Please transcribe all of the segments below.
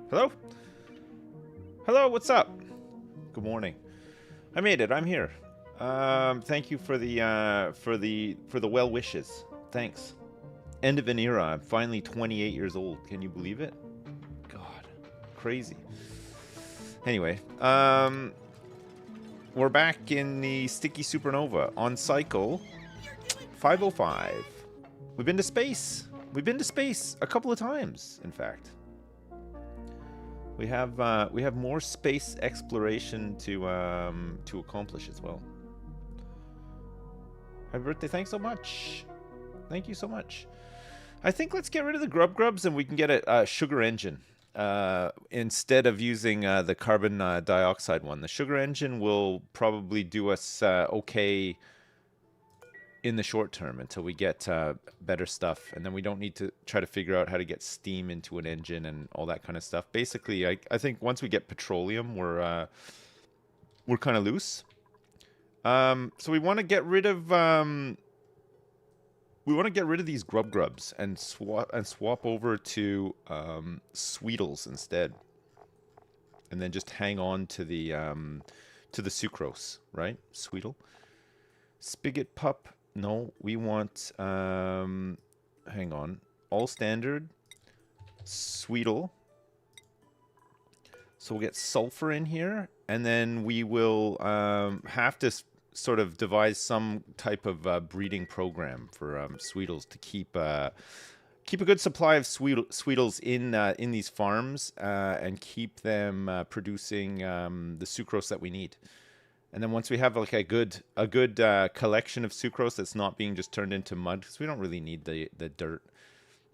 Hello? Hello, what's up? Good morning. I made it. I'm here. Thank you for the well wishes. Thanks. End of an era. I'm finally 28 years old. Can you believe it? God, crazy. Anyway, we're back in the Sticky Supernova on cycle 505. We've been to space. We've been to space a couple of times, in fact. We have more space exploration to accomplish as well. Happy birthday! Thanks so much. Thank you so much. I think let's get rid of the grubs and we can get a sugar engine instead of using the carbon dioxide one. The sugar engine will probably do us okay in the short term until we get better stuff, and then we don't need to try to figure out how to get steam into an engine and all that kind of stuff. Basically, I think once we get petroleum, we're kind of loose. So we want to get rid of these grubs and swap over to Sweetles instead, and then just hang on to the sucrose, right? Sweetle, Spigot Pup. No, we want, hang on, all standard, Sweetle. So we'll get sulfur in here, and then we will have to sort of devise some type of breeding program for Sweetles to keep a good supply of Sweetles in these farms and keep them producing the sucrose that we need. And then once we have like a good collection of sucrose that's not being just turned into mud, because we don't really need the dirt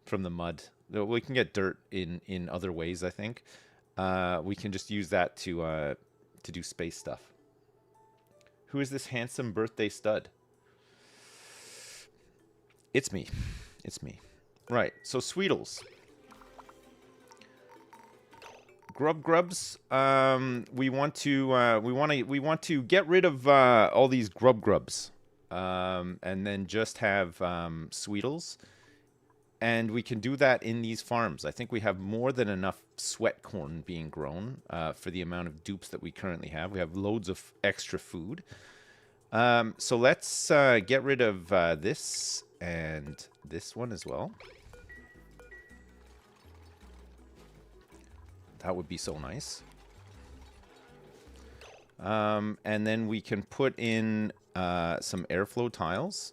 from the mud. We can get dirt in other ways, I think. We can just use that to do space stuff. Who is this handsome birthday stud? It's me. It's me. Right. So Sweetles. Grubs. We want to get rid of all these grubs, and then just have Sweetles, and we can do that in these farms. I think we have more than enough sweat corn being grown for the amount of dupes that we currently have. We have loads of extra food. So let's get rid of this and this one as well. That would be so nice. And then we can put in some airflow tiles.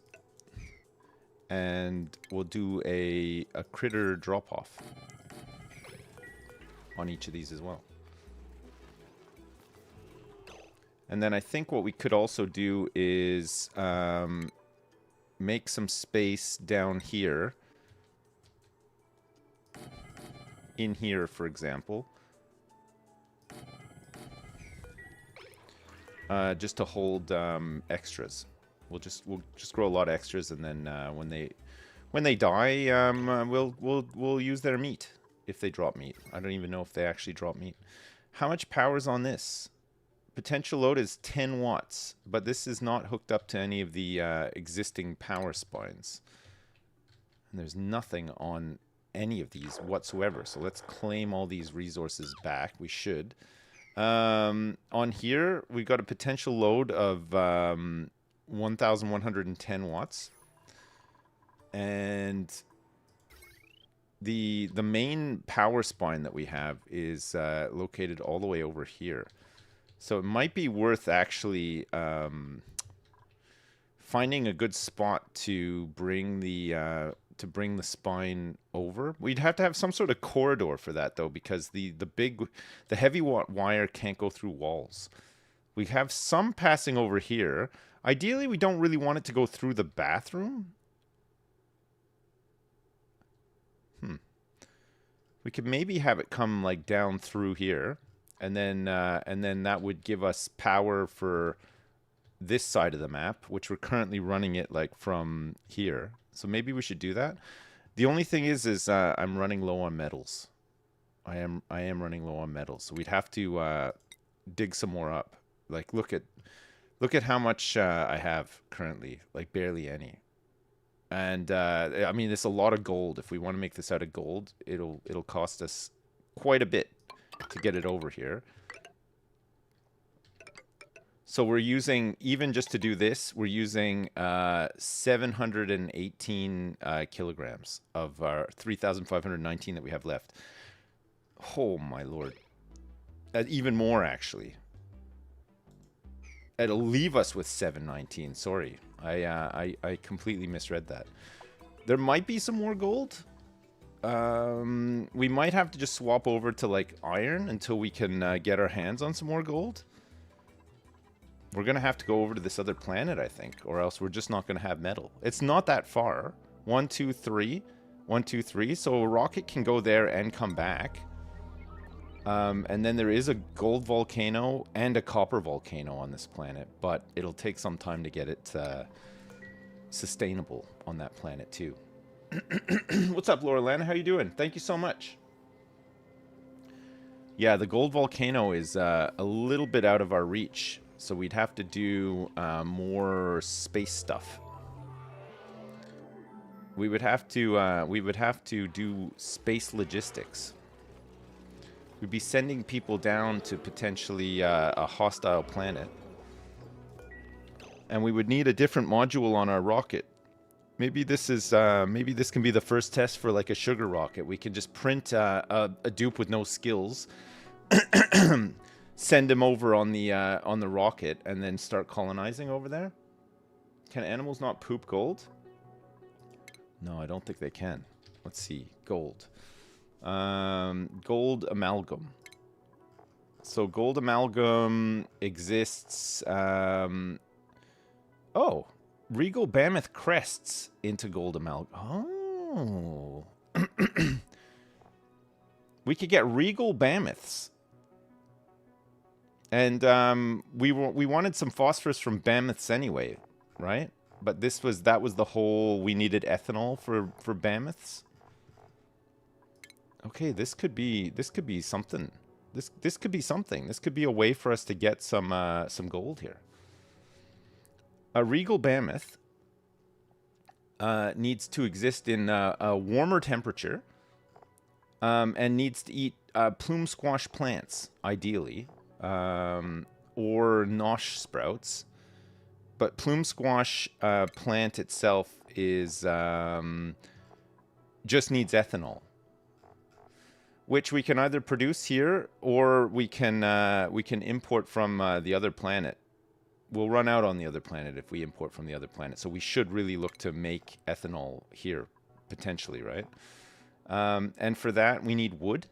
And we'll do a critter drop-off on each of these as well. And then I think what we could also do is make some space down here. In here, for example. Just to hold extras. We'll just grow a lot of extras, and then when they die, we'll use their meat if they drop meat. I don't even know if they actually drop meat. How much power is on this? Potential load is 10 watts, but this is not hooked up to any of the existing power spines. And there's nothing on any of these whatsoever. So let's claim all these resources back. We should. On here, we've got a potential load of 1,110 watts. And the main power spine that we have is located all the way over here. So it might be worth actually finding a good spot to bring the spine over. We'd have to have some sort of corridor for that though, because the heavy wire can't go through walls. We have some passing over here. Ideally, we don't really want it to go through the bathroom. We could maybe have it come like down through here, and then that would give us power for this side of the map, which we're currently running it like from here. So maybe we should do that. The only thing is I'm running low on metals. I am running low on metals, so we'd have to dig some more up. Like look at how much I have currently, like barely any. And I mean, it's a lot of gold. If we want to make this out of gold, it'll cost us quite a bit. to get it over here. So we're using, even just to do this, we're using 718 kilograms of our 3,519 that we have left. Oh my lord. Even more, actually. It'll leave us with 719. Sorry. I completely misread that. There might be some more gold. We might have to just swap over to, like, iron until we can get our hands on some more gold. We're going to have to go over to this other planet, I think, or else we're just not going to have metal. It's not that far. 1, 2, 3. 1, 2, 3. So a rocket can go there and come back. And then there is a gold volcano and a copper volcano on this planet, but it'll take some time to get it sustainable on that planet too. What's up, Laura Lana? How you doing? Thank you so much. Yeah, the gold volcano is a little bit out of our reach. So we'd have to do more space stuff. We would have to do space logistics. We'd be sending people down to potentially a hostile planet, and we would need a different module on our rocket. Maybe this can be the first test for like a sugar rocket. We can just print a dupe with no skills. Send him over on the rocket and then start colonizing over there. Can animals not poop gold? No, I don't think they can. Let's see. Gold. Gold amalgam. So gold amalgam exists. Oh, regal mammoth crests into gold amalgam. Oh. We could get regal mammoths. And we wanted some phosphorus from mammoths anyway, right? But that was the whole, we needed ethanol for mammoths. Okay, this could be something. This could be something. This could be a way for us to get some gold here. A regal mammoth needs to exist in a warmer temperature, and needs to eat plume squash plants, ideally. Or nosh sprouts, but plume squash plant itself is just needs ethanol, which we can either produce here or we can import from the other planet. We'll run out on the other planet if we import from the other planet, so we should really look to make ethanol here potentially, right? And for that we need wood.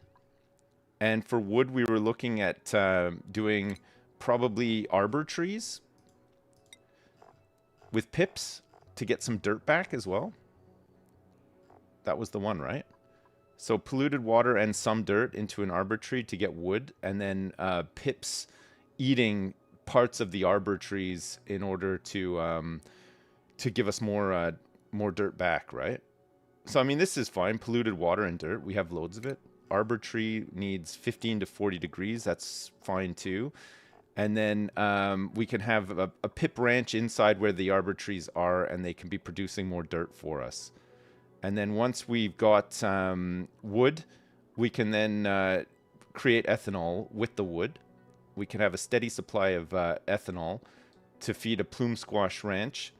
And for wood, we were looking at doing probably arbor trees with pips to get some dirt back as well. That was the one, right? So polluted water and some dirt into an arbor tree to get wood, and then pips eating parts of the arbor trees in order to give us more dirt back, right? So I mean, this is fine. Polluted water and dirt, we have loads of it. Arbor tree needs 15 to 40 degrees. That's fine too. And then we can have a pip ranch inside where the arbor trees are, and they can be producing more dirt for us. And then once we've got wood, we can then create ethanol with the wood. We can have a steady supply of ethanol to feed a plume squash ranch.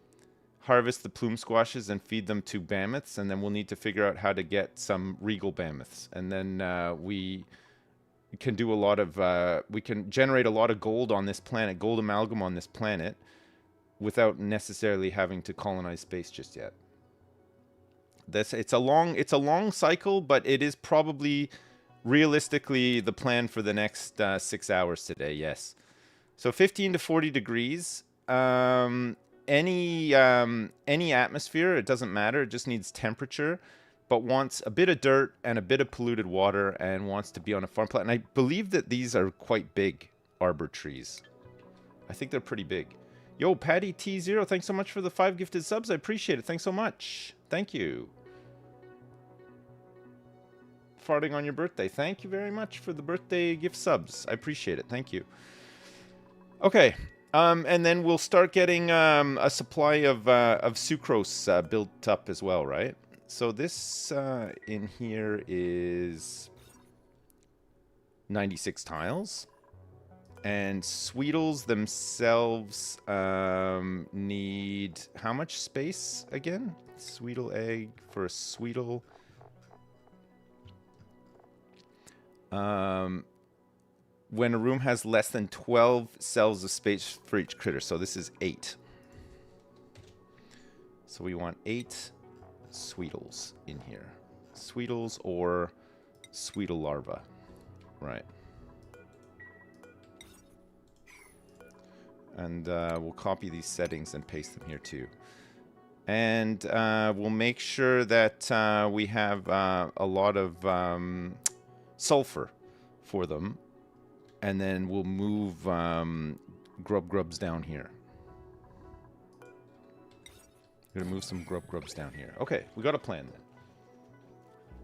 Harvest the plume squashes and feed them to mammoths, and then we'll need to figure out how to get some regal mammoths. And then we can do we can generate a lot of gold on this planet, gold amalgam on this planet, without necessarily having to colonize space just yet. It's a long cycle, but it is probably realistically the plan for the next 6 hours today. Yes. So 15 to 40 degrees. Any atmosphere, it doesn't matter. It just needs temperature, but wants a bit of dirt and a bit of polluted water, and wants to be on a farm plot. And I believe that these are quite big arbor trees. I think they're pretty big. Yo, Patty T0, thanks so much for the 5 gifted subs. I appreciate it. Thanks so much. Thank you. Farting on your birthday. Thank you very much for the birthday gift subs. I appreciate it. Thank you. Okay. And then we'll start getting a supply of sucrose built up as well, right? So this in here is 96 tiles. And Sweetles themselves need how much space again? Sweetle egg for a Sweetle. When a room has less than 12 cells of space for each critter. So this is 8. So we want 8 Sweetles in here. Sweetles or Sweetle larva. Right. And we'll copy these settings and paste them here too. And we'll make sure that we have a lot of sulfur for them. And then we'll move grubs down here. We're gonna move some grubs down here. Okay, we got a plan then.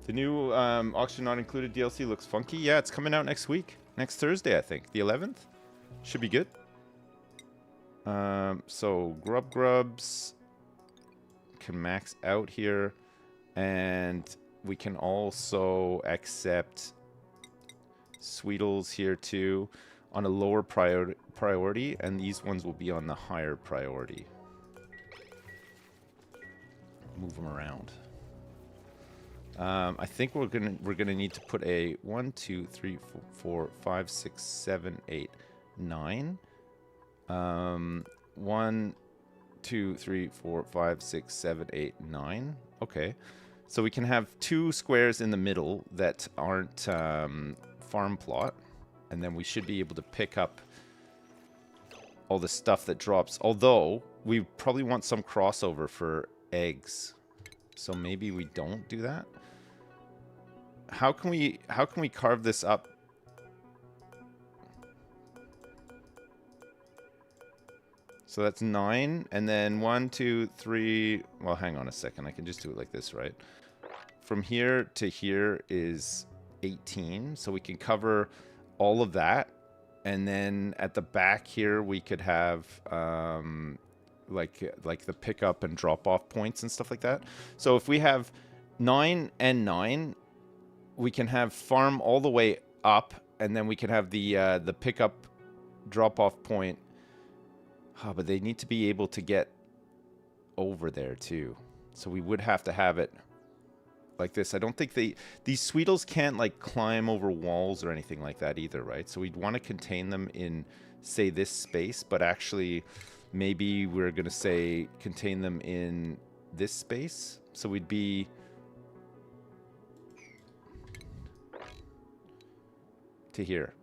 The new Oxygen Not Included DLC looks funky. Yeah, it's coming out next week. Next Thursday, I think. The 11th. Should be good. So grubs can max out here. And we can also accept Sweetles here too on a lower priority. And these ones will be on the higher priority. Move them around. I think we're gonna need to put a 1, 2, 3, 4, 5, 6, 7, 8, 9. 1, 2, 3, 4, 5, 6, 7, 8, 9. Okay, so we can have 2 squares in the middle that aren't farm plot, and then we should be able to pick up all the stuff that drops. Although we probably want some crossover for eggs, so maybe we don't do that. How can we carve this up? So that's 9, and then 1, 2, 3. Well, hang on a second. I can just do it like this, right? From here to here is 18, so we can cover all of that. And then at the back here, we could have like the pickup and drop off points and stuff like that. So if we have 9 and 9, we can have farm all the way up, and then we can have the pickup drop off point. Oh, but they need to be able to get over there too. So we would have to have it like this. I don't think these Sweetles can't like climb over walls or anything like that either, right? So we'd want to contain them in, say, this space, but actually maybe we're going to say contain them in this space. So we'd be to here.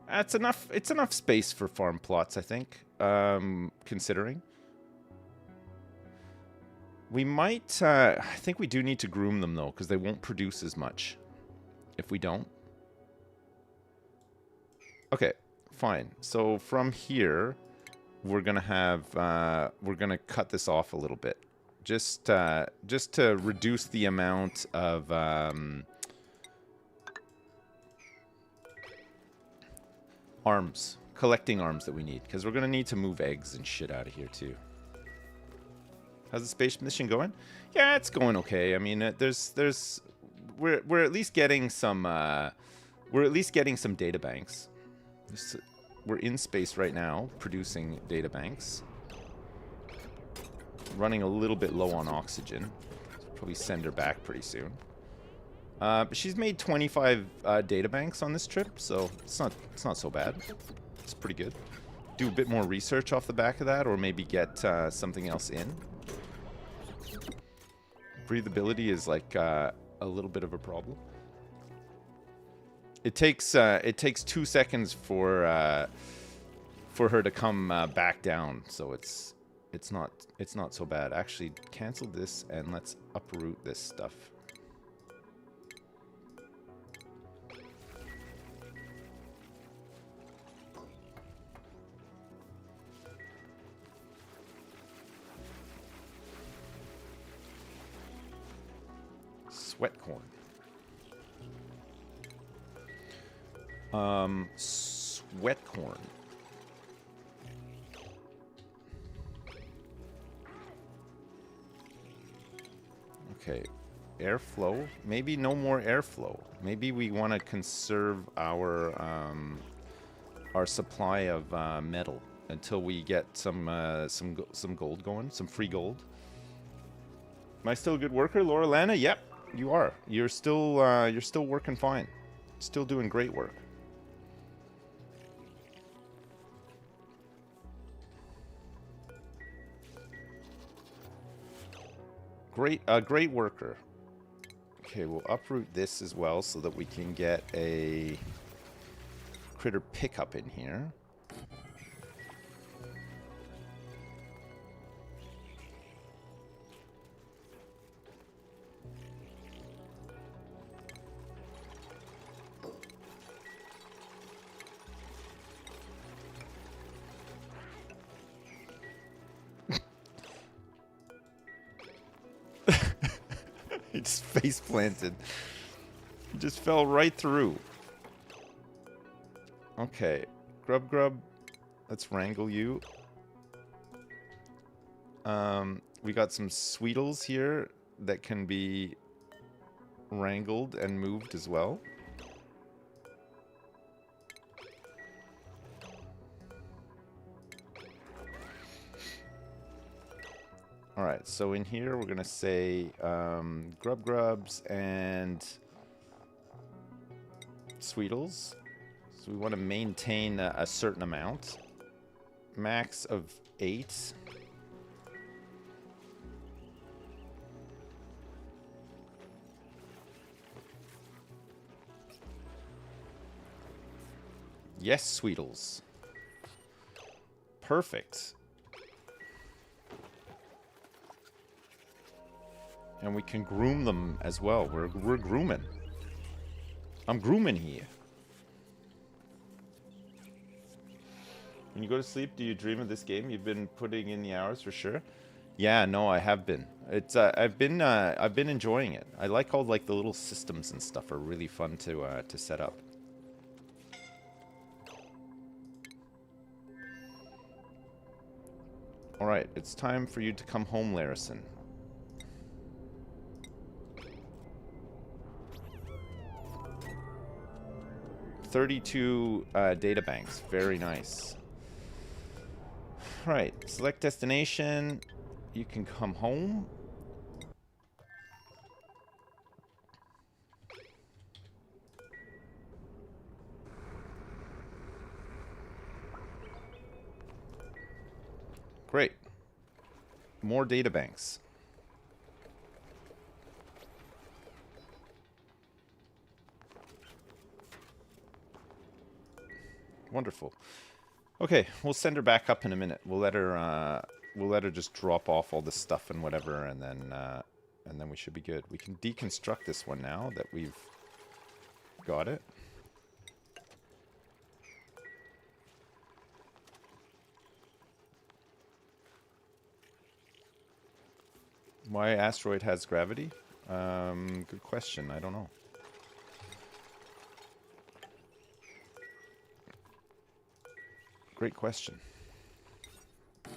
That's enough. It's enough space for farm plots, I think, considering. We might, I think we do need to groom them though, because they won't produce as much if we don't. Okay, fine. So from here, we're gonna have, we're gonna cut this off a little bit, just to reduce the amount of collecting arms that we need, because we're gonna need to move eggs and shit out of here too. How's the space mission going? Yeah, it's going okay. I mean, we're at least getting some data banks. We're in space right now, producing data banks. Running a little bit low on oxygen. Probably send her back pretty soon. But she's made 25 data banks on this trip, so it's not so bad. It's pretty good. Do a bit more research off the back of that, or maybe get something else in. Breathability is like a little bit of a problem. It takes 2 seconds for her to come back down, so it's not so bad. Actually, cancel this and let's uproot this stuff. Sweat corn. Sweat corn. Okay. Airflow? Maybe no more airflow. Maybe we want to conserve our supply of metal until we get some gold going, some free gold. Am I still a good worker, Laura Lana? Yep, you are. You're still working fine. Still doing great work. Great worker. Okay, we'll uproot this as well so that we can get a critter pickup in here. He just face planted. He just fell right through. Okay, Grub, let's wrangle you. We got some Sweetles here that can be wrangled and moved as well. Alright, so in here we're gonna say Grubs and Sweetles. So we want to maintain a certain amount. Max of 8. Yes, Sweetles. Perfect. And we can groom them as well. We're grooming. I'm grooming here. When you go to sleep, do you dream of this game? You've been putting in the hours for sure. Yeah, no, I have been. It's I've been enjoying it. I like all like the little systems and stuff are really fun to set up. All right, it's time for you to come home, Larison. $32 data banks. Very nice. Right, select destination. You can come home. Great. More data banks. Wonderful. Okay, we'll send her back up in a minute. We'll let her just drop off all this stuff and whatever, and then we should be good. We can deconstruct this one now that we've got it. Why asteroid has gravity? Good question. I don't know. Great question. There's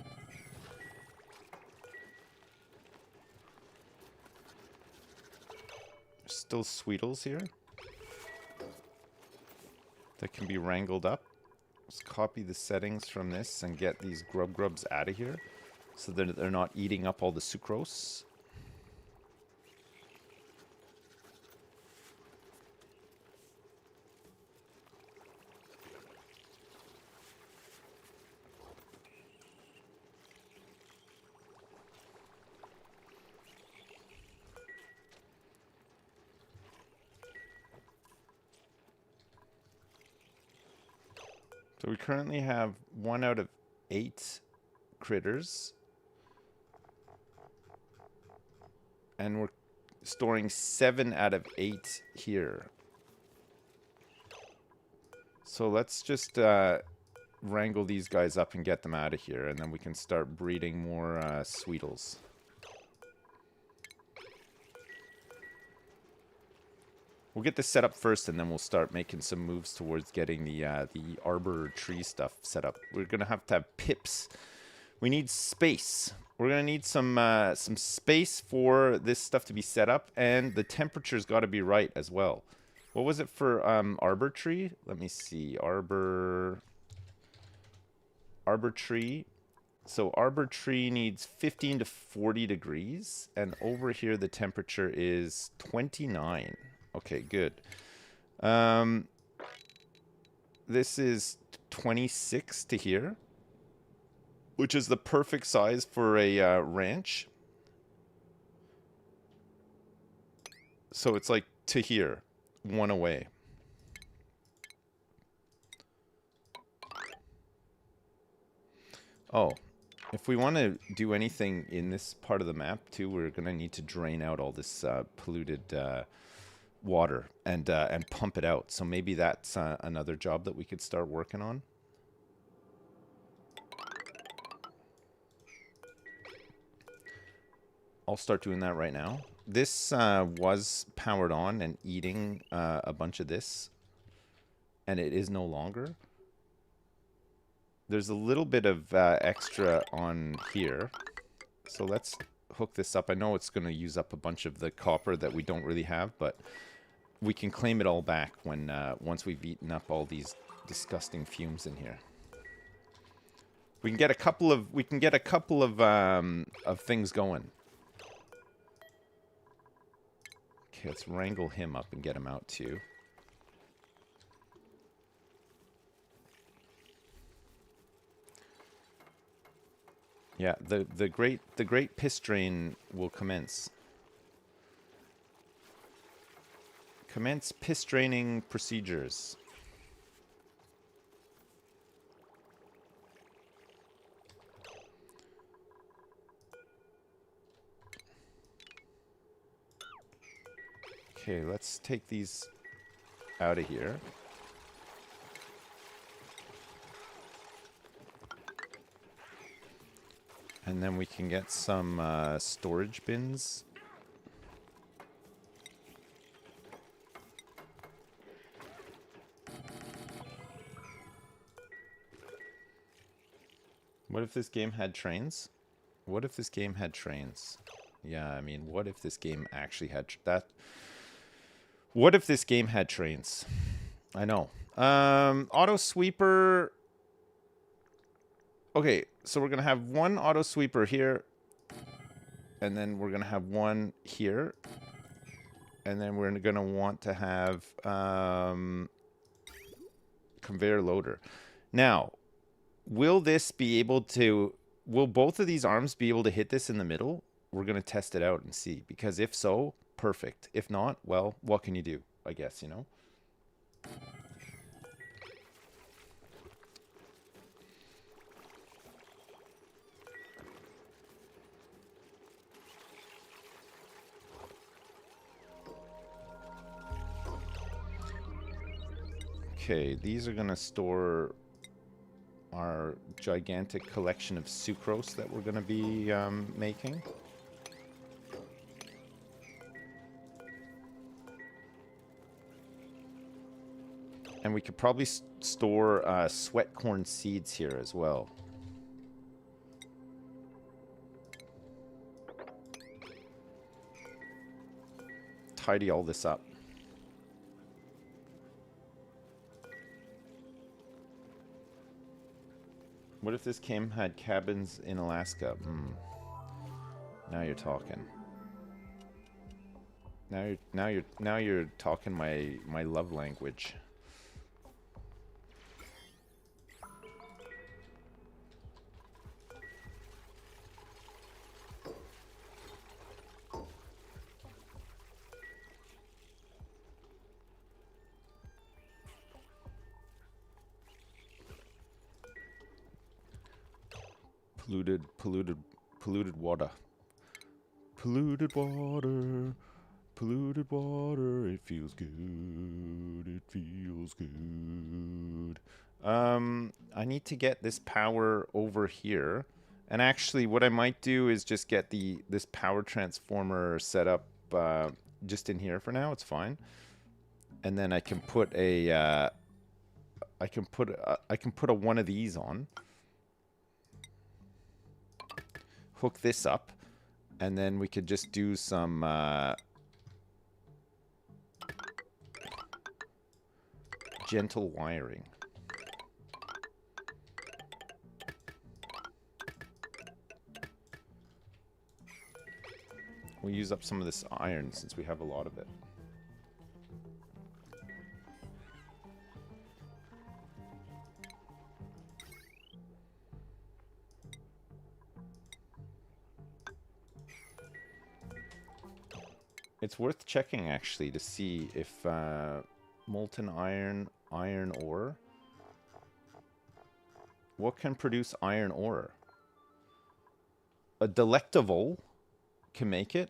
still Sweetles here that can be wrangled up. Let's copy the settings from this and get these grubs out of here so that they're not eating up all the sucrose. So we currently have 1 out of 8 critters. And we're storing 7 out of 8 here. So let's just wrangle these guys up and get them out of here. And then we can start breeding more Sweetles. We'll get this set up first, and then we'll start making some moves towards getting the arbor tree stuff set up. We're going to have pips. We need space. We're gonna need some space for this stuff to be set up, and the temperature's got to be right as well. What was it for arbor tree? Let me see. Arbor tree. So arbor tree needs 15 to 40 degrees, and over here the temperature is 29. Okay, good. This is 26 to here, which is the perfect size for a ranch. So it's like to here, one away. Oh, if we want to do anything in this part of the map too, we're going to need to drain out all this polluted water and pump it out. So maybe that's another job that we could start working on. I'll start doing that right now. This was powered on and eating a bunch of this, and it is no longer. There's a little bit of extra on here, so let's hook this up. I know it's going to use up a bunch of the copper that we don't really have, but we can claim it all back when once we've eaten up all these disgusting fumes in here. We can get a couple of things going. Okay, let's wrangle him up and get him out too. Yeah, the great piss drain will commence. Commence piss draining procedures. Okay, let's take these out of here. And then we can get some storage bins. What if this game had trains? What if this game had trains? Yeah, I mean, what if this game actually had that? What if this game had trains? I know. Auto sweeper. Okay, so we're going to have one auto sweeper here. And then we're going to have one here. And then we're going to want to have conveyor loader. Now, will this be able to... Will both of these arms be able to hit this in the middle? We're going to test it out and see. Because if so, perfect. If not, well, what can you do? I guess, you know? Okay, these are going to store our gigantic collection of sucrose that we're going to be making. And we could probably store sweat corn seeds here as well. Tidy all this up. What if this game had cabins in Alaska? Now you're talking. Now you're talking my love language. Polluted water. Polluted water. Polluted water. It feels good. It feels good. I need to get this power over here. And actually, what I might do is just get this power transformer set up just in here for now. It's fine. And then I can put a I can put a one of these on. hook this up, and then we could just do some gentle wiring. We'll use up some of this iron since we have a lot of it. It's worth checking actually to see if molten iron, iron ore. What can produce iron ore? A delectable can make it.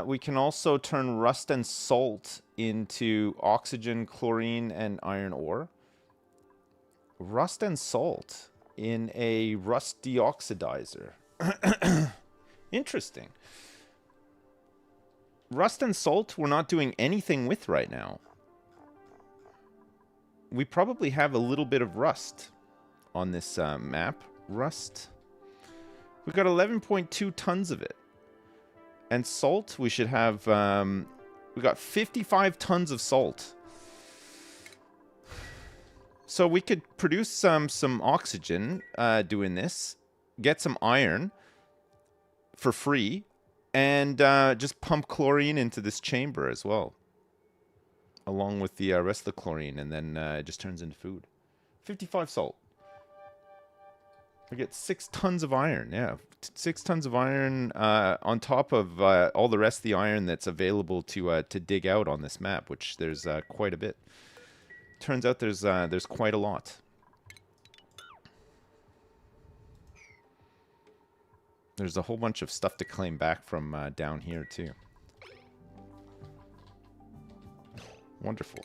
We can also turn rust and salt into oxygen, chlorine, and iron ore. Rust and salt in a rust deoxidizer. Interesting. Rust and salt we're not doing anything with right now. We probably have a little bit of rust on this map. Rust. We've got 11.2 tons of it. And salt, we should have... we got 55 tons of salt. So we could produce some oxygen doing this. Get some iron for free. And just pump chlorine into this chamber as well. Along with the rest of the chlorine. And then it just turns into food. 55 salt. We get 6 tons of iron. Yeah, 6 tons of iron on top of all the rest of the iron that's available to dig out on this map, which there's quite a bit. Turns out there's quite a lot. There's a whole bunch of stuff to claim back from down here too. Wonderful.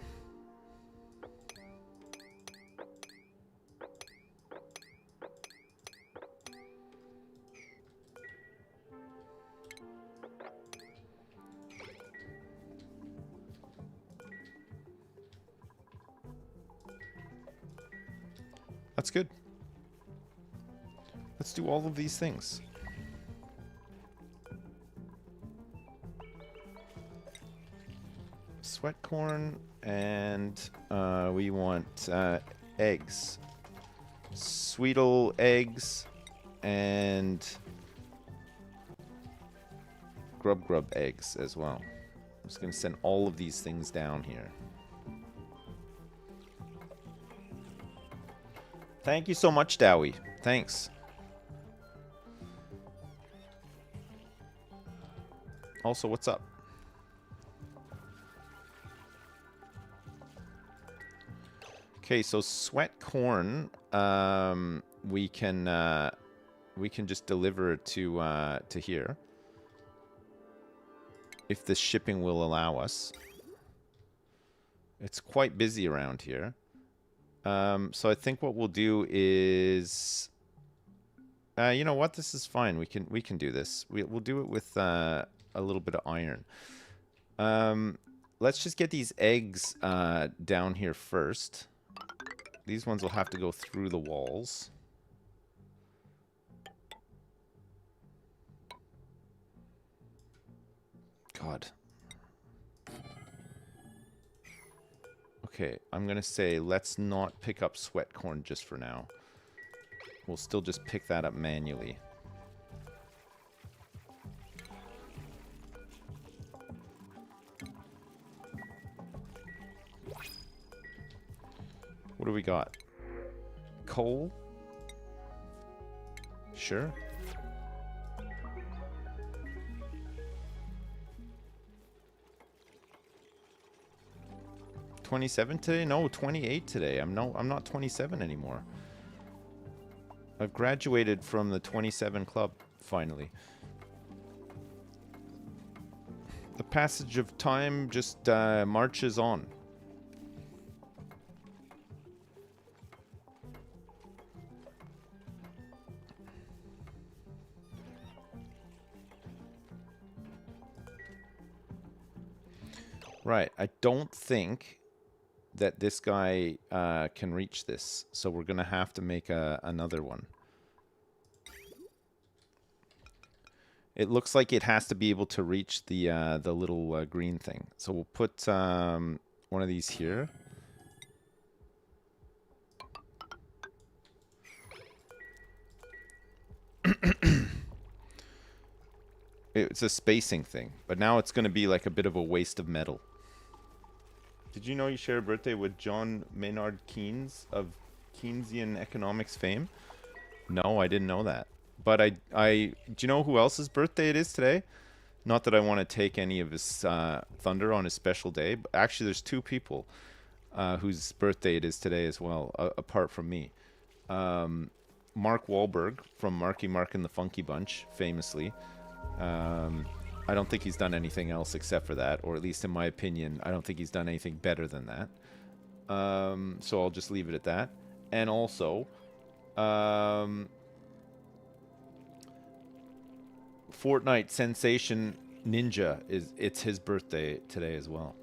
That's good. Let's do all of these things. Sweat corn, and we want eggs. Sweetle eggs, and grub eggs as well. I'm just going to send all of these things down here. Thank you so much, Dowie. Thanks. Also, what's up? Okay, so sweat corn, we can just deliver to here if the shipping will allow us. It's quite busy around here. So I think what we'll do is, you know what? This is fine. We can do this. We'll do it with a little bit of iron. Let's just get these eggs down here first. These ones will have to go through the walls. God. Okay, I'm gonna say let's not pick up sweat corn just for now. We'll still just pick that up manually. What do we got? Coal? Sure. $27 today? No, 28 today. I'm not 27 anymore. I've graduated from the 27 club finally. The passage of time just marches on. Right, I don't think that this guy can reach this, so we're gonna have to make another one. It looks like it has to be able to reach the little green thing. So we'll put one of these here. It's a spacing thing, but now it's going to be like a bit of a waste of metal. Did you know you share a birthday with John Maynard Keynes of Keynesian economics fame? No, I didn't know that. But do you know who else's birthday it is today? Not that I want to take any of his thunder on his special day, but actually there's two people whose birthday it is today as well, apart from me. Mark Wahlberg from Marky Mark and the Funky Bunch, famously. I don't think he's done anything else except for that, or at least in my opinion, I don't think he's done anything better than that. So I'll just leave it at that. And also, Fortnite sensation Ninja it's his birthday today as well.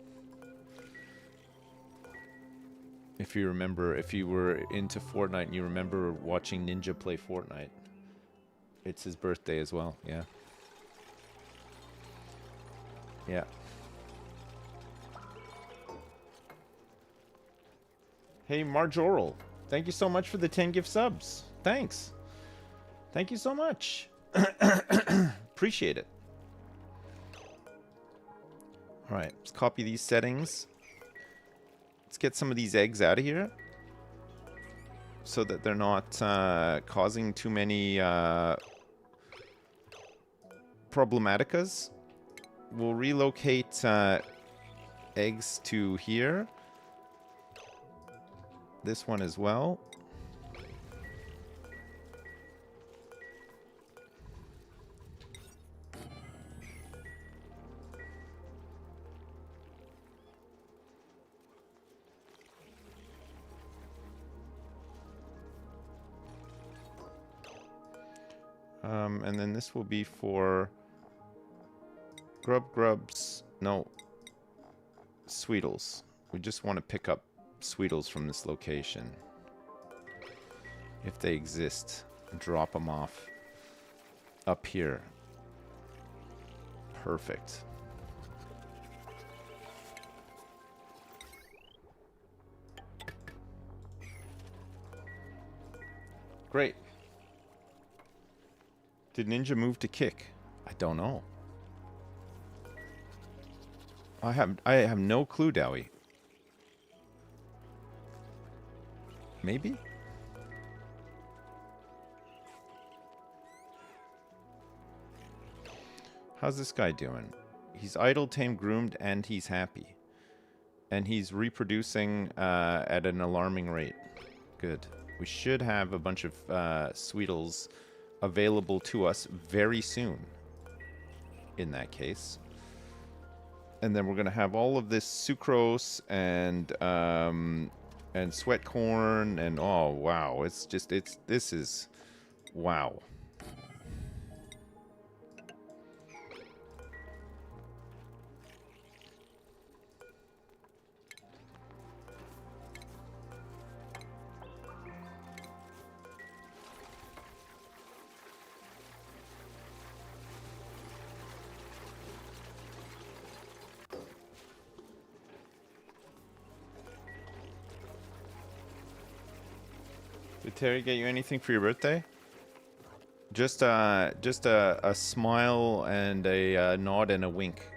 If you remember, if you were into Fortnite and you remember watching Ninja play Fortnite, it's his birthday as well. Yeah. Yeah. Hey, Marjoral. Thank you so much for the 10 gift subs. Thanks. Thank you so much. Appreciate it. All right, let's copy these settings. Let's get some of these eggs out of here so that they're not causing too many problematicas. We'll relocate eggs to here. This one as well. And then this will be for Grubs. No, Sweetles. We just want to pick up Sweetles from this location. If they exist, drop them off up here. Perfect. Great. Did Ninja move to kick? I don't know. I have no clue, Dowie. Maybe? How's this guy doing? He's idle, tame, groomed, and he's happy. And he's reproducing at an alarming rate. Good. We should have a bunch of Sweetles available to us very soon, in that case. And then we're going to have all of this sucrose and sweat corn and oh wow, this is wow. Did Terry get you anything for your birthday? Just a smile and a nod and a wink.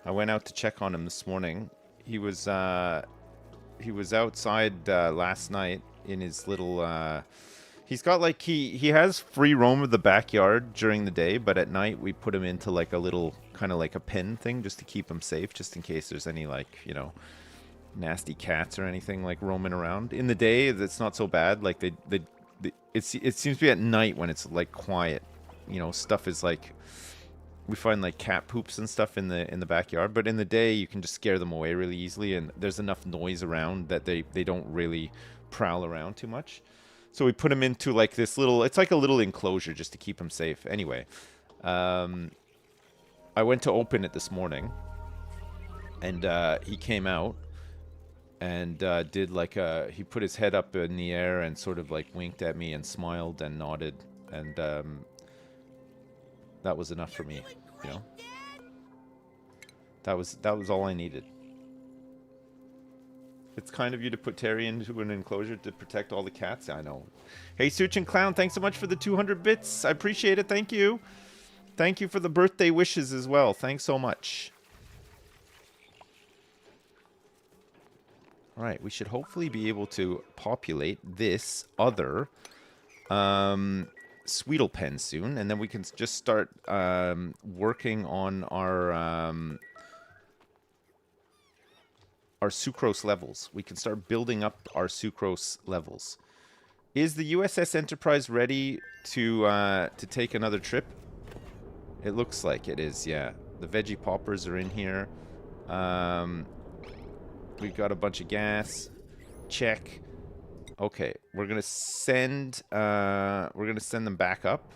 I went out to check on him this morning. He was outside last night in his little. He's got like he has free roam of the backyard during the day, but at night we put him into like a little kind of like a pen thing just to keep him safe, just in case there's any like nasty cats or anything like roaming around. In the day, it's not so bad. Like it seems to be at night when it's like quiet. Stuff is like we find like cat poops and stuff in the backyard. But in the day, you can just scare them away really easily, and there's enough noise around that they don't really prowl around too much. So we put him into like this little. It's like a little enclosure just to keep him safe. Anyway, I went to open it this morning, and he came out. And did like he put his head up in the air and sort of like winked at me and smiled and nodded. And That was enough for me, you know? That was all I needed. It's kind of you to put Terry into an enclosure to protect all the cats. I know. Hey, Suchin Clown, thanks so much for the 200 bits. I appreciate it. Thank you. Thank you for the birthday wishes as well. Thanks so much. All right, we should hopefully be able to populate this other Sweetle pen soon, and then we can just start working on our sucrose levels. We can start building up our sucrose levels. Is the USS Enterprise ready to take another trip? It looks like it is, yeah. The veggie poppers are in here. We've got a bunch of gas. Check. Okay, we're gonna send them back up.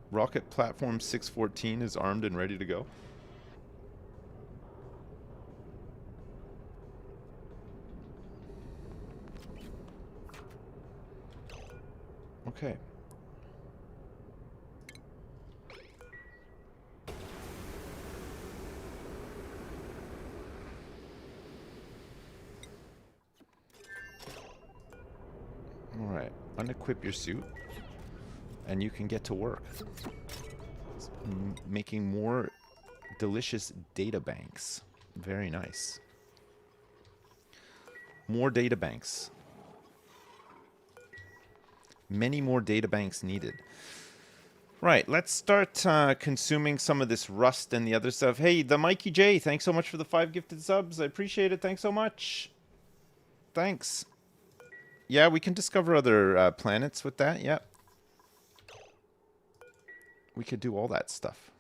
Rocket Platform 614 is armed and ready to go. Okay. All right. Unequip your suit, and you can get to work. Making more delicious data banks. Very nice. More data banks. Many more data banks needed. Right, let's start consuming some of this rust and the other stuff. Hey, the Mikey J, thanks so much for the 5 gifted subs. I appreciate it. Thanks so much. Thanks. Yeah, we can discover other planets with that. Yep. We could do all that stuff.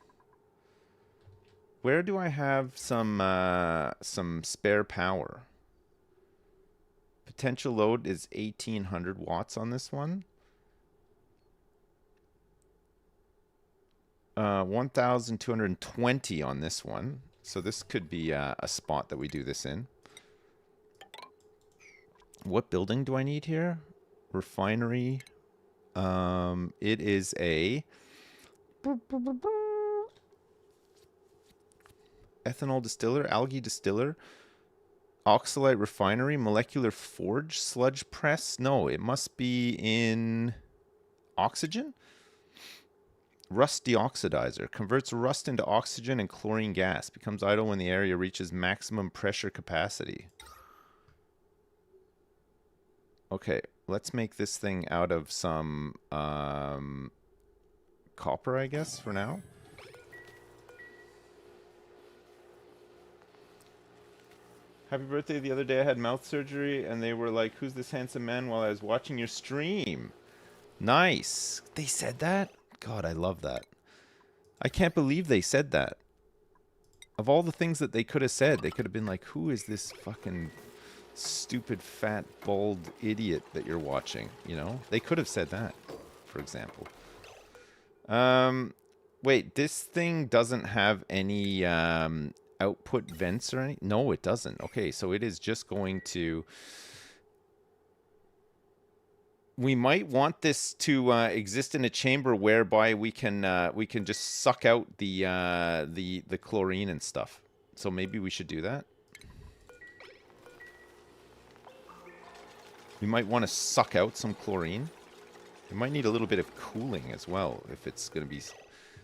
Where do I have some spare power? Potential load is 1800 watts on this one. 1220 on this one. So this could be a spot that we do this in. What building do I need here? Refinery. It is a ethanol distiller, algae distiller, oxalite refinery, molecular forge, sludge press. No, it must be in oxygen. Rust deoxidizer. Converts rust into oxygen and chlorine gas. Becomes idle when the area reaches maximum pressure capacity. Okay, let's make this thing out of some copper, I guess, for now. Happy birthday. The other day I had mouth surgery and they were like, who's this handsome man, while I was watching your stream. Nice. They said that? God, I love that. I can't believe they said that. Of all the things that they could have said, they could have been like, who is this fucking stupid, fat, bald idiot that you're watching? You know? They could have said that, for example. Wait, this thing doesn't have any output vents or anything? No, it doesn't. Okay, so it is just going to... We might want this to exist in a chamber whereby we can just suck out the chlorine and stuff. So maybe we should do that. We might want to suck out some chlorine. We might need a little bit of cooling as well if it's going to be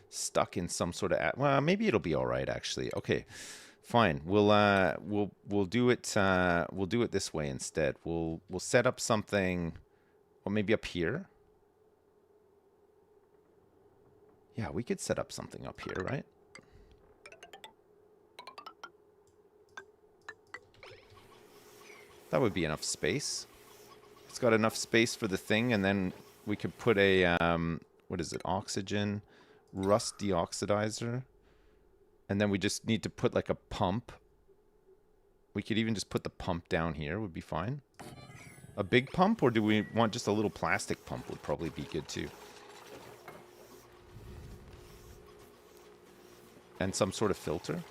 stuck in some sort of well, maybe it'll be all right actually. Okay, fine. We'll do it. We'll do it this way instead. We'll set up something. Or maybe up here. Yeah, we could set up something up here, right? That would be enough space. It's got enough space for the thing, and then we could put a, what is it, oxygen, rust deoxidizer. And then we just need to put like a pump. We could even just put the pump down here, would be fine. A big pump, or do we want just a little plastic pump would probably be good too. And some sort of filter.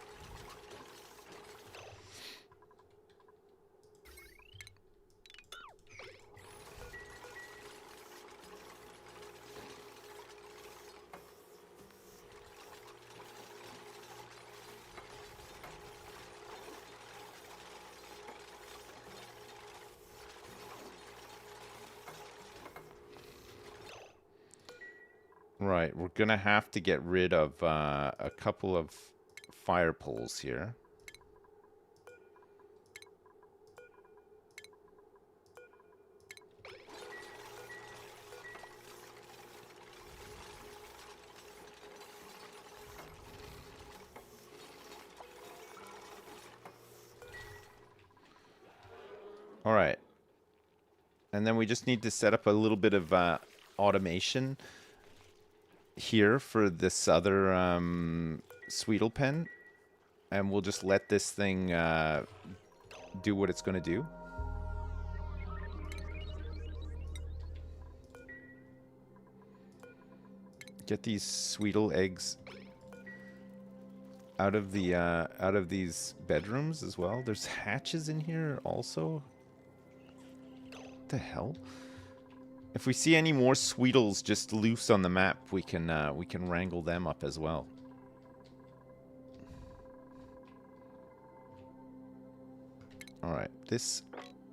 Right, we're gonna have to get rid of a couple of fire poles here. All right. And then we just need to set up a little bit of automation here for this other Sweetle pen. And we'll just let this thing do what it's going to do. Get these Sweetle eggs out of these bedrooms as well. There's hatches in here also. What the hell? If we see any more Sweetles just loose on the map, we can wrangle them up as well. All right, this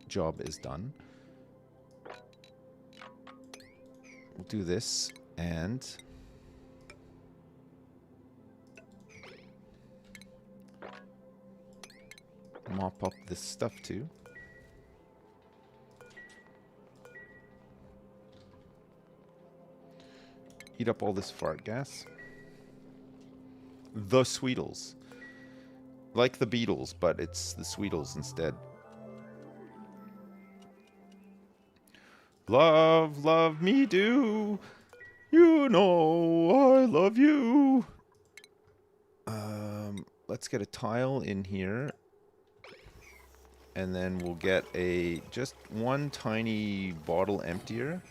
job is done. We'll do this and mop up this stuff too. Eat up all this fart gas. The Sweetles. Like the Beatles, but it's the Sweetles instead. Love, love me do. You know I love you. Let's get a tile in here. And then we'll get just one tiny bottle emptier.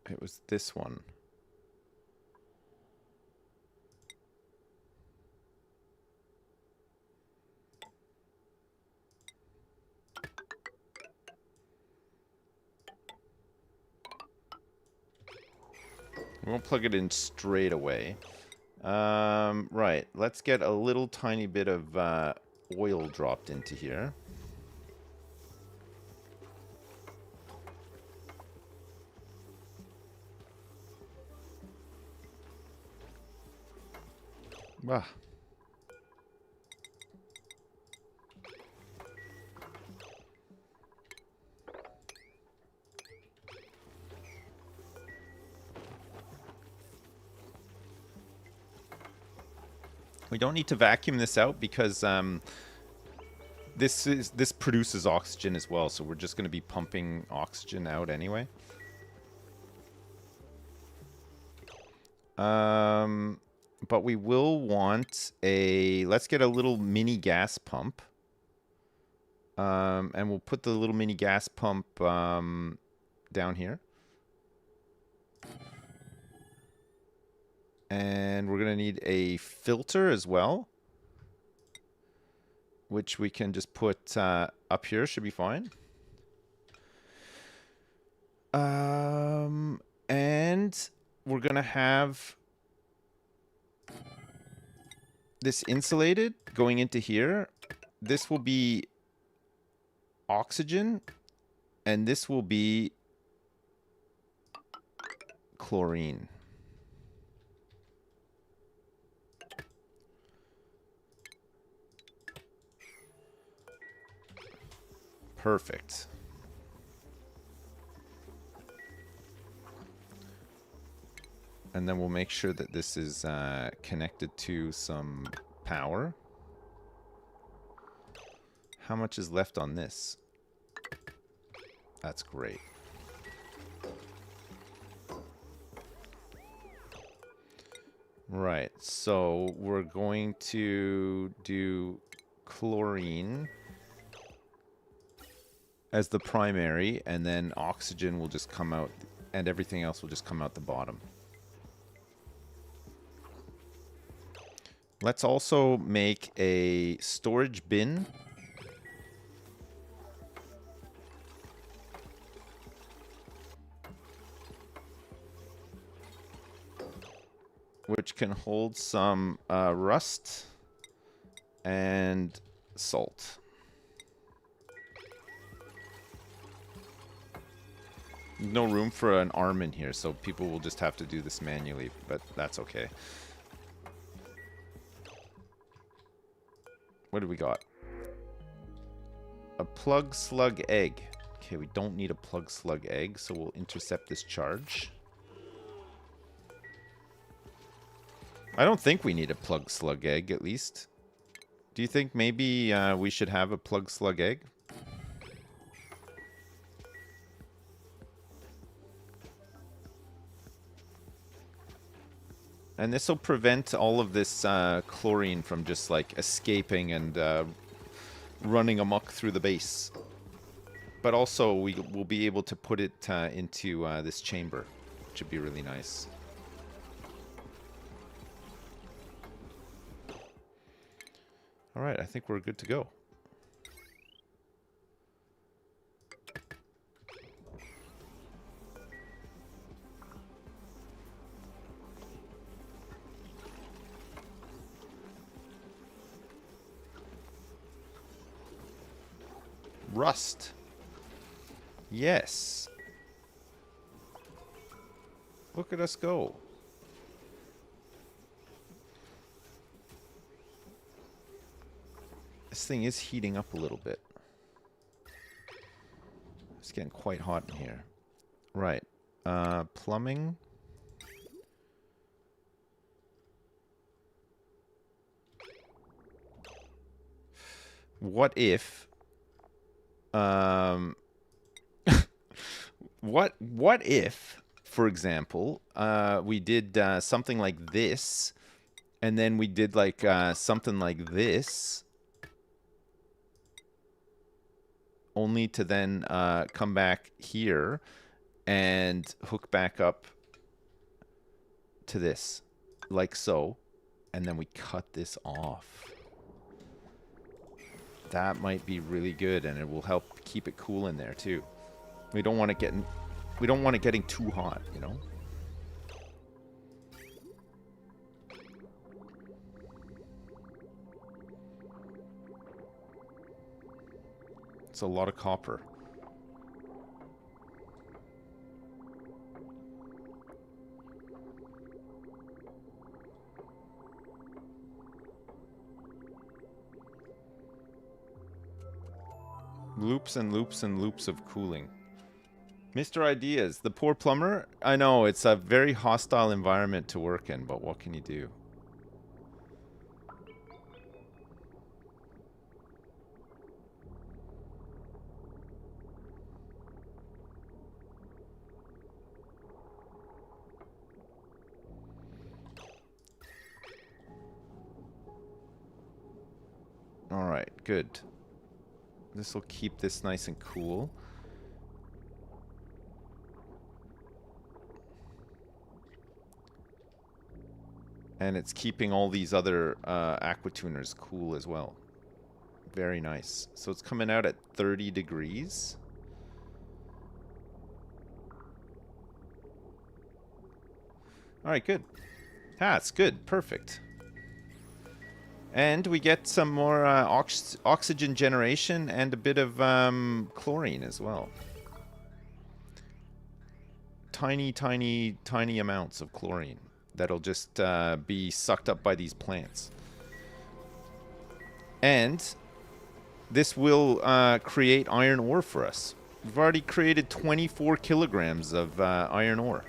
It was this one. We won't plug it in straight away. Right, let's get a little tiny bit of oil dropped into here. Ah. We don't need to vacuum this out because this produces oxygen as well, so we're just going to be pumping oxygen out anyway. But we will want let's get a little mini gas pump. And we'll put the little mini gas pump down here. And we're going to need a filter as well, which we can just put up here. Should be fine. And we're going to have this insulated going into here. This will be oxygen, and this will be chlorine. Perfect. And then we'll make sure that this is connected to some power. How much is left on this? That's great. Right, so we're going to do chlorine as the primary, and then oxygen will just come out and everything else will just come out the bottom. Let's also make a storage bin. Which can hold some rust and salt. No room for an arm in here, so people will just have to do this manually, but that's okay. What do we got? A plug slug egg. Okay, we don't need a plug slug egg, so we'll intercept this charge. I don't think we need a plug slug egg, at least. Do you think maybe we should have a plug slug egg? And this will prevent all of this chlorine from just like escaping and running amok through the base. But also we will be able to put it into this chamber, which would be really nice. All right, I think we're good to go. Rust. Yes. Look at us go. This thing is heating up a little bit. It's getting quite hot in here. Right. Plumbing. What if... what if, for example, we did something like this, and then we did like something like this, only to then come back here and hook back up to this, like so, and then we cut this off. That might be really good, and it will help keep it cool in there too. We don't want it getting too hot, you know? It's a lot of copper. Loops and loops and loops of cooling. Mr. Ideas, the poor plumber? I know, it's a very hostile environment to work in, but what can you do? Alright, good. This will keep this nice and cool. And it's keeping all these other aquatuners cool as well. Very nice. So it's coming out at 30 degrees. Alright, good. Ah, it's good. Perfect. And we get some more oxygen generation and a bit of chlorine as well. Tiny, tiny, tiny amounts of chlorine that'll just be sucked up by these plants. And this will create iron ore for us. We've already created 24 kilograms of iron ore.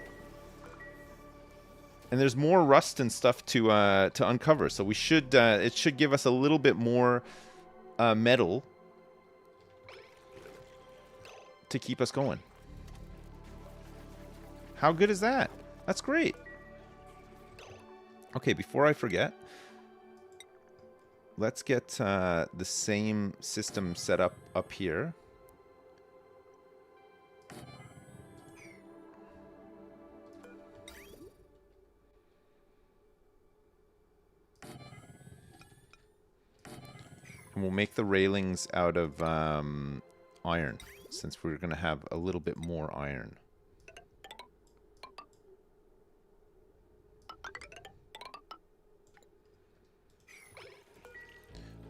And there's more rust and stuff to uncover, so we should it should give us a little bit more metal to keep us going. How good is that? That's great. Okay, before I forget, let's get the same system set up here. And we'll make the railings out of iron, since we're going to have a little bit more iron.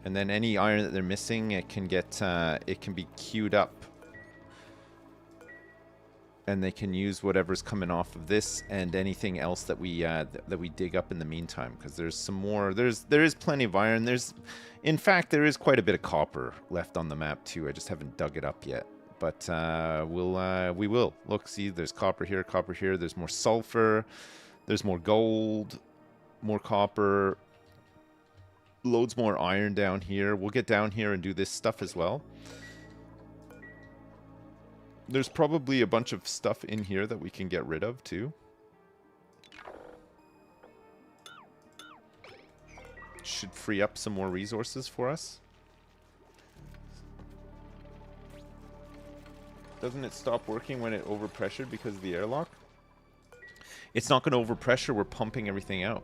And then any iron that they're missing, it can get, it can be queued up. And they can use whatever's coming off of this and anything else that we dig up in the meantime. Because there's some more. There is plenty of iron. In fact, there is quite a bit of copper left on the map too. I just haven't dug it up yet. But we will. Look, see, there's copper here, copper here. There's more sulfur. There's more gold, more copper. Loads more iron down here. We'll get down here and do this stuff as well. There's probably a bunch of stuff in here that we can get rid of too. Should free up some more resources for us. Doesn't it stop working when it overpressured because of the airlock? It's not going to overpressure. We're pumping everything out.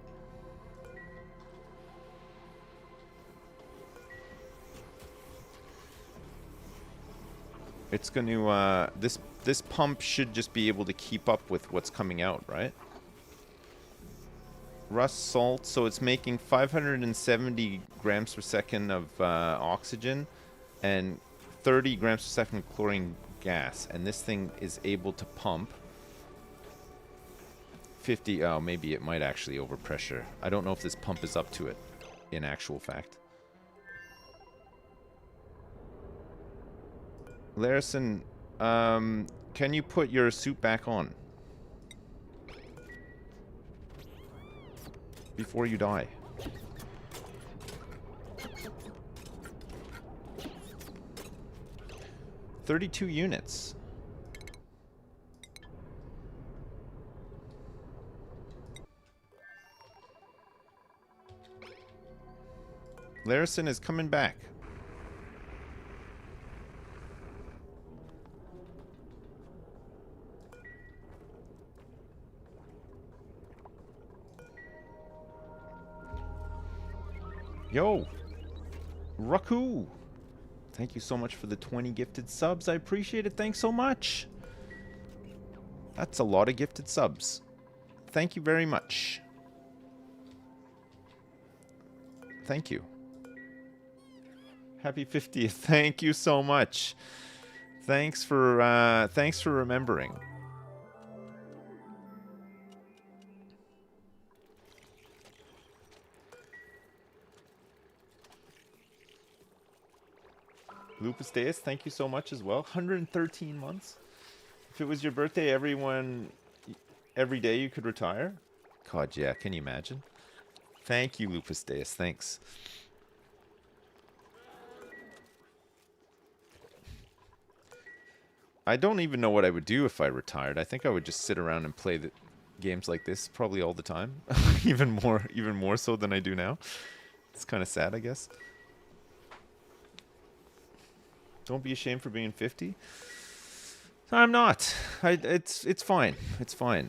It's going to, this pump should just be able to keep up with what's coming out, right? Rust salt, so it's making 570 grams per second of oxygen and 30 grams per second of chlorine gas. And this thing is able to pump 50, oh, maybe it might actually overpressure. I don't know if this pump is up to it in actual fact. Larison, can you put your suit back on? Before you die. $32 units. Larison is coming back. Yo, Raku, thank you so much for the 20 gifted subs. I appreciate it. Thanks so much. That's a lot of gifted subs. Thank you very much. Thank you. Happy 50th. Thank you so much. Thanks for remembering. Lupus Deus, thank you so much as well. 113 months. If it was your birthday, every day you could retire? God, yeah, can you imagine? Thank you, Lupus Deus, thanks. I don't even know what I would do if I retired. I think I would just sit around and play the games like this probably all the time. even more so than I do now. It's kind of sad, I guess. Don't be ashamed for being 50. I'm not. It's fine. It's fine.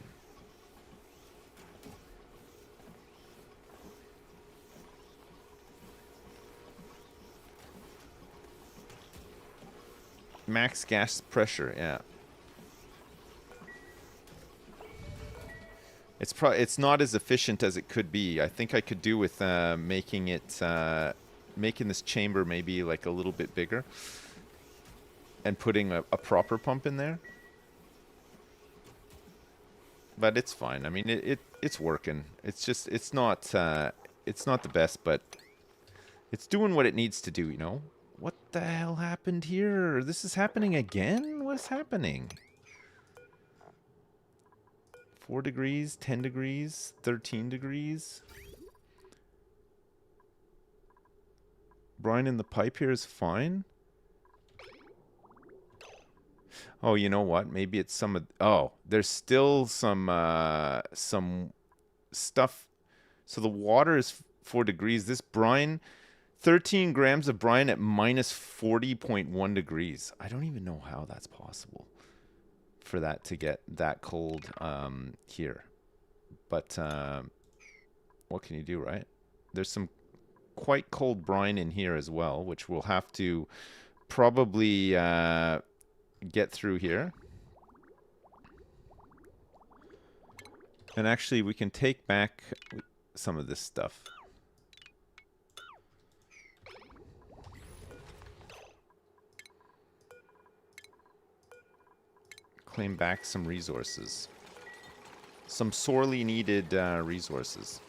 Max gas pressure, yeah. It's not as efficient as it could be. I think I could do with making this chamber maybe like a little bit bigger. And putting a proper pump in there. But it's fine. I mean, it's working. It's just, it's not the best, but it's doing what it needs to do, you know? What the hell happened here? This is happening again? What's happening? 4 degrees, 10 degrees, 13 degrees. Brine in the pipe here is fine. Oh, you know what? Maybe it's some of... Oh, there's still some stuff. So the water is 4 degrees. This brine, 13 grams of brine at minus 40.1 degrees. I don't even know how that's possible for that to get that cold here. But what can you do, right? There's some quite cold brine in here as well, which we'll have to probably get through here. And actually, we can take back some of this stuff. Claim back some resources. Some sorely needed resources.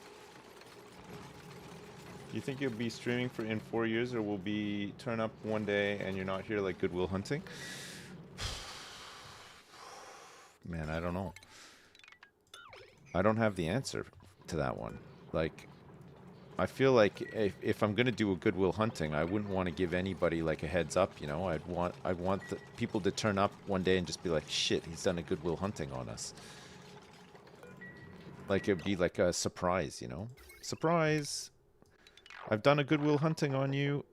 Do you think you'll be streaming in 4 years, or will be turn up one day and you're not here like Goodwill Hunting? Man, I don't know. I don't have the answer to that one. Like, I feel like if I'm gonna do a Goodwill Hunting, I wouldn't want to give anybody like a heads up. You know, I'd want the people to turn up one day and just be like, "Shit, he's done a Goodwill Hunting on us." Like it'd be like a surprise, you know? Surprise! I've done a Goodwill Hunting on you.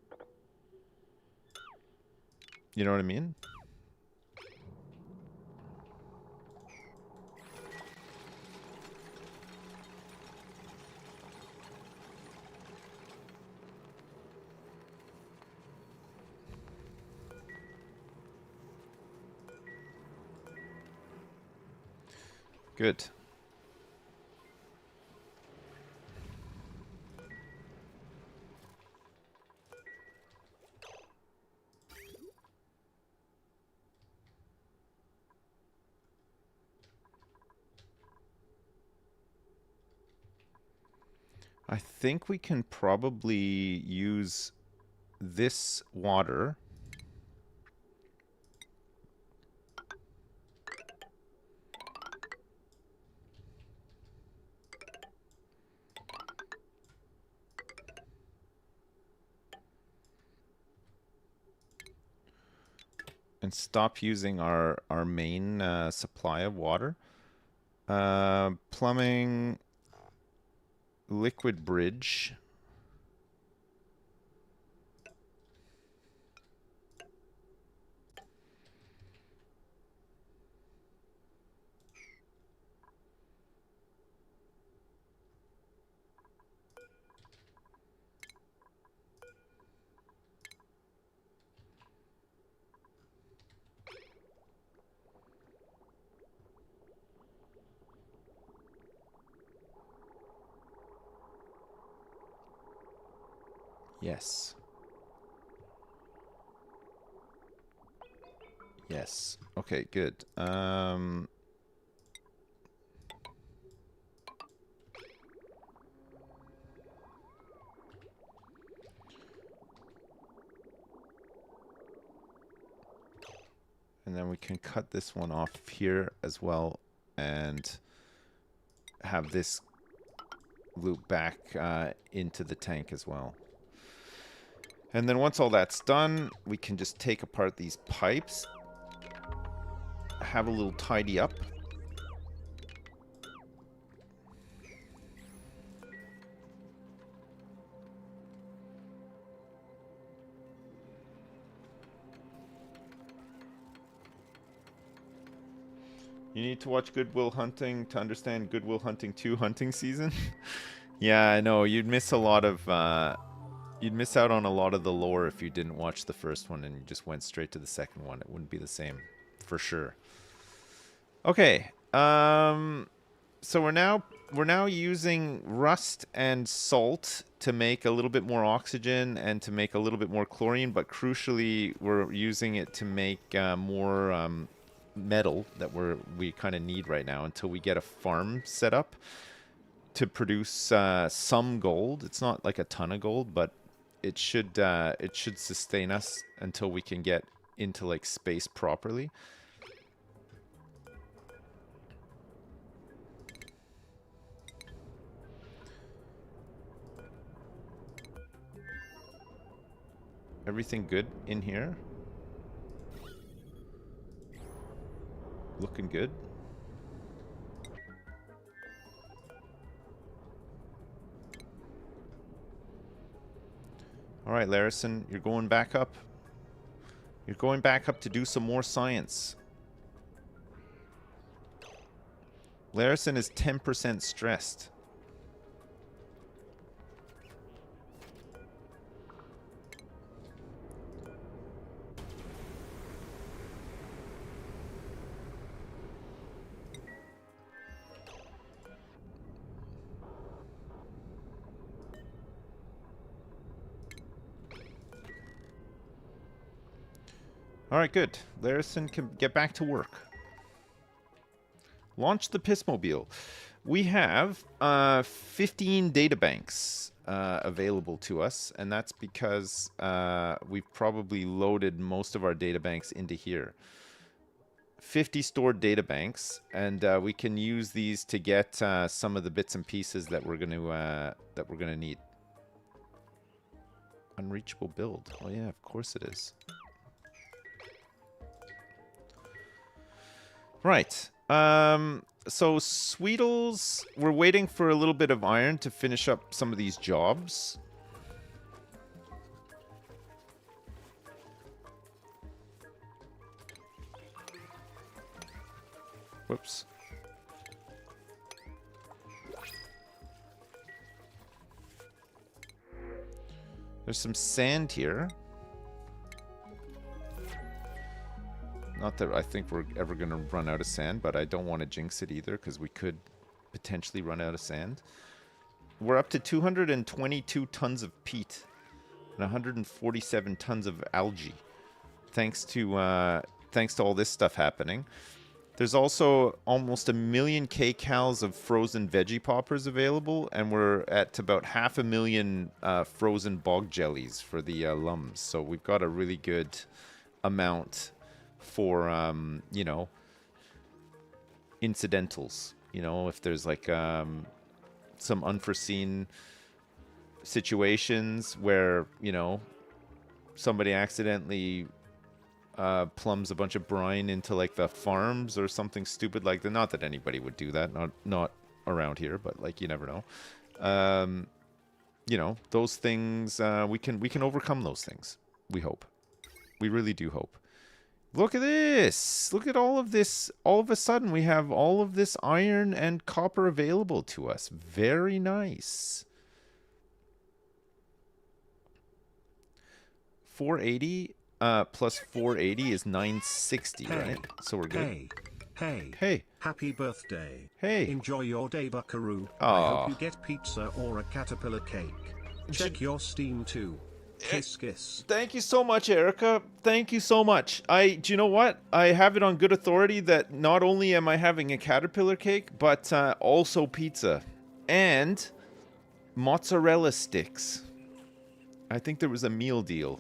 You know what I mean? Good. I think we can probably use this water and stop using our main supply of water. Plumbing, liquid bridge. Yes. Yes. Okay, good. And then we can cut this one off here as well and have this loop back into the tank as well. And then once all that's done, we can just take apart these pipes, have a little tidy up. You need to watch Goodwill Hunting to understand Goodwill Hunting 2 hunting season. Yeah, I know. You'd miss a lot of you'd miss out on a lot of the lore if you didn't watch the first one and you just went straight to the second one. It wouldn't be the same, for sure. Okay. So we're now using rust and salt to make a little bit more oxygen and to make a little bit more chlorine, but crucially, we're using it to make more metal that we kind of need right now until we get a farm set up to produce some gold. It's not like a ton of gold, but it should sustain us until we can get into like space properly. Everything good in here? Looking good. All right, Larison, you're going back up. You're going back up to do some more science. Larison is 10% stressed. All right, good. Larison can get back to work. Launch the Pissmobile. We have 15 databanks available to us, and that's because we've probably loaded most of our databanks into here. 50 stored databanks, and we can use these to get some of the bits and pieces that we're gonna need. Unreachable build. Oh yeah, of course it is. Right. So Sweetles, we're waiting for a little bit of iron to finish up some of these jobs. Whoops. There's some sand here. Not that I think we're ever going to run out of sand, but I don't want to jinx it either, because we could potentially run out of sand. We're up to 222 tons of peat and 147 tons of algae, thanks to all this stuff happening. There's also almost 1 million kcals of frozen veggie poppers available, and we're at about 500,000 frozen bog jellies for the lums. So we've got a really good amount for, you know, incidentals. You know, if there's like some unforeseen situations where, you know, somebody accidentally plums a bunch of brine into like the farms or something stupid like that. Not that anybody would do that, not around here, but like you never know. You know, those things we can overcome those things. We hope. We really do hope. Look at this. Look at all of this. All of a sudden we have all of this iron and copper available to us. Very nice. 480 plus 480 is 960, right? So we're good. Hey. Happy birthday. Hey. Enjoy your day, buckaroo. Aww. I hope you get pizza or a caterpillar cake. Check your Steam too. Kiss, kiss. Thank you so much, Erica. Thank you so much. Do you know what? I have it on good authority that not only am I having a caterpillar cake, but also pizza and mozzarella sticks. I think there was a meal deal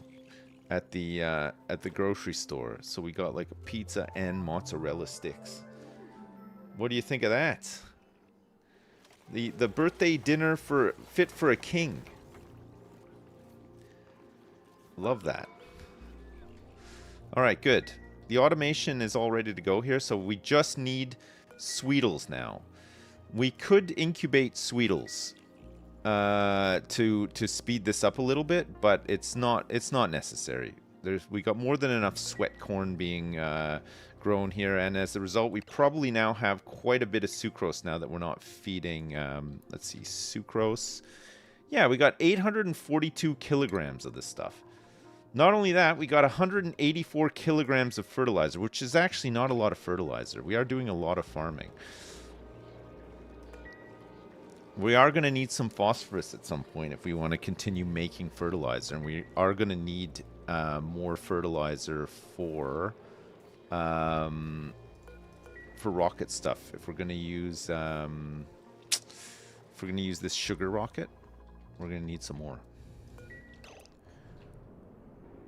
at the grocery store, so we got like a pizza and mozzarella sticks. What do you think of that? The birthday dinner fit for a king. Love that. All right, good. The automation is all ready to go here, so we just need Sweetles now. We could incubate Sweetles to speed this up a little bit, but it's not necessary. We got more than enough sweat corn being grown here, and as a result, we probably now have quite a bit of sucrose now that we're not feeding. Let's see, sucrose. Yeah, we got 842 kilograms of this stuff. Not only that, we got 184 kilograms of fertilizer, which is actually not a lot of fertilizer. We are doing a lot of farming. We are going to need some phosphorus at some point if we want to continue making fertilizer, and we are going to need more fertilizer for rocket stuff. If we're going to use this sugar rocket, we're going to need some more.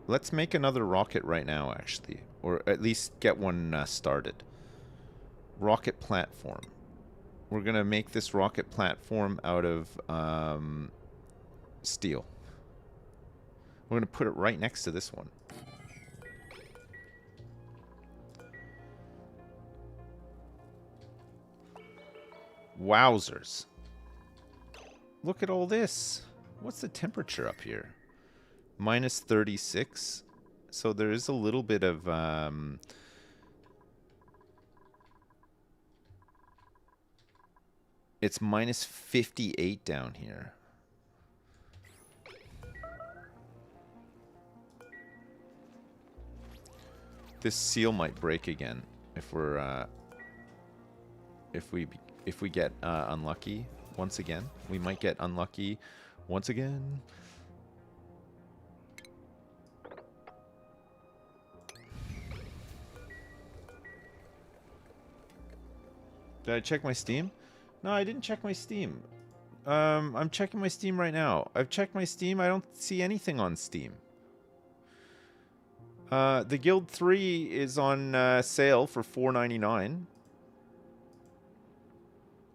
Let's make another rocket right now, actually, or at least get one started. Rocket platform. We're going to make this rocket platform out of steel. We're going to put it right next to this one. Wowzers. Look at all this. What's the temperature up here? Minus 36. So there is a little bit of... It's minus 58 down here. This seal might break again if we're if we get unlucky once again. We might get unlucky once again. Did I check my Steam? No, I didn't check my Steam. I'm checking my Steam right now. I've checked my Steam. I don't see anything on Steam. The Guild 3 is on sale for $4.99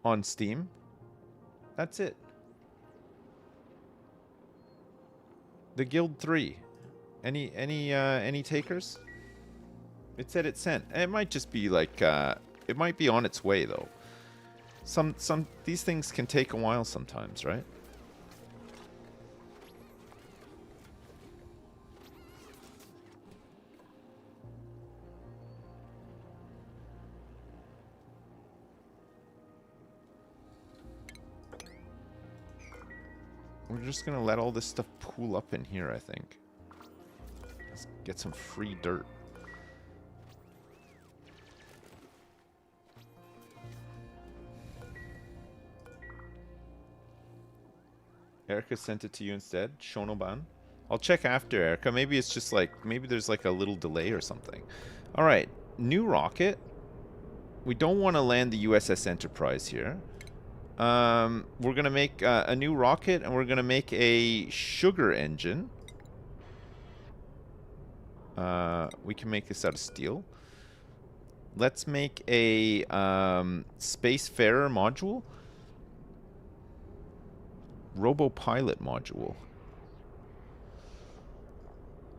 on Steam. That's it. The Guild 3. Any takers? It said it sent. It might just be like it might be on its way though. These things can take a while sometimes, right? We're just gonna let all this stuff pool up in here, I think. Let's get some free dirt. Erica sent it to you instead, Shonoban. I'll check after, Erica. Maybe it's just like, maybe there's like a little delay or something. All right, new rocket. We don't want to land the USS Enterprise here. We're going to make a new rocket, and we're going to make a sugar engine. We can make this out of steel. Let's make a Spacefarer module. Robopilot module.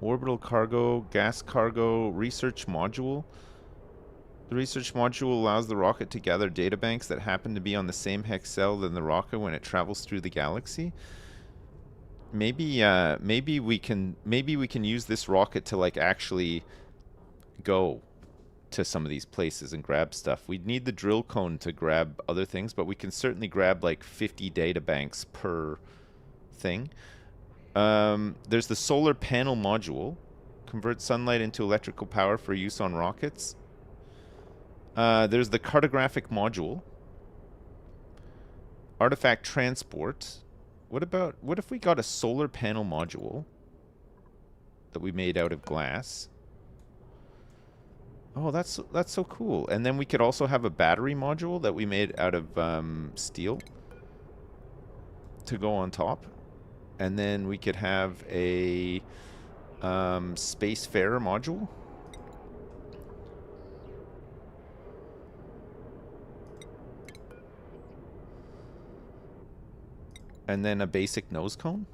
Orbital cargo, gas cargo, research module. The research module allows the rocket to gather databanks that happen to be on the same hex cell than the rocket when it travels through the galaxy. Maybe we can use this rocket to like actually go to some of these places and grab stuff. We'd need the drill cone to grab other things, but we can certainly grab like 50 databanks per thing. There's the solar panel module. Convert sunlight into electrical power for use on rockets. There's the cartographic module. Artifact transport. What if we got a solar panel module that we made out of glass? Oh, that's so cool. And then we could also have a battery module that we made out of steel to go on top. And then we could have a Spacefarer module. And then a basic nose cone.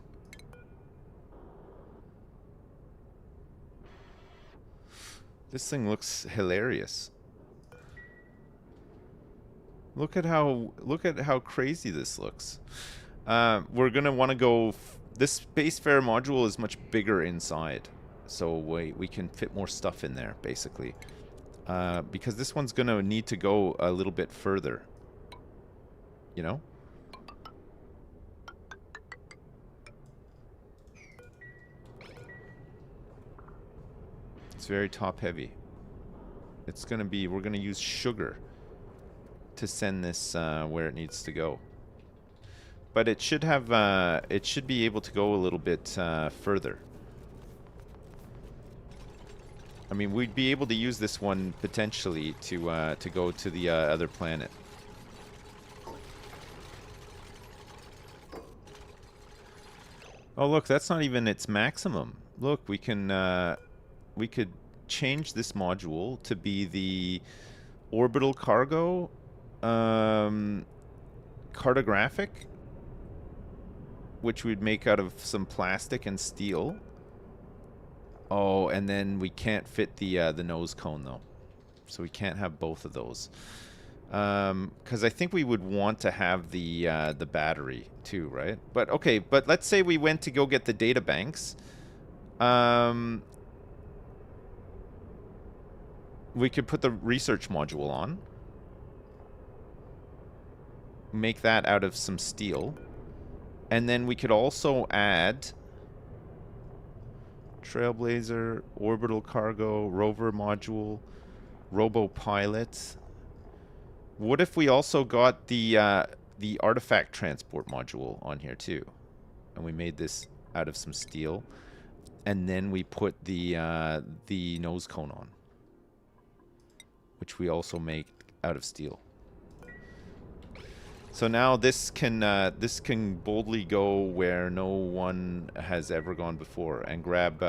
This thing looks hilarious. Look at how crazy this looks. We're gonna want to go. This Spacefarer module is much bigger inside, so we can fit more stuff in there, basically. Because this one's gonna need to go a little bit further. You know. It's very top heavy. It's gonna be, we're gonna use sugar to send this where it needs to go. But it should have, it should be able to go a little bit further. I mean, we'd be able to use this one potentially to go to the other planet. Oh look, that's not even its maximum. Look, we can, we could change this module to be the orbital cargo, cartographic, which we'd make out of some plastic and steel. Oh, and then we can't fit the nose cone though, so we can't have both of those. Because I think we would want to have the battery too, right? But okay, but let's say we went to go get the data banks. We could put the research module on. Make that out of some steel. And then we could also add Trailblazer, orbital cargo, rover module, robopilot. What if we also got the artifact transport module on here too? And we made this out of some steel. And then we put the nose cone on, which we also make out of steel. So now this can boldly go where no one has ever gone before and grab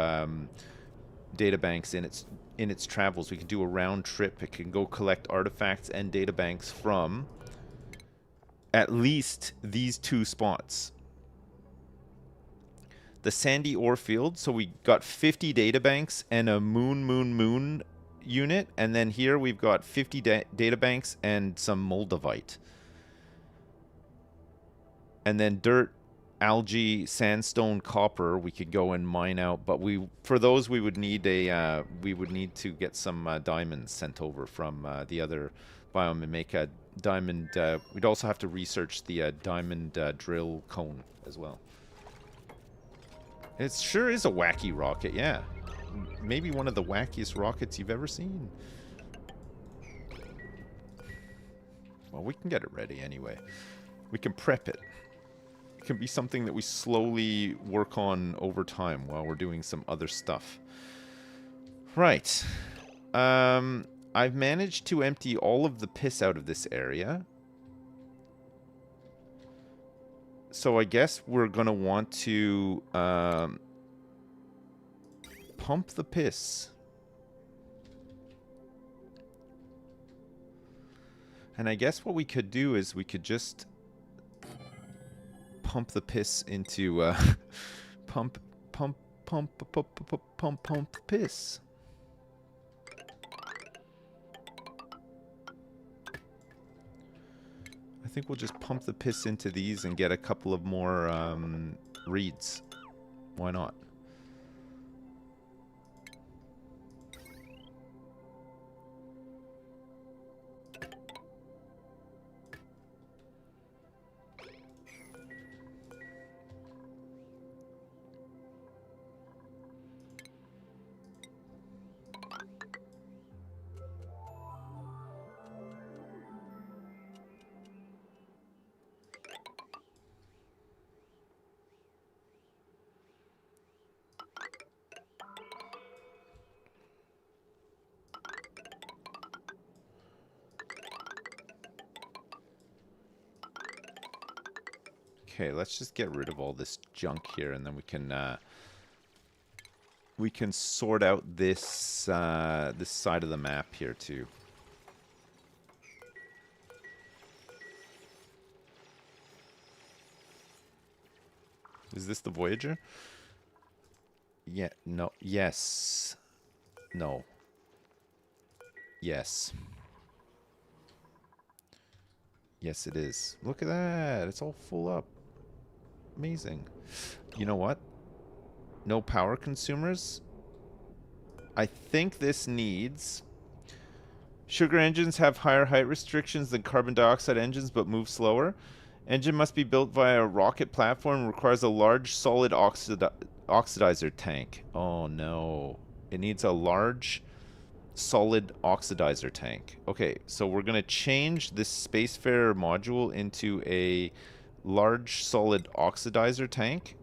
databanks in its travels. We can do a round trip. It can go collect artifacts and databanks from at least these 2 spots. The sandy ore field. So we got 50 databanks and a moon unit, and then here we've got 50 databanks and some moldavite. And then dirt, algae, sandstone, copper we could go and mine out, but for those we would need to get some diamonds sent over from the other biome and make a diamond. We'd also have to research the diamond drill cone as well. It sure is a wacky rocket, yeah. Maybe one of the wackiest rockets you've ever seen. Well, we can get it ready anyway. We can prep it. It can be something that we slowly work on over time while we're doing some other stuff. Right. I've managed to empty all of the piss out of this area. So I guess we're going to want to pump the piss. And I guess what we could do is we could just pump the piss into pump the piss. I think we'll just pump the piss into these and get a couple of more reeds. Why not? Okay, let's just get rid of all this junk here, and then we can sort out this this side of the map here too. Is this the Voyager? Yeah, no, yes. No. Yes. Yes, it is. Look at that. It's all full up. Amazing. You know what? No power consumers. I think this needs... Sugar engines have higher height restrictions than carbon dioxide engines, but move slower. Engine must be built via a rocket platform and requires a large solid oxidizer tank. Oh no. It needs a large solid oxidizer tank. Okay, so we're going to change this Spacefarer module into a large solid oxidizer tank,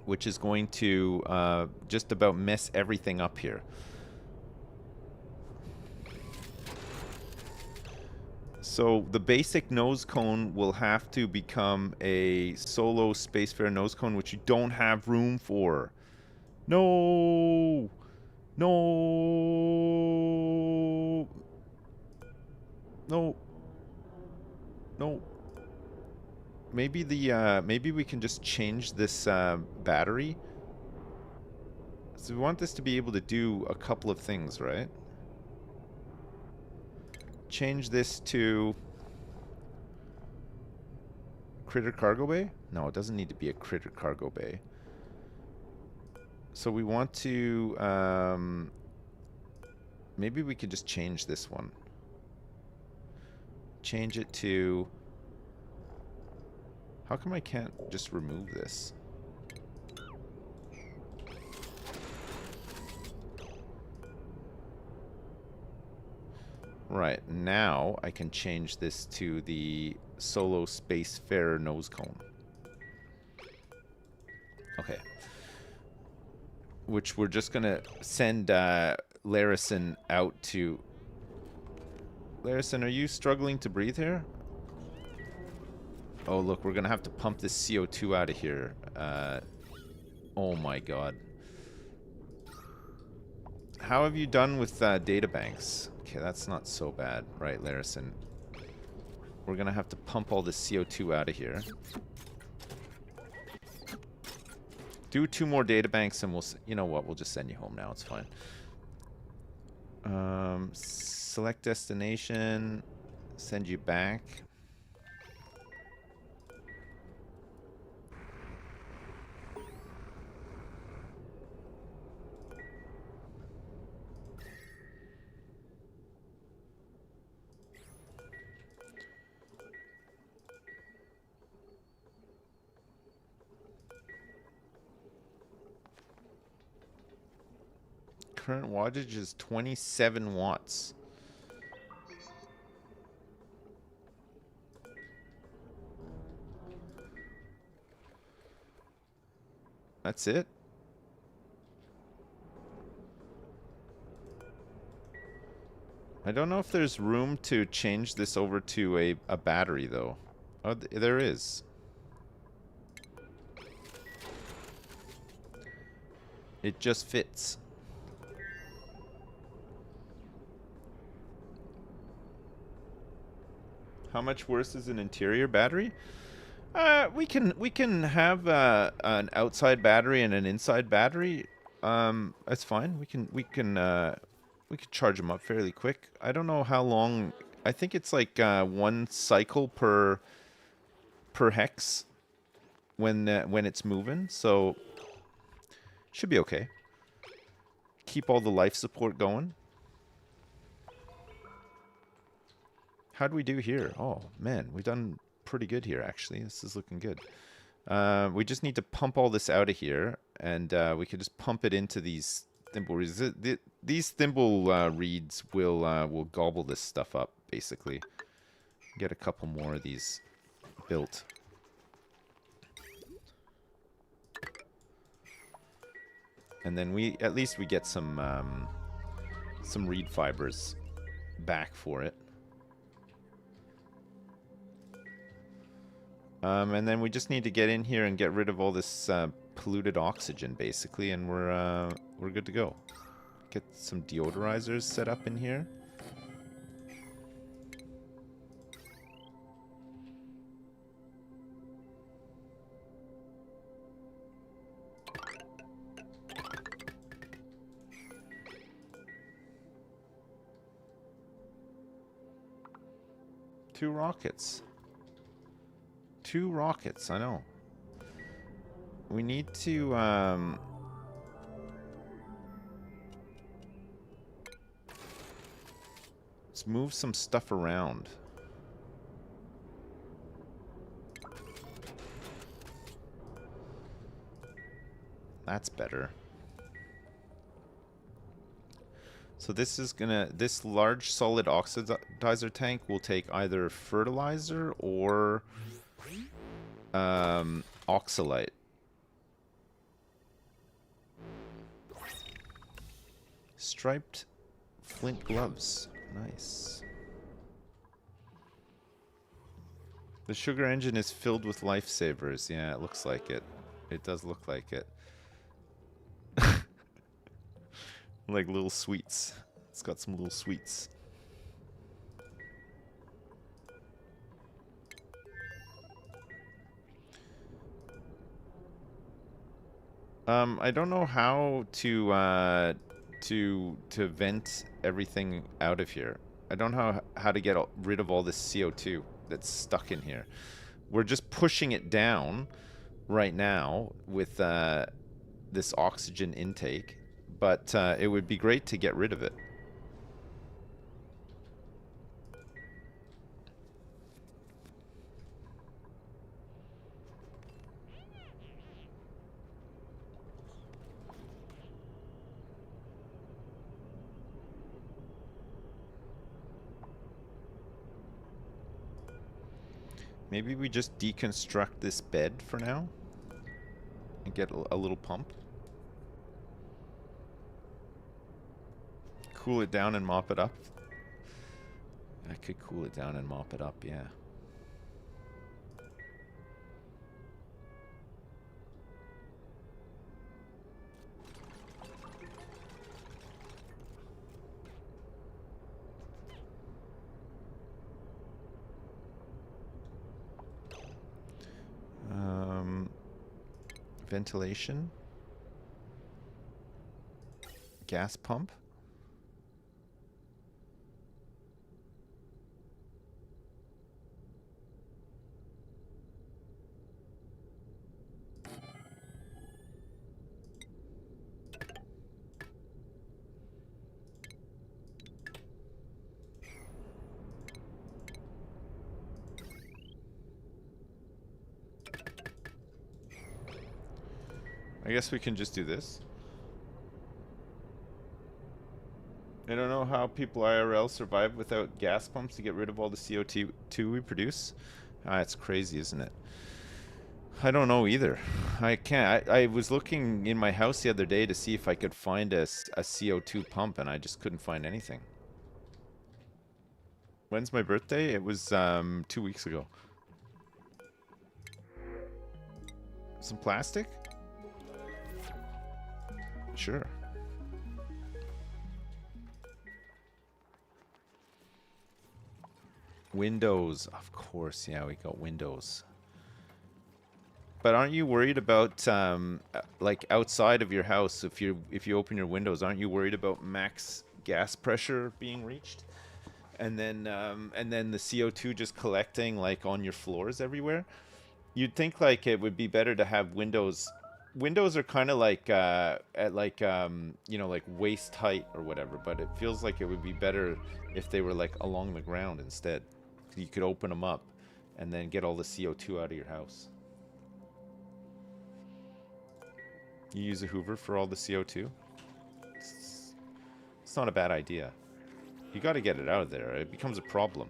which is going to just about mess everything up here. So the basic nose cone will have to become a solo Spacefarer nose cone, which you don't have room for. No! No! No. No. Maybe the maybe we can just change this battery. So we want this to be able to do a couple of things, right? Change this to critter cargo bay? No, it doesn't need to be a critter cargo bay. So we want to maybe we could just change this one. Change it to... How come I can't just remove this? Right, now I can change this to the Solo Spacefarer nose cone. Okay. Which we're just gonna send Larison out to... Larison, are you struggling to breathe here? Oh, look, we're going to have to pump this CO2 out of here. Oh my god. How have you done with data banks? Okay, that's not so bad. Right, Larison. We're going to have to pump all this CO2 out of here. Do 2 more data banks and we'll... You know what? We'll just send you home now. It's fine. Select destination. Send you back. Current wattage is 27 watts. That's it? I don't know if there's room to change this over to a battery, though. Oh, there is. It just fits. How much worse is an interior battery? We can have an outside battery and an inside battery. That's fine. We can charge them up fairly quick. I don't know how long. I think it's like 1 cycle per hex when it's moving. So should be okay. Keep all the life support going. How'd we do here? Oh, man, we've done pretty good here, actually. This is looking good. We just need to pump all this out of here, and we can just pump it into these thimble reeds. These thimble reeds will gobble this stuff up, basically. Get a couple more of these built. And then at least we get some reed fibers back for it. And then we just need to get in here and get rid of all this polluted oxygen, basically, and we're good to go. Get some deodorizers set up in here. Two rockets. 2 rockets, I know. We need to, let's move some stuff around. That's better. So this large solid oxidizer tank will take either fertilizer or oxalite. Striped flint gloves. Nice. The sugar engine is filled with lifesavers. Yeah, it looks like it. It does look like it. Like little sweets. It's got some little sweets. I don't know how to vent everything out of here. I don't know how to get rid of all this CO2 that's stuck in here. We're just pushing it down right now with this oxygen intake, but it would be great to get rid of it. Maybe we just deconstruct this bed for now and get a little pump. Cool it down and mop it up. I could cool it down and mop it up, yeah. Ventilation. Gas pump. I guess we can just do this. I don't know how people IRL survive without gas pumps to get rid of all the CO2 we produce. It's crazy, isn't it? I don't know either. I can't. I was looking in my house the other day to see if I could find a CO2 pump, and I just couldn't find anything. When's my birthday? It was 2 weeks ago. Some plastic? Sure. Windows, of course. Yeah, we got windows. But aren't you worried about like outside of your house, if you open your windows, aren't you worried about max gas pressure being reached? And then the CO2 just collecting like on your floors everywhere? You'd think like it would be better to have windows. Windows are kind of like at like you know, like waist height or whatever, but it feels like it would be better if they were like along the ground instead. You could open them up and then get all the CO2 out of your house. You use a Hoover for all the CO2? It's not a bad idea. You got to get it out of there. It becomes a problem.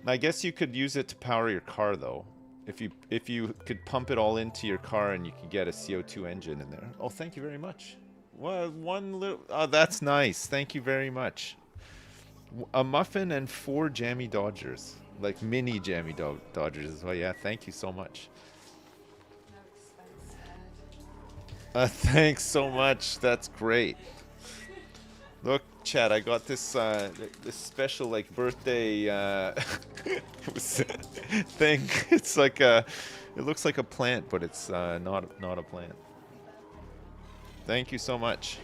I guess you could use it to power your car though. If you could pump it all into your car and you could get a CO2 engine in there. Oh, thank you very much. Well, one little... Oh, that's nice. Thank you very much. A muffin and 4 jammy Dodgers. Like mini jammy Dodgers as well. Yeah, thank you so much. Thanks so much. That's great. Look, Chad, I got this this special like birthday thing. It's like it looks like a plant, but it's not a plant. Thank you so much.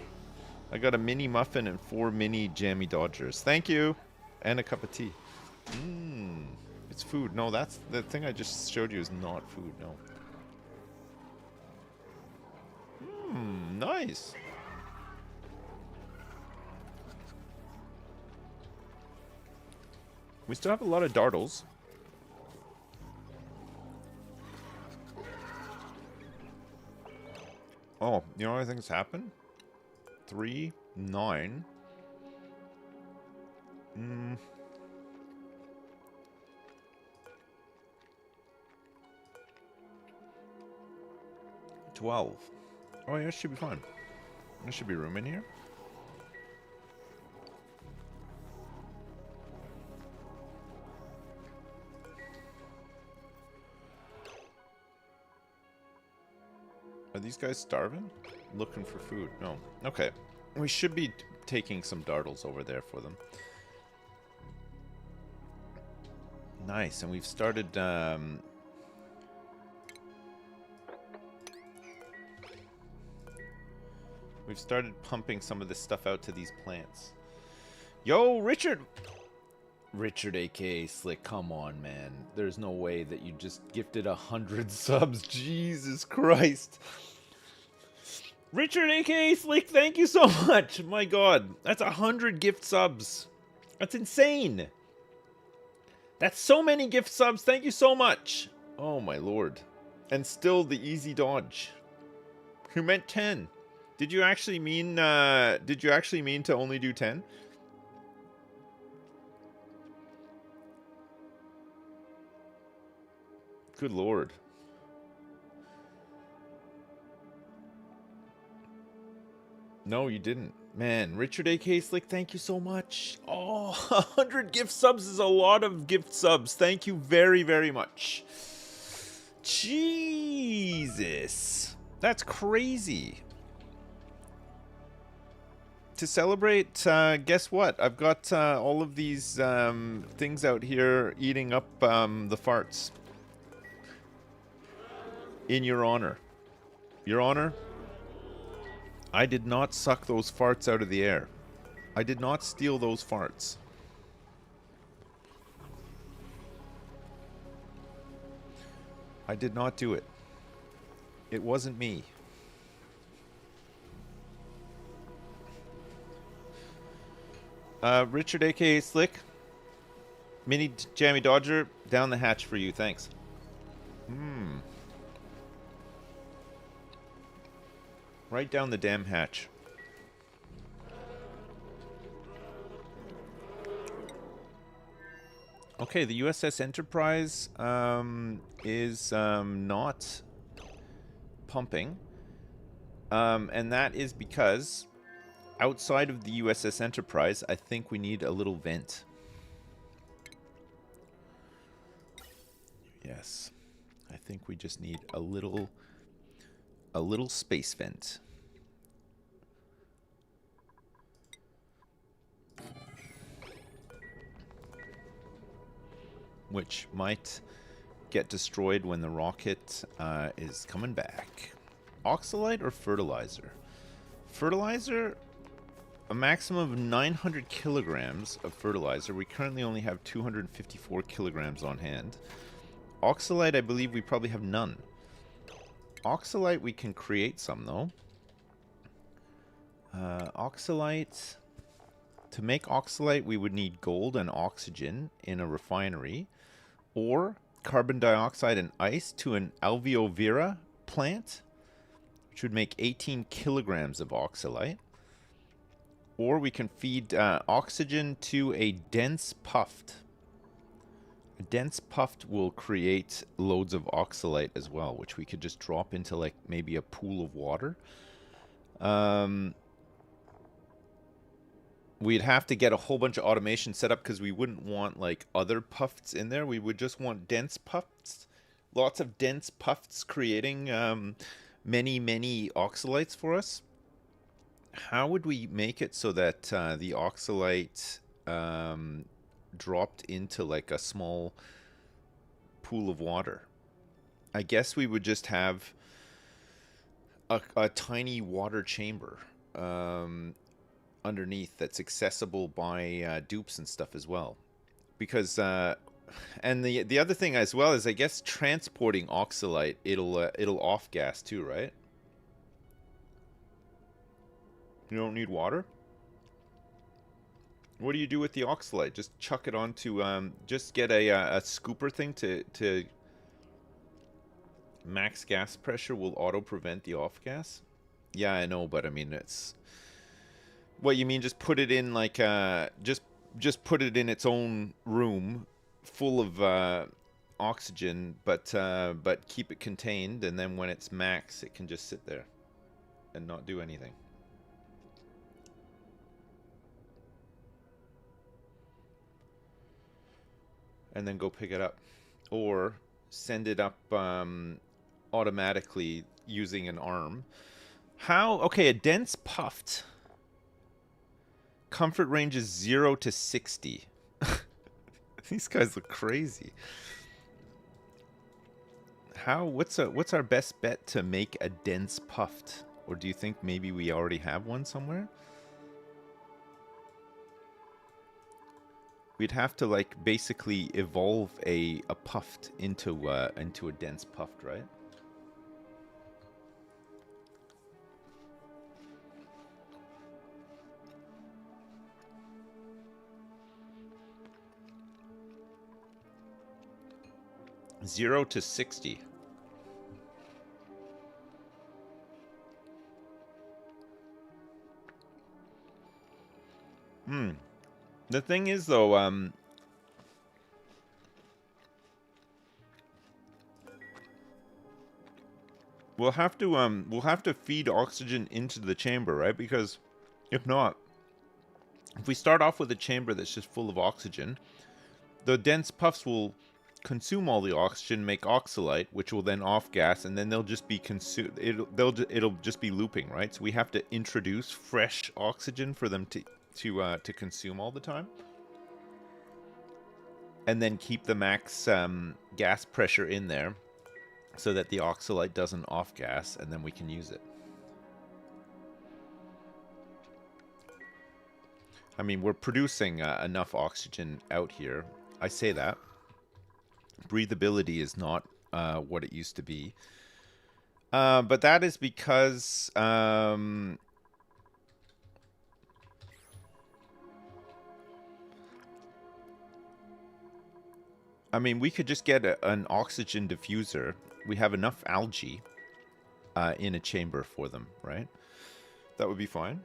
I got a mini muffin and 4 mini jammy Dodgers. Thank you, and a cup of tea. It's food. No, that's the thing I just showed you is not food. No. Nice. We still have a lot of dartles. Oh, you know what I think has happened? 3, 9. 12. Oh yeah, it should be fine. There should be room in here. Are these guys starving? Looking for food? No. Okay. We should be taking some dartles over there for them. Nice, and we've started... We've started pumping some of this stuff out to these plants. Yo, Richard! Richard, aka Slick, come on, man. There's no way that you just gifted 100 subs. Jesus Christ. Richard, aka Slick, thank you so much. My God, that's 100 gift subs. That's insane. That's so many gift subs. Thank you so much. Oh, my Lord. And still the easy dodge. Who meant 10? Did you actually mean to only do 10? Good Lord. No, you didn't. Man, Richard A.K. Slick, thank you so much. Oh, 100 gift subs is a lot of gift subs. Thank you very, very much. Jesus. That's crazy. To celebrate, guess what? I've got all of these things out here eating up the farts. In your honor. Your Honor, I did not suck those farts out of the air. I did not steal those farts. I did not do it. It wasn't me. Richard, aka Slick. Mini Jammy Dodger, down the hatch for you, thanks. Right down the damn hatch. Okay, the USS Enterprise is not pumping. And that is because outside of the USS Enterprise, I think we need a little vent. Yes. I think we just need a little space vent. Which might get destroyed when the rocket is coming back. Oxalite or fertilizer? Fertilizer, a maximum of 900 kilograms of fertilizer. We currently only have 254 kilograms on hand. Oxalite, I believe we probably have none. Oxalite, we can create some, though. Oxalite... To make oxalite, we would need gold and oxygen in a refinery, or carbon dioxide and ice to an alveovira plant, which would make 18 kilograms of oxalite. Or we can feed oxygen to a dense puft. A dense puft will create loads of oxalite as well, which we could just drop into like maybe a pool of water. We'd have to get a whole bunch of automation set up because we wouldn't want like other pufts in there. We would just want dense pufts. Lots of dense pufts creating many oxalites for us. How would we make it so that the oxalite dropped into like a small pool of water? I guess we would just have a tiny water chamber underneath that's accessible by dupes and stuff as well, because and the other thing as well is I guess transporting oxalite, it'll off gas too, right? You don't need water. What do you do with the oxalite? Just chuck it onto just get a scooper thing to max gas pressure will auto prevent the off gas. Yeah, I know, but I mean it's. What you mean? Just put it in like just put it in its own room, full of oxygen, but keep it contained, and then when it's max, it can just sit there and not do anything. And then go pick it up, or send it up automatically using an arm. How? Okay, a dense puffed. Comfort range is 0 to 60. These guys look crazy. How? What's our best bet to make a dense puffed? Or do you think maybe we already have one somewhere? We'd have to like basically evolve a puffed into a dense puffed, right? Zero to 60. The thing is, though, we'll have to feed oxygen into the chamber, right? Because if not, if we start off with a chamber that's just full of oxygen, the dense puffs will consume all the oxygen, make oxalite, which will then off gas, and then they'll just be consumed. It'll just be looping, right? So we have to introduce fresh oxygen for them to consume all the time, and then keep the max gas pressure in there, so that the oxalite doesn't off-gas, and then we can use it. I mean, we're producing enough oxygen out here. I say that. Breathability is not what it used to be. But that is because... I mean, we could just get an oxygen diffuser. We have enough algae in a chamber for them, right? That would be fine.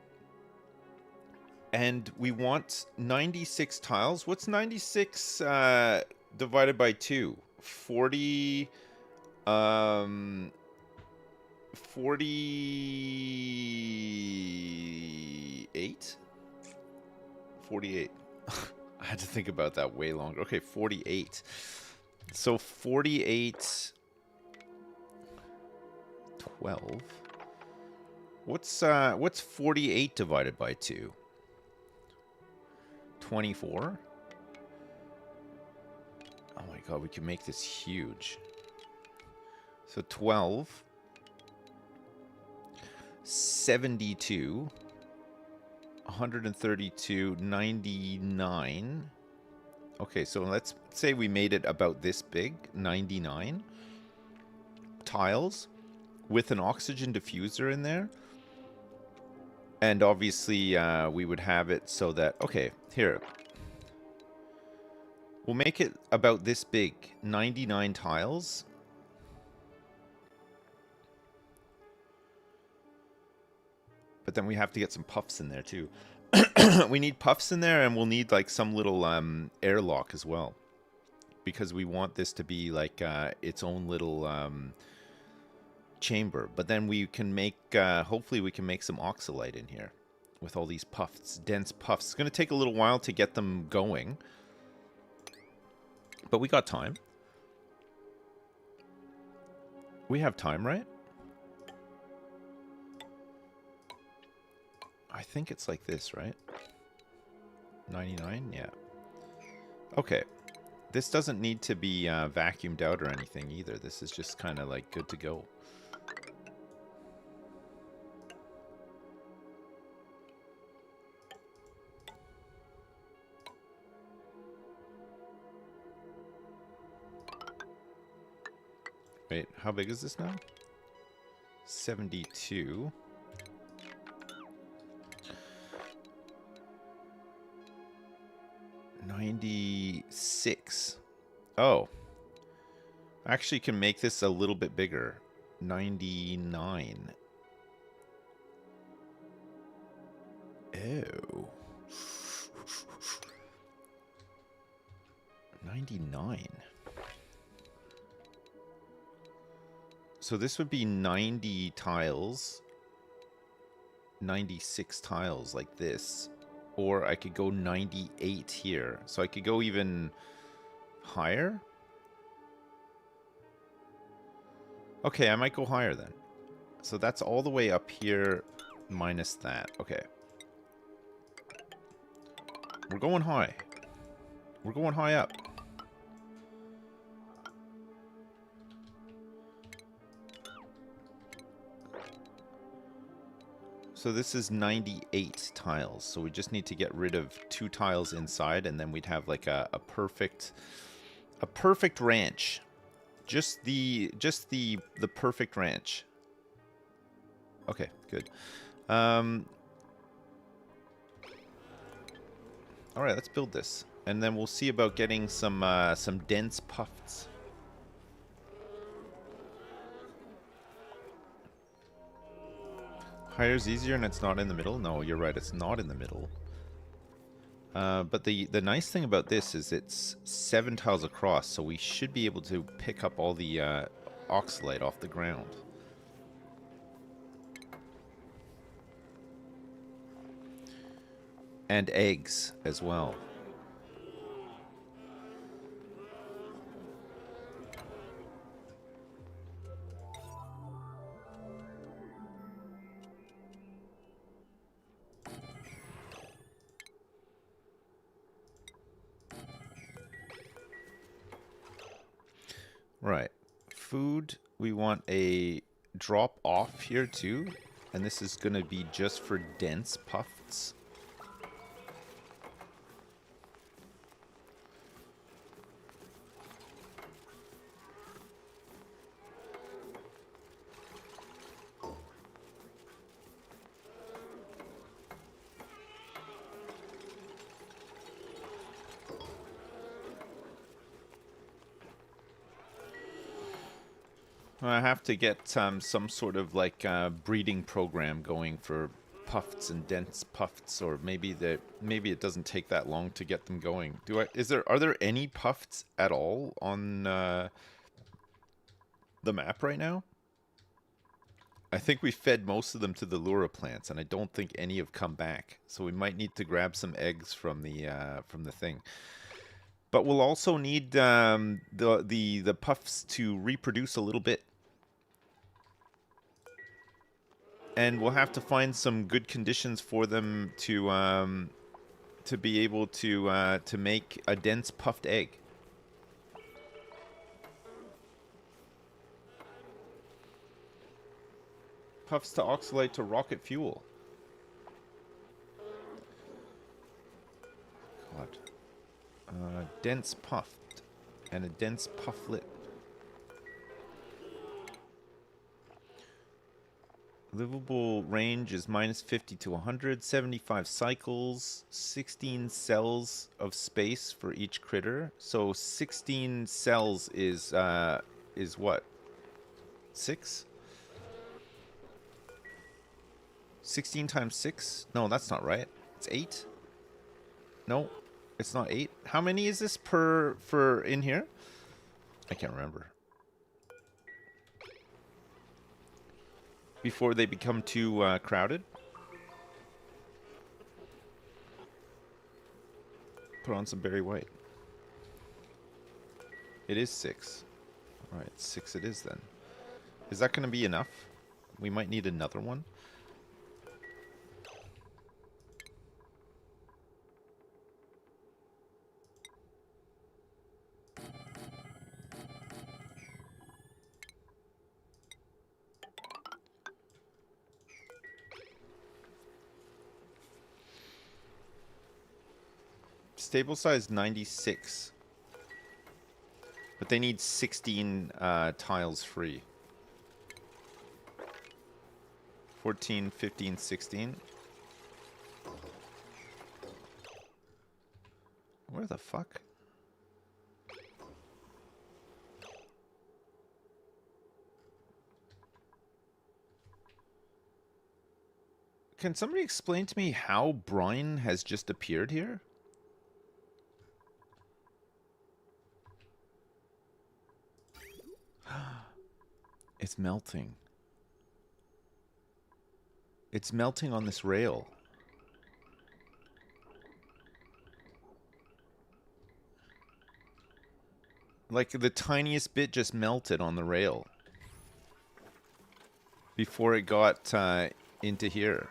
And we want 96 tiles. What's 96 divided by 2? 48? 48. I had to think about that way longer. Okay, 48. So 48... 12. What's 48 divided by 2? 24? Oh my god, we can make this huge. So 12. 72. 132. 99. Okay, so let's say we made it about this big. 99 tiles with an oxygen diffuser in there. And obviously, we would have it so that... Okay, here. We'll make it about this big. 99 tiles. But then we have to get some puffs in there, too. We need puffs in there, and we'll need, like, some little airlock as well. Because we want this to be, like, its own little... chamber, but then we can make hopefully we can make some oxalite in here with all these puffs, dense puffs. It's going to take a little while to get them going, but we got time. We have time, right? I think it's like this, right? 99, yeah. Okay, this doesn't need to be vacuumed out or anything either. This is just kind of like good to go. Wait, how big is this now? 72. $96. Oh. I actually can make this a little bit bigger. 99. Oh. 99. So this would be 90 tiles. 96 tiles like this. Or I could go 98 here. So I could go even higher? Okay, I might go higher then. So that's all the way up here minus that. Okay. We're going high. We're going high up. So this is 98 tiles. So we just need to get rid of 2 tiles inside, and then we'd have like a perfect ranch. Just the perfect ranch. Okay, good. All right, let's build this, and then we'll see about getting some dense puffs. Higher's easier and it's not in the middle? No, you're right, it's not in the middle. But the nice thing about this is it's 7 tiles across, so we should be able to pick up all the oxalite off the ground. And eggs as well. Right. Food We want a drop off here too. And this is going to be just for dense puffs. I have to get some sort of like breeding program going for puffs and dense puffs, or maybe it doesn't take that long to get them going. Are there any puffs at all on the map right now? I think we fed most of them to the lure plants, and I don't think any have come back. So we might need to grab some eggs from the thing. But we'll also need the puffs to reproduce a little bit. And we'll have to find some good conditions for them to be able to make a dense puffed egg. Puffs to oxalate to rocket fuel. God. Dense puffed and a dense pufflet. Livable range is minus 50 to 100, 75 cycles, 16 cells of space for each critter. So 16 cells is what? 6? 16 times 6? No, that's not right. It's 8? No, it's not 8. How many is this for in here? I can't remember. Before they become too crowded. Put on some berry white. It is 6. Alright, 6 it is then. Is that going to be enough? We might need another one. Stable size 96. But they need 16 tiles free. 14, 15, 16. Where the fuck? Can somebody explain to me how brine has just appeared here? It's melting. It's melting on this rail. Like the tiniest bit just melted on the rail. Before it got into here.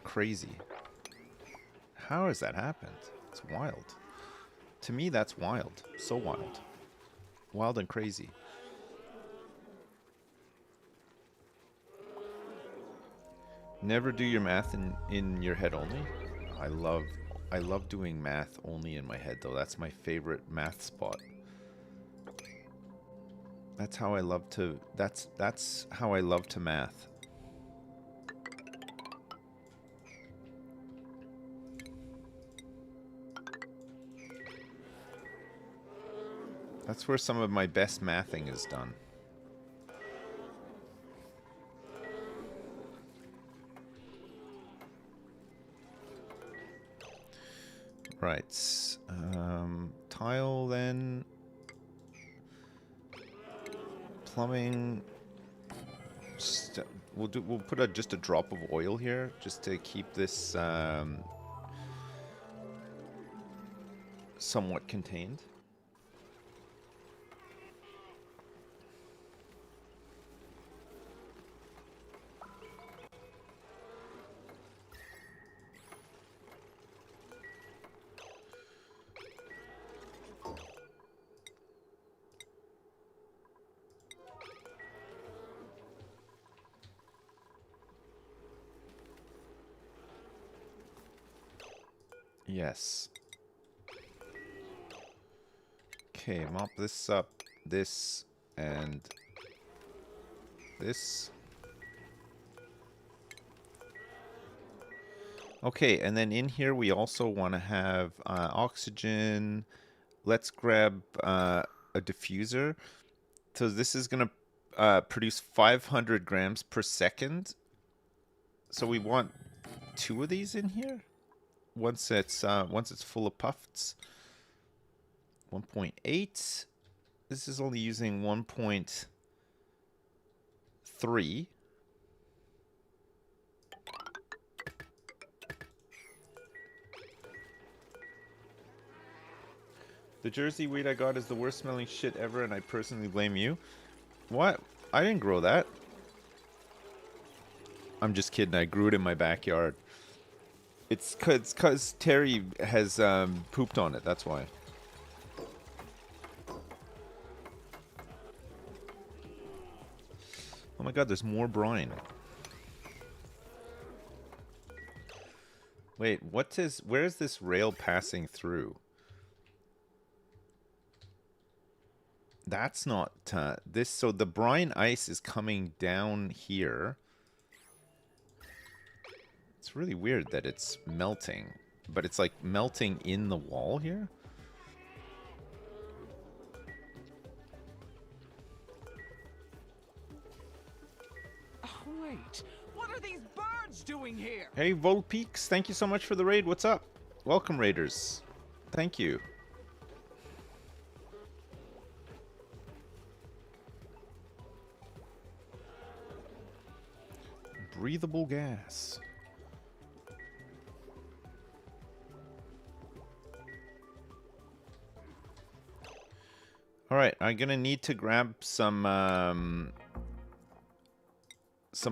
Crazy. How has that happened? It's wild. To me, that's wild. So wild. Wild and crazy. Never do your math in your head only. I love doing math only in my head though. That's my favorite math spot. That's how I love to that's how I love to math. That's where some of my best mathing is done. Right. Tile then. Plumbing. We'll put just a drop of oil here just to keep this somewhat contained. Yes. Okay, mop this up, this, and this. Okay, and then in here we also want to have oxygen. Let's grab a diffuser. So this is going to produce 500 grams per second. So we want 2 of these in here once it's full of puffs. 1.8. This is only using 1.3. The Jersey weed I got is the worst smelling shit ever, and I personally blame you. What? I didn't grow that. I'm just kidding. I grew it in my backyard. It's cause Terry has pooped on it. That's why. Oh my god, there's more brine. Wait, where is this rail passing through? That's not this. So the brine ice is coming down here. It's really weird that it's melting, but it's like melting in the wall here. Oh, wait, what are these birds doing here? Hey, Volpeaks, thank you so much for the raid. What's up? Welcome, raiders. Thank you. Breathable gas. All right, I'm gonna need to grab some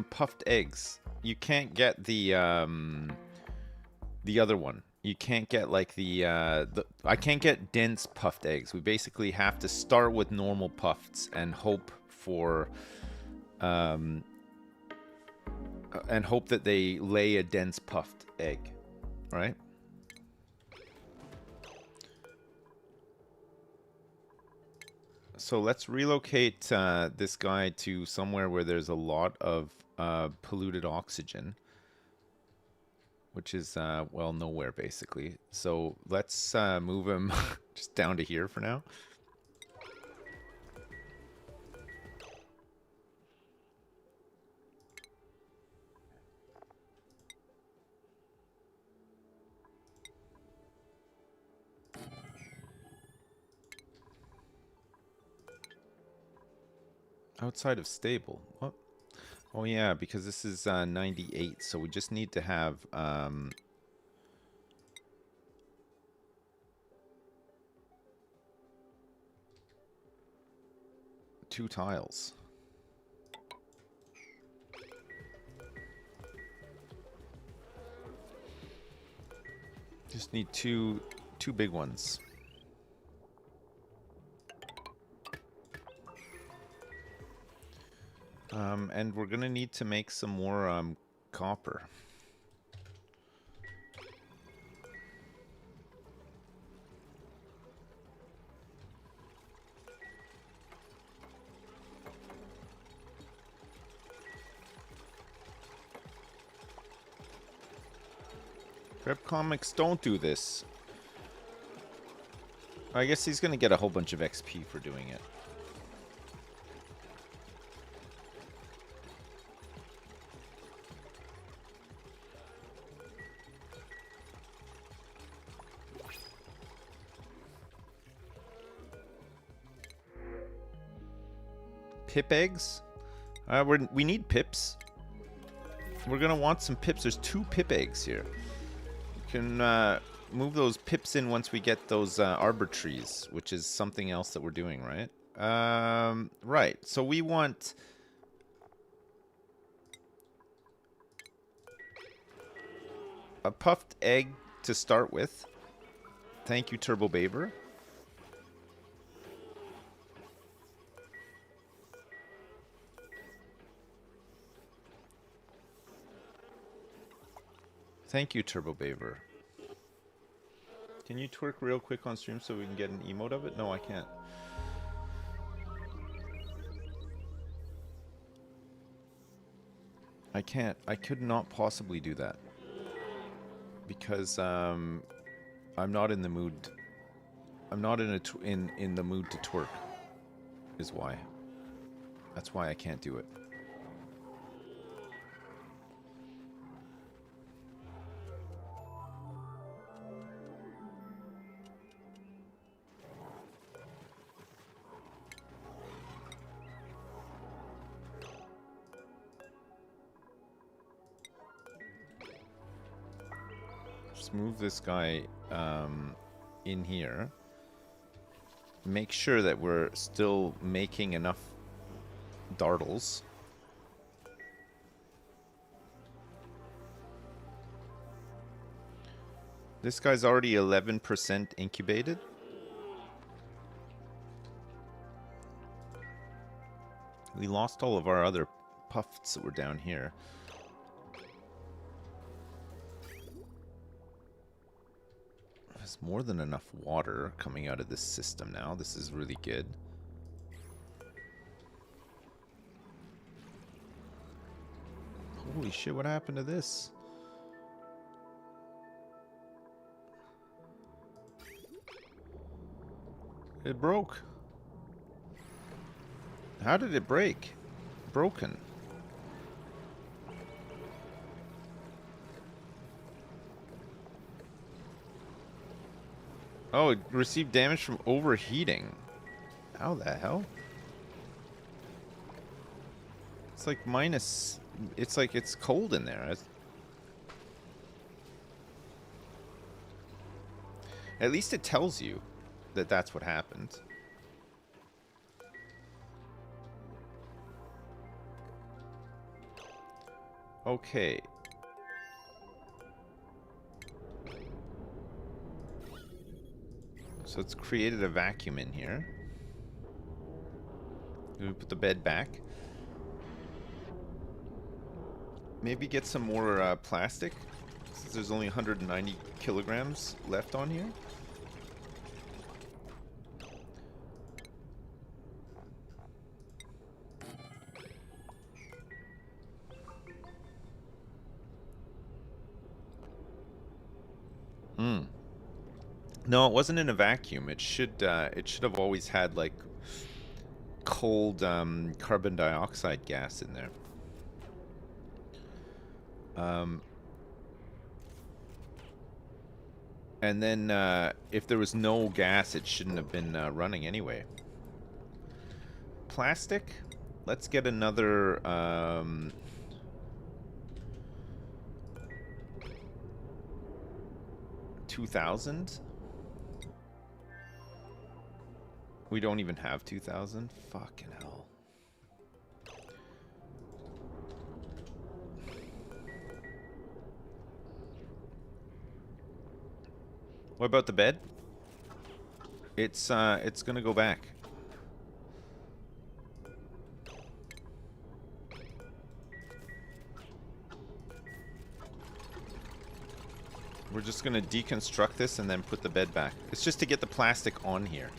puffed eggs. You can't get the other one. You can't get like I can't get dense puffed eggs. We basically have to start with normal puffs and hope for and hope that they lay a dense puffed egg, right? So let's relocate this guy to somewhere where there's a lot of polluted oxygen, which is, well, nowhere, basically. So let's move him just down to here for now. Outside of stable. What? Oh yeah, because this is 98, so we just need to have 2 tiles. Just need two big ones. And we're gonna need to make some more copper. Prep Comics, don't do this. I guess he's gonna get a whole bunch of XP for doing it. Pip eggs? We need pips. We're gonna want some pips. There's 2 pip eggs here. We can move those pips in once we get those arbor trees, which is something else that we're doing, right? Right. So we want a puffed egg to start with. Thank you, Turbo Baber. Thank you, Turbo Baver. Can you twerk real quick on stream so we can get an emote of it? No, I can't. I can't. I could not possibly do that. Because I'm not in the mood. I'm not in the mood to twerk. Is why. That's why I can't do it. Just move this guy in here. Make sure that we're still making enough dartles. This guy's already 11% incubated. We lost all of our other puffs that were down here. There's more than enough water coming out of this system now. This is really good. Holy shit, what happened to this? It broke. How did it break? Broken. Oh, it received damage from overheating. How the hell? It's like minus... It's like it's cold in there. At least it tells you that that's what happened. Okay. So it's created a vacuum in here. We put the bed back. Maybe get some more plastic, since there's only 190 kilograms left on here. No, it wasn't in a vacuum. It should have always had like cold carbon dioxide gas in there. And then if there was no gas, it shouldn't have been running anyway. Plastic. Let's get another 2,000. We don't even have 2,000. Fucking hell. What about the bed? It's gonna go back. We're just gonna deconstruct this and then put the bed back. It's just to get the plastic on here.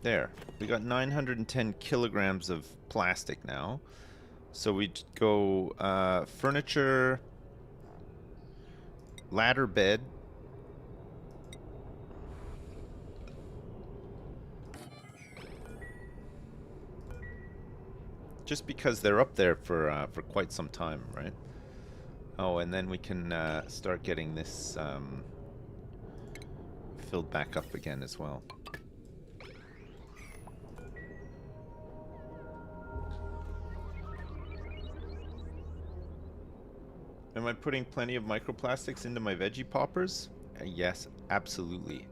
There. We got 910 kilograms of plastic now. So we'd go furniture, ladder bed. Just because they're up there for quite some time, right? Oh, and then we can start getting this filled back up again as well. Am I putting plenty of microplastics into my veggie poppers? Yes, absolutely.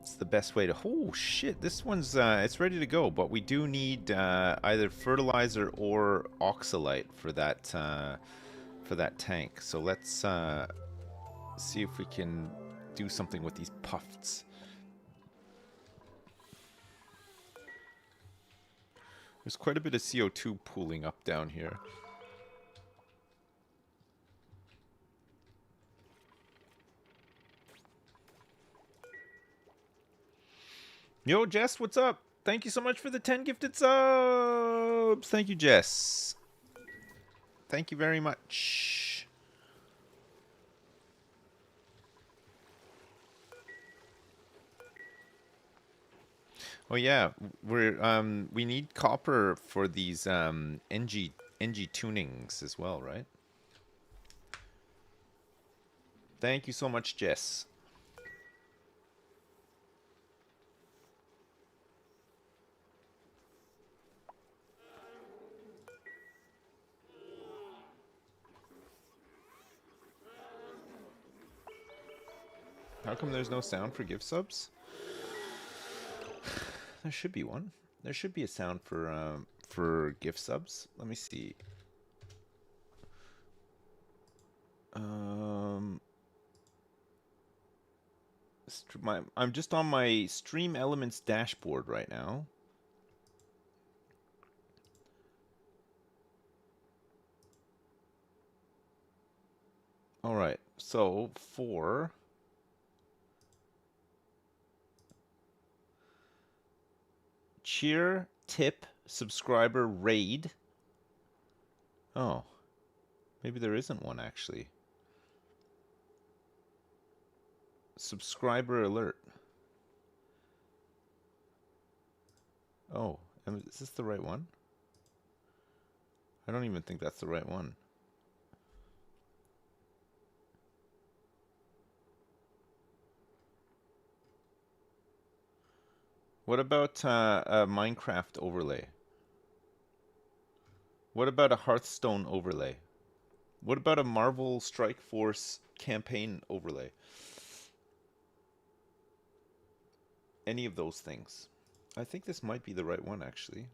It's the best way to... Oh, shit. This one's... it's ready to go, but we do need either fertilizer or oxalite for that tank. So let's see if we can do something with these puffs. There's quite a bit of CO2 pooling up down here. Yo, Jess, what's up? Thank you so much for the 10 gifted subs. Thank you, Jess. Thank you very much. Oh yeah, we need copper for these NG tunings as well, right? Thank you so much, Jess. How come there's no sound for gift subs? There should be one. There should be a sound for gift subs. Let me see. I'm just on my Stream Elements dashboard right now. All right. So for cheer, tip, subscriber, raid. Oh, maybe there isn't one actually. Subscriber alert. Oh, is this the right one? I don't even think that's the right one. What about a Minecraft overlay? What about a Hearthstone overlay? What about a Marvel Strike Force campaign overlay? Any of those things. I think this might be the right one, actually.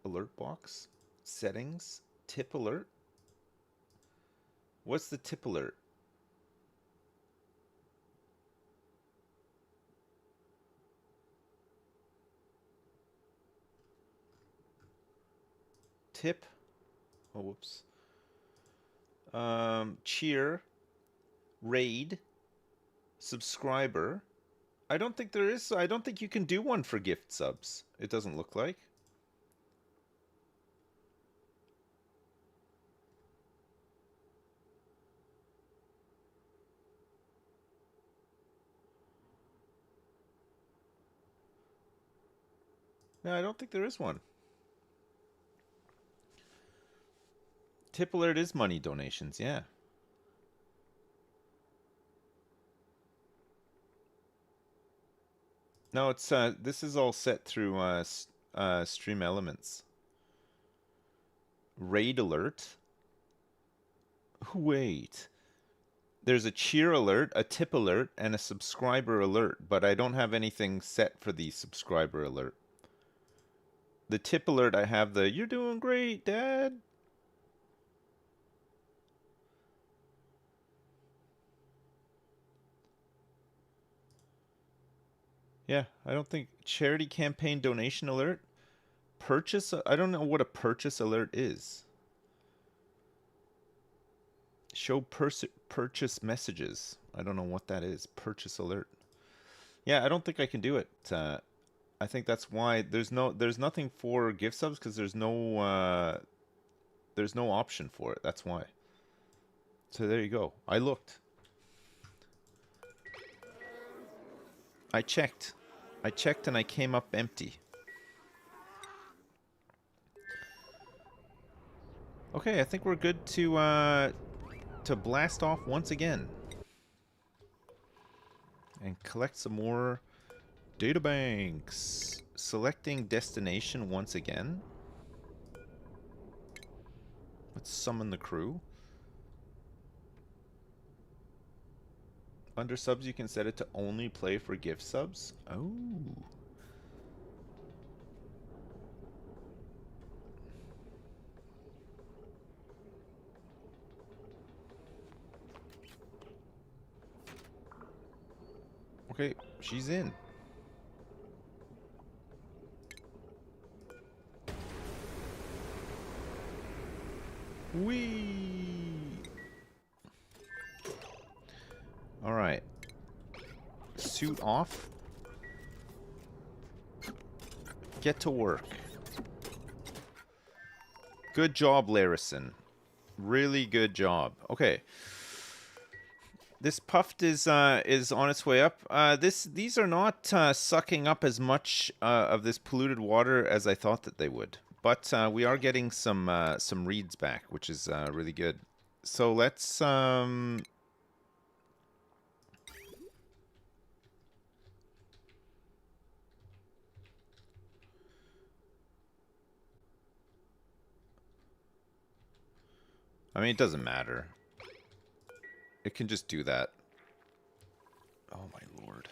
Alert box. Settings. Tip alert. What's the tip alert? Tip. Oh, whoops. Cheer. Raid. Subscriber. I don't think there is. I don't think you can do one for gift subs. It doesn't look like. No, I don't think there is one. Tip alert is money donations, yeah. No, it's this is all set through Stream Elements. Raid alert. Wait. There's a cheer alert, a tip alert, and a subscriber alert, but I don't have anything set for the subscriber alert. The tip alert, I have the "You're doing great, Dad." Yeah, I don't think charity campaign donation alert. Purchase, I don't know what a purchase alert is. Show purchase messages. I don't know what that is. Purchase alert. Yeah, I don't think I can do it. I think that's why there's nothing for gift subs because there's no option for it. That's why. So there you go. I looked. I checked. I checked and I came up empty. Okay, I think we're good to blast off once again. And collect some more databanks. Selecting destination once again. Let's summon the crew. Under subs, you can set it to only play for gift subs. Oh. Okay, she's in. Whee! Alright. Suit off. Get to work. Good job, Larison. Really good job. Okay. This Puffed is on its way up. These are not sucking up as much of this polluted water as I thought that they would. But we are getting some reeds back, which is really good. So let's I mean, it doesn't matter. It can just do that. Oh my lord.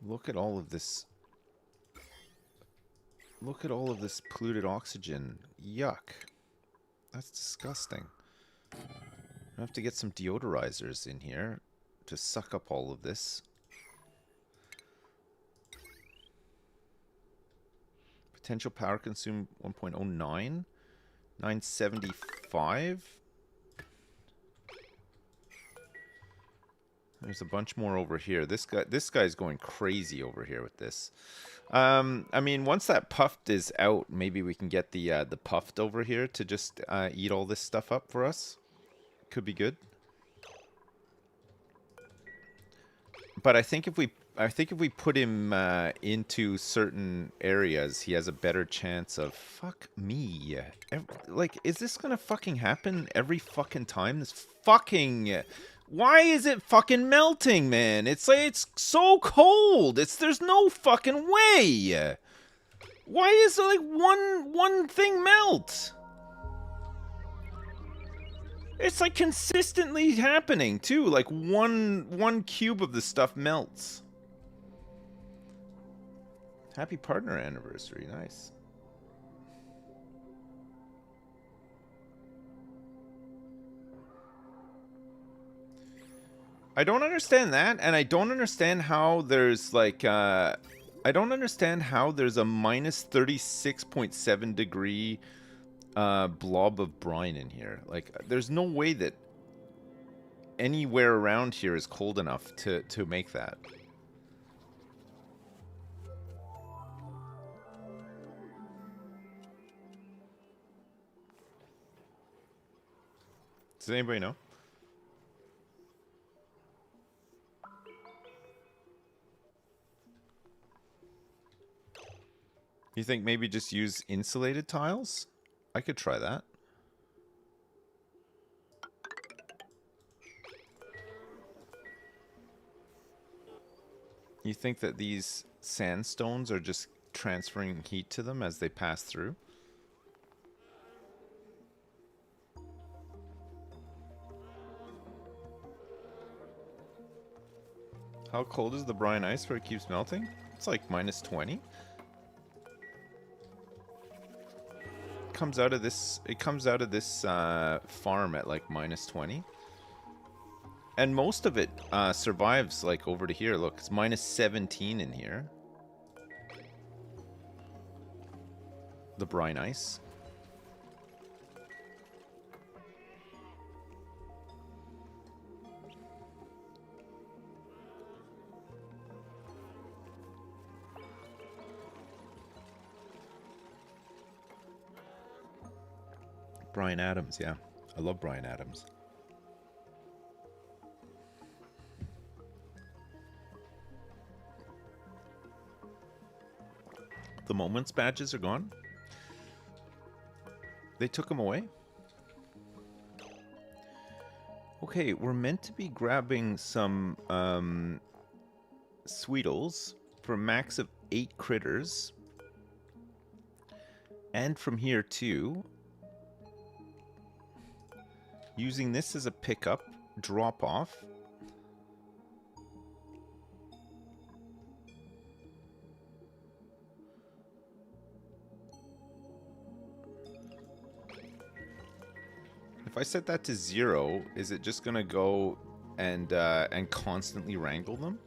Look at all of this. Look at all of this polluted oxygen. Yuck. That's disgusting. I have to get some deodorizers in here to suck up all of this. Potential power consumed 1.09. 975. There's a bunch more over here. This guy's going crazy over here with this. I mean, once that Puffed is out, maybe we can get the Puffed over here to just eat all this stuff up for us. Could be good. But I think if we put him into certain areas, he has a better chance of... Fuck me. Like, is this gonna fucking happen every fucking time? This fucking... Why is it fucking melting, man? It's like, it's so cold. There's no fucking way. Why is there like one thing melt? It's like consistently happening too. Like one cube of the stuff melts. Happy partner anniversary. Nice. I don't understand that, and I don't understand how there's like I don't understand how there's a minus 36.7 degree blob of brine in here. Like, there's no way that anywhere around here is cold enough to make that. Does anybody know? You think maybe just use insulated tiles? I could try that. You think that these sandstones are just transferring heat to them as they pass through? How cold is the brine ice where it keeps melting? It's like minus 20. Comes out of this farm at like minus 20, and most of it survives like over to here. Look, it's minus 17 in here, the brine ice. Bryan Adams, yeah. I love Bryan Adams. The Moments badges are gone? They took them away? Okay, we're meant to be grabbing some Sweetles for a max of 8 critters. And from here too. Using this as a pickup, drop off. If I set that to 0, is it just gonna go and constantly wrangle them?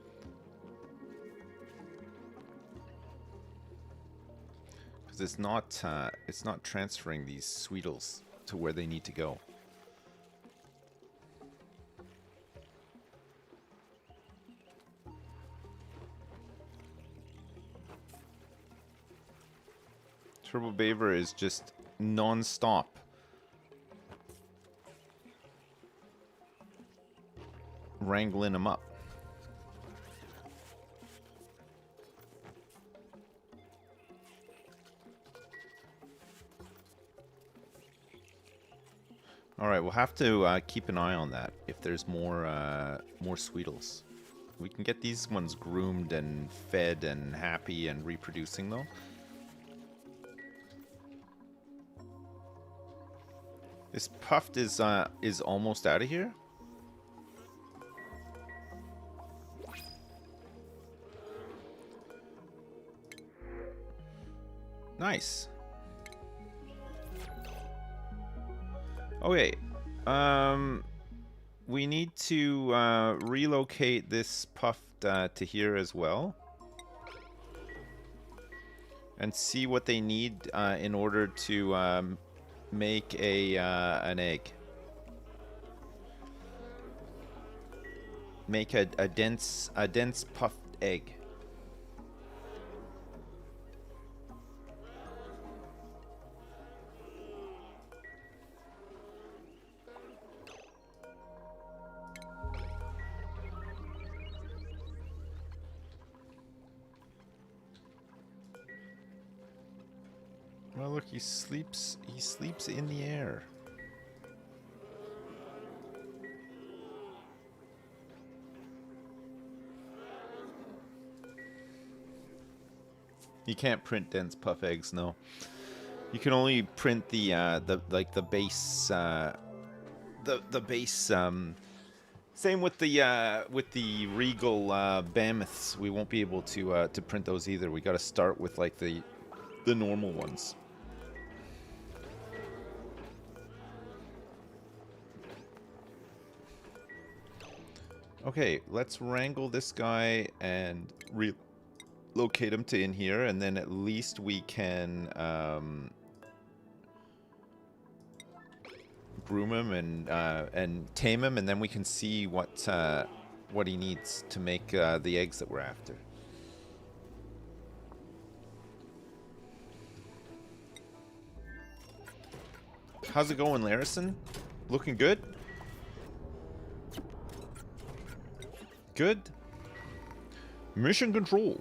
Because it's not transferring these Sweetles to where they need to go. Turbo Beaver is just non-stop. Wrangling him up. All right, we'll have to keep an eye on that if there's more Sweetles. We can get these ones groomed and fed and happy and reproducing though. This Puffed is almost out of here. Nice. Okay. We need to relocate this Puffed to here as well. And see what they need in order to make an egg. Make a dense puffed egg. Well, look, he sleeps in the air. You can't print dense puff eggs, no. You can only print the base the base same with the regal Mammoths. We won't be able to print those either. We got to start with like the normal ones. Okay, let's wrangle this guy and relocate him to in here, and then at least we can groom him and tame him, and then we can see what he needs to make the eggs that we're after. How's it going, Larison? Looking good? Good. Mission control.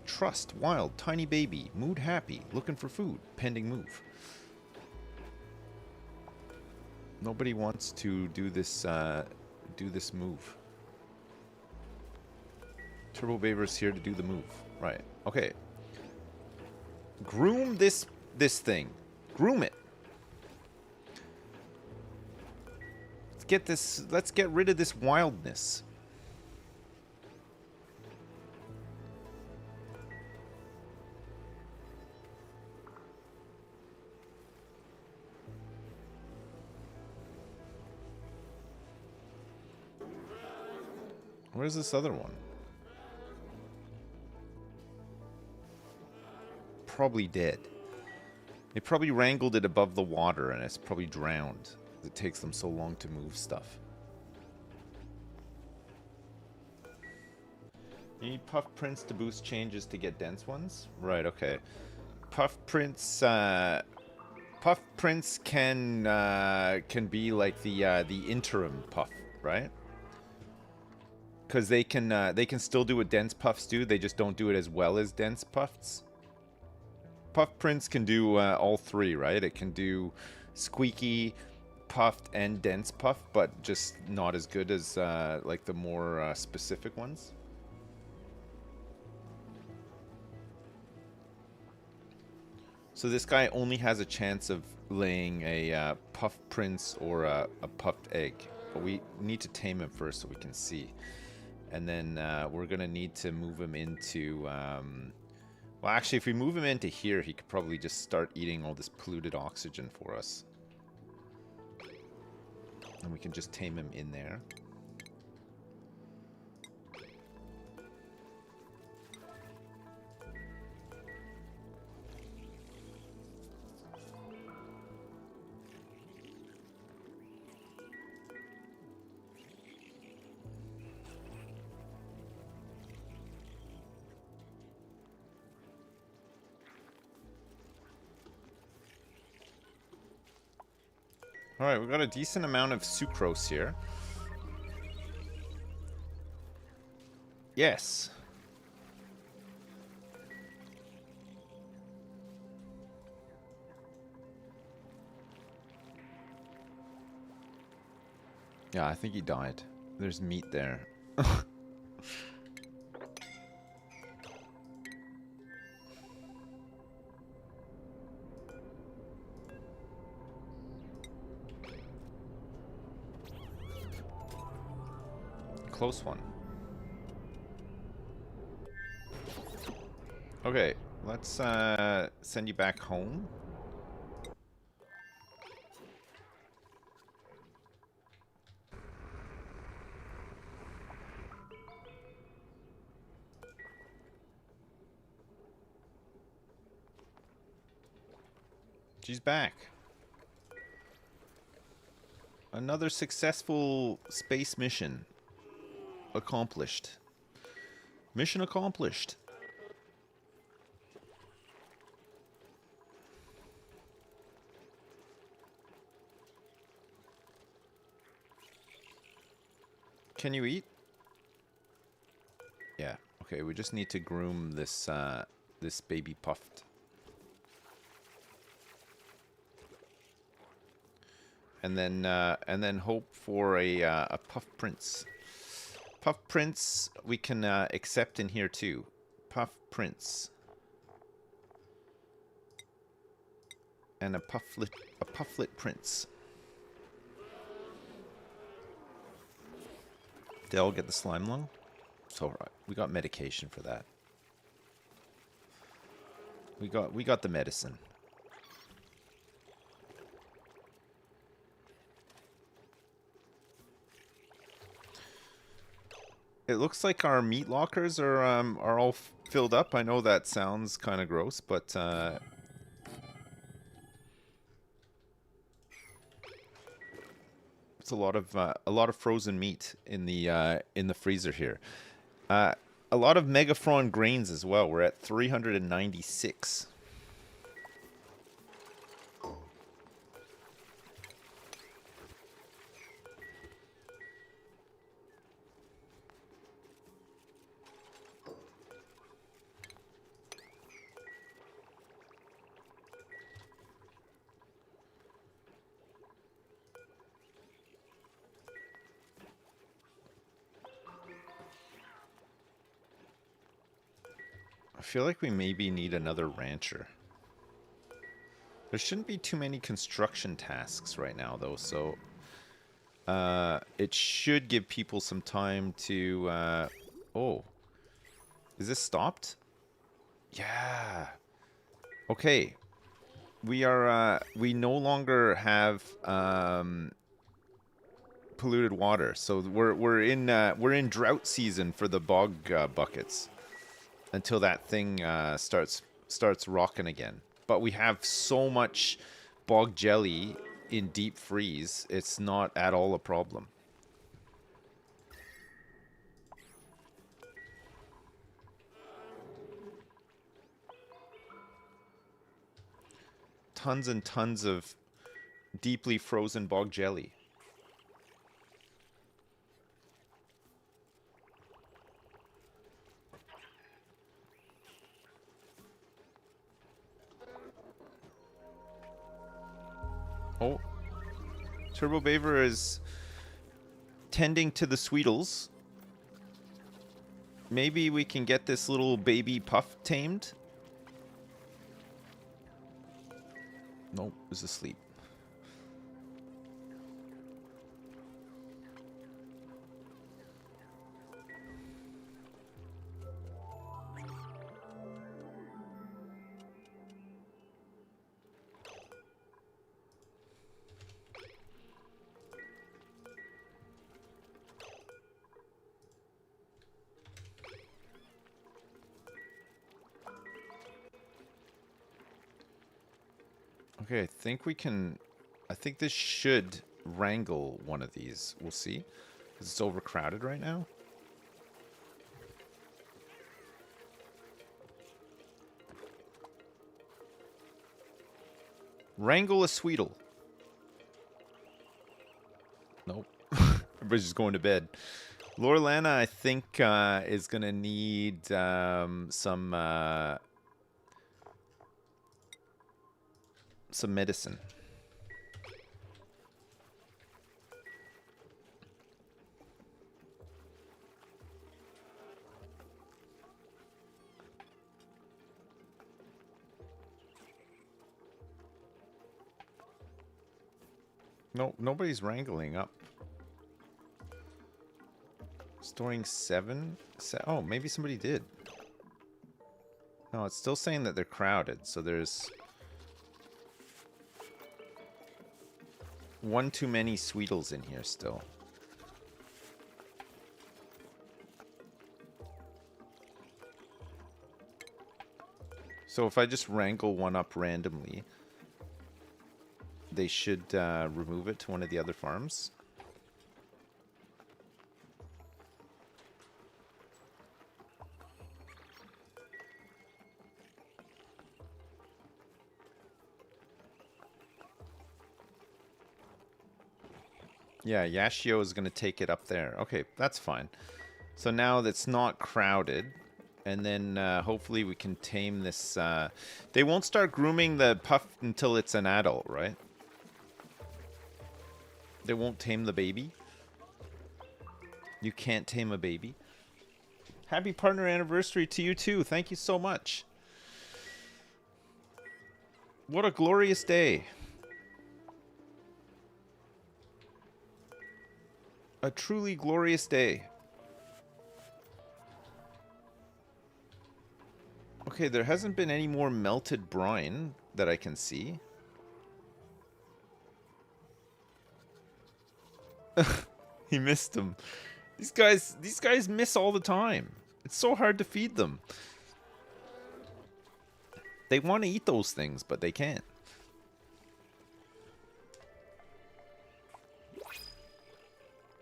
Trust, wild, tiny baby, mood happy, looking for food, pending move. Nobody wants to do this move. Turbo Beaver's here to do the move. Right. Okay. Groom this thing. Groom it. Let's get rid of this wildness. Where's this other one? Probably dead. They probably wrangled it above the water and it's probably drowned. It takes them so long to move stuff. You need puff prints to boost changes to get dense ones? Right, okay. Puff prints can be like the interim puff, right? Because they can still do what dense puffs do, they just don't do it as well as dense puffs. Puff prints can do all three, right? It can do squeaky, puffed, and dense puff, but just not as good as like the more specific ones. So this guy only has a chance of laying a puff prince or a puffed egg, but we need to tame him first so we can see. And then we're gonna need to move him into well, actually, if we move him into here, he could probably just start eating all this polluted oxygen for us. And we can just tame him in there. All right, we've got a decent amount of sucrose here. Yes. Yeah, I think he died. There's meat there. Close one. Okay, let's send you back home. She's back. Another successful space mission accomplished. Mission accomplished. Can you eat? Yeah. Okay, we just need to groom this this baby puffed. And then hope for a puff prince. Puff prince we can accept in here too. Puff prince. And a pufflet prince. They all get the slime lung? It's alright. We got medication for that. We got the medicine. It looks like our meat lockers are all filled up. I know that sounds kind of gross, but it's a lot of frozen meat in the freezer here. A lot of Megaphron grains as well. We're at 396. I feel like we maybe need another rancher. There shouldn't be too many construction tasks right now, though, so it should give people some time to... oh. Is this stopped? Yeah. Okay. We are... we no longer have polluted water, so we're in drought season for the bog buckets. Until that thing starts rocking again. But we have so much bog jelly in deep freeze, it's not at all a problem. Tons and tons of deeply frozen bog jelly. Oh, Turbo Baver is tending to the Sweetles. Maybe we can get this little baby puff tamed. Nope, is asleep. Okay, I think we can... I think this should wrangle one of these. We'll see. Because it's overcrowded right now. Wrangle a Sweetle. Everybody's just going to bed. Lorelana, I think, is gonna need some medicine. No, nobody's wrangling up. Storing 7? Oh, maybe somebody did. No, it's still saying that they're crowded, so there's one too many Sweetles in here still. So if I just wrangle one up randomly, they should remove it to one of the other farms. Yeah, Yashio is going to take it up there. Okay, that's fine. So now that's not crowded. And then hopefully we can tame this. They won't start grooming the puff until it's an adult, right? They won't tame the baby. You can't tame a baby. Happy partner anniversary to you too. Thank you so much. What a glorious day. A truly glorious day. Okay, there hasn't been any more melted brine that I can see. He missed him. These guys miss all the time. It's so hard to feed them. They want to eat those things, but they can't.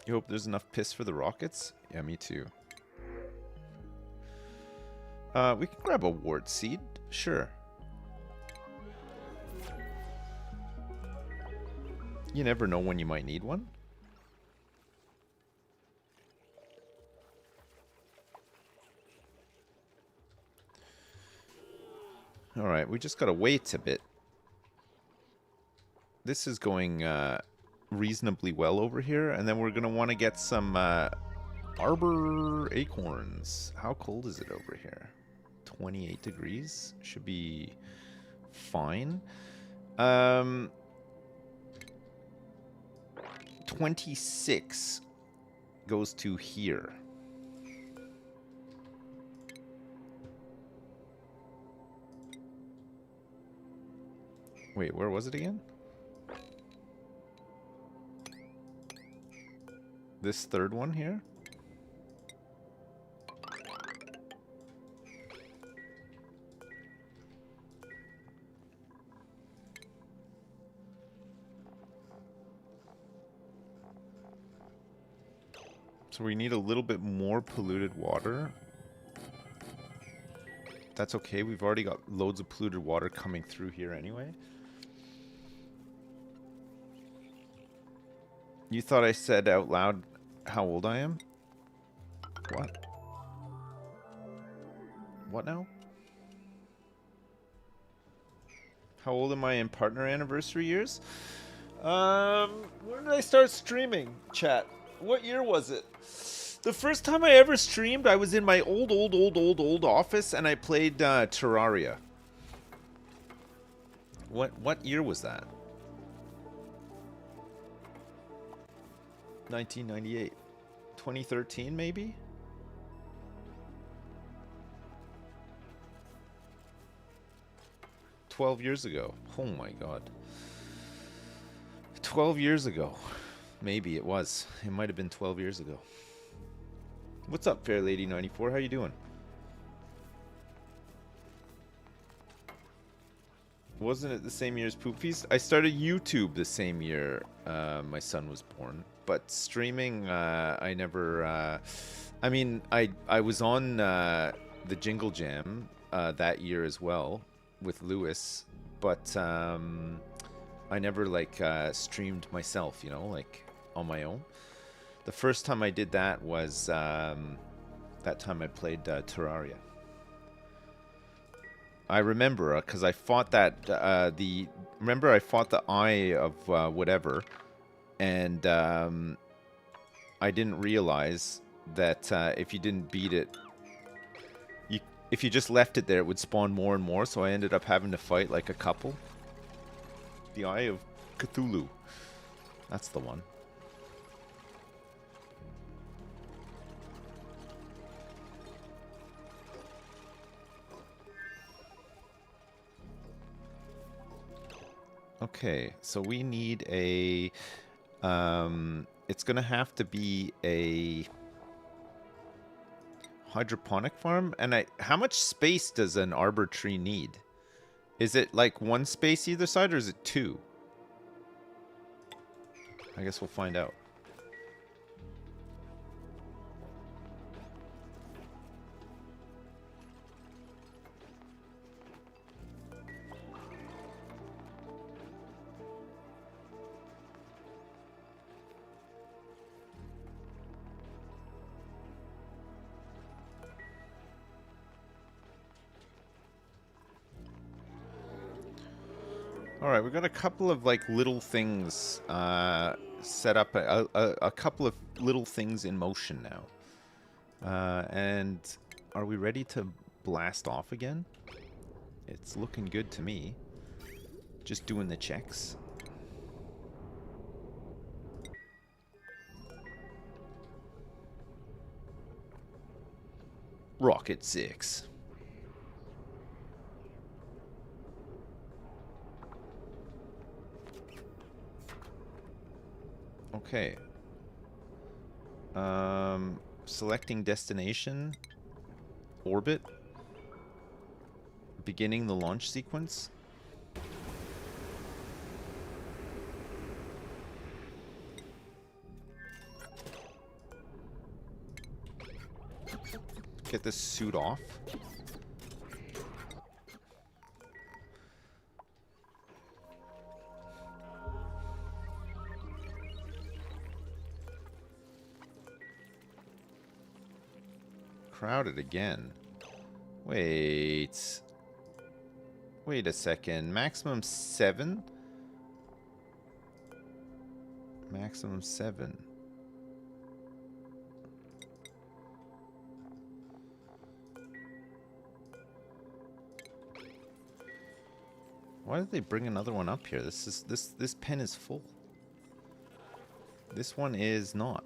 You hope there's enough piss for the rockets? Yeah, me too. We can grab a wart seed. Sure. You never know when you might need one. Alright, we just gotta wait a bit. This is going reasonably well over here, and then we're gonna want to get some arbor acorns. How cold is it over here? 28 degrees. Should be fine. 26 goes to here. Wait, where was it again? This third one here? So we need a little bit more polluted water. That's okay, we've already got loads of polluted water coming through here anyway. You thought I said out loud how old I am? What? What now? How old am I in partner anniversary years? When did I start streaming, chat? What year was it? The first time I ever streamed, I was in my old office and I played Terraria. What year was that? 1998. 2013 maybe? $12 years ago. Oh my god. 12 years ago. Maybe it was. It might have been 12 years ago. What's up, Fair Lady 94? How you doing? Wasn't it the same year as Poop Feast? I started YouTube the same year my son was born. But streaming, I never... I mean, I was on the Jingle Jam that year as well with Lewis. But I never, like, streamed myself, you know, like, on my own. The first time I did that was that time I played Terraria. I remember because I fought that remember I fought the Eye of whatever, and I didn't realize that if you didn't beat it, if you just left it there, it would spawn more and more. So I ended up having to fight like a couple. The Eye of Cthulhu. That's the one. Okay, so we need a... it's going to have to be a hydroponic farm. And how much space does an arbor tree need? Is it like one space either side, or is it two? I guess we'll find out. Alright, we've got a couple of like little things set up, a couple of little things in motion now. And are we ready to blast off again? It's looking good to me. Just doing the checks. Rocket 6. Okay. Selecting destination. Orbit. Beginning the launch sequence. Get this suit off. Crowded again. Wait. Wait a second. Maximum 7? Maximum 7. Why did they bring another one up here? This pen is full. This one is not.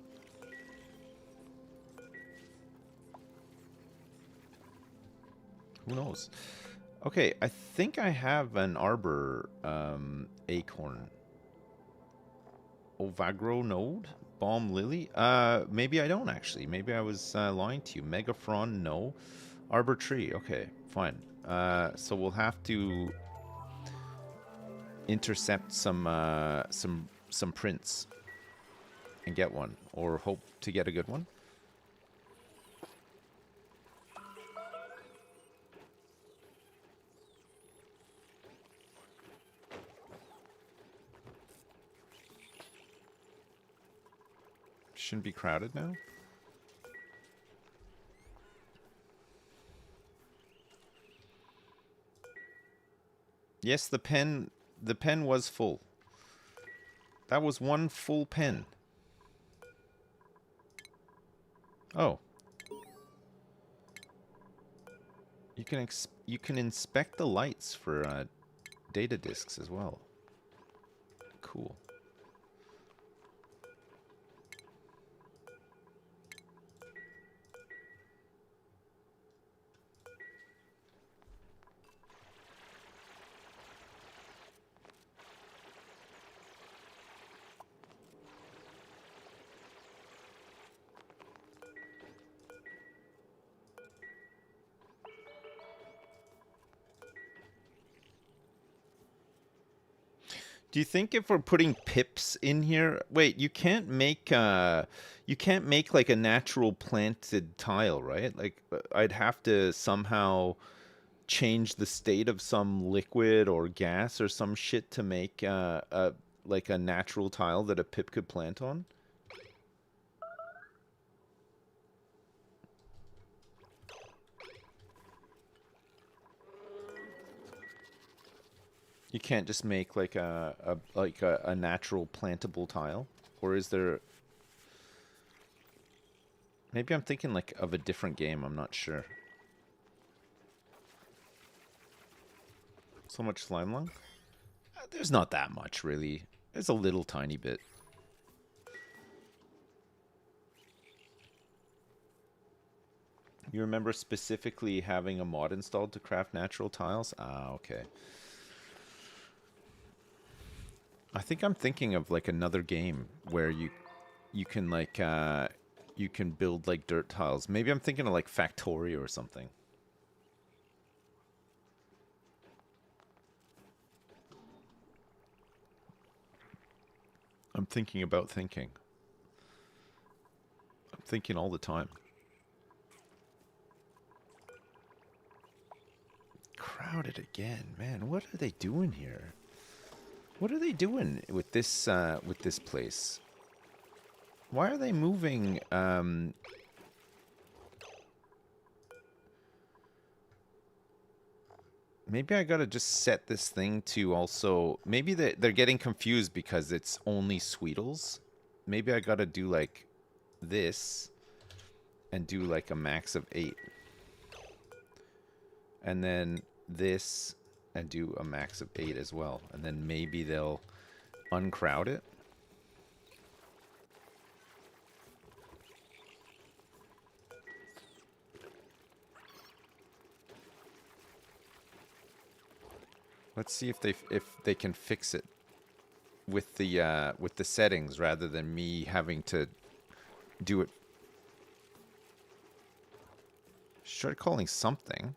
Who knows? Okay, I think I have an arbor acorn. Ovagro node? Balm lily? Maybe I don't actually. Maybe I was lying to you. Megafron, no. Arbor tree, okay, fine. So we'll have to intercept some prints and get one, or hope to get a good one. Shouldn't be crowded now. Yes, the pen was full. That was one full pen. Oh. You can inspect the lights for data disks as well. Cool. Do you think if we're putting pips in here, wait, you can't make like a natural planted tile, right? Like I'd have to somehow change the state of some liquid or gas or some shit to make like a natural tile that a pip could plant on. You can't just make like a natural plantable tile, or is there? Maybe I'm thinking like of a different game. I'm not sure. So much slime lung? There's not that much really. There's a little tiny bit. You remember specifically having a mod installed to craft natural tiles? Ah, okay. I think I'm thinking of like another game where you can like you can build like dirt tiles. Maybe I'm thinking of like Factorio or something. I'm thinking about thinking. I'm thinking all the time. Crowded again, man. What are they doing here? What are they doing with this place? Why are they moving? Maybe I gotta just set this thing to also. Maybe they're getting confused because it's only Sweetles. Maybe I gotta do like this and do like a max of 8. And then this and do a max of 8 as well. And then maybe they'll uncrowd it. Let's see if they can fix it with the settings rather than me having to do it. Try calling something.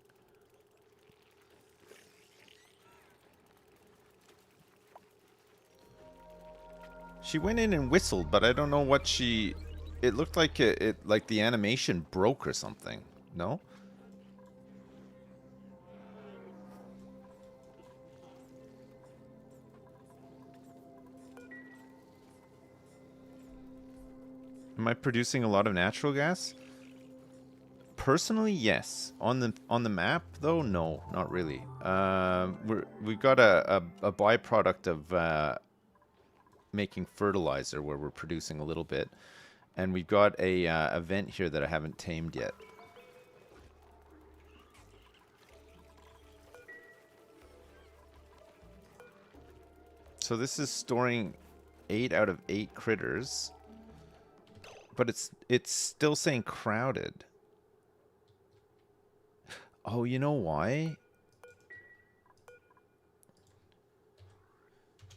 She went in and whistled, but I don't know what she. It looked like it like the animation broke or something. No. Am I producing a lot of natural gas? Personally, yes. On the map, though, no, not really. We've got a byproduct of making fertilizer where we're producing a little bit, and we've got a event here that I haven't tamed yet. So this is storing 8 out of 8 critters. But it's still saying crowded. Oh, you know why?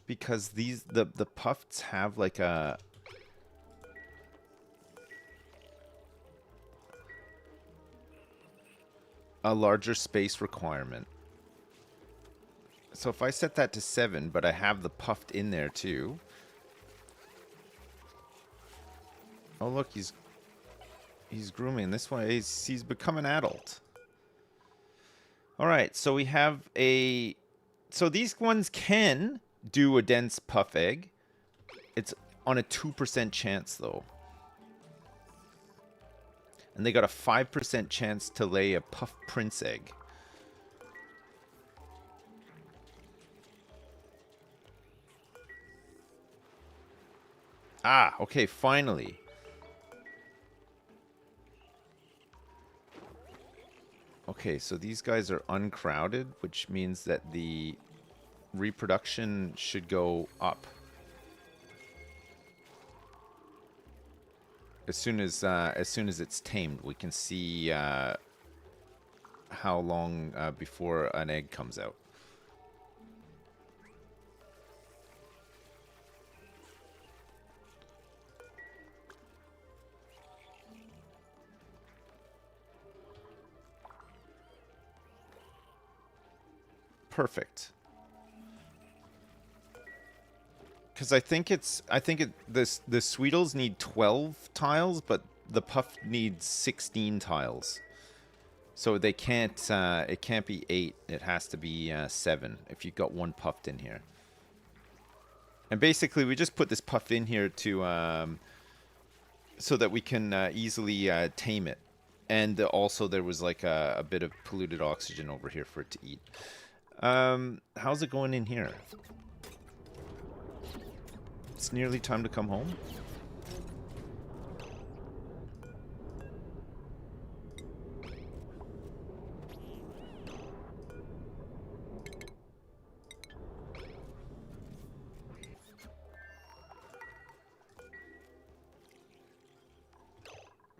Because the puffs have like a larger space requirement. So if I set that to 7, but I have the puffed in there too. Oh look, he's grooming. This one he's become an adult. All right, so we have a. So these ones can do a dense puff egg. It's on a 2% chance though, and they got a 5% chance to lay a puff prince egg. Ah, okay, finally. Okay, so these guys are uncrowded, which means that the reproduction should go up. As soon as it's tamed, we can see how long before an egg comes out. Perfect. Because the Sweetles need 12 tiles, but the puff needs 16 tiles. So they can't. It can't be 8. It has to be 7 if you've got one puffed in here. And basically, we just put this puff in here to so that we can easily tame it. And also, there was like a bit of polluted oxygen over here for it to eat. How's it going in here? It's nearly time to come home.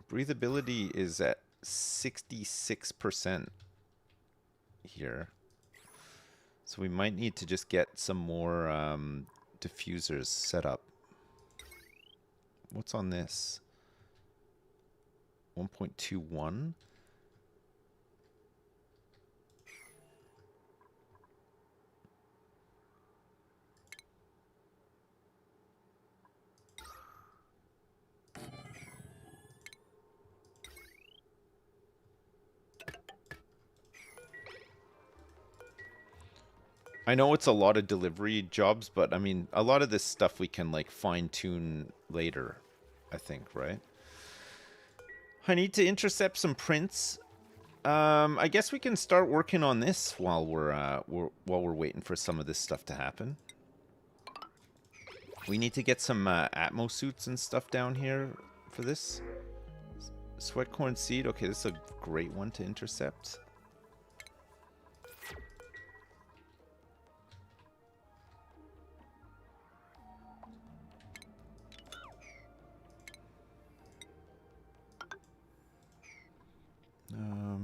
Breathability is at 66% here. So we might need to just get some more diffusers set up. What's on this? 1.21? I know it's a lot of delivery jobs, but I mean, a lot of this stuff we can like fine tune later, I think, right? I need to intercept some prints. I guess we can start working on this while we're waiting for some of this stuff to happen. We need to get some Atmo suits and stuff down here for this. Sweatcorn seed. Okay, this is a great one to intercept.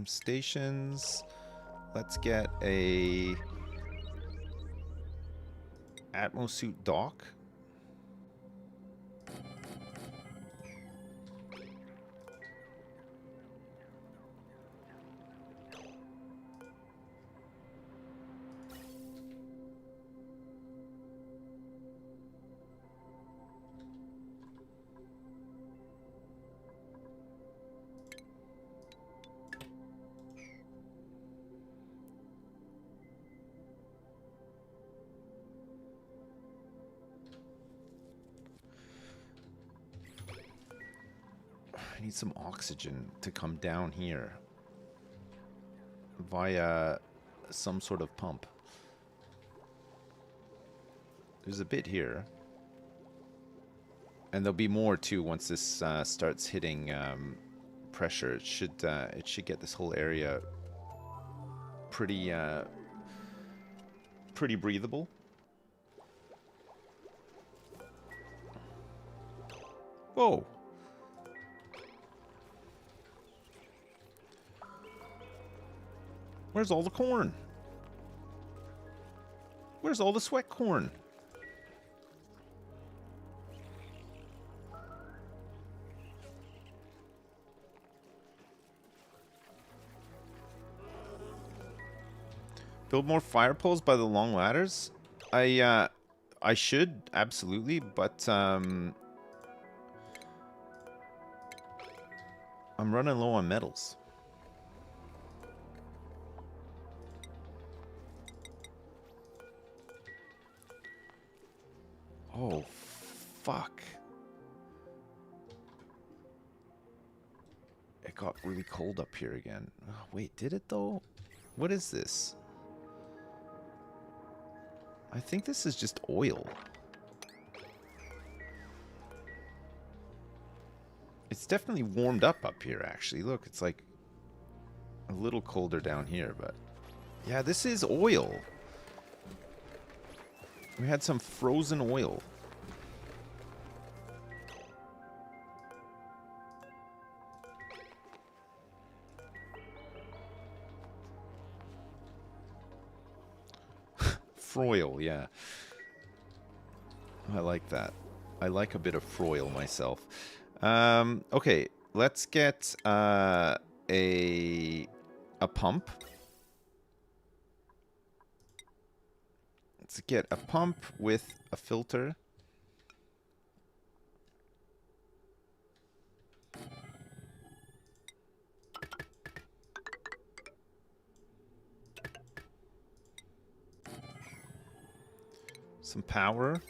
Stations. Let's get a Atmosuit dock. I need some oxygen to come down here via some sort of pump. There's a bit here. And there'll be more too once this starts hitting pressure. It should get this whole area pretty pretty breathable. Whoa. Where's all the corn? Where's all the sweat corn? Build more fire poles by the long ladders? I should, absolutely, but I'm running low on metals. Oh, fuck. It got really cold up here again. Oh, wait, did it though? What is this? I think this is just oil. It's definitely warmed up here, actually. Look, it's like a little colder down here, but... yeah, this is oil. We had some frozen oil. Froil, yeah. I like that. I like a bit of froil myself. Okay, let's get a pump. Let's get a pump with a filter. Some power.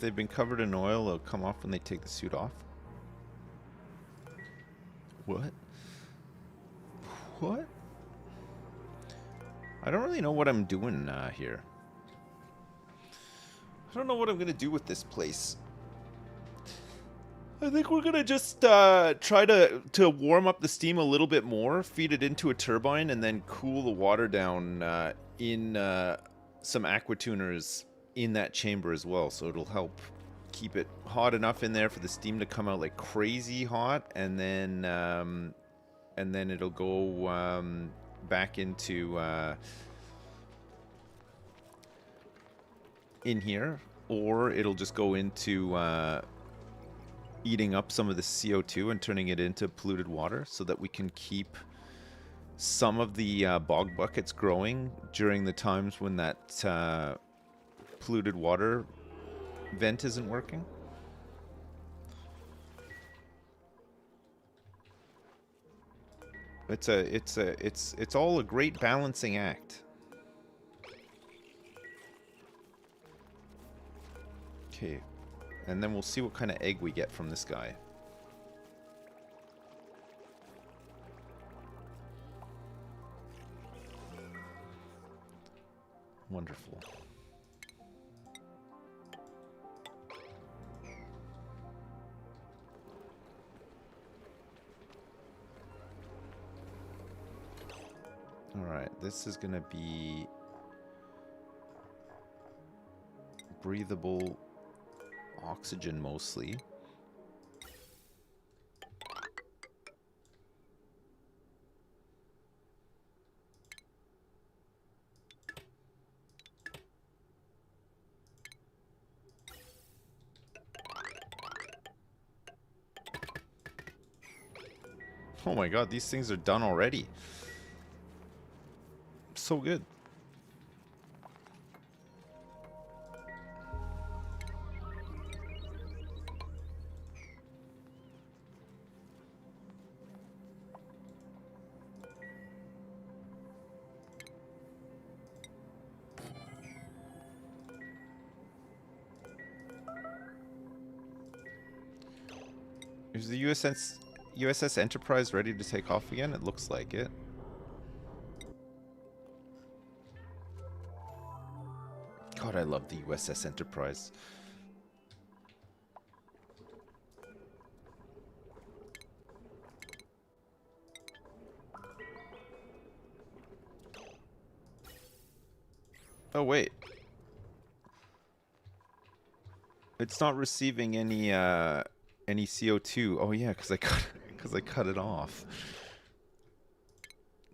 they've been covered in oil, they'll come off when they take the suit off. What? What? I don't really know what I'm doing here. I don't know what I'm gonna do with this place. I think we're gonna just try to warm up the steam a little bit more, feed it into a turbine, and then cool the water down in some aquatuners in that chamber as well. So it'll help keep it hot enough in there for the steam to come out like crazy hot, and then it'll go back into in here, or it'll just go into eating up some of the CO2 and turning it into polluted water, so that we can keep some of the bog buckets growing during the times when that polluted water vent isn't working. It's all a great balancing act. Okay. And then we'll see what kind of egg we get from this guy. Wonderful. Alright, this is gonna be breathable oxygen mostly. Oh my god, these things are done already. So good. Is the USS Enterprise ready to take off again? It looks like it. God, I love the USS Enterprise. Oh wait. It's not receiving any CO2. Oh yeah, because I cut it off.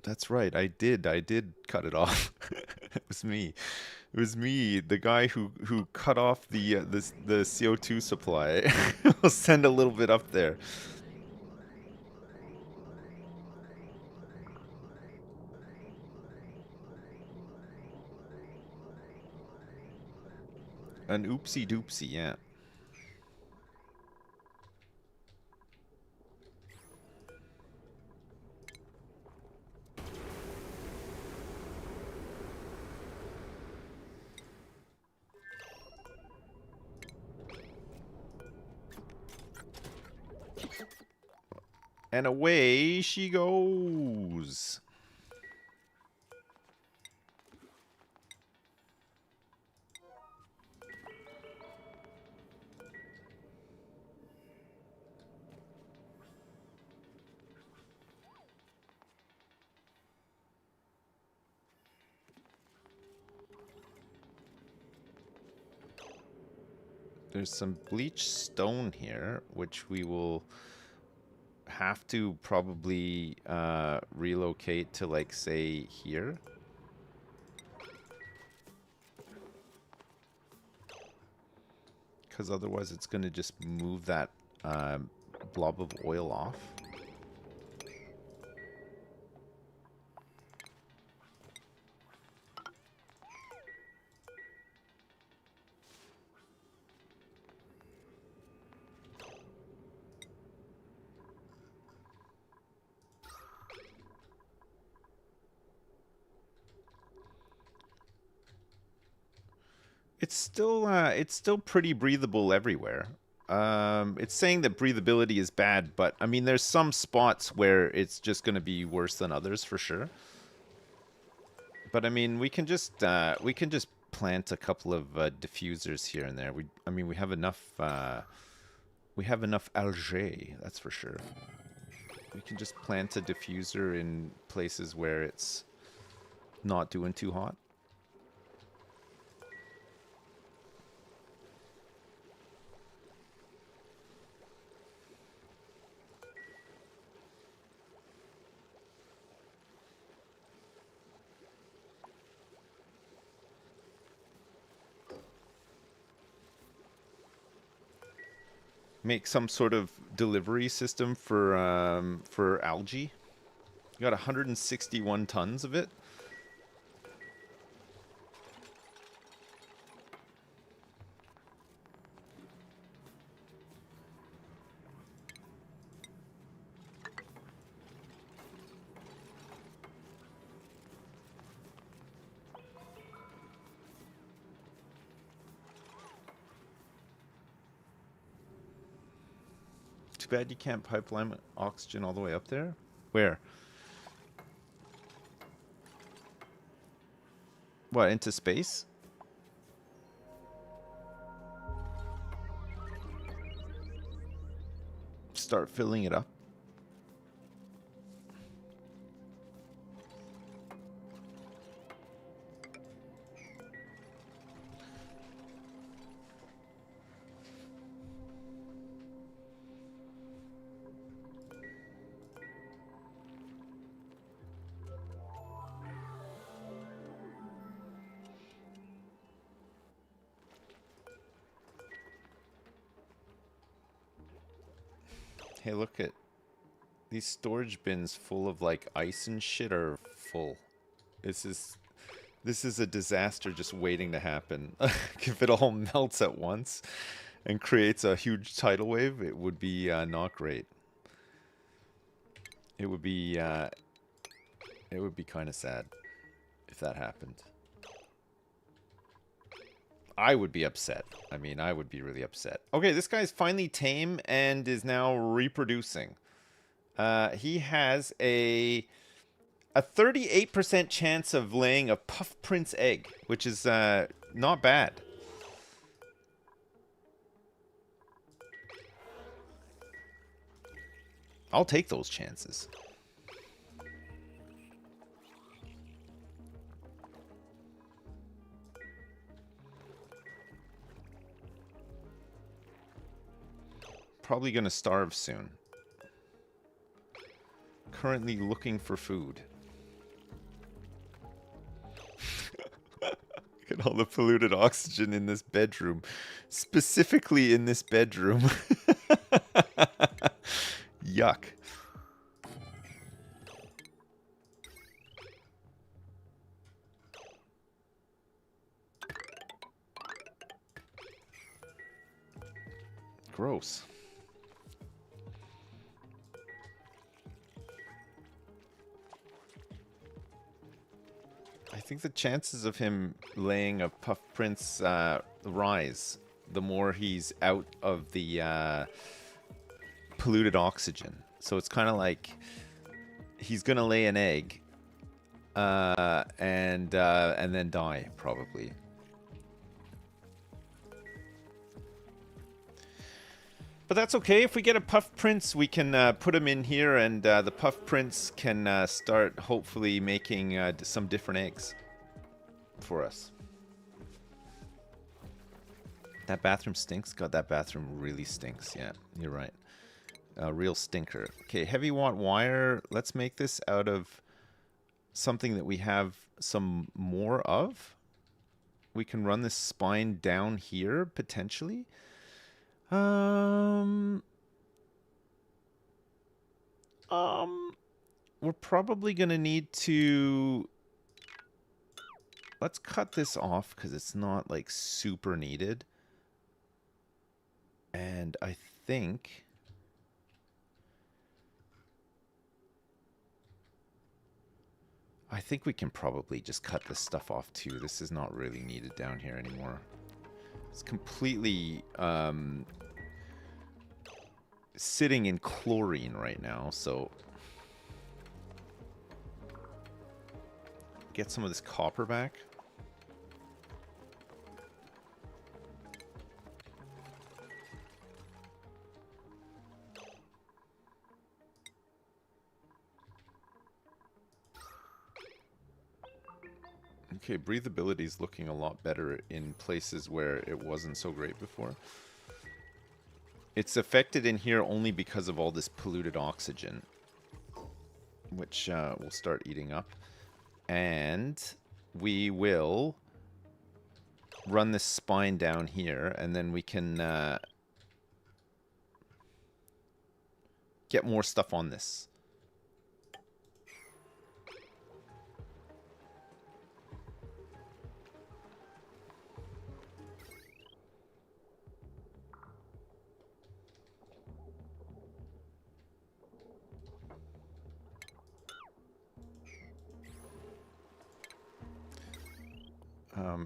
That's right. I did cut it off. It was me. It was me, the guy who cut off the CO2 supply. I'll send a little bit up there. An oopsie doopsie, yeah. And away she goes. There's some bleached stone here, which we will have to probably relocate to, like, say, here. Because otherwise it's going to just move that blob of oil off. It's still pretty breathable everywhere. It's saying that breathability is bad, but I mean, there's some spots where it's just going to be worse than others for sure. But I mean, we can just plant a couple of diffusers here and there. I mean, we have enough algae, that's for sure. We can just plant a diffuser in places where it's not doing too hot. Make some sort of delivery system for algae. You got 161 tons of it. Too bad you can't pipeline oxygen all the way up there. Where? What, into space? Start filling it up. Hey, look at these storage bins full of like ice and shit are full. This is a disaster just waiting to happen. If it all melts at once and creates a huge tidal wave, it would be not great. It would be kind of sad if that happened. I would be upset. I mean, I would be really upset. Okay, this guy's finally tame and is now reproducing. He has a 38% chance of laying a puff prince egg, which is not bad. I'll take those chances. Probably gonna starve soon. Currently looking for food. Look at all the polluted oxygen in this bedroom. Specifically in this bedroom. Yuck. Gross. I think the chances of him laying a puff prince rise the more he's out of the polluted oxygen. So it's kind of like he's gonna lay an egg and then die probably. But that's okay. If we get a puff prince, we can put him in here, and the puff prince can start hopefully making some different eggs for us. That bathroom stinks? God, that bathroom really stinks. Yeah, you're right. A real stinker. Okay, heavy watt wire. Let's make this out of something that we have some more of. We can run this spine down here, potentially. We're probably gonna need to... Let's cut this off because it's not like super needed. And I think we can probably just cut this stuff off too. This is not really needed down here anymore. It's completely sitting in chlorine right now, so get some of this copper back. Okay, breathability is looking a lot better in places where it wasn't so great before. It's affected in here only because of all this polluted oxygen, which we'll start eating up. And we will run this spine down here, and then we can get more stuff on this.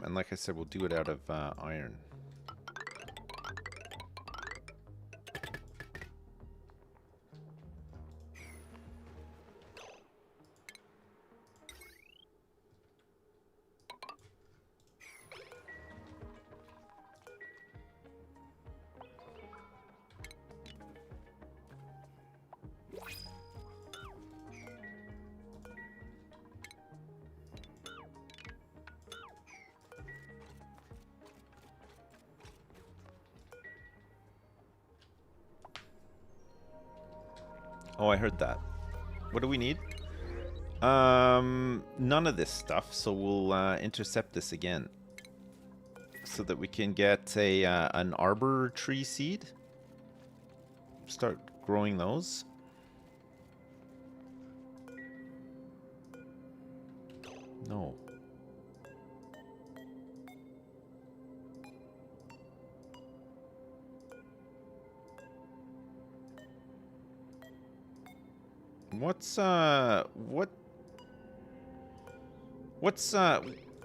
And like I said, we'll do it out of iron. Oh, I heard that. What do we need? None of this stuff, so we'll intercept this again. So that we can get a an arbor tree seed. Start growing those. No.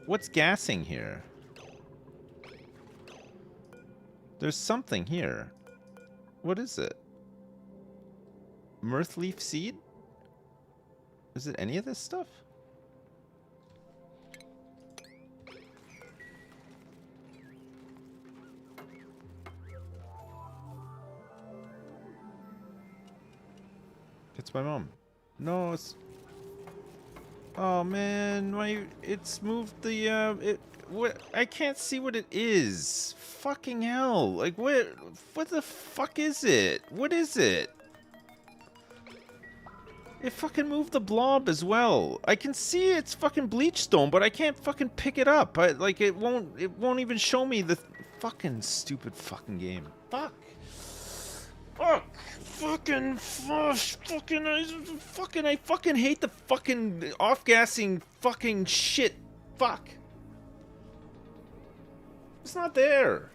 What's gassing here? There's something here. What is it? Mirthleaf seed? Is it any of this stuff? It's my mom. No, it's... Oh man, it's moved the what, I can't see what it is. Fucking hell. Like what the fuck is it? What is it? It fucking moved the blob as well. I can see it's fucking bleachstone, but I can't fucking pick it up. It won't even show me the fucking stupid fucking game. Fuck. Fuck. I fucking hate the fucking off-gassing fucking shit. Fuck. It's not there.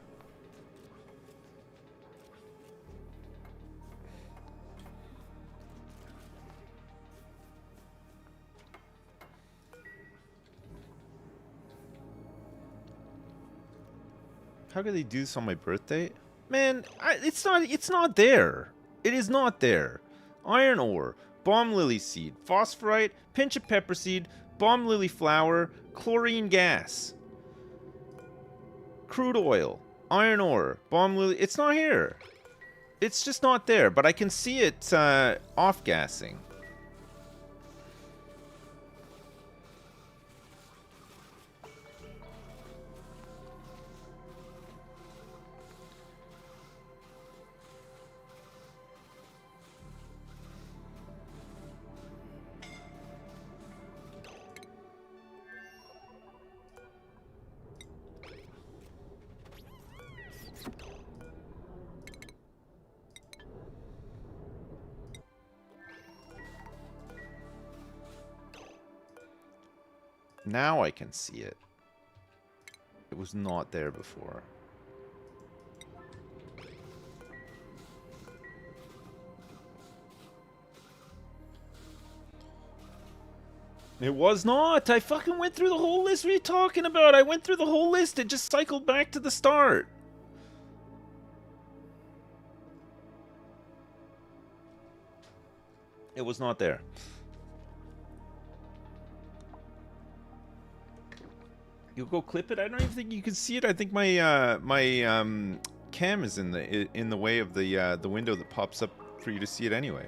How could they do this on my birthday? Man, it's not there. It is not there. Iron ore, bomb lily seed, phosphorite, pinch of pepper seed, bomb lily flower, chlorine gas, crude oil, iron ore, bomb lily. It's not here. It's just not there, but I can see it off-gassing. Now I can see it. It was not there before. It was not! I fucking went through the whole list. What are you talking about? I went through the whole list. It just cycled back to the start. It was not there. You go clip it. I don't even think you can see it. I think my cam is in the way of the window that pops up for you to see it anyway.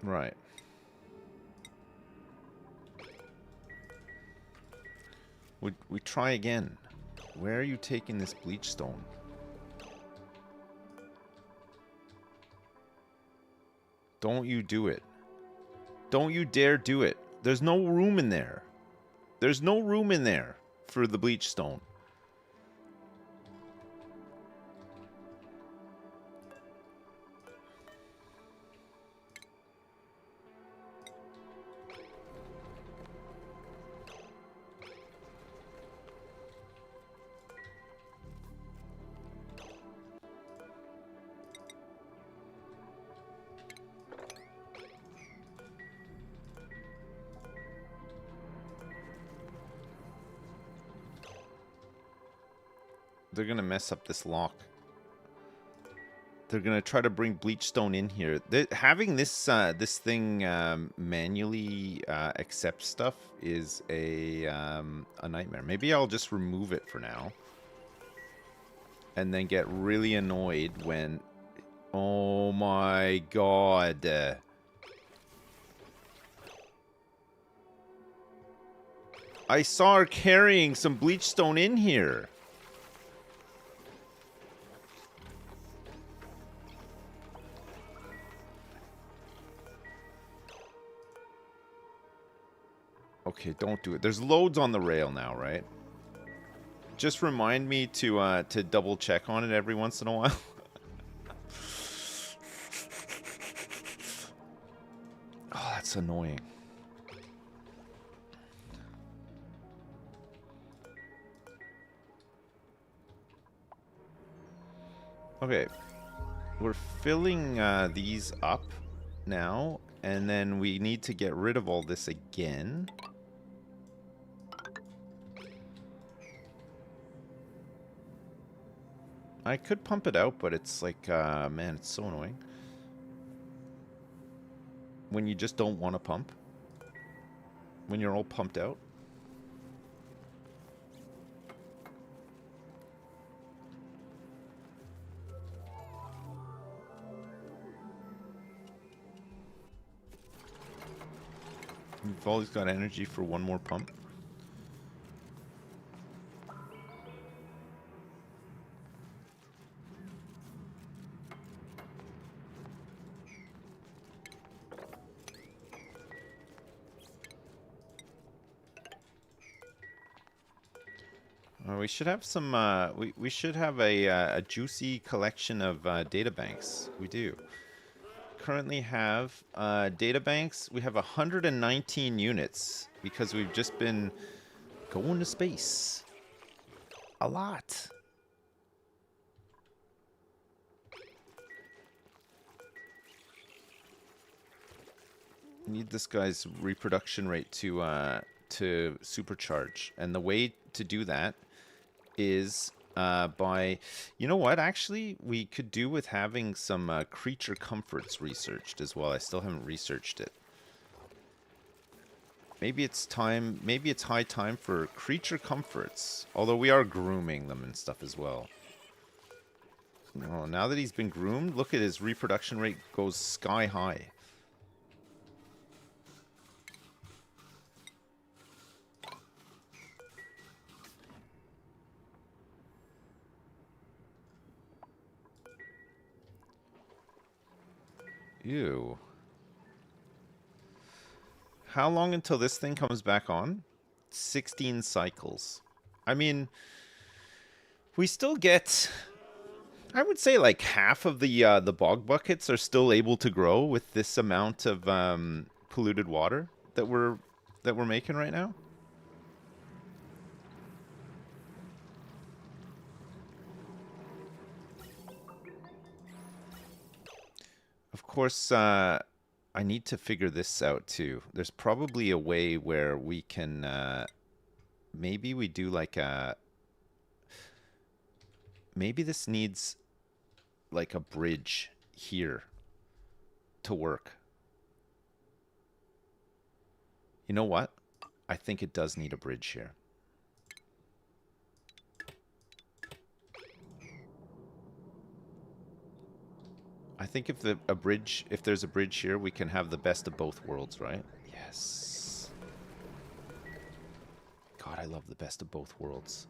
Right. We try again. Where are you taking this bleach stone? Don't you do it. Don't you dare do it. There's no room in there. There's no room in there for the bleach stone. They're gonna mess up this lock. They're gonna try to bring bleachstone in here. Having this this thing manually accept stuff is a nightmare. Maybe I'll just remove it for now, and then get really annoyed when. Oh my god! I saw her carrying some bleachstone in here. Okay, don't do it. There's loads on the rail now, right? Just remind me to double check on it every once in a while. Oh, that's annoying. Okay, we're filling these up now, and then we need to get rid of all this again. I could pump it out, but it's like, man, it's so annoying. When you just don't want to pump. When you're all pumped out. You've always got energy for one more pump. We should have some. We should have a juicy collection of data banks. We do. Currently have data banks. We have 119 units because we've just been going to space a lot. Need this guy's reproduction rate to supercharge, and the way to do that is by, you know what, actually we could do with having some creature comforts researched as well. I still haven't researched it. Maybe it's time, maybe it's high time for creature comforts, although we are grooming them and stuff as well. Oh, now that he's been groomed, look at his reproduction rate goes sky high. Ew. How long until this thing comes back on? 16 cycles. I mean, we still get, I would say like half of the bog buckets are still able to grow with this amount of polluted water that we're making right now. course, I need to figure this out too. There's probably a way where we can, maybe we do like a, maybe this needs like a bridge here to work. You know what? I think it does need a bridge here. I think if there's a bridge here, we can have the best of both worlds, right? Yes. God, I love the best of both worlds.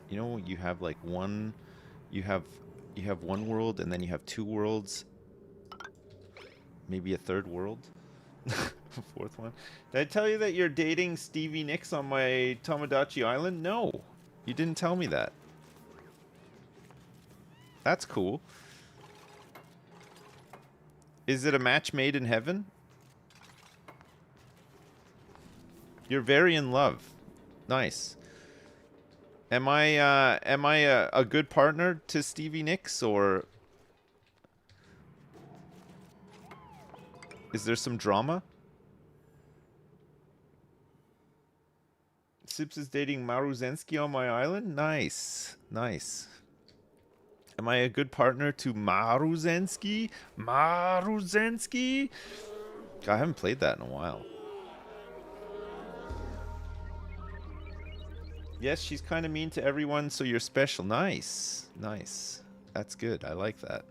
You know, you have like one, you have one world and then you have two worlds. Maybe a third world. A fourth one. Did I tell you that you're dating Stevie Nicks on my Tomodachi Island? No. You didn't tell me that. That's cool. Is it a match made in heaven? You're very in love. Nice. Am I a good partner to Stevie Nicks, or is there some drama? Sips is dating Maruzensky on my island? Nice. Nice. Am I a good partner to Maruzensky? Maruzensky? I haven't played that in a while. Yes, she's kind of mean to everyone, so you're special. Nice. Nice. That's good. I like that.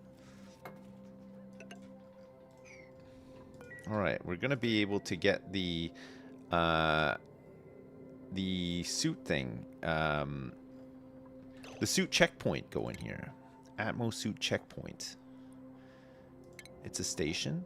Alright, we're going to be able to get the suit thing. The suit checkpoint going here. Atmo suit checkpoint. It's a station.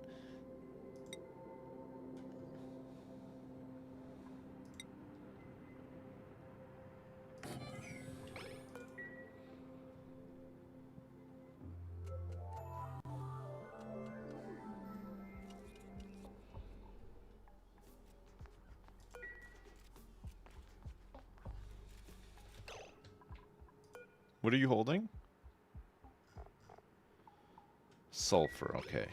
What are you holding? Sulfur, okay.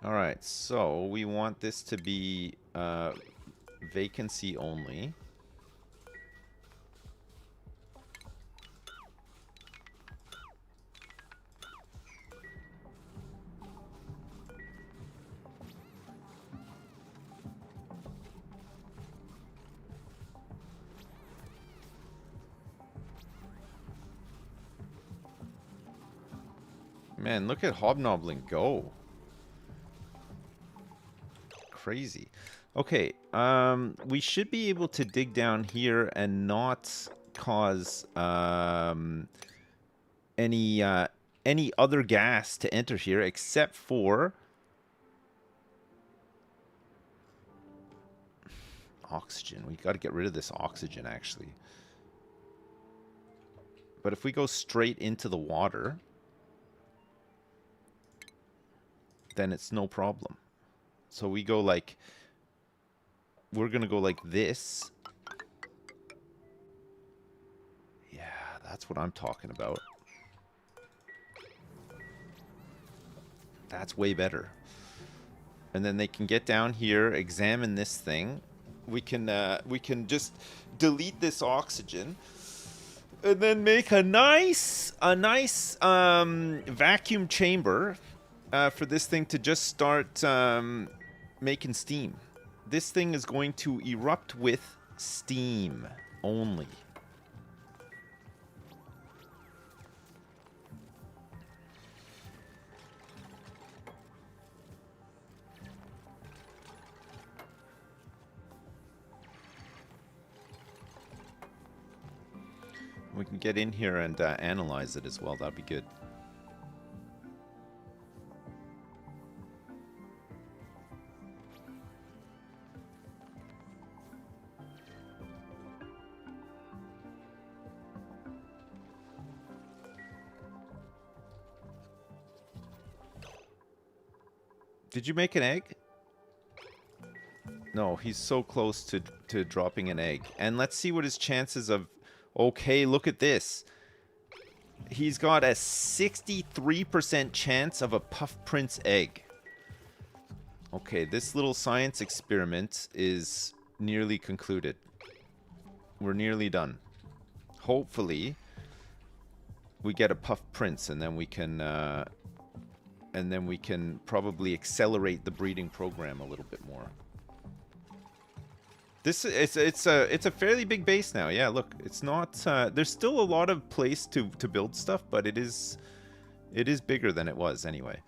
Alright, so we want this to be vacancy only. Man, look at Hobnoblin go. Crazy. Okay, we should be able to dig down here and not cause any other gas to enter here except for oxygen. We got to get rid of this oxygen actually. But if we go straight into the water, then it's no problem. So we go like, we're going to go like this. Yeah, that's what I'm talking about. That's way better. And then they can get down here, examine this thing. We can just delete this oxygen and then make a nice vacuum chamber for this thing to just start making steam. This thing is going to erupt with steam only. We can get in here and analyze it as well. That'd be good. Did you make an egg? No, he's so close to dropping an egg. And let's see what his chances of... Okay, look at this. He's got a 63% chance of a Puff Prince egg. Okay, this little science experiment is nearly concluded. We're nearly done. Hopefully, we get a Puff Prince, and then we can probably accelerate the breeding program a little bit more. This it's a fairly big base now. Yeah, look, it's not. There's still a lot of place to build stuff, but it is bigger than it was anyway.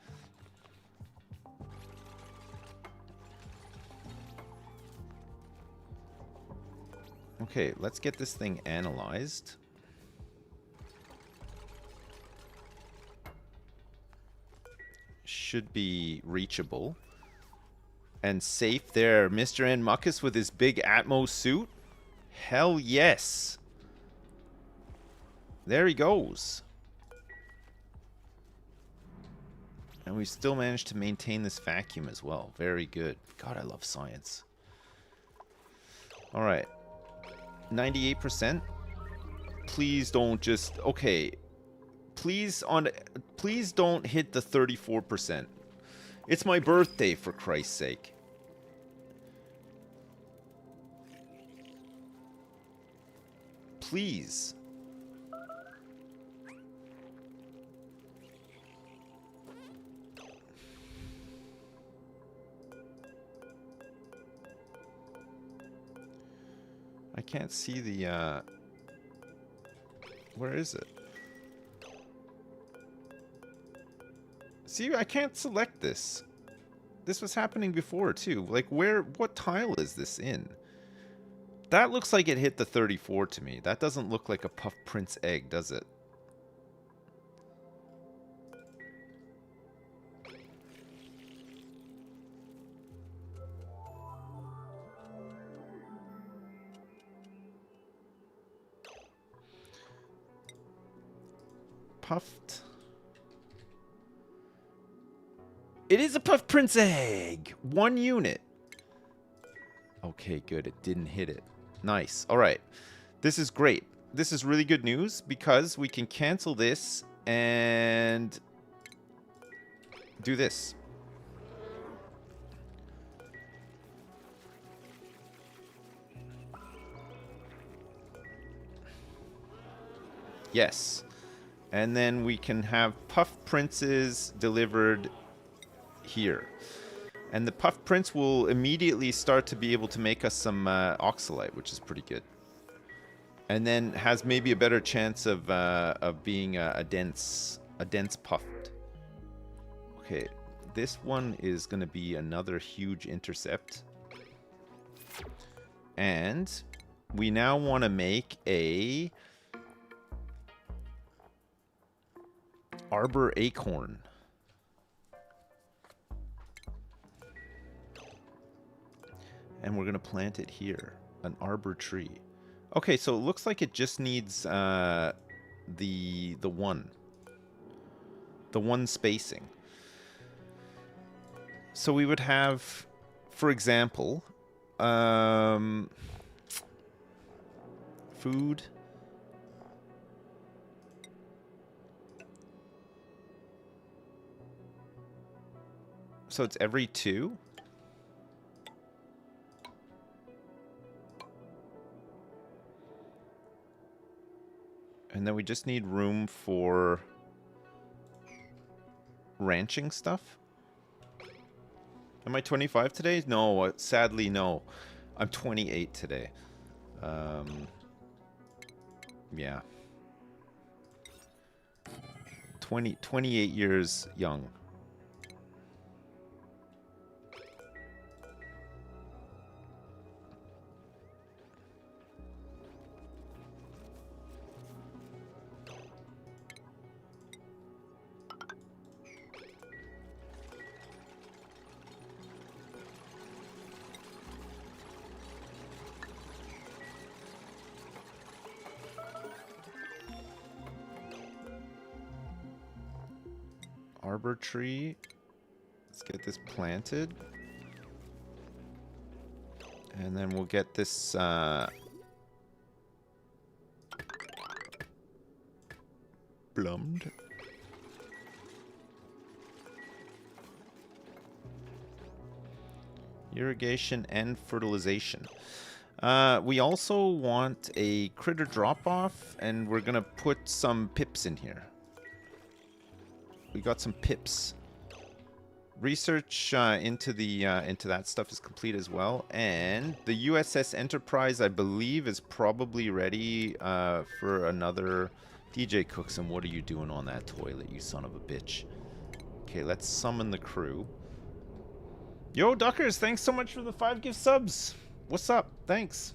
Okay, let's get this thing analyzed. Should be reachable. And safe there. Mr. N. Muckus with his big Atmos suit. Hell yes. There he goes. And we still managed to maintain this vacuum as well. Very good. God, I love science. Alright. 98%. Please don't just... Okay. Please don't hit the 34%. It's my birthday, for Christ's sake. Please. I can't see the, where is it? See, I can't select this. This was happening before, too. Like, what tile is this in? That looks like it hit the 34 to me. That doesn't look like a Puff Prince egg, does it? Puffed. It is a Puff Prince egg! 1 unit. Okay, good. It didn't hit it. Nice. Alright. This is great. This is really good news because we can cancel this and do this. Yes. And then we can have Puff Princes delivered here. And the Puff Prince will immediately start to be able to make us some oxalite, which is pretty good. And then has maybe a better chance of being a dense puffed. Okay, this one is going to be another huge intercept. And we now want to make a Arbor Acorn. And we're going to plant it here. An arbor tree. Okay, so it looks like it just needs the one spacing. So we would have, for example, food. So it's every 2. And then we just need room for ranching stuff. Am I 25 today? No, sadly no. I'm 28 today. Yeah. 28 years young. Arbor tree. Let's get this planted. And then we'll get this plumbed. Irrigation and fertilization. We also want a critter drop-off, and we're going to put some pips in here. We got some pips. Research into that stuff is complete as well, and the USS Enterprise, I believe, is probably ready for another. DJ Cookson, what are you doing on that toilet, you son of a bitch? Okay, let's summon the crew. Yo, Duckers, thanks so much for the 5 gift subs. What's up? Thanks.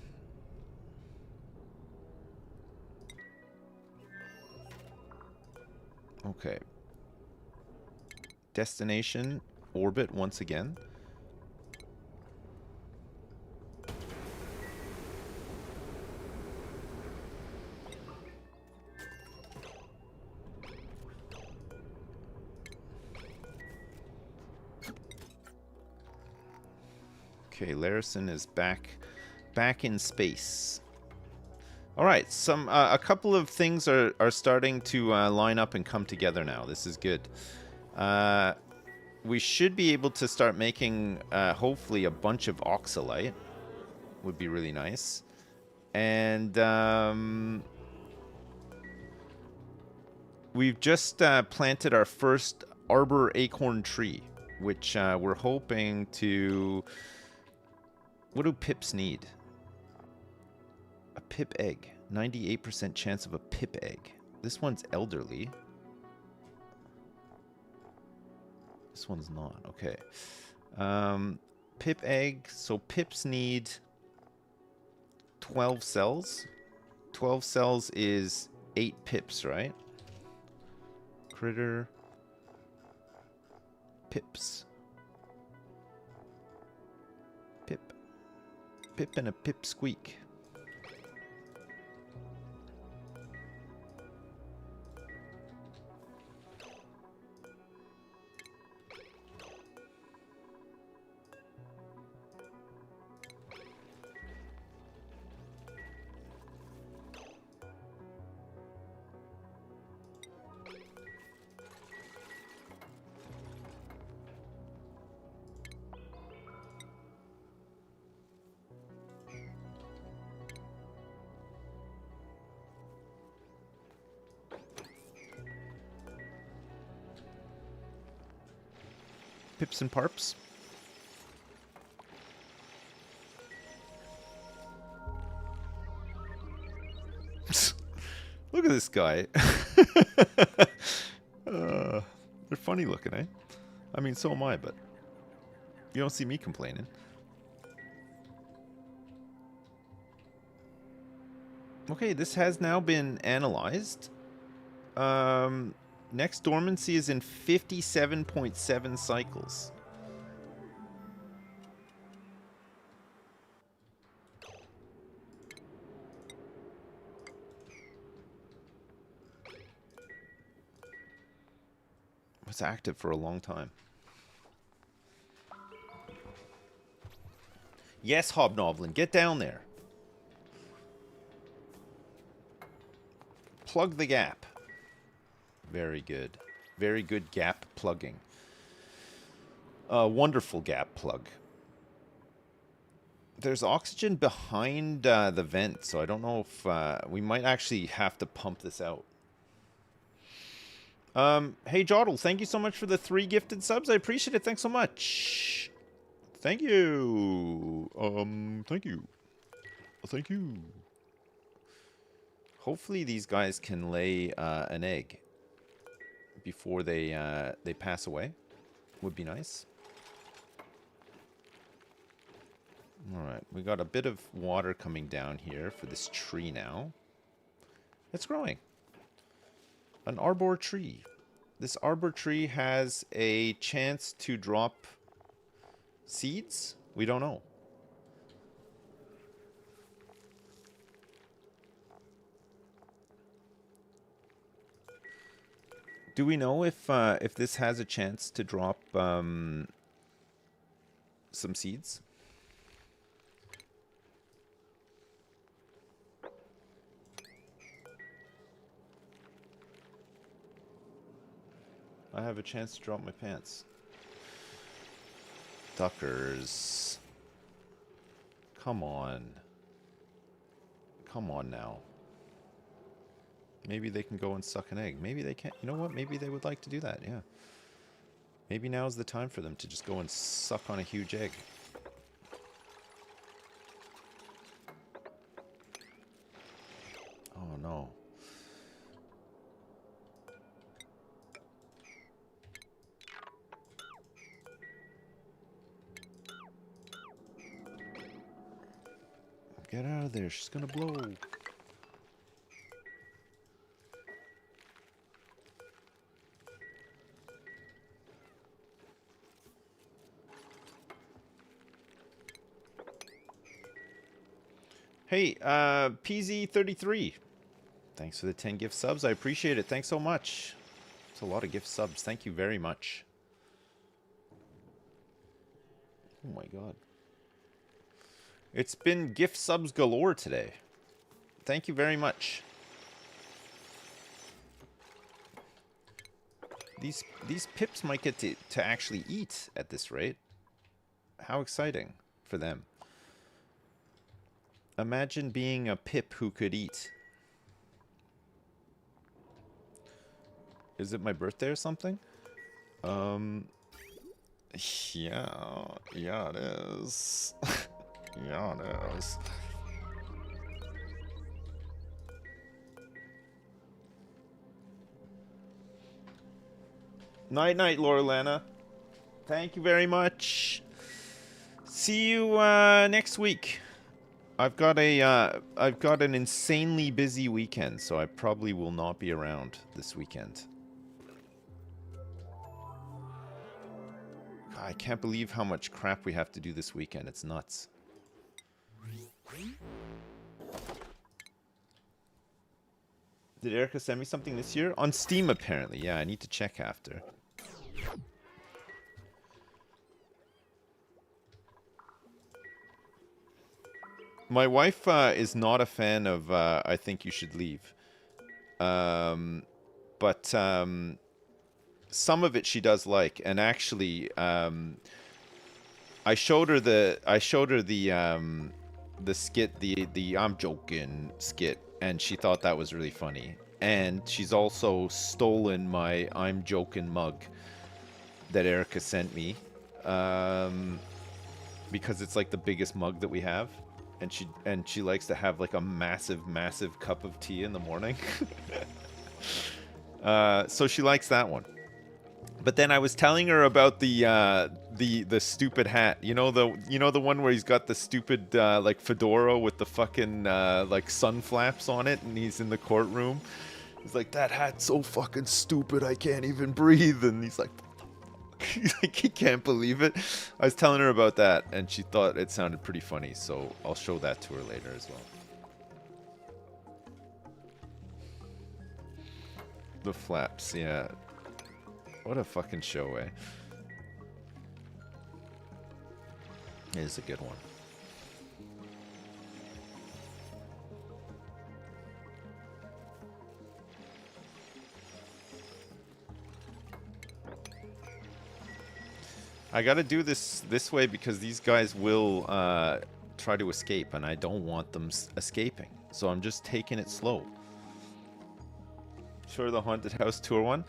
Okay. Destination orbit once again. Okay, Larison is back in space. All right, a couple of things are starting to line up and come together now. This is good. We should be able to start making, hopefully, a bunch of oxalite. Would be really nice. And we've just planted our first arbor acorn tree, which we're hoping to... What do pips need? A pip egg. 98% chance of a pip egg. This one's elderly. This one's not. Okay. Pip egg. So pips need 12 cells. 12 cells is 8 pips, right? Critter. Pips. Pip. Pip and a pip squeak. Pips and parps. Look at this guy. They're funny looking, eh? I mean, so am I, but you don't see me complaining. Okay, this has now been analyzed. Next dormancy is in 57.7 cycles. It's active for a long time. Yes, Hobnoblin, get down there. Plug the gap. Very good. Very good gap plugging. Wonderful gap plug. There's oxygen behind the vent, so I don't know if we might actually have to pump this out. Hey, Jodl, thank you so much for the 3 gifted subs. I appreciate it. Thanks so much. Thank you. Thank you. Thank you. Hopefully these guys can lay an egg before they pass away. Would be nice. Alright, we got a bit of water coming down here for this tree now. It's growing. An arbor tree. This arbor tree has a chance to drop seeds? We don't know. Do we know if this has a chance to drop some seeds? I have a chance to drop my pants. Duckers. Come on. Come on now. Maybe they can go and suck an egg. Maybe they can't. You know what? Maybe they would like to do that, yeah. Maybe now's the time for them to just go and suck on a huge egg. Oh no. Get out of there, she's gonna blow. Hey, PZ33. Thanks for the 10 gift subs. I appreciate it. Thanks so much. It's a lot of gift subs. Thank you very much. Oh my god. It's been gift subs galore today. Thank you very much. These pips might get to actually eat at this rate. How exciting for them. Imagine being a pip who could eat. Is it my birthday or something? Yeah, it is. Yeah, it is. Night night, Laurelana. Thank you very much. See you next week. I've got an insanely busy weekend, so I probably will not be around this weekend. I can't believe how much crap we have to do this weekend. It's nuts. Did Erica send me something this year? On Steam, apparently. Yeah, I need to check after. My wife is not a fan of I Think You Should Leave. But some of it she does like, and actually I showed her the skit, the I'm joking skit, and she thought that was really funny. And she's also stolen my I'm joking mug that Erica sent me, because it's like the biggest mug that we have. And she likes to have like a massive cup of tea in the morning. So she likes that one. But then I was telling her about the stupid hat. You know the one where he's got the stupid like fedora with the fucking like sun flaps on it, and he's in the courtroom. He's like, that hat's so fucking stupid, I can't even breathe. And he's like, like, he can't believe it. I was telling her about that, and she thought it sounded pretty funny, so I'll show that to her later as well. The flaps, yeah. What a fucking show, eh? It is a good one. I gotta do this way because these guys will try to escape, and I don't want them escaping. So I'm just taking it slow. Sure, the haunted house tour one.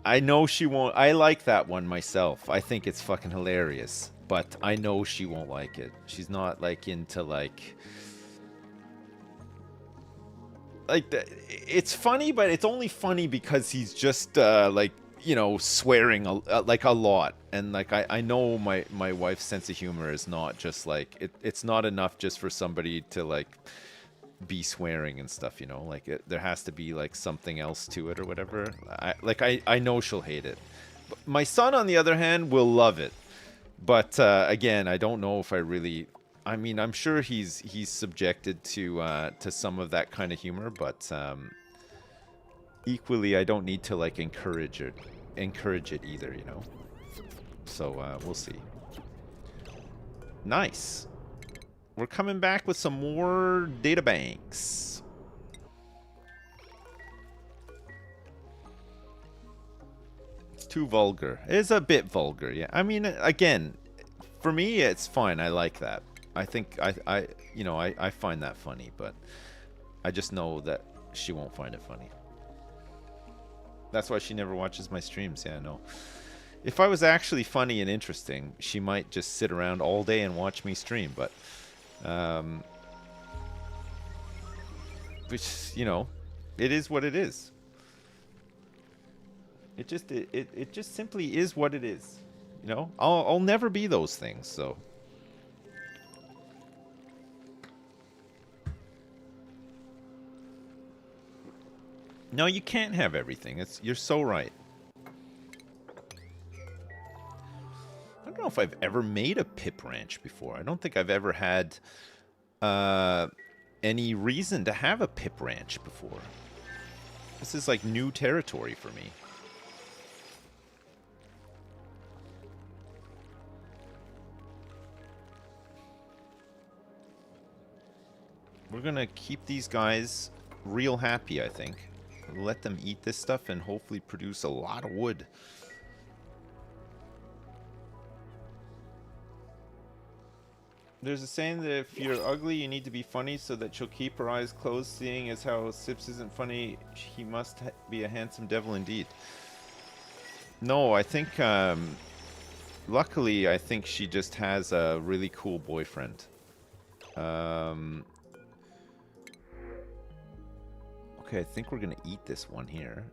I know she won't. I like that one myself. I think it's fucking hilarious, but I know she won't like it. She's not like into like it's funny, but it's only funny because he's just like, you know, swearing like a lot. And like I know my wife's sense of humor is not just like it's not enough just for somebody to like be swearing and stuff, you know, like there has to be like something else to it or whatever. I know she'll hate it. But my son, on the other hand, will love it. But again, I don't know if I really. I mean, I'm sure he's subjected to some of that kind of humor, but equally, I don't need to like encourage it either, you know. So we'll see. Nice. We're coming back with some more data banks. It's Too vulgar. It is a bit vulgar, yeah. I mean, again, for me, it's fine. I like that. I think I find that funny, but I just know that she won't find it funny. That's why she never watches my streams. Yeah, no. If I was actually funny and interesting, she might just sit around all day and watch me stream, but which, you know, it is what it is. It just simply is what it is. You know, I'll never be those things, so. No, you can't have everything. You're so right. I don't know if I've ever made a pip ranch before. I don't think I've ever had any reason to have a pip ranch before. This is like new territory for me. We're gonna keep these guys real happy, I think. Let them eat this stuff and hopefully produce a lot of wood. There's a saying that if you're ugly, you need to be funny so that she'll keep her eyes closed, seeing as how Sips isn't funny, he must be a handsome devil indeed. No, I think, luckily, I think she just has a really cool boyfriend. Okay, I think we're gonna eat this one here.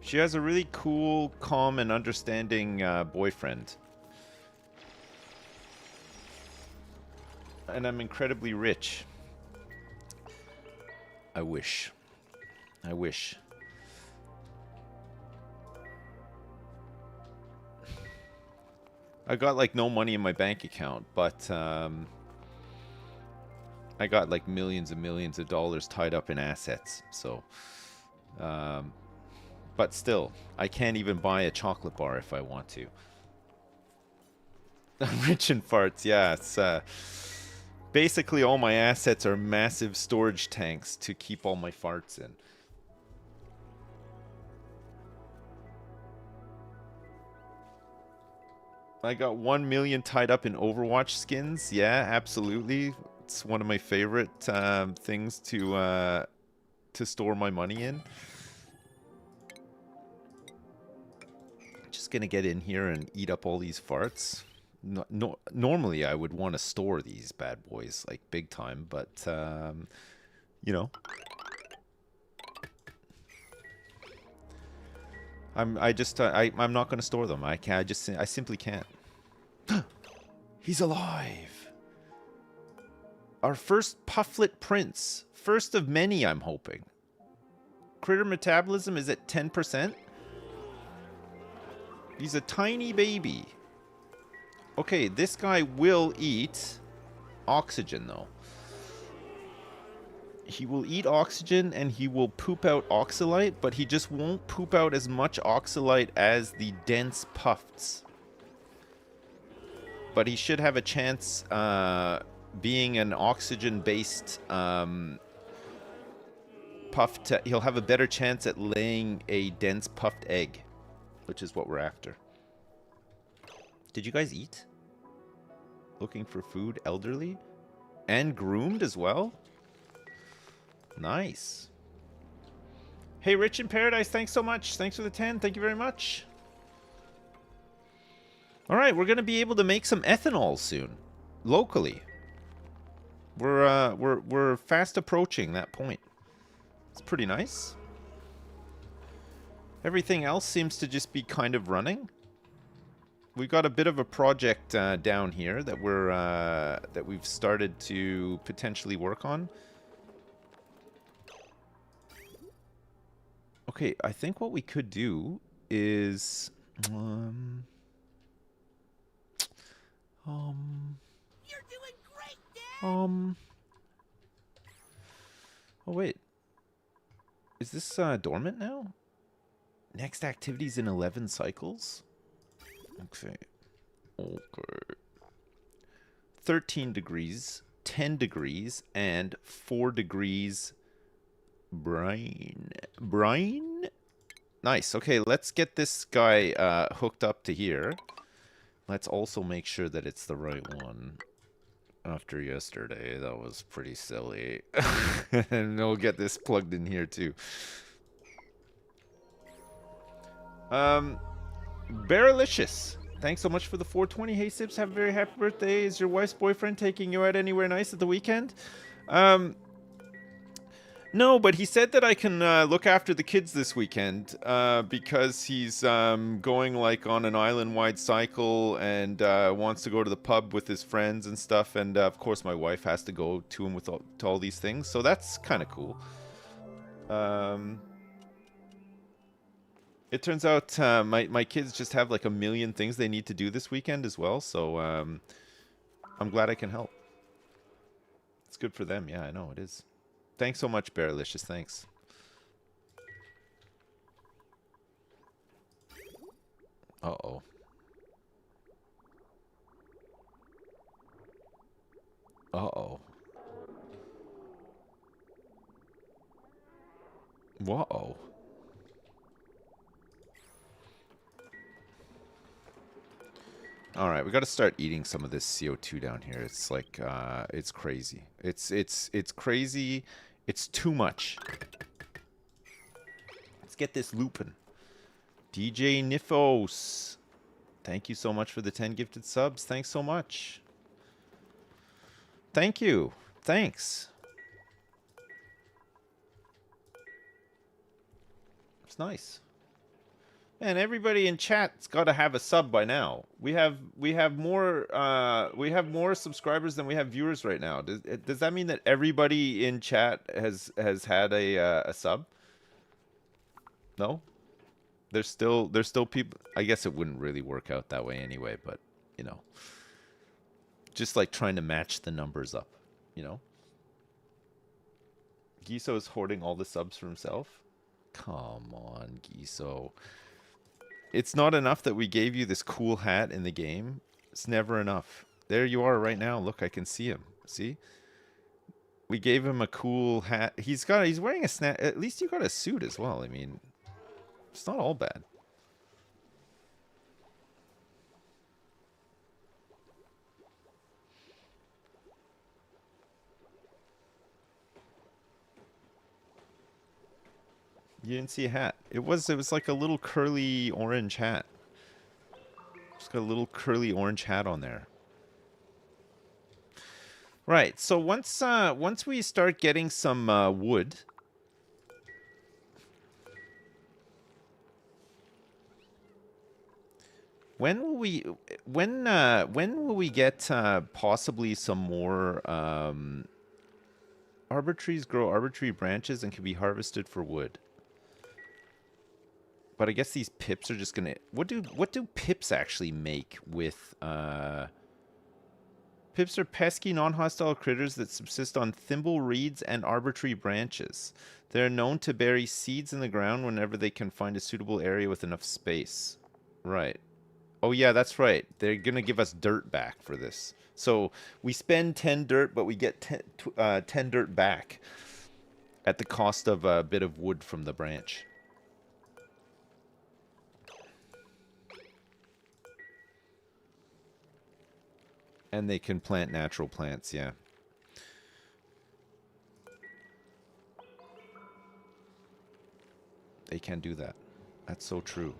She has a really cool, calm, and understanding boyfriend. And I'm incredibly rich. I wish. I wish. I got like no money in my bank account, but I got like millions and millions of dollars tied up in assets. So, but still, I can't even buy a chocolate bar if I want to. I'm rich in farts, yeah. It's basically all my assets are massive storage tanks to keep all my farts in. I got 1 million tied up in Overwatch skins. Yeah, absolutely. It's one of my favorite things to store my money in. Just gonna get in here and eat up all these farts. Normally, I would want to store these bad boys like big time, but you know, I'm not gonna store them. I simply can't. He's alive. Our first Pufflet Prince. First of many, I'm hoping. Critter metabolism is at 10%. He's a tiny baby. Okay, this guy will eat oxygen, though. He will eat oxygen and he will poop out oxalite, but he just won't poop out as much oxalite as the dense puffs. But he should have a chance, being an oxygen-based puffed, he'll have a better chance at laying a dense puffed egg, which is what we're after. Did you guys eat? Looking for food, elderly? And groomed as well? Nice. Hey, Rich in Paradise, thanks so much. Thanks for the 10. Thank you very much. All right, we're going to be able to make some ethanol soon, locally. We're fast approaching that point. It's pretty nice. Everything else seems to just be kind of running. We've got a bit of a project down here that we've started to potentially work on. Okay, I think what we could do is You're doing great, Dad. Oh wait. Is this dormant now? Next activities in 11 cycles? Okay. Okay. 13 degrees, 10 degrees, and 4 degrees brine. Brine? Nice. Okay, let's get this guy hooked up to here. Let's also make sure that it's the right one. After yesterday, that was pretty silly. And we'll get this plugged in here too. Barrelicious. Thanks so much for the 420. Hey Sips, have a very happy birthday. Is your wife's boyfriend taking you out anywhere nice at the weekend? No, but he said that I can look after the kids this weekend because he's going like on an island-wide cycle and wants to go to the pub with his friends and stuff. And of course, my wife has to go to him with to all these things, so that's kind of cool. It turns out my kids just have like a million things they need to do this weekend as well, so I'm glad I can help. It's good for them. Yeah, I know it is. Thanks so much, Barrelicious. Thanks. Uh-oh. Uh-oh. Whoa. All right, we got to start eating some of this CO2 down here. It's like it's crazy. It's crazy. It's too much. Let's get this looping. DJ Nifos. Thank you so much for the 10 gifted subs. Thanks so much. Thank you. Thanks. It's nice. And everybody in chat's got to have a sub by now. We have more subscribers than we have viewers right now. Does that mean that everybody in chat has had a sub? No? There's still people. I guess it wouldn't really work out that way anyway, but you know. Just like trying to match the numbers up, you know? Giso is hoarding all the subs for himself? Come on, Giso. It's not enough that we gave you this cool hat in the game. It's never enough. There you are right now. Look, I can see him. See? We gave him a cool hat. He's wearing a snap. At least you got a suit as well. I mean, it's not all bad. You didn't see a hat. It was like a little curly orange hat. Just got a little curly orange hat on there. Right. So once we start getting some wood, when will we get possibly some more arbor trees grow arbor tree branches and can be harvested for wood? But I guess these pips are just gonna. What do pips actually make with? Pips are pesky, non-hostile critters that subsist on thimble reeds and arbor tree branches. They are known to bury seeds in the ground whenever they can find a suitable area with enough space. Right. Oh yeah, that's right. They're gonna give us dirt back for this. So we spend 10 dirt, but we get 10 dirt back at the cost of a bit of wood from the branch. And they can plant natural plants, yeah. They can do that. That's so true.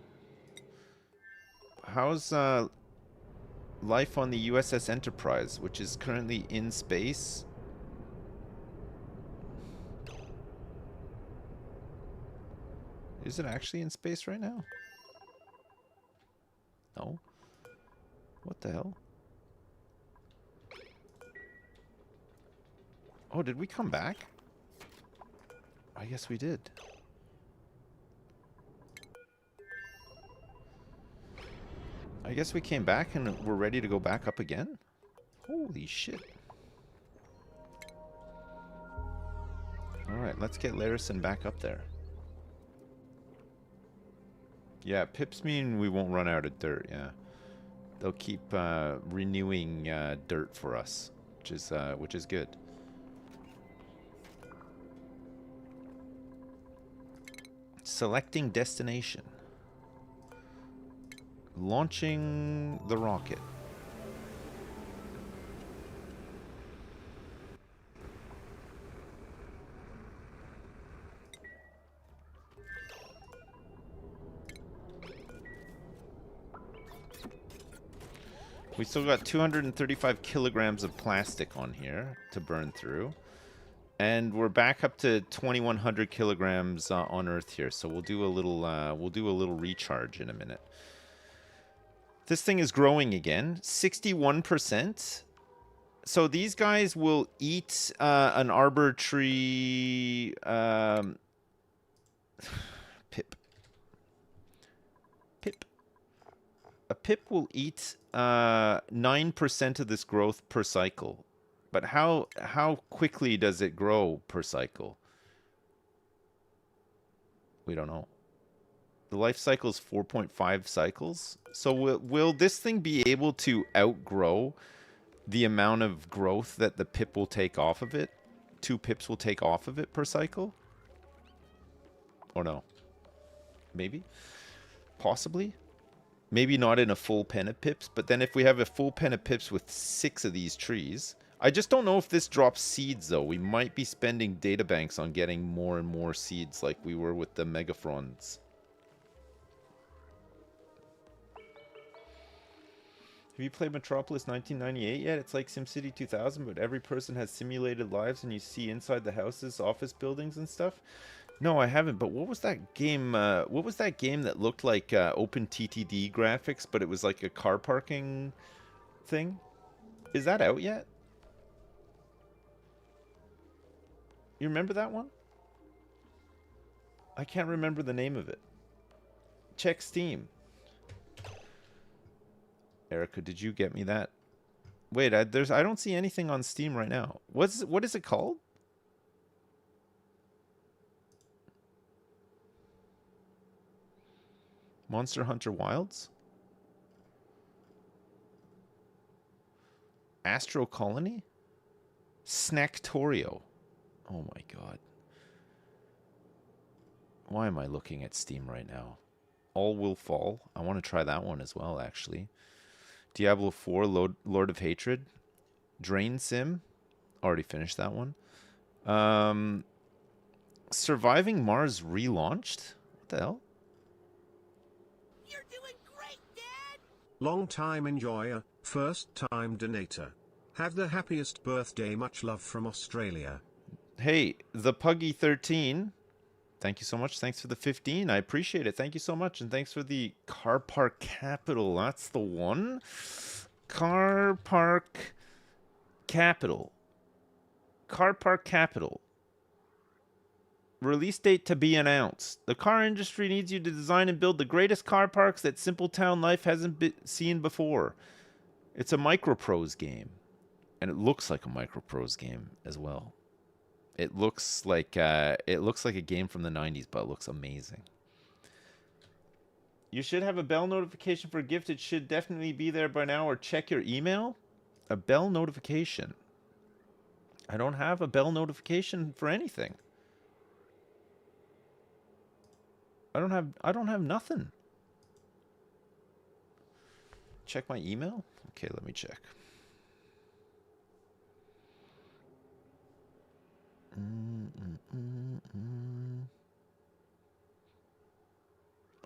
How's life on the USS Enterprise, which is currently in space? Is it actually in space right now? No. What the hell? Oh, did we come back? I guess we did. I guess we came back and we're ready to go back up again? Holy shit. Alright, let's get Larison back up there. Yeah, pips mean we won't run out of dirt, yeah. They'll keep renewing dirt for us, which is good. Selecting destination. Launching the rocket. We still got 235 kilograms of plastic on here to burn through. And we're back up to 2100 kilograms on Earth here. So we'll do a little recharge in a minute. This thing is growing again, 61%. So these guys will eat an arbor tree pip. A pip will eat 9% of this growth per cycle. But how quickly does it grow per cycle? We don't know. The life cycle is 4.5 cycles. So will this thing be able to outgrow the amount of growth that the pip will take off of it? 2 pips will take off of it per cycle? Or no? Maybe? Possibly? Maybe not in a full pen of pips, but then if we have a full pen of pips with 6 of these trees... I just don't know if this drops seeds, though. We might be spending databanks on getting more and more seeds like we were with the Megafrons. Have you played Metropolis 1998 yet? It's like SimCity 2000, but every person has simulated lives and you see inside the houses, office buildings and stuff. No, I haven't, but what was that game? What was that game that looked like OpenTTD graphics, but it was like a car parking thing? Is that out yet? You remember that one? I can't remember the name of it. Check Steam. Erica, did you get me that? Wait, I don't see anything on Steam right now. What is it called? Monster Hunter Wilds? Astro Colony? Snacktorio. Oh my god. Why am I looking at Steam right now? All Will Fall. I want to try that one as well, actually. Diablo 4, Lord of Hatred. Drain Sim. Already finished that one. Surviving Mars relaunched? What the hell? You're doing great, Dad! Long time enjoyer, first time donator. Have the happiest birthday, much love from Australia. Hey, the Puggy13. Thank you so much. Thanks for the 15. I appreciate it. Thank you so much. And thanks for the Car Park Capital. That's the one. Car Park Capital. Car Park Capital. Release date to be announced. The car industry needs you to design and build the greatest car parks that Simple Town Life hasn't seen before. It's a Microprose game. And it looks like a Microprose game as well. It looks like a game from the 90s, but it looks amazing. You should have a bell notification for a gift. It should definitely be there by now, or check your email. A bell notification. I don't have a bell notification for anything. I don't have nothing. Check my email? Okay, let me check.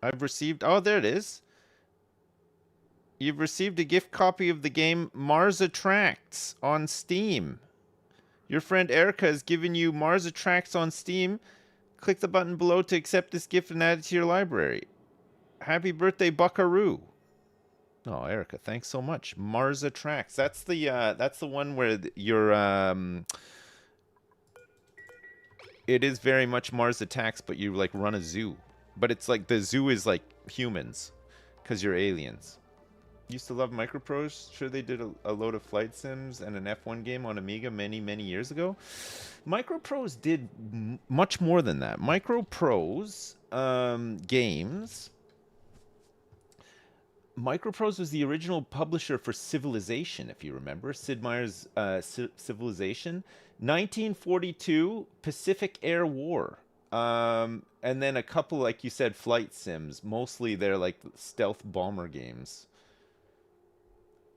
I've received... Oh, there it is. You've received a gift copy of the game Mars Attracts on Steam. Your friend Erica has given you Mars Attracts on Steam. Click the button below to accept this gift and add it to your library. Happy birthday, Buckaroo. Oh, Erica, thanks so much. Mars Attracts. That's the one where you're... It is very much Mars Attacks, but you like run a zoo. But it's like the zoo is like humans, because you're aliens. Used to love Microprose. Sure, they did a load of flight sims and an F1 game on Amiga many years ago. Microprose did much more than that. Microprose games. Microprose was the original publisher for Civilization, if you remember. Sid Meier's Civilization. 1942 Pacific Air War. And then a couple, like you said, flight sims. Mostly they're like stealth bomber games.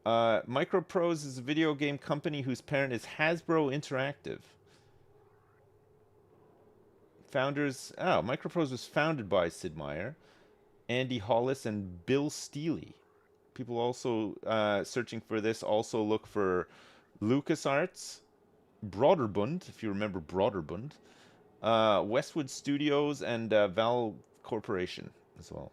Microprose is a video game company whose parent is Hasbro Interactive. Microprose was founded by Sid Meier, Andy Hollis, and Bill Steely. People also searching for this also look for LucasArts, Broderbund, if you remember Broderbund, Westwood Studios, and Valve Corporation as well.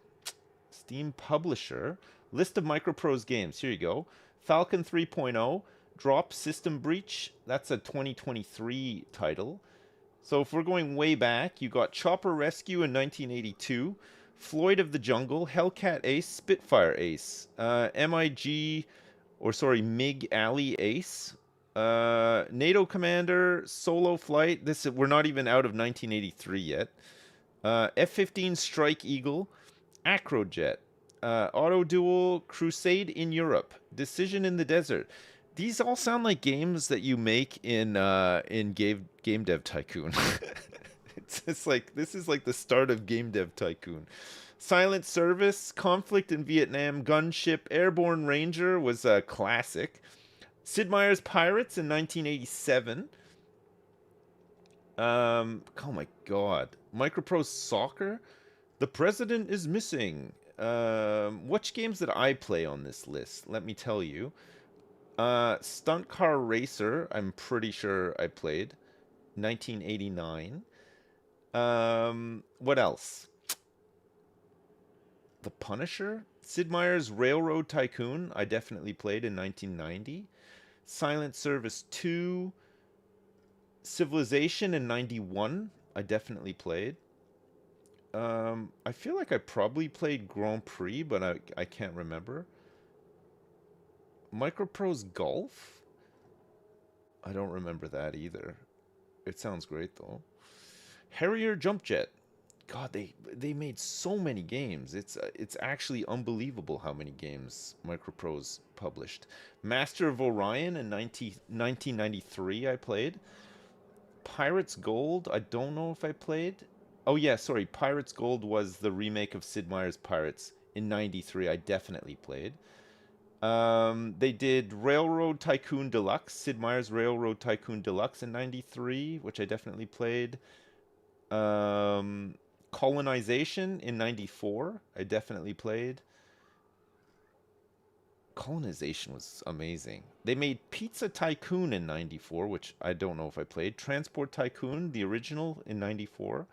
Steam Publisher, list of Microprose games. Here you go. Falcon 3.0, Drop System Breach. That's a 2023 title. So if we're going way back, you got Chopper Rescue in 1982, Floyd of the Jungle, Hellcat Ace, Spitfire Ace, MiG Alley Ace, NATO Commander, Solo Flight. We're not even out of 1983 yet. F-15 Strike Eagle, Acrojet, Auto Duel, Crusade in Europe, Decision in the Desert. These all sound like games that you make in Game Dev Tycoon. It's just like, this is like the start of Game Dev Tycoon. Silent Service, Conflict in Vietnam, Gunship, Airborne Ranger was a classic. Sid Meier's Pirates in 1987. Oh my god. Microprose Soccer? The President is Missing. Which games did I play on this list? Let me tell you. Stunt Car Racer, I'm pretty sure I played. 1989. What else? The Punisher? Sid Meier's Railroad Tycoon, I definitely played in 1990. Silent Service 2. Civilization in 91, I definitely played. I feel like I probably played Grand Prix, but I can't remember. Microprose Golf? I don't remember that either. It sounds great though. Harrier Jump Jet. God, they made so many games. It's actually unbelievable how many games Microprose published. Master of Orion in 1993 I played. Pirates Gold, I don't know if I played. Oh yeah, sorry, Pirates Gold was the remake of Sid Meier's Pirates in 93. I definitely played. They did Railroad Tycoon Deluxe, Sid Meier's Railroad Tycoon Deluxe in 93, which I definitely played. Colonization in 94, I definitely played. Colonization was amazing. They made Pizza Tycoon in 94, which I don't know if I played. Transport Tycoon, the original, in 94.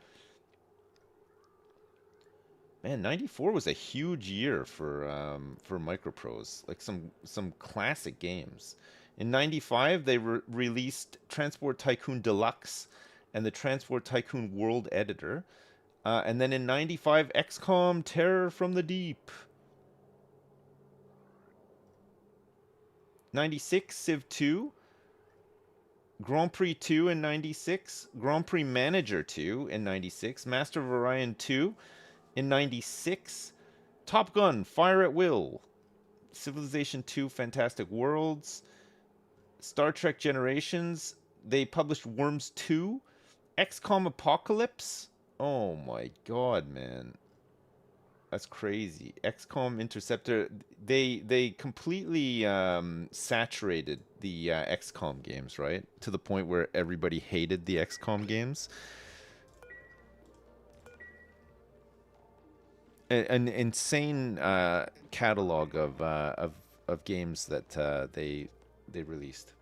Man, 94 was a huge year for Microprose. Like some classic games. In 95, they released Transport Tycoon Deluxe and the Transport Tycoon World Editor. And then in 95, XCOM Terror from the Deep. 96, Civ 2. Grand Prix 2 in 96. Grand Prix Manager 2 in 96. Master of Orion 2 in 96. Top Gun, Fire at Will. Civilization 2, Fantastic Worlds. Star Trek Generations. They published Worms 2. XCOM Apocalypse. Oh my god, man. That's crazy. XCOM Interceptor. They completely saturated the XCOM games, right? To the point where everybody hated the XCOM games. An insane catalog of games that they released.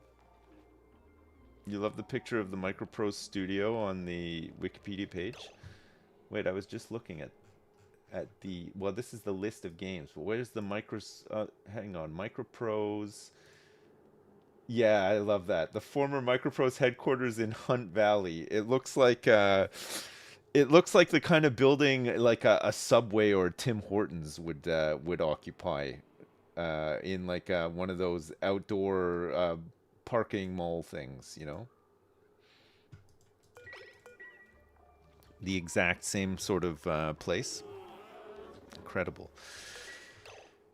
You love the picture of the Microprose studio on the Wikipedia page? Wait, I was just looking at the, well, this is the list of games, but where's the hang on, Microprose. Yeah, I love that. The former Microprose headquarters in Hunt Valley. It looks like the kind of building like a Subway or Tim Hortons would occupy in like one of those outdoor parking mall things, you know? The exact same sort of place. Incredible.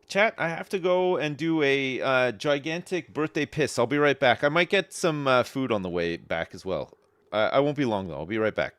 Chat, I have to go and do a gigantic birthday piss. I'll be right back. I might get some food on the way back as well. I won't be long though. I'll be right back.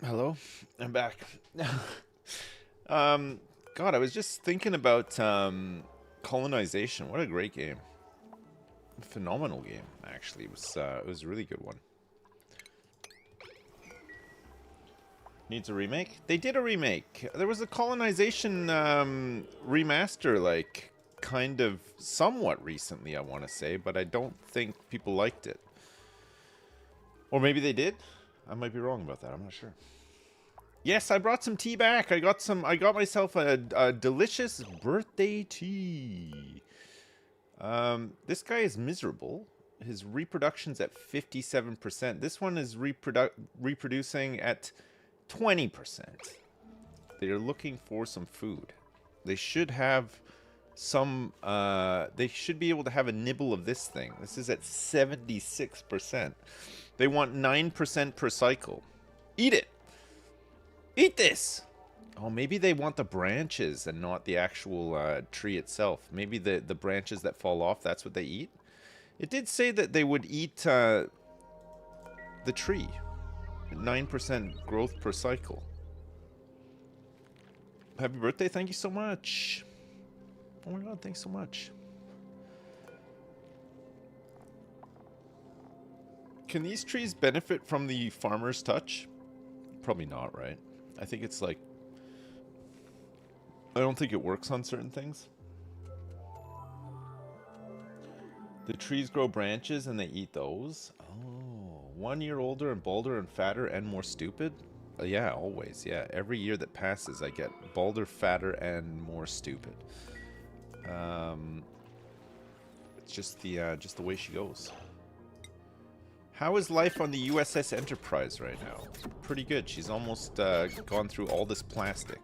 Hello, I'm back. God, I was just thinking about colonization. What a great game! Phenomenal game, actually. It was a really good one. Needs a remake? They did a remake. There was a colonization remaster, like kind of somewhat recently, I want to say, but I don't think people liked it. Or maybe they did. I might be wrong about that. I'm not sure. Yes, I brought some tea back. I got myself a delicious birthday tea. This guy is miserable. His reproduction's at 57%. This one is reproducing at 20%. They are looking for some food. They should have some, they should be able to have a nibble of this thing. This is at 76%. They want 9% per cycle. Eat it! Eat this! Oh, maybe they want the branches and not the actual tree itself. Maybe the branches that fall off, that's what they eat? It did say that they would eat the tree. 9% growth per cycle. Happy birthday, thank you so much. Oh my god, thanks so much. Can these trees benefit from the farmer's touch? Probably not, right? I think it's like... I don't think it works on certain things. The trees grow branches and they eat those? Oh, 1 year older and balder and fatter and more stupid? Yeah, always, yeah. Every year that passes I get balder, fatter, and more stupid. It's just the way she goes. How is life on the USS Enterprise right now? Pretty good. She's almost gone through all this plastic.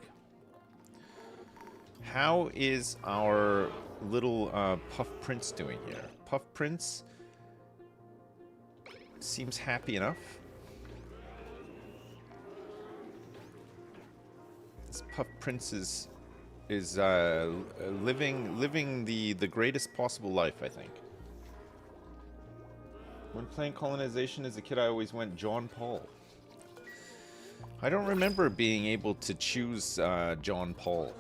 How is our little Puff Prince doing here? Puff Prince seems happy enough. This Puff Prince is living the greatest possible life, I think. When playing colonization as a kid, I always went John Paul. I don't remember being able to choose John Paul.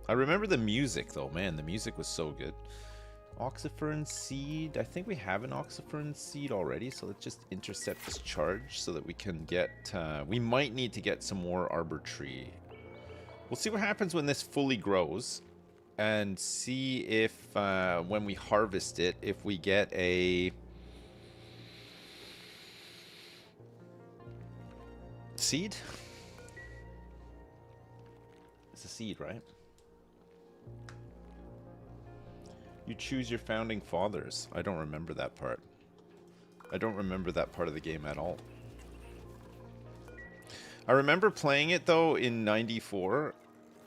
I remember the music, though. Man, the music was so good. Oxifern seed. I think we have an Oxifern seed already, so let's just intercept this charge so that we can get... we might need to get some more Arbor Tree. We'll see what happens when this fully grows, and see if, when we harvest it, if we get a... seed? It's a seed, right? You choose your founding fathers. I don't remember that part. I don't remember that part of the game at all. I remember playing it though in '94,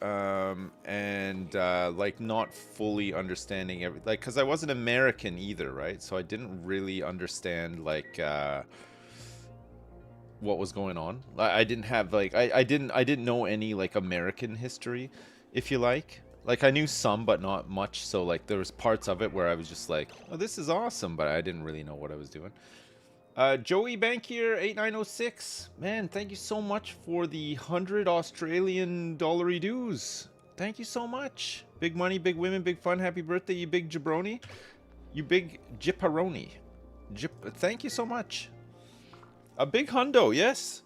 and like not fully understanding like, because I wasn't American either, right? So I didn't really understand like what was going on. I didn't have like I didn't know any like American history, if you like. Like I knew some, but not much. So like there was parts of it where I was just like, "Oh, this is awesome," but I didn't really know what I was doing. Joey Bankier 8906, man, thank you so much for the 100 Australian dollary dues. Thank you so much. Big money, big women, big fun. Happy birthday, you big jabroni. You big jipperoni. Thank you so much. A big hundo, yes.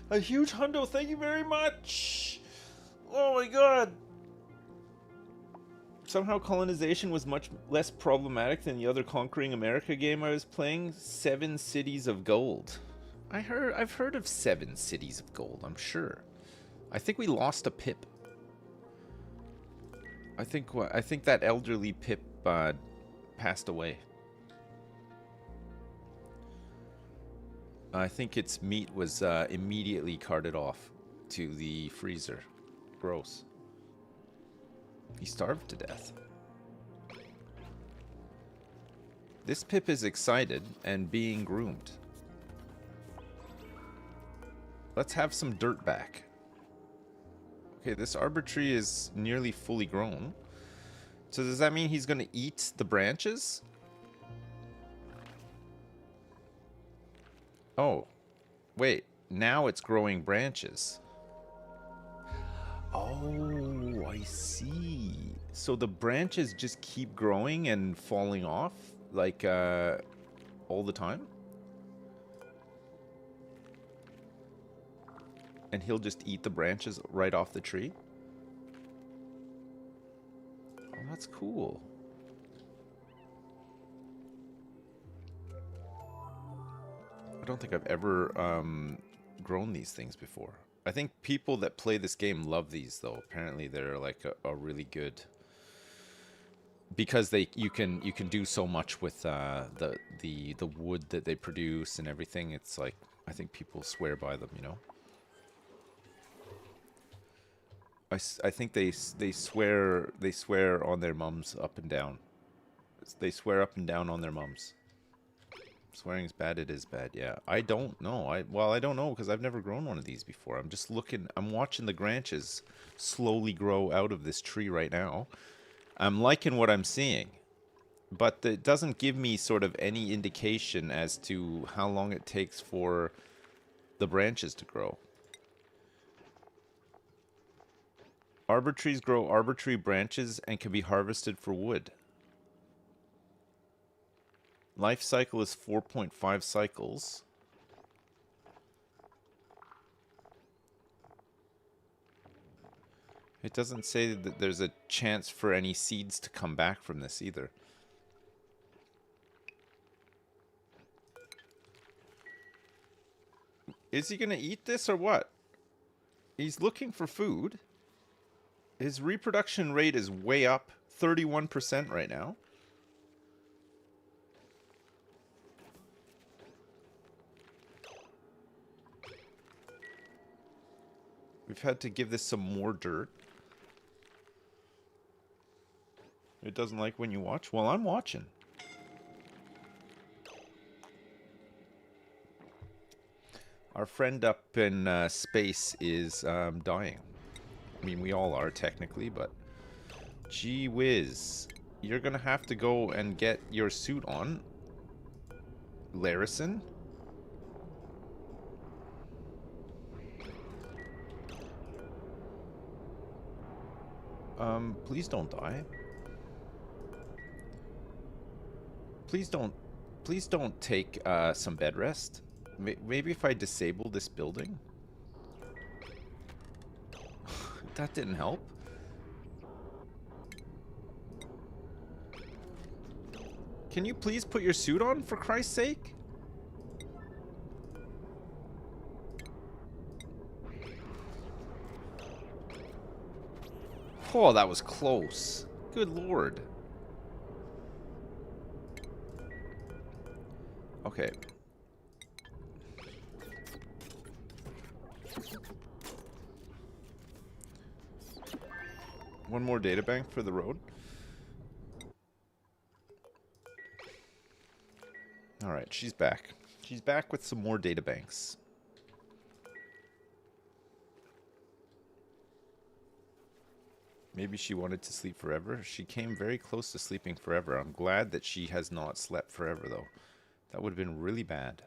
A huge hundo. Thank you very much. Oh my god. Somehow colonization was much less problematic than the other Conquering America game I was playing. 7 Cities of Gold. I've heard of 7 Cities of Gold, I'm sure. I think we lost a Pip. I think that elderly Pip passed away. I think its meat was immediately carted off to the freezer. Gross. He starved to death. This Pip is excited and being groomed. Let's have some dirt back. Okay, this Arbor Tree is nearly fully grown. So does that mean he's going to eat the branches? Oh, wait. now it's growing branches. Oh, I see. So the branches just keep growing and falling off, like, all the time? And he'll just eat the branches right off the tree? Oh, that's cool. I don't think I've ever grown these things before. I think people that play this game love these, though. Apparently, they're like a really good, because you can do so much with the wood that they produce and everything. It's like, I think people swear by them, you know. I think they swear on their mums up and down. They swear up and down on their mums. Swearing is bad, it is bad, yeah. I don't know. I don't know because I've never grown one of these before. I'm just looking, I'm watching the branches slowly grow out of this tree right now. I'm liking what I'm seeing, but it doesn't give me sort of any indication as to how long it takes for the branches to grow. Arbor trees grow arbor tree branches and can be harvested for wood. Life cycle is 4.5 cycles. It doesn't say that there's a chance for any seeds to come back from this either. Is he gonna eat this or what? He's looking for food. His reproduction rate is way up, 31% right now. We've had to give this some more dirt. It doesn't like when you watch? Well, I'm watching. Our friend up in space is dying. I mean, we all are technically, but gee whiz. You're gonna have to go and get your suit on, Larison. Please don't die. Please don't take some bed rest. Maybe if I disable this building? That didn't help. Can you please put your suit on, for Christ's sake? Oh, that was close. Good lord. Okay. One more data bank for the road. Alright, she's back. She's back with some more data banks. Maybe she wanted to sleep forever. She came very close to sleeping forever. I'm glad that she has not slept forever, though. That would have been really bad.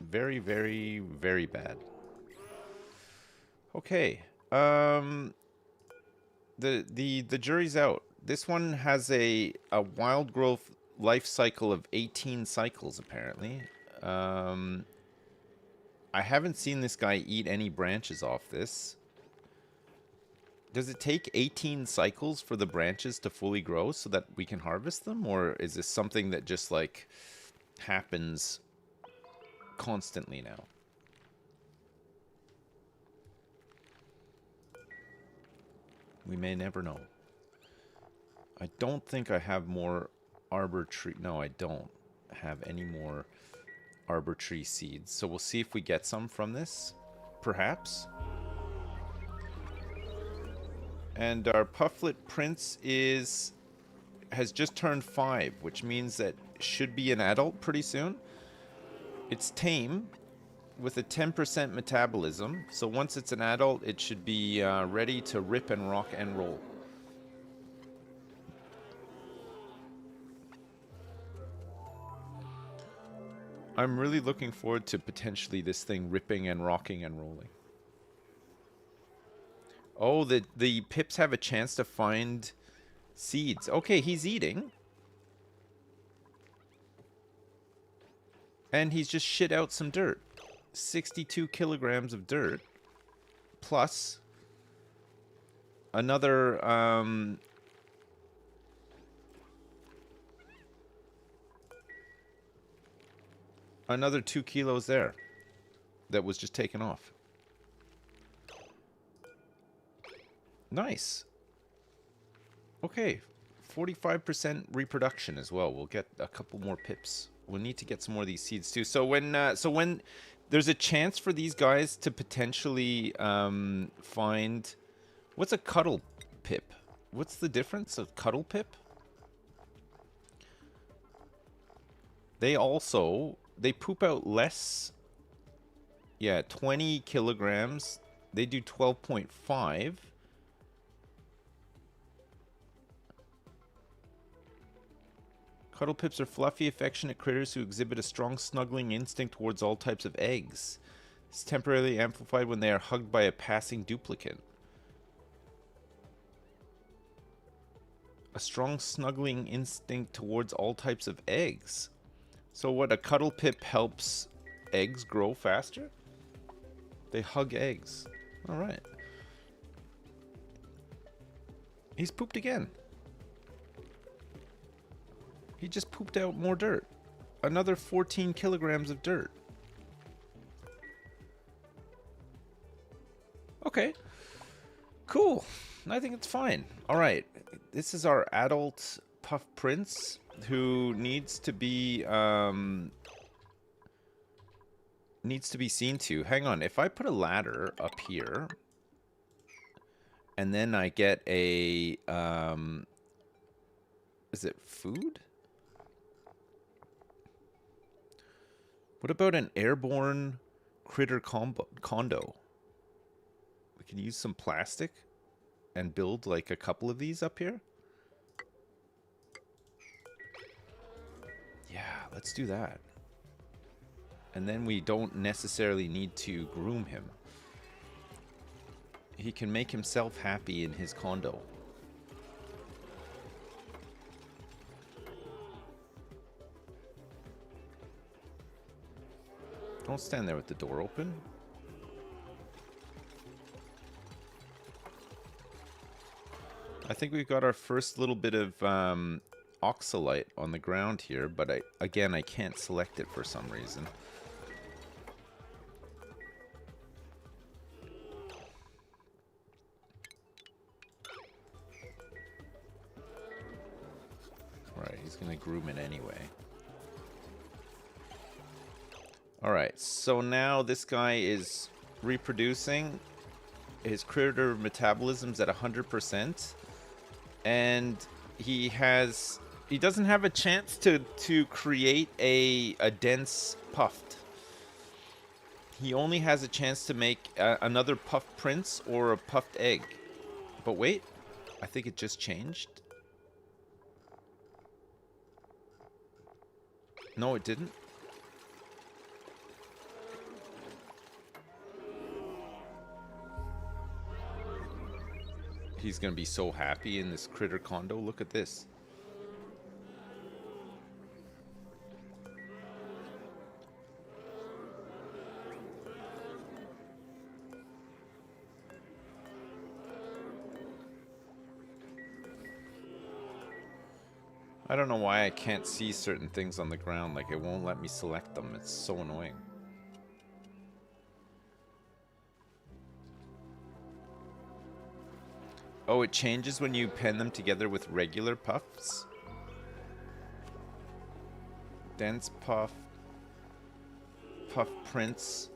Very, very, very bad. Okay. The jury's out. This one has a wild growth life cycle of 18 cycles, apparently. I haven't seen this guy eat any branches off this. Does it take 18 cycles for the branches to fully grow so that we can harvest them? Or is this something that just, like, happens constantly now? We may never know. I don't think I have more arbor tree... No, I don't have any more arbor tree seeds. So we'll see if we get some from this. Perhaps. And our Pufflet Prince has just turned 5, which means that should be an adult pretty soon. It's tame with a 10% metabolism, so once it's an adult, it should be ready to rip and rock and roll. I'm really looking forward to potentially this thing ripping and rocking and rolling. Oh, the pips have a chance to find seeds. Okay, he's eating. And he's just shit out some dirt. 62 kilograms of dirt. Plus another another 2 kilos there that was just taken off. Nice. Okay, 45% reproduction as well. We'll get a couple more pips. We'll need to get some more of these seeds too. So when there's a chance for these guys to potentially find, what's a cuddle pip? What's the difference of cuddle pip? They poop out less. Yeah, 20 kilograms. They do 12.5. Cuddle pips are fluffy, affectionate critters who exhibit a strong snuggling instinct towards all types of eggs. It's temporarily amplified when they are hugged by a passing duplicate. A strong snuggling instinct towards all types of eggs. So what, a cuddle pip helps eggs grow faster? They hug eggs. Alright. He's pooped again. He just pooped out more dirt. Another 14 kilograms of dirt. Okay. Cool. I think it's fine. Alright. This is our adult puff prince who needs to be seen to. Hang on. If I put a ladder up here and then I get a is it food? What about an airborne critter condo? We can use some plastic and build like a couple of these up here. Yeah, let's do that. And then we don't necessarily need to groom him. He can make himself happy in his condo. Don't stand there with the door open. I think we've got our first little bit of oxalite on the ground here, but I can't select it for some reason. Alright, he's gonna groom it anyway. Alright, so now this guy is reproducing. His critter metabolism's at 100%. And he doesn't have a chance to create a dense puffed. He only has a chance to make another puffed prince or a puffed egg. But wait, I think it just changed. No, it didn't. He's gonna be so happy in this critter condo. Look at this. I don't know why I can't see certain things on the ground. Like, it won't let me select them. It's so annoying. Oh, it changes when you pen them together with regular puffs? Dense puff. Puff prints.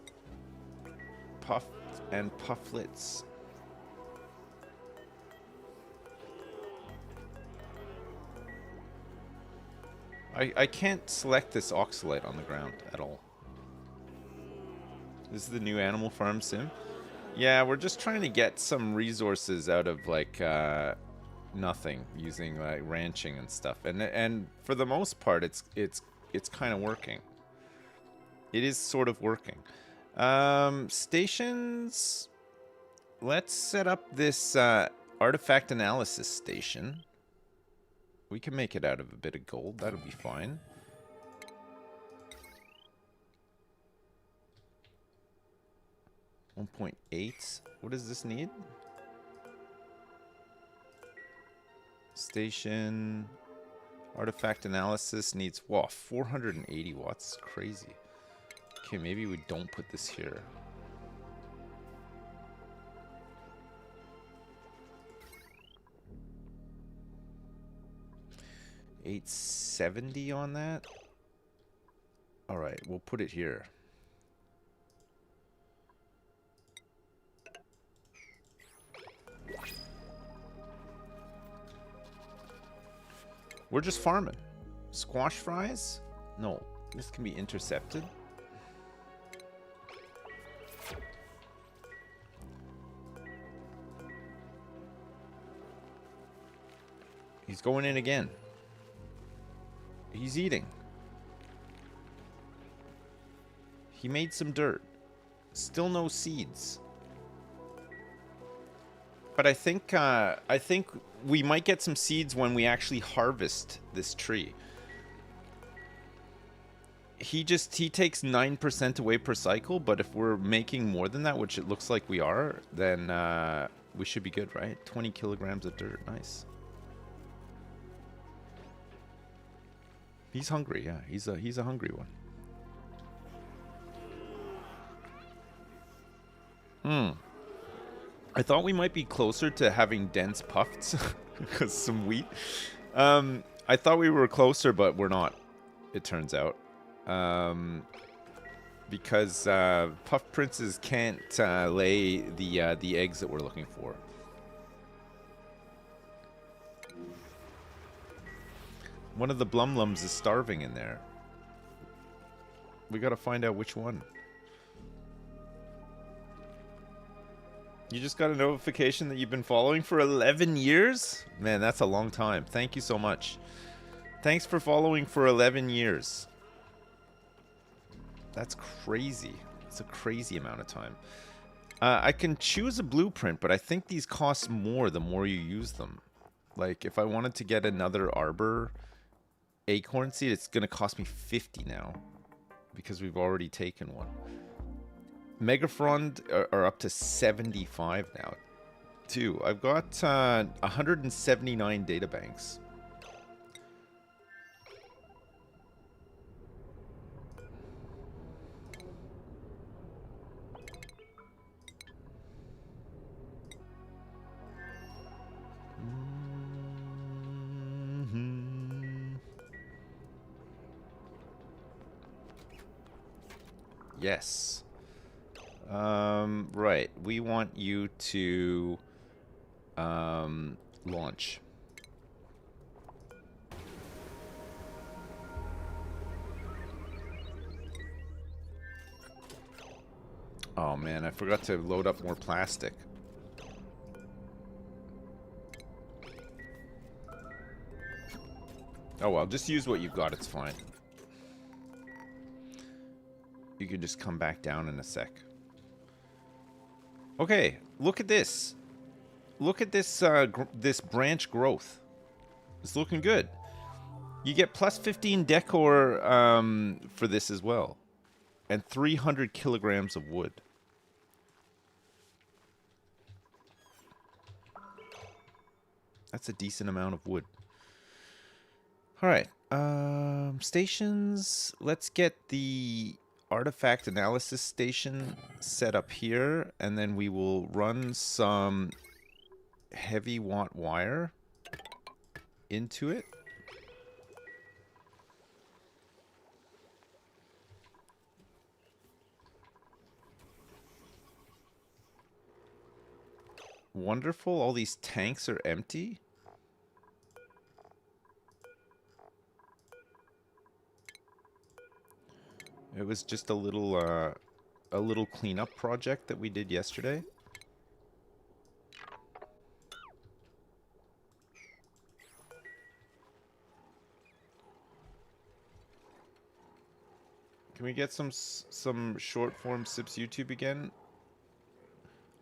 Puff and pufflets. I can't select this oxalite on the ground at all. This is the new Animal Farm sim. Yeah, we're just trying to get some resources out of like nothing using like ranching and stuff, and for the most part, it's kind of working. It is sort of working. Stations. Let's set up this artifact analysis station. We can make it out of a bit of gold. That'll be fine. $1.8. What does this need? Station artifact analysis needs 480 watts. Crazy. Okay, maybe we don't put this here. $870 on that. All right, we'll put it here. We're just farming. Squash fries? No, this can be intercepted. He's going in again. He's eating. He made some dirt. Still no seeds. But I think we might get some seeds when we actually harvest this tree. He takes 9% away per cycle, but if we're making more than that, which it looks like we are, then we should be good, right? 20 kilograms of dirt. Nice. He's hungry, yeah. He's a hungry one. I thought we might be closer to having dense puffs because some wheat. I thought we were closer, but we're not, it turns out. Because puff princes can't lay the eggs that we're looking for. One of the Blumlums is starving in there. We gotta find out which one. You just got a notification that you've been following for 11 years? Man, that's a long time. Thank you so much. Thanks for following for 11 years. That's crazy. It's a crazy amount of time. I can choose a blueprint, but I think these cost more the more you use them. Like, if I wanted to get another Arbor acorn seed, it's going to cost me 50 now. Because we've already taken one. Megafrond are up to 75 now, too. I've got 179 databanks. Yes. Right. We want you to launch. Oh man, I forgot to load up more plastic. Oh well, just use what you've got, it's fine. You can just come back down in a sec. Okay, look at this. Look at this this branch growth. It's looking good. You get plus 15 decor for this as well. And 300 kilograms of wood. That's a decent amount of wood. All right. Stations. Let's get the artifact analysis station set up here, and then we will run some heavy watt wire into it. Wonderful. All these tanks are empty. It was just a little cleanup project that we did yesterday. Can we get some short form Sips YouTube again?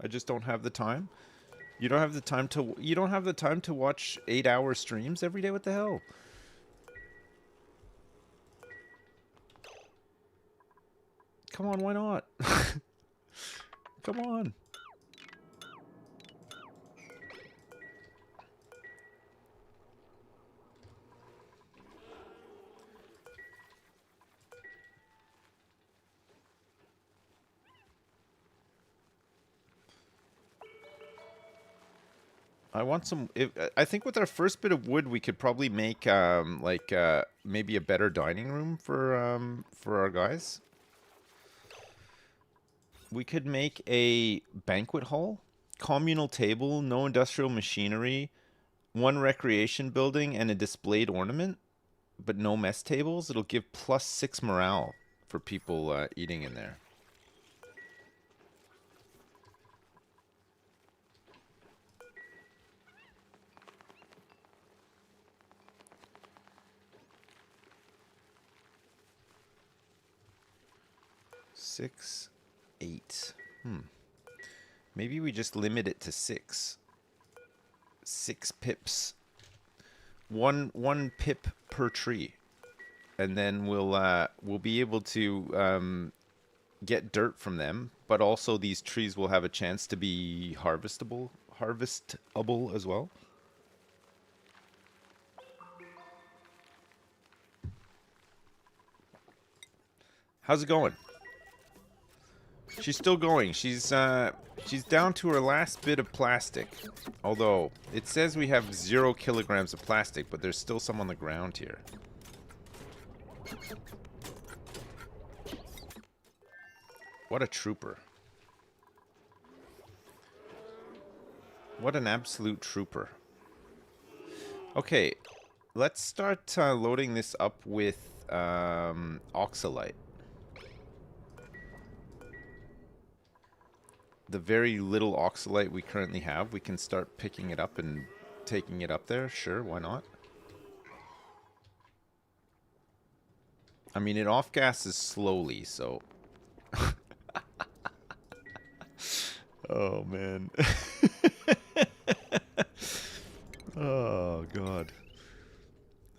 I just don't have the time. You don't have the time to watch 8-hour streams every day? What the hell? Come on, why not? Come on. I want some. I think with our first bit of wood, we could probably make maybe a better dining room for our guys. We could make a banquet hall, communal table, no industrial machinery, one recreation building, and a displayed ornament, but no mess tables. It'll give +6 morale for people eating in there. Six, 8. Maybe we just limit it to 6. 6 pips. One pip per tree, and then we'll be able to get dirt from them. But also these trees will have a chance to be harvestable as well. How's it going? She's still going. She's down to her last bit of plastic. Although, it says we have 0 kilograms of plastic, but there's still some on the ground here. What a trooper. What an absolute trooper. Okay, let's start loading this up with oxalite. The very little oxalite we currently have, we can start picking it up and taking it up there. Sure, why not? I mean, it off-gases slowly, so... Oh, man. Oh, God.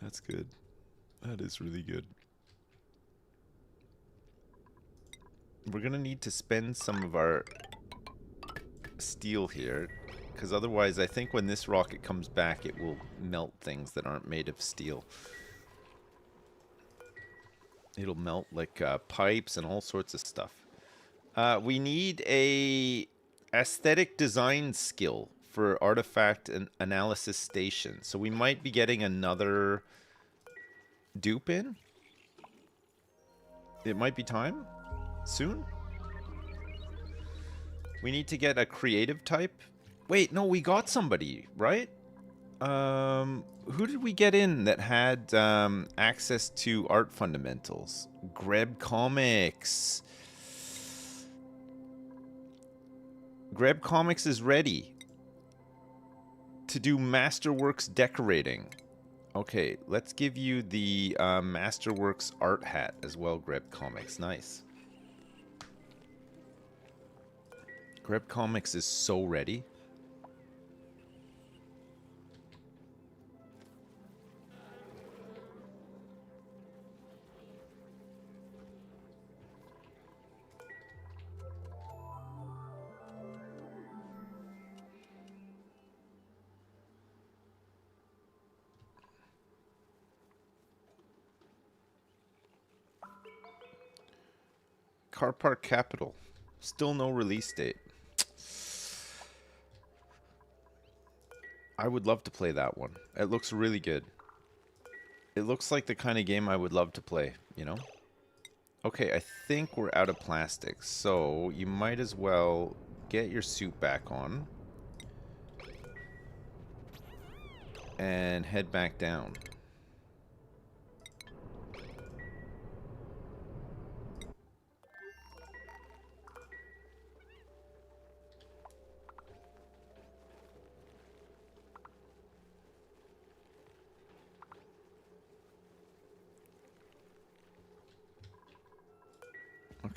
That's good. That is really good. We're gonna need to spend some of our steel here, because otherwise I think when this rocket comes back it will melt things that aren't made of steel. It'll melt like pipes and all sorts of stuff. We need a aesthetic design skill for artifact and analysis station, so we might be getting another dupe in. It might be time soon. We need to get a creative type. Wait, no, we got somebody, right? Who did we get in that had access to art fundamentals? Greb Comics. Greb Comics is ready to do Masterworks decorating. Okay, let's give you the Masterworks art hat as well, Greb Comics. Nice. Greb Comics is so ready. Car Park Capital. Still no release date. I would love to play that one. It looks really good. It looks like the kind of game I would love to play, you know? Okay, I think we're out of plastic, so you might as well get your suit back on and head back down.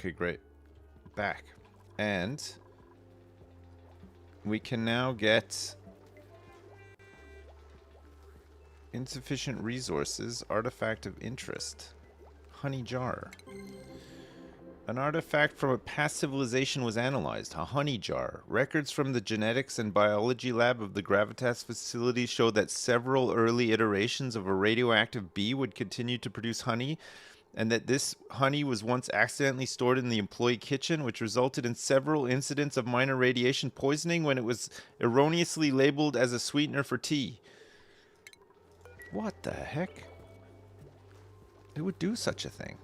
Okay, great. Back. And we can now get insufficient resources, artifact of interest. Honey jar. An artifact from a past civilization was analyzed. A honey jar. Records from the genetics and biology lab of the Gravitas facility show that several early iterations of a radioactive bee would continue to produce honey, and that this honey was once accidentally stored in the employee kitchen, which resulted in several incidents of minor radiation poisoning when it was erroneously labeled as a sweetener for tea. What the heck? Who would do such a thing?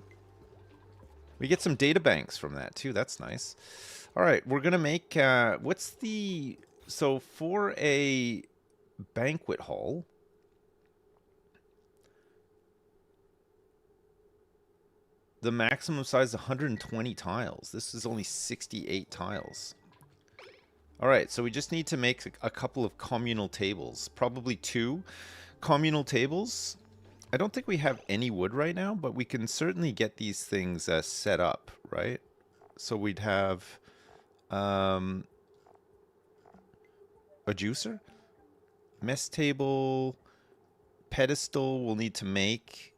We get some data banks from that too. That's nice. All right, we're gonna make what's the so for a banquet hall. The maximum size is 120 tiles. This is only 68 tiles. All right, so we just need to make a couple of communal tables, probably 2 communal tables. I don't think we have any wood right now, but we can certainly get these things set up, right? So we'd have a juicer, mess table, pedestal we'll need to make.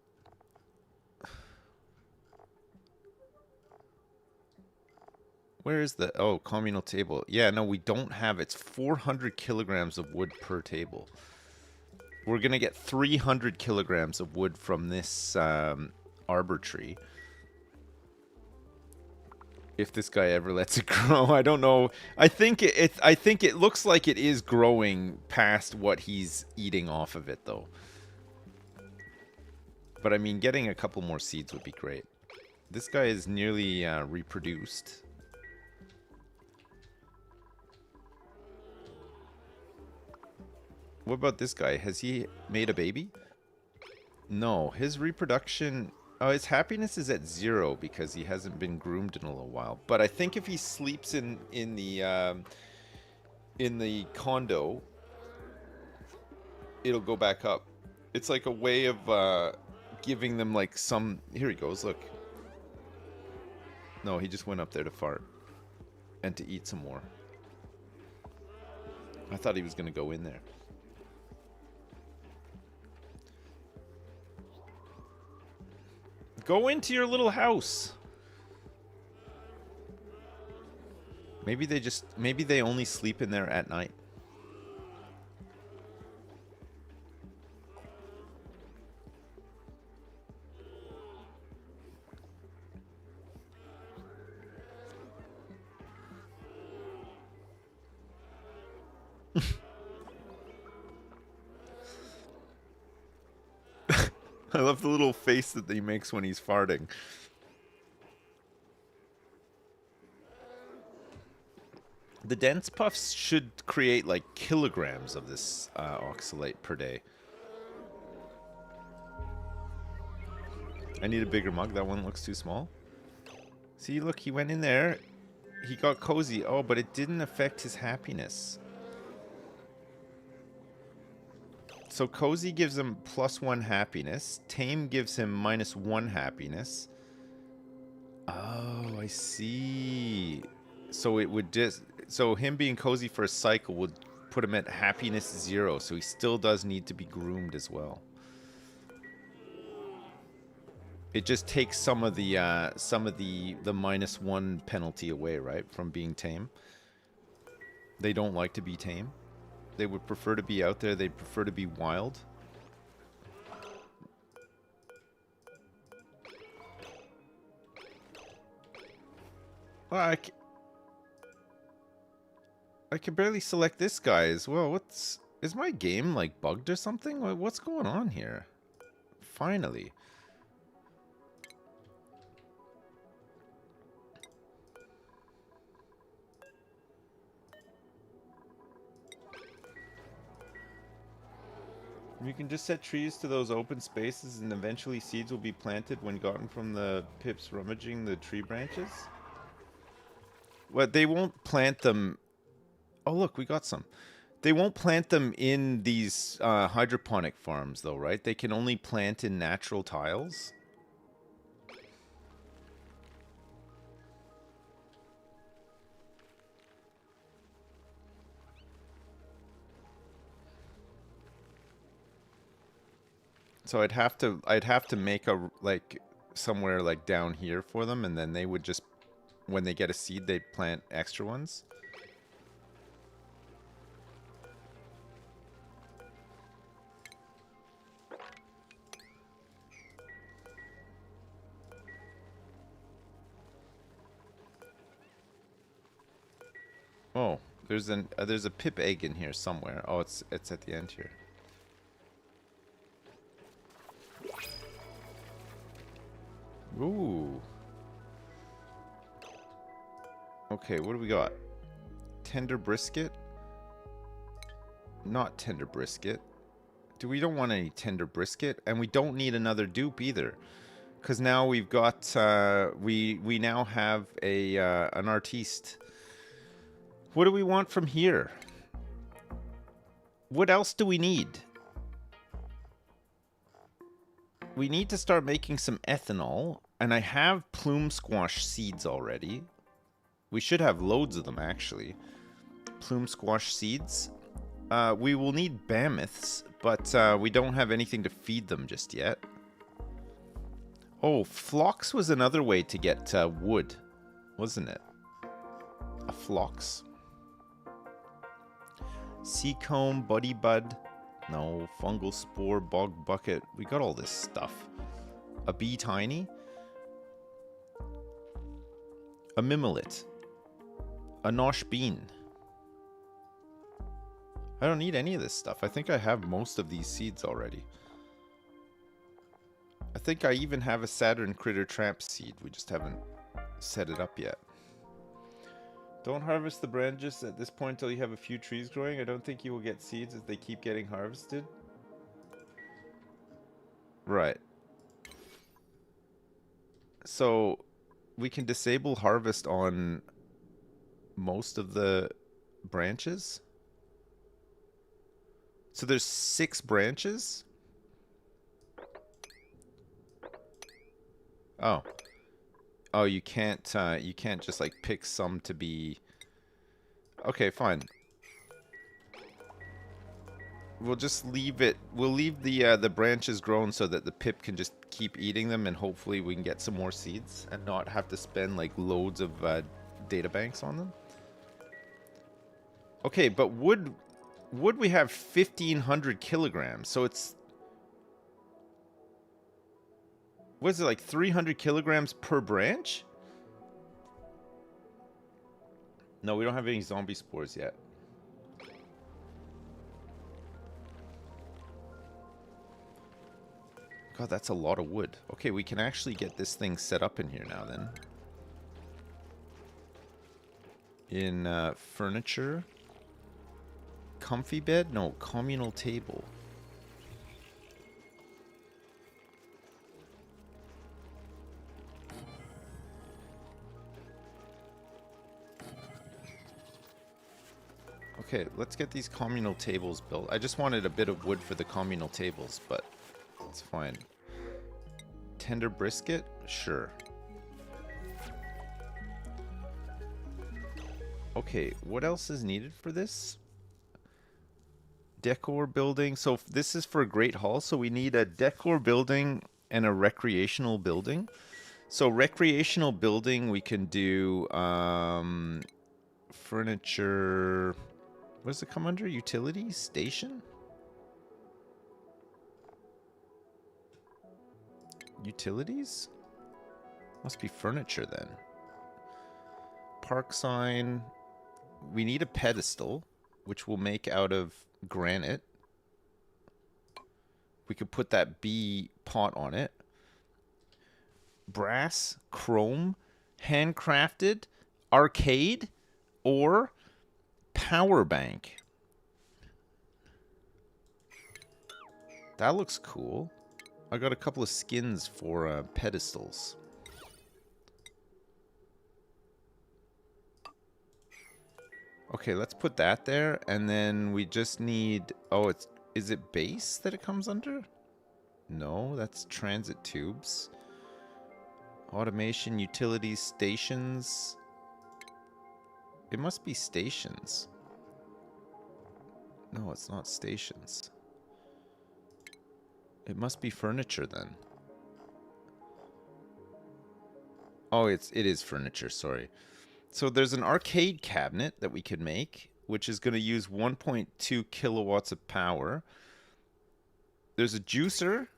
Where is the, oh, communal table. Yeah, no, we don't have, it's 400 kilograms of wood per table. We're going to get 300 kilograms of wood from this arbor tree. If this guy ever lets it grow, I don't know. I think it looks like it is growing past what he's eating off of it, though. But I mean, getting a couple more seeds would be great. This guy is nearly reproduced. What about this guy? Has he made a baby? No, his reproduction... Oh, his happiness is at 0 because he hasn't been groomed in a little while. But I think if he sleeps in the condo, it'll go back up. It's like a way of giving them like some... Here he goes, look. No, he just went up there to fart. And to eat some more. I thought he was going to go in there. Go into your little house. Maybe they only sleep in there at night. I love the little face that he makes when he's farting. The dense puffs should create like kilograms of this oxalate per day. I need a bigger mug. That one looks too small. See, look, he went in there. He got cozy. Oh, but it didn't affect his happiness. So cozy gives him +1 happiness. Tame gives him -1 happiness. Oh, I see. So it would just... So him being cozy for a cycle would put him at happiness 0. So he still does need to be groomed as well. It just takes some of the -1 penalty away, right, from being tame. They don't like to be tame. They would prefer to be out there. They'd prefer to be wild. Well, I can barely select this guy as well. Is my game like bugged or something? What's going on here? Finally. You can just set trees to those open spaces and eventually seeds will be planted when gotten from the pips rummaging the tree branches. Well, they won't plant them... Oh, look, we got some. They won't plant them in these hydroponic farms, though, right? They can only plant in natural tiles. So I'd have to make a like somewhere like down here for them, and then they would just, when they get a seed, they plant extra ones. Oh, there's a pip egg in here somewhere. Oh, it's at the end here. Ooh. Okay, what do we got? Tender brisket? Not tender brisket. We don't want any tender brisket, and we don't need another dupe either, because now we've got we now have a an artiste. What do we want from here? What else do we need? We need to start making some ethanol, and I have plume squash seeds already. We should have loads of them, actually. Plume squash seeds. We will need mammoths, but we don't have anything to feed them just yet. Oh, phlox was another way to get wood, wasn't it? A phlox. Seacomb, buddy bud. No, fungal spore, bog bucket. We got all this stuff. A bee tiny. A mimolite. A nosh bean. I don't need any of this stuff. I think I have most of these seeds already. I think I even have a Saturn Critter Tramp seed. We just haven't set it up yet. Don't harvest the branches at this point until you have a few trees growing. I don't think you will get seeds if they keep getting harvested. Right. So we can disable harvest on most of the branches. So there's 6 branches? Oh. Oh, you can't just like pick some to be... Okay, fine. We'll just leave it. We'll leave the branches grown so that the pip can just keep eating them, and hopefully we can get some more seeds and not have to spend like loads of data banks on them. Okay, but wood we have 1,500 kilograms, so it's... What is it, like 300 kilograms per branch? No, we don't have any zombie spores yet. God, that's a lot of wood. Okay, we can actually get this thing set up in here now then. In furniture. Comfy bed? No, communal table. Okay, let's get these communal tables built. I just wanted a bit of wood for the communal tables, but it's fine. Tender brisket? Sure. Okay, what else is needed for this? Decor building. So this is for a Great Hall, so we need a decor building and a recreational building. So recreational building, we can do furniture... What does it come under? Utilities? Station? Utilities? Must be furniture then. Park sign. We need a pedestal, which we'll make out of granite. We could put that bee pot on it. Brass, chrome, handcrafted, arcade, or power bank. That looks cool. I got a couple of skins for pedestals. Okay, let's put that there, and then we just need... Oh, is it base that it comes under? No, that's transit tubes. Automation, utilities, stations. It must be stations. No, it's not stations. It must be furniture then. Oh, it is furniture, sorry. So there's an arcade cabinet that we could make, which is going to use 1.2 kilowatts of power. There's a juicer,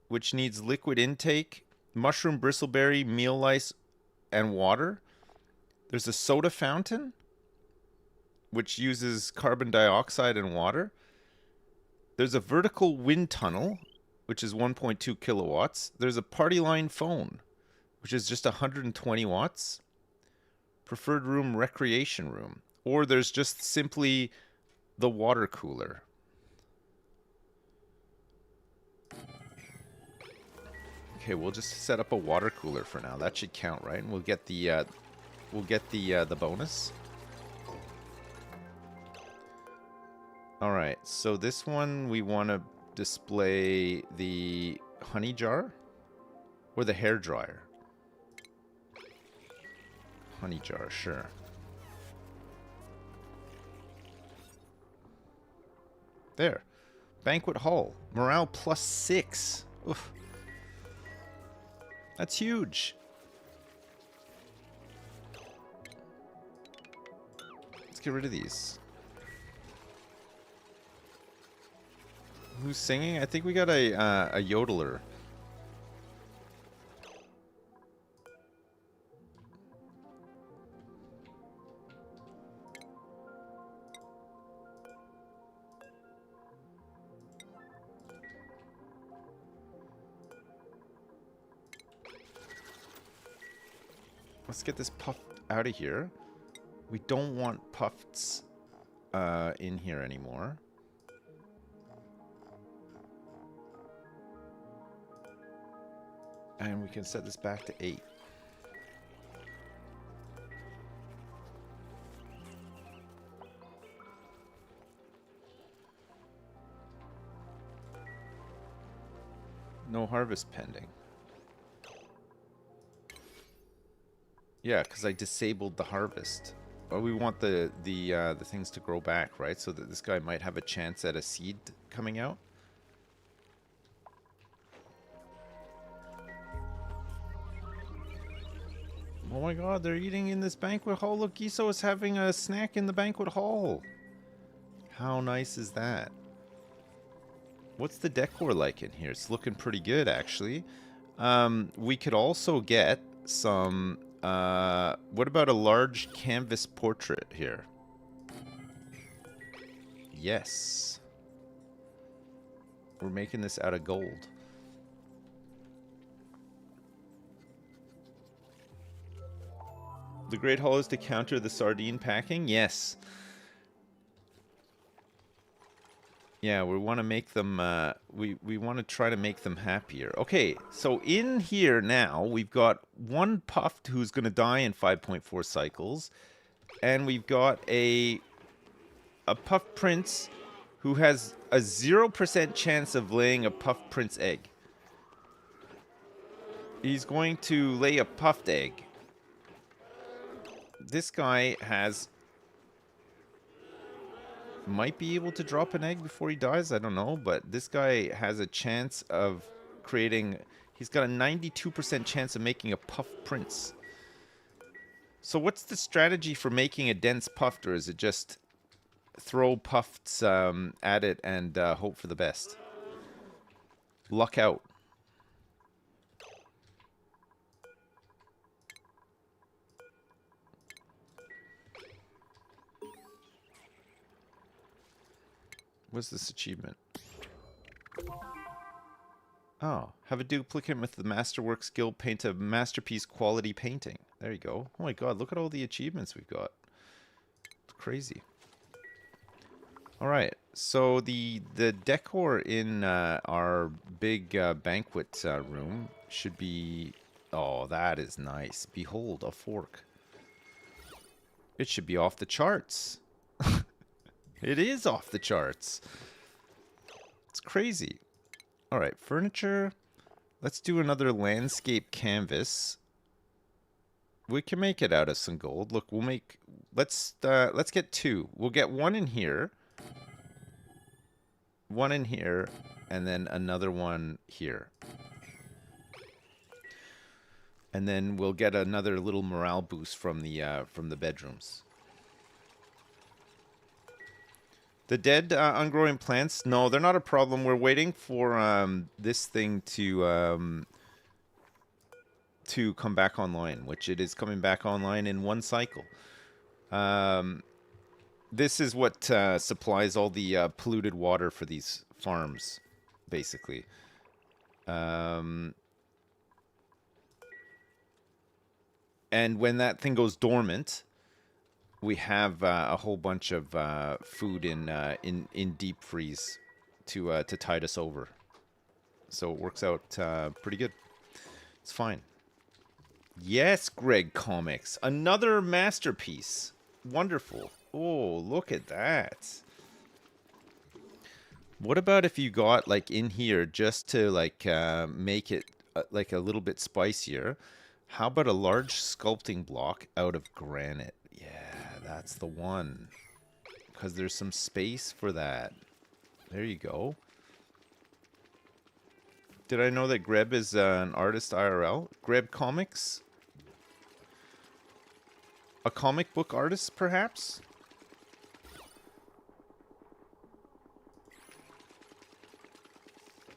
which needs liquid intake, mushroom bristleberry, meal lice, and water. There's a soda fountain, which uses carbon dioxide and water. There's a vertical wind tunnel, which is 1.2 kilowatts. There's a party line phone, which is just 120 watts. Preferred room, recreation room. Or there's just simply the water cooler. Okay, we'll just set up a water cooler for now. That should count, right? And we'll get the bonus. All right, so this one we want to display the honey jar or the hair dryer. Honey jar, sure. There. Banquet hall. Morale +6. Oof. That's huge. Let's get rid of these. Who's singing? I think we got a yodeler. Let's get this puff out of here. We don't want puffs in here anymore. And we can set this back to 8. No harvest pending. Yeah, because I disabled the harvest. But we want the things to grow back, right? So that this guy might have a chance at a seed coming out. Oh my god, they're eating in this banquet hall. Look, Giso is having a snack in the banquet hall. How nice is that? What's the decor like in here? It's looking pretty good, actually. We could also get some... what about a large canvas portrait here? Yes. We're making this out of gold. The Great Hall is to counter the sardine packing? Yes. Yeah, we want to make them, we want to try to make them happier. Okay, so in here now, we've got one puffed who's going to die in 5.4 cycles. And we've got a puff prince who has a 0% chance of laying a puff prince egg. He's going to lay a puffed egg. This guy might be able to drop an egg before he dies, I don't know, but this guy has a chance of creating, he's got a 92% chance of making a puff prince. So what's the strategy for making a dense puffed, or is it just throw puffs at it and hope for the best? Luck out. What's this achievement? Oh, have a duplicate with the Masterworks Guild paint a masterpiece quality painting. There you go. Oh my god, look at all the achievements we've got. It's crazy. Alright, so the decor in our big banquet room should be... Oh, that is nice. Behold, a fork. It should be off the charts. It is off the charts. It's crazy. All right, furniture. Let's do another landscape canvas. We can make it out of some gold. Look, we'll make... Let's get 2. We'll get 1 in here. 1 in here. and then another one here. And then we'll get another little morale boost from the bedrooms. The dead ungrowing plants, no, they're not a problem. We're waiting for this thing to come back online, which it is coming back online in one cycle. This is what supplies all the polluted water for these farms, basically. And when that thing goes dormant, we have a whole bunch of food in deep freeze to tide us over. So it works out pretty good. It's fine. Yes, Greg Comics, another masterpiece. Wonderful. Oh, look at that. What about if you got like in here just to like make it like a little bit spicier? How about a large sculpting block out of granite? Yeah, that's the one. Because there's some space for that. There you go. Did I know that Greb is an artist IRL? Greb Comics? A comic book artist, perhaps?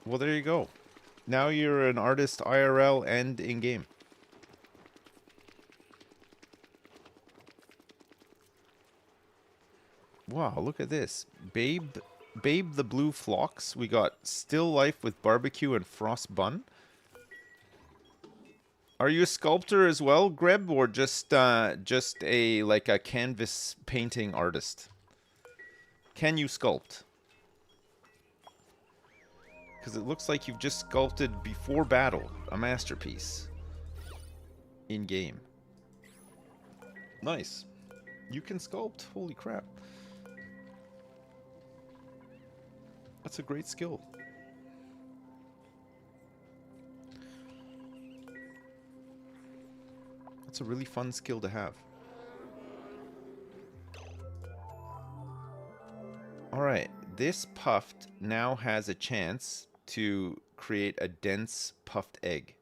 Well, there you go. Now you're an artist IRL and in-game. Wow, look at this. Babe the Blue Phlox. We got Still Life with Barbecue and Frost Bun. Are you a sculptor as well, Greb, or just a like a canvas painting artist? Can you sculpt? Because it looks like you've just sculpted before battle a masterpiece in game. Nice. You can sculpt. Holy crap. That's a great skill. That's a really fun skill to have. Alright, this puffed now has a chance to create a dense puffed egg.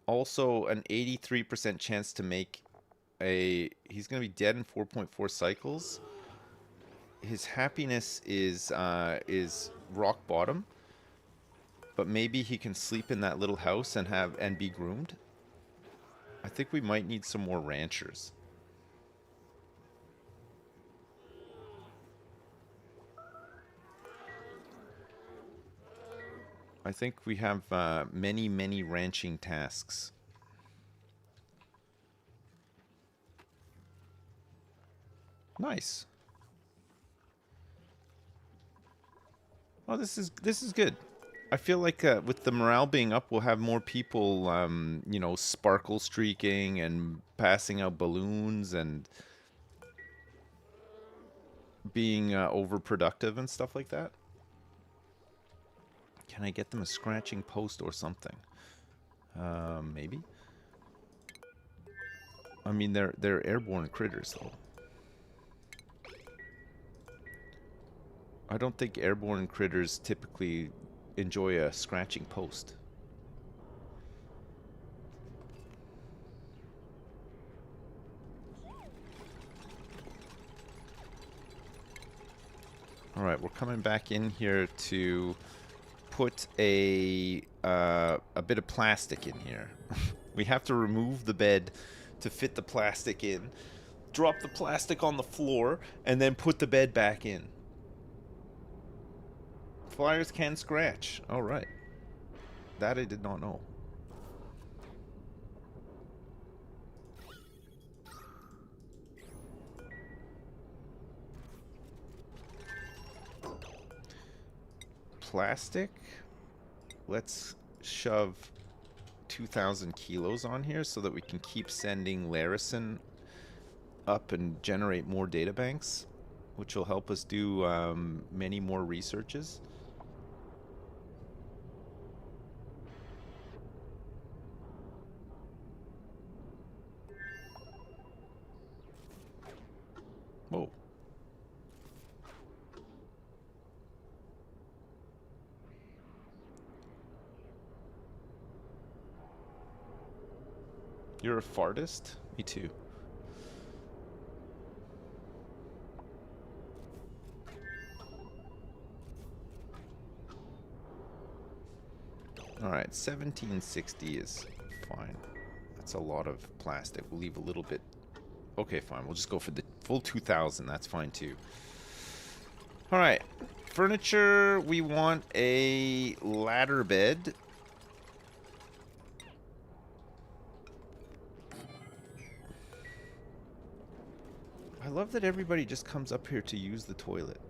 Also an 83% chance to make a... He's going to be dead in 4.4 cycles. His happiness is rock bottom. But maybe he can sleep in that little house and be groomed. I think we might need some more ranchers. I think we have many ranching tasks. Nice. Oh, this is good. I feel like with the morale being up, we'll have more people, you know, sparkle streaking and passing out balloons and being overproductive and stuff like that. Can I get them a scratching post or something? Maybe. I mean, they're airborne critters, though. I don't think airborne critters typically enjoy a scratching post. All right, we're coming back in here to put a bit of plastic in here. We have to remove the bed to fit the plastic in, drop the plastic on the floor, and then put the bed back in. Flyers can scratch. All right. That I did not know. Plastic. Let's shove 2,000 kilos on here so that we can keep sending Larison up and generate more data banks, which will help us do many more researches. Whoa. You're a fartist? Me too. Alright, 1760 is fine. That's a lot of plastic. We'll leave a little bit. Okay, fine. We'll just go for the full 2000. That's fine too. Alright. Furniture, we want a ladder bed. I love that everybody just comes up here to use the toilet.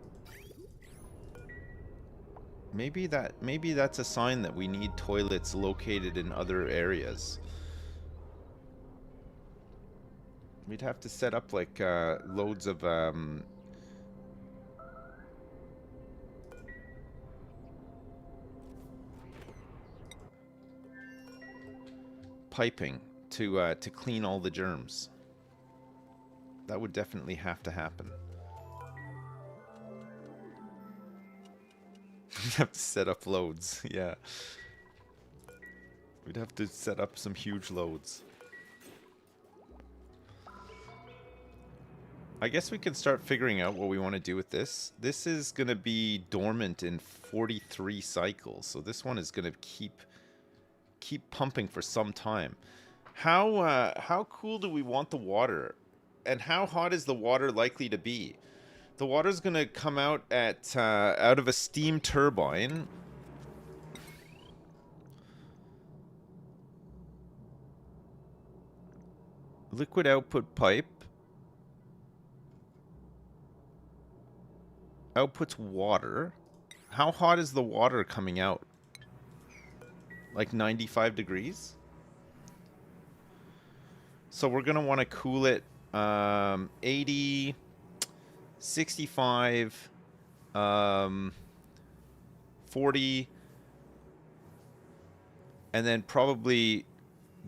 Maybe that's a sign that we need toilets located in other areas. We'd have to set up like loads of piping to clean all the germs. That would definitely have to happen. We'd have to set up loads, yeah. We'd have to set up some huge loads. I guess we can start figuring out what we want to do with this. This is going to be dormant in 43 cycles, so this one is going to keep pumping for some time. How cool do we want the water? And how hot is the water likely to be? The water's going to come out at out of a steam turbine. Liquid output pipe. Outputs water. How hot is the water coming out? Like 95 degrees? So we're going to want to cool it 80, 65, 40, and then probably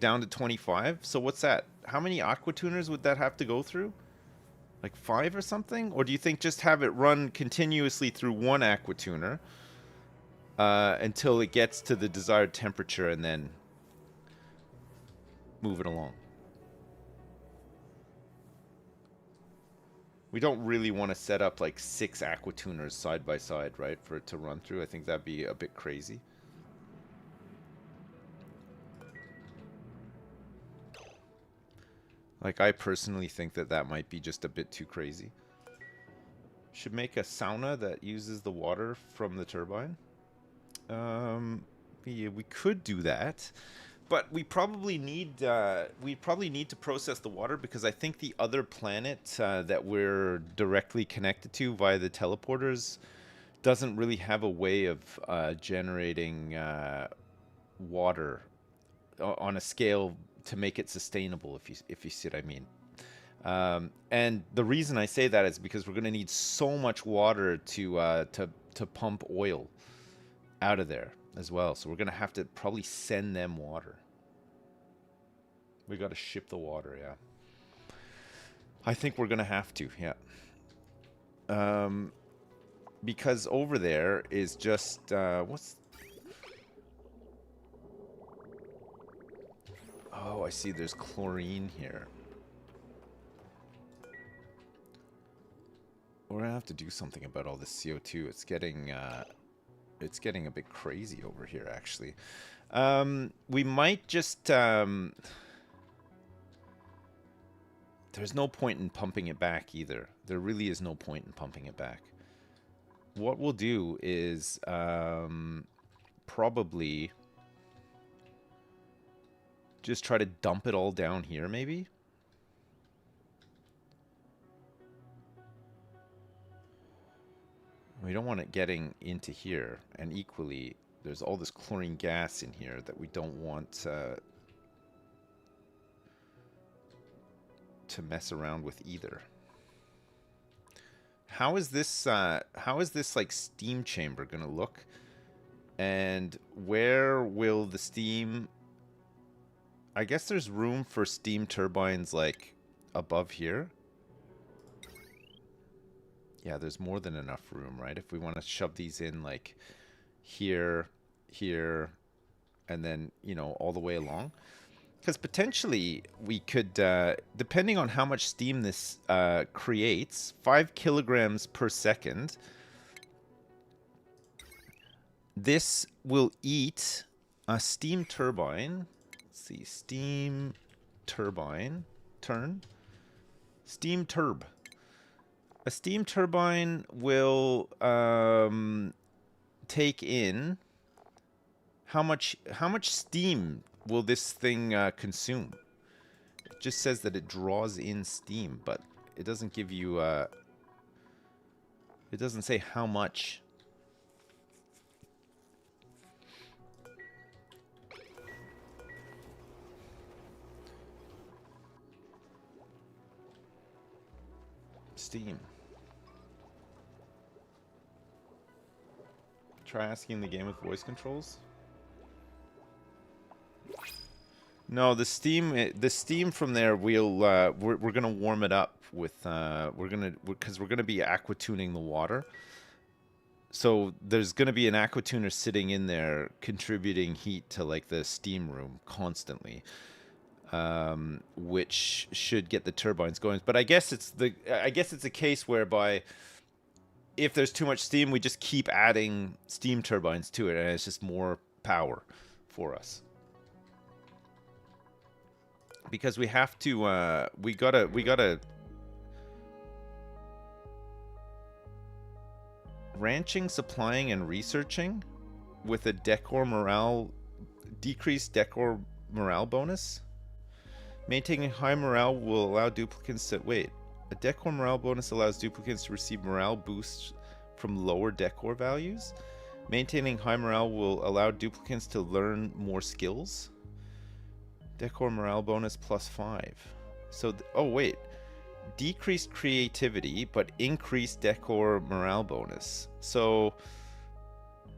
down to 25. So what's that? How many aqua tuners would that have to go through? Like 5 or something? Or do you think just have it run continuously through one aqua tuner until it gets to the desired temperature and then move it along? We don't really want to set up like 6 aqua tuners side by side, right? For it to run through. I think that'd be a bit crazy. Like, I personally think that that might be just a bit too crazy. Should make a sauna that uses the water from the turbine. Yeah, we could do that. But we probably need to process the water, because I think the other planet that we're directly connected to via the teleporters doesn't really have a way of generating water on a scale to make it sustainable, if you see what I mean. And the reason I say that is because we're going to need so much water to pump oil out of there as well. So we're going to have to probably send them water. We got to ship the water, yeah. I think we're going to have to, yeah. Because over there is just, what's... Oh, I see there's chlorine here. We're going to have to do something about all this CO2. It's getting a bit crazy over here, actually. We might just... There's no point in pumping it back either. There really is no point in pumping it back. What we'll do is probably just try to dump it all down here, maybe? We don't want it getting into here. And equally, there's all this chlorine gas in here that we don't want to mess around with either. How is this like steam chamber gonna look? And where will the steam... I guess there's room for steam turbines like above here. Yeah, there's more than enough room, right? If we want to shove these in like here, here, and then, you know, all the way along. Because potentially we could, depending on how much steam this creates, 5 kilograms per second, this will eat a steam turbine. Let's see, steam turbine, steam turb. A steam turbine will take in how much steam will this thing consume? It just says that it draws in steam, but it doesn't give you it doesn't say how much. Steam. Try asking the game with voice controls. No, the steam from there we're gonna warm it up with because we're gonna be aqua tuning the water. So there's gonna be an aqua tuner sitting in there contributing heat to like the steam room constantly, which should get the turbines going. But I guess it's a case whereby if there's too much steam, we just keep adding steam turbines to it, and it's just more power for us. Because we have to, we gotta ranching, supplying, and researching with a decreased decor morale bonus. Maintaining high morale will allow duplicants to wait. A decor morale bonus allows duplicants to receive morale boosts from lower decor values. Maintaining high morale will allow duplicants to learn more skills. Decor morale bonus +5. So, oh wait. Decreased creativity, but increased decor morale bonus. So,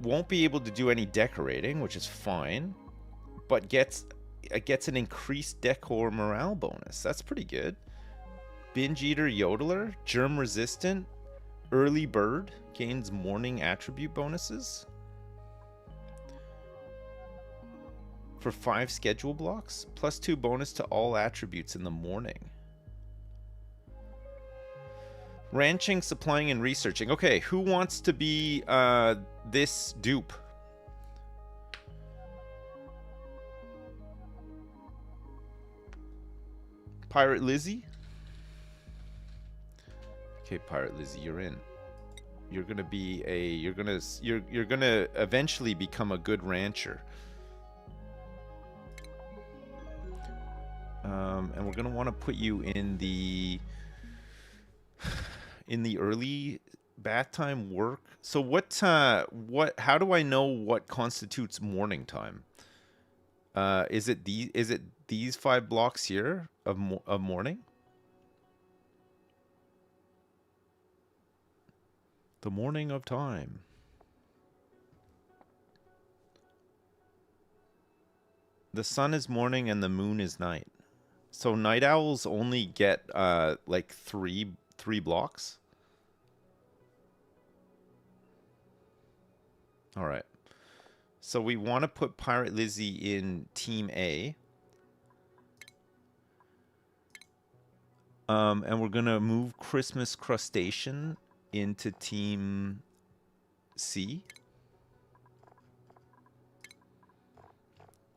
won't be able to do any decorating, which is fine, but gets an increased decor morale bonus. That's pretty good. Binge Eater Yodeler, Germ Resistant, Early Bird, gains morning attribute bonuses. For 5 schedule blocks, +2 bonus to all attributes in the morning. Ranching, supplying, and researching. Okay, who wants to be this dupe? Pirate Lizzie? Okay, Pirate Lizzie, you're in. You're gonna be you're gonna eventually become a good rancher. And we're gonna want to put you in the early bath time work. So how do I know what constitutes morning time? Is it these 5 blocks here of morning? The morning of time. The sun is morning and the moon is night. So night owls only get like three blocks. All right. So we want to put Pirate Lizzie in Team A. And we're going to move Christmas Crustacean into Team C.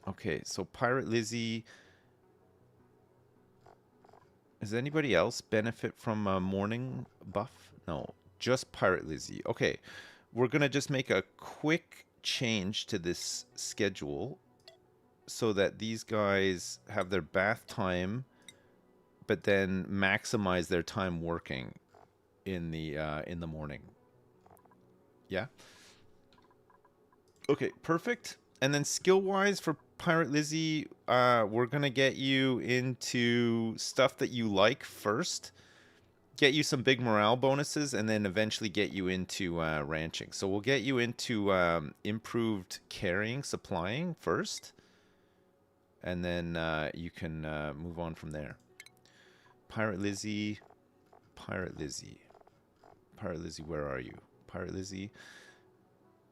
Okay, so Pirate Lizzie. Does anybody else benefit from a morning buff? No, just Pirate Lizzie. Okay, we're going to just make a quick change to this schedule so that these guys have their bath time, but then maximize their time working in the morning. Yeah? Okay, perfect. And then skill-wise for Pirate Lizzie, we're going to get you into stuff that you like first. Get you some big morale bonuses, and then eventually get you into ranching. So we'll get you into improved carrying, supplying first. And then you can move on from there. Pirate Lizzie. Pirate Lizzie. Pirate Lizzie, where are you? Pirate Lizzie.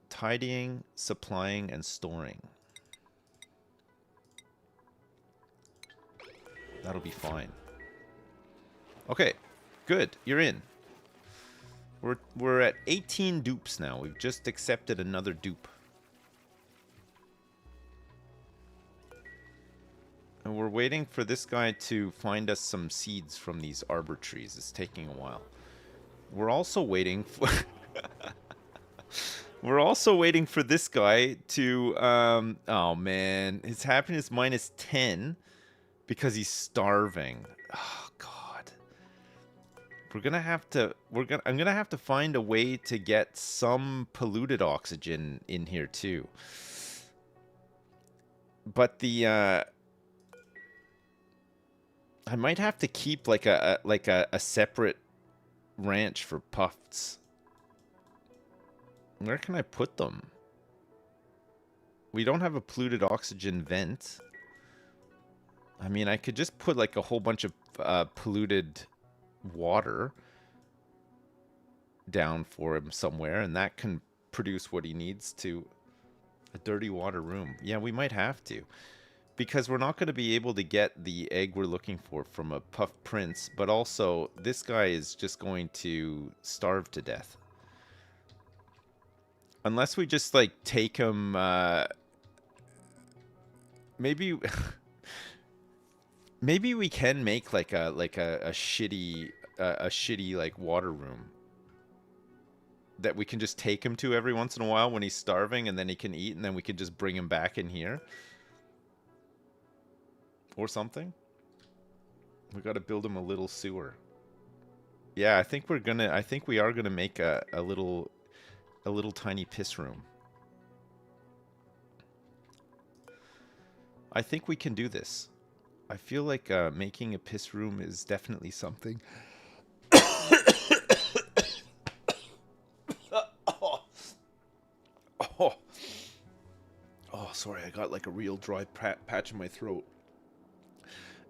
Tidying, supplying, and storing. That'll be fine. Okay, good. You're in. We're at 18 dupes now. We've just accepted another dupe. And we're waiting for this guy to find us some seeds from these arbor trees. It's taking a while. We're also waiting for... We're also waiting for this guy to... oh, man. His happiness minus 10 because he's starving. Oh, God. We're gonna have to... I'm gonna have to find a way to get some polluted oxygen in here, too. But the... I might have to keep like a separate ranch for puffs. Where can I put them? We don't have a polluted oxygen vent. I mean, I could just put like a whole bunch of polluted water down for him somewhere, and that can produce what he needs to. A dirty water room. Yeah, we might have to. Because we're not going to be able to get the egg we're looking for from a puff prince, but also this guy is just going to starve to death. Unless we just like take him, maybe, maybe we can make like a shitty like water room that we can just take him to every once in a while when he's starving, and then he can eat, and then we can just bring him back in here. Or something. We got to build him a little sewer. Yeah, I think we are gonna make a little tiny piss room. I think we can do this. I feel like making a piss room is definitely something. Oh, sorry, I got like a real dry patch in my throat.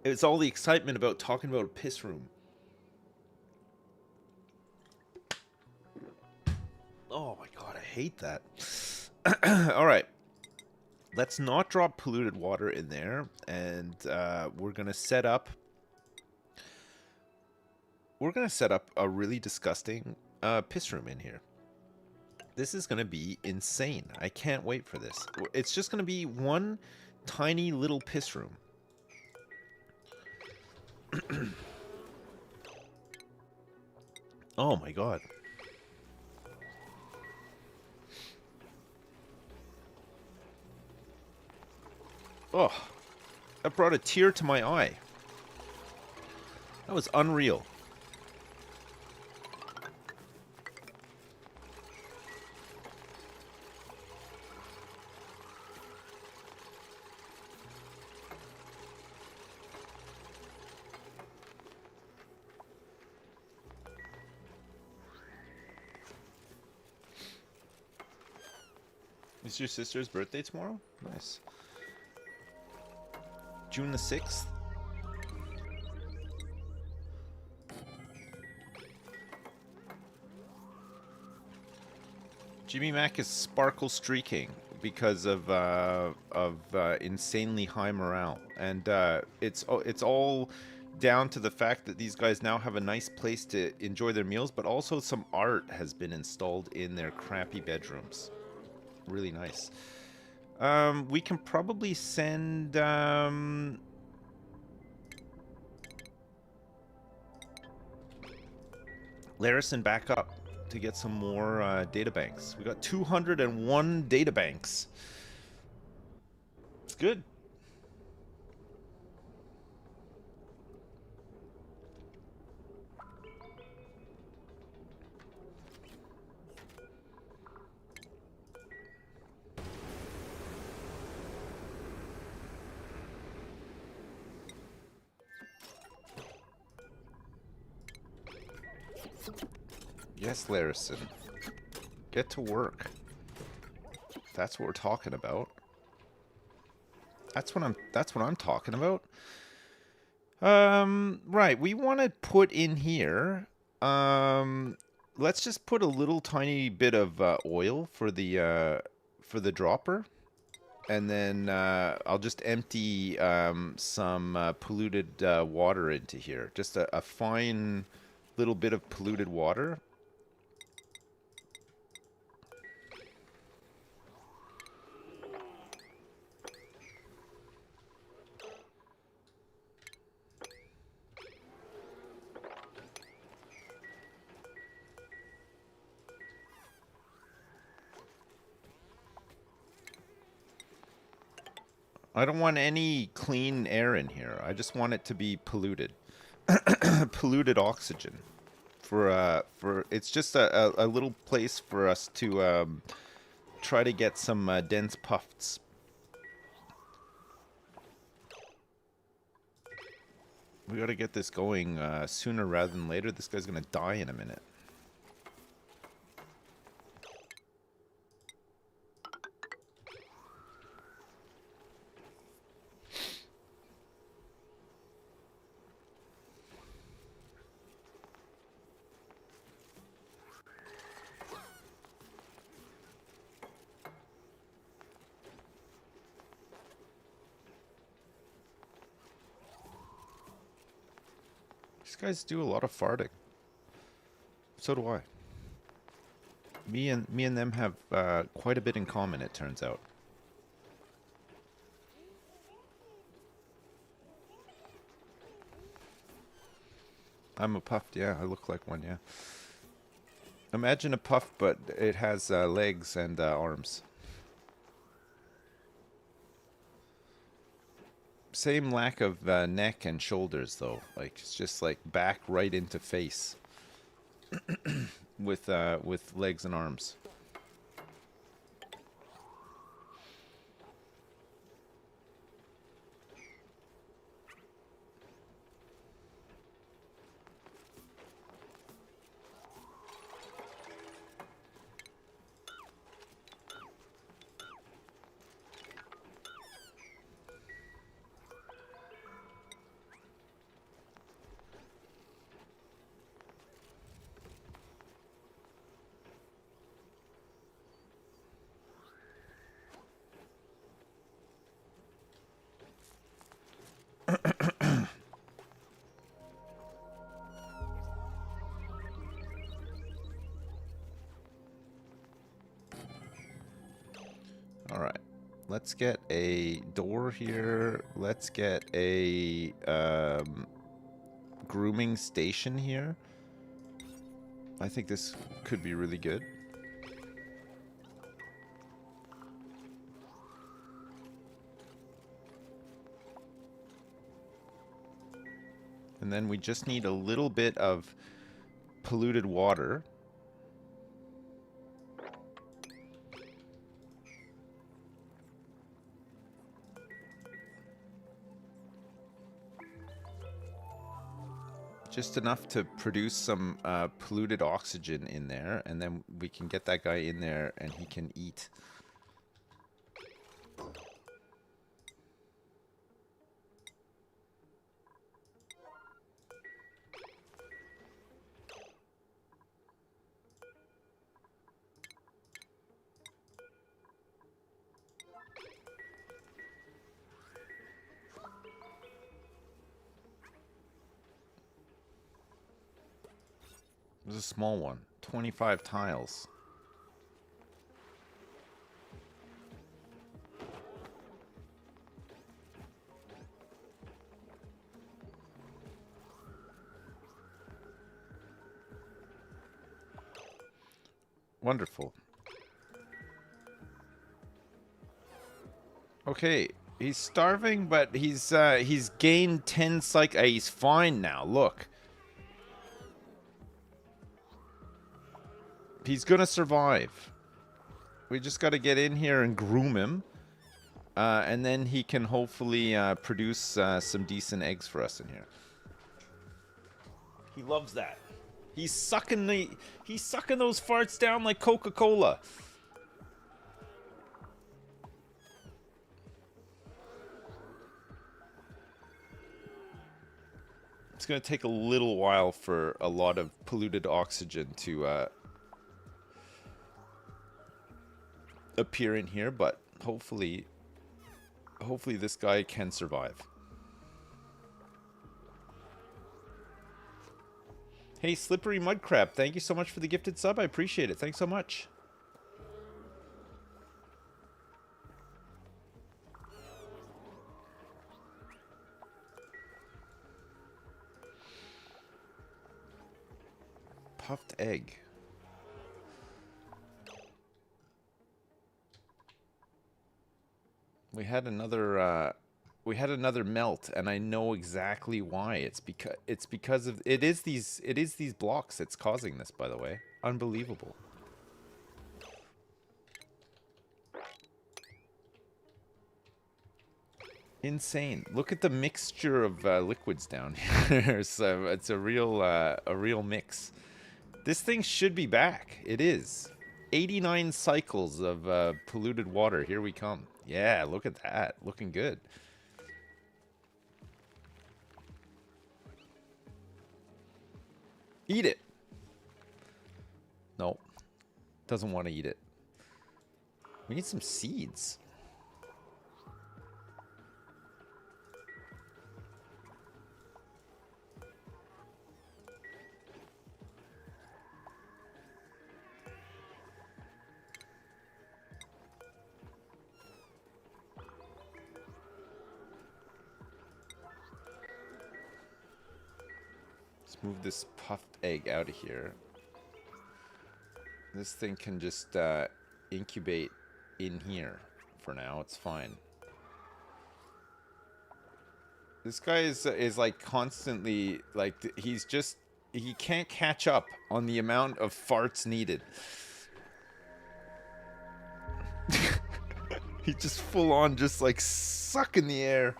It's all the excitement about talking about a piss room. Oh my god, I hate that. Alright. Let's not drop polluted water in there. And we're going to set up... We're going to set up a really disgusting piss room in here. This is going to be insane. I can't wait for this. It's just going to be one tiny little piss room. Oh my god. Oh, that brought a tear to my eye. That was unreal. Is your sister's birthday tomorrow? Nice. June the 6th? Jimmy Mac is sparkle streaking because of insanely high morale, and it's all down to the fact that these guys now have a nice place to enjoy their meals, but also some art has been installed in their crappy bedrooms. Really nice. We can probably send Larison back up to get some more databanks. We got 201 databanks. It's good. Yes, Larison. Get to work. That's what we're talking about. That's what I'm talking about. Right, we want to put in here, let's just put a little tiny bit of oil for the dropper. And then I'll just empty some polluted water into here. Just a fine little bit of polluted water. I don't want any clean air in here. I just want it to be polluted. Polluted oxygen. For it's just a little place for us to try to get some dense puffs. We gotta get this going sooner rather than later. This guy's gonna die in a minute. These guys do a lot of farting. So do I. Me and them have quite a bit in common, it turns out. I'm a puffed, yeah. I look like one, yeah. Imagine a puff, but it has legs and arms. Same lack of neck and shoulders, though. Like, it's just like back right into face. with legs and arms. Alright, let's get a door here. Let's get a grooming station here. I think this could be really good. And then we just need a little bit of polluted water. Just enough to produce some polluted oxygen in there, and then we can get that guy in there and he can eat. It was a small one. 25 tiles. Wonderful. Okay, he's starving, but he's gained 10 psych. He's fine now. Look. He's gonna survive. We just gotta get in here and groom him. And then he can hopefully produce some decent eggs for us in here. He loves that. He's sucking those farts down like Coca-Cola. It's gonna take a little while for a lot of polluted oxygen to appear in here, but hopefully hopefully this guy can survive. Hey, Slippery Mudcrab, thank you so much for the gifted sub. I appreciate it. Thanks so much. Puffed egg. We had another melt, and I know exactly why. It's because of it is these blocks that's causing this, by the way. Unbelievable. Insane. Look at the mixture of liquids down here. So it's a real mix. This thing should be back. It is. 89 cycles of polluted water. Here we come. Yeah, look at that. Looking good. Eat it. Nope. Doesn't want to eat it. We need some seeds. Move this puffed egg out of here. This thing can just incubate in here for now. It's fine. This guy is like constantly like he can't catch up on the amount of farts needed. He just full on just like sucking the air.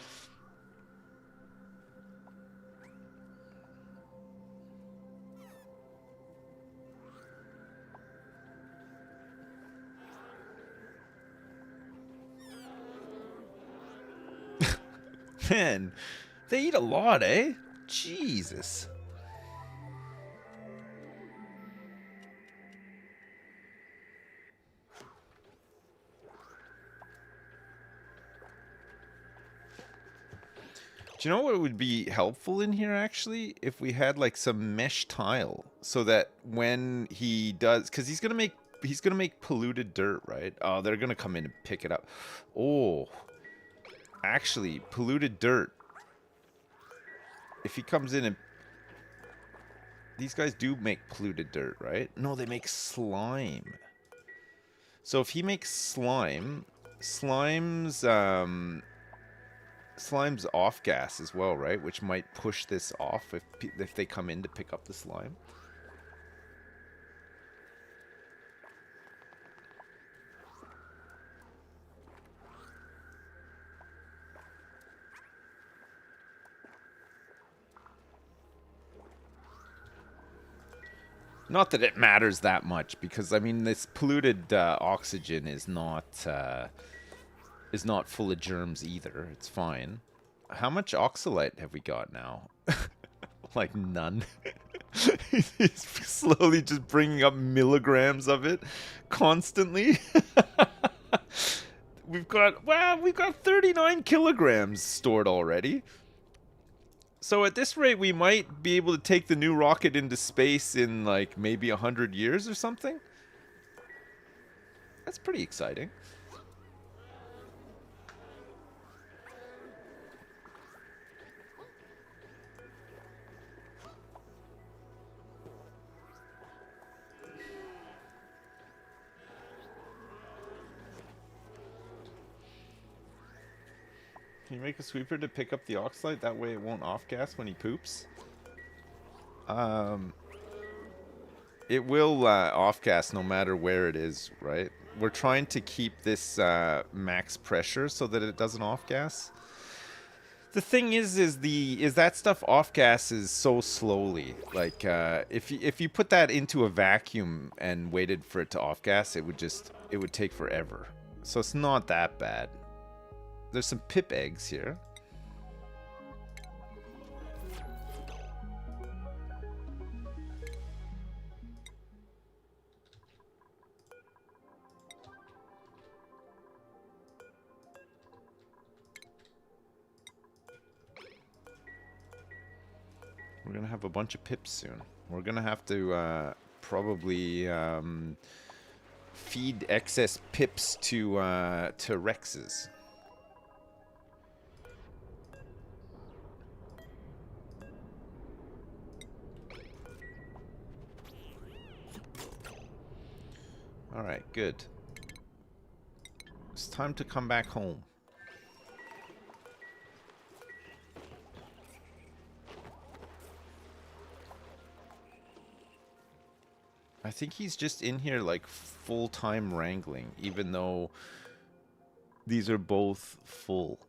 Man, they eat a lot, eh? Jesus. Do you know what would be helpful in here, actually? If we had, like, some mesh tile. So that when he does... Because he's gonna make polluted dirt, right? Oh, they're gonna come in and pick it up. Oh... Actually, polluted dirt. If he comes in and... These guys do make polluted dirt, right? No, they make slime. So if he makes slime... Slime's off gas as well, right? Which might push this off if they come in to pick up the slime. Not that it matters that much, because I mean this polluted oxygen is not full of germs either. It's fine. How much oxalite have we got now? Like none. He's slowly just bringing up milligrams of it constantly. we've got 39 kilograms stored already. So at this rate, we might be able to take the new rocket into space in, like, maybe 100 years or something. That's pretty exciting. Can you make a sweeper to pick up the oxalite? That way it won't off-gas when he poops? It will off-gas no matter where it is, right? We're trying to keep this max pressure so that it doesn't off-gas. The thing is that stuff off-gases so slowly. Like, if you put that into a vacuum and waited for it to off-gas, it would take forever. So it's not that bad. There's some pip eggs here. gonna have a bunch of pips soon. We're gonna have to probably feed excess pips to Rexes. All right, good. It's time to come back home. I think he's just in here like full-time wrangling, even though these are both full.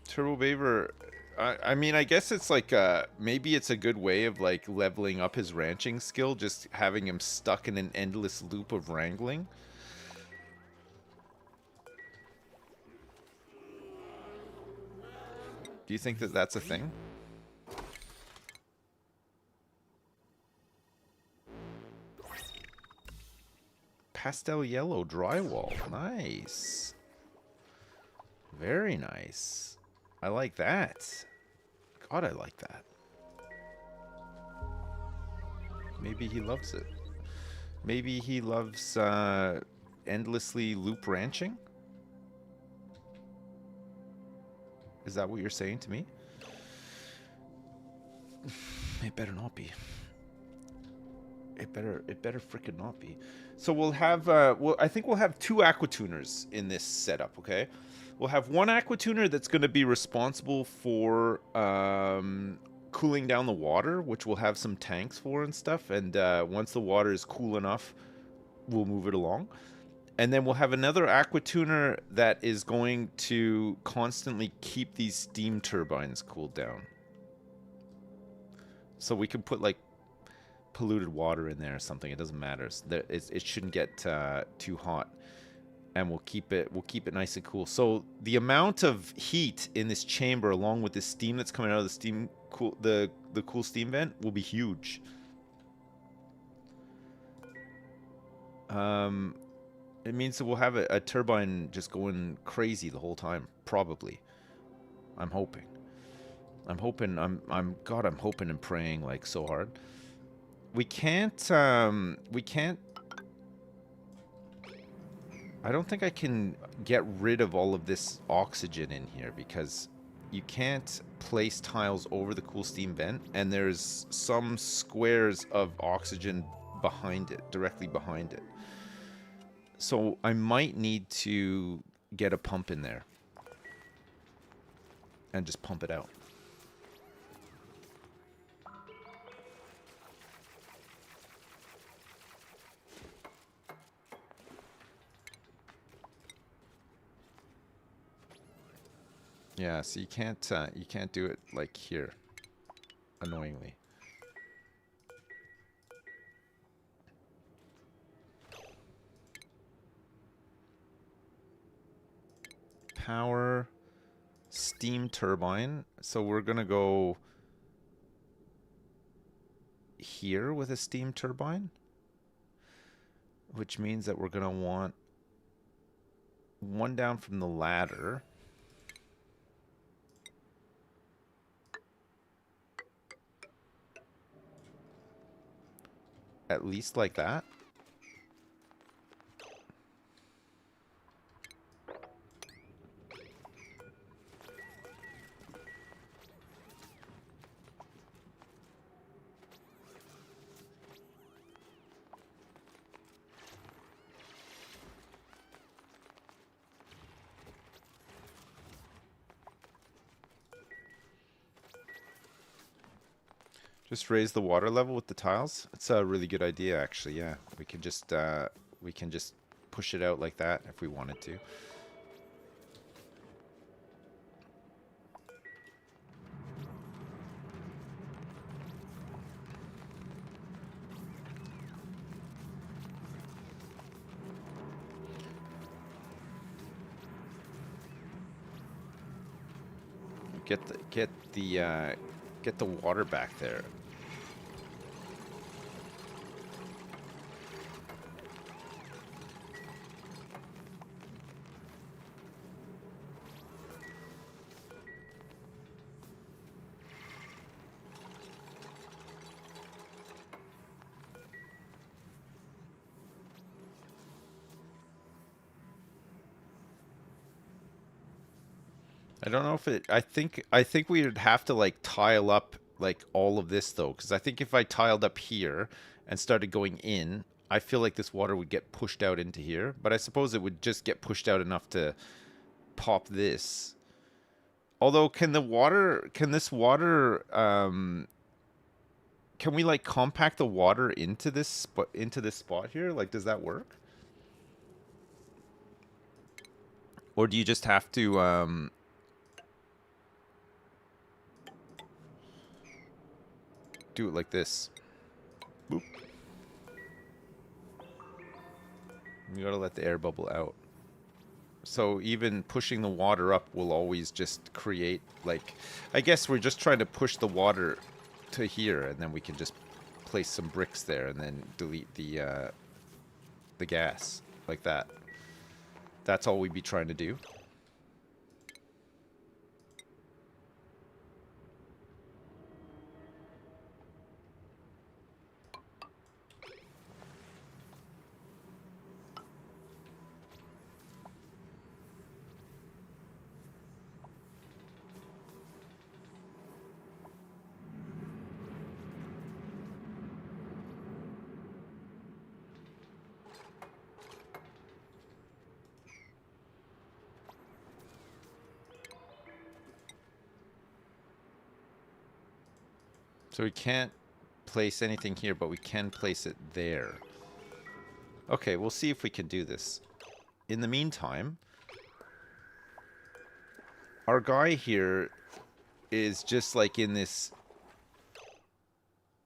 Turbo Beaver, I mean, I guess it's like maybe it's a good way of like leveling up his ranching skill, just having him stuck in an endless loop of wrangling. Do you think that that's a thing? Pastel yellow drywall. Nice. Very nice. I like that. God, I like that. Maybe he loves it. Maybe he loves endlessly loop ranching? Is that what you're saying to me? It better not be. It better frickin' not be. So we'll have I think we'll have 2 aquatuners in this setup, okay? We'll have one aquatuner that's going to be responsible for cooling down the water, which we'll have some tanks for and stuff, and once the water is cool enough, we'll move it along. And then we'll have another aquatuner that is going to constantly keep these steam turbines cooled down. So we can put like polluted water in there or something. It doesn't matter. It shouldn't get too hot, and we'll keep it nice and cool. So the amount of heat in this chamber, along with the steam that's coming out of the cool steam vent, will be huge. It means that we'll have a turbine just going crazy the whole time, probably. I'm hoping. I'm hoping and praying like so hard. We can't I don't think I can get rid of all of this oxygen in here, because you can't place tiles over the cool steam vent, and there's some squares of oxygen behind it, directly behind it. So I might need to get a pump in there and just pump it out. Yeah, so you can't do it like here, annoyingly. Power steam turbine. So we're gonna go here with a steam turbine, which means that we're gonna want one down from the ladder. At least like that. Just raise the water level with the tiles. It's a really good idea, actually. Yeah, we can just push it out like that if we wanted to. Get the water back there. I don't know if it. I think we would have to like tile up like all of this though, because I think if I tiled up here and started going in, I feel like this water would get pushed out into here. But I suppose it would just get pushed out enough to pop this. Although, can this water, can we like compact the water into this spot here? Like, does that work? Or do you just have to, do it like this? Boop. You gotta let the air bubble out. So even pushing the water up will always just create, like, I guess we're just trying to push the water to here, and then we can just place some bricks there and then delete the gas, like that. That's all we'd be trying to do. So we can't place anything here, but we can place it there. Okay, we'll see if we can do this. In the meantime, our guy here is just like in this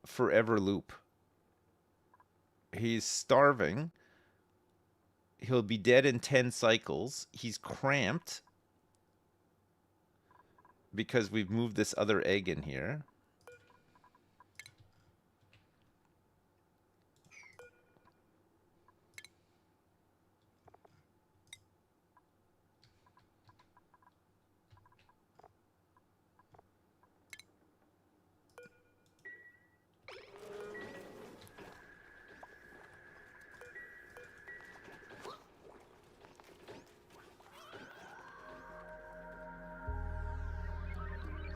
forever loop. He's starving. He'll be dead in 10 cycles. He's cramped because we've moved this other egg in here.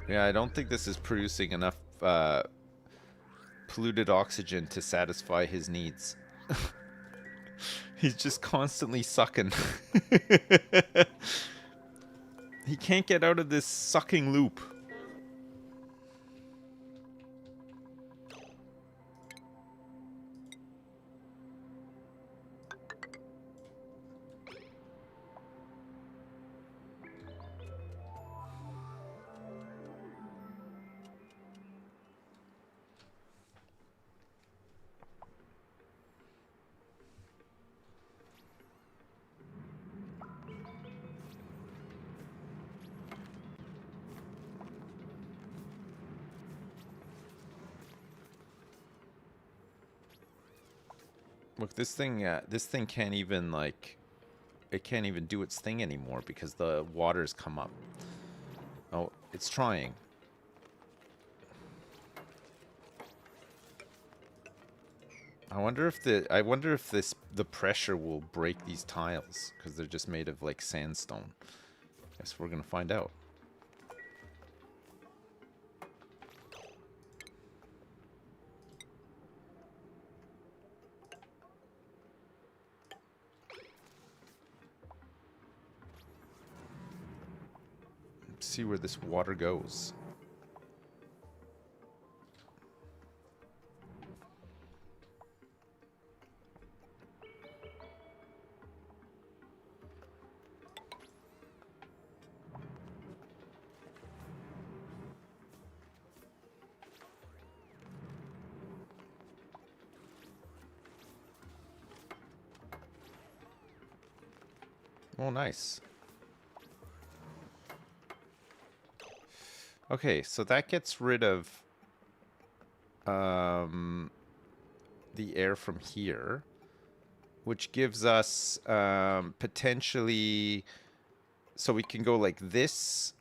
Yeah, I don't think this is producing enough polluted oxygen to satisfy his needs. He's just constantly sucking. He can't get out of this sucking loop. Look, this thing can't even, like, it can't even do its thing anymore because the water's come up. Oh, it's trying. I wonder if the pressure will break these tiles because they're just made of like sandstone. Guess we're gonna find out. See where this water goes. Oh, nice. Okay, so that gets rid of the air from here, which gives us potentially, so we can go like this.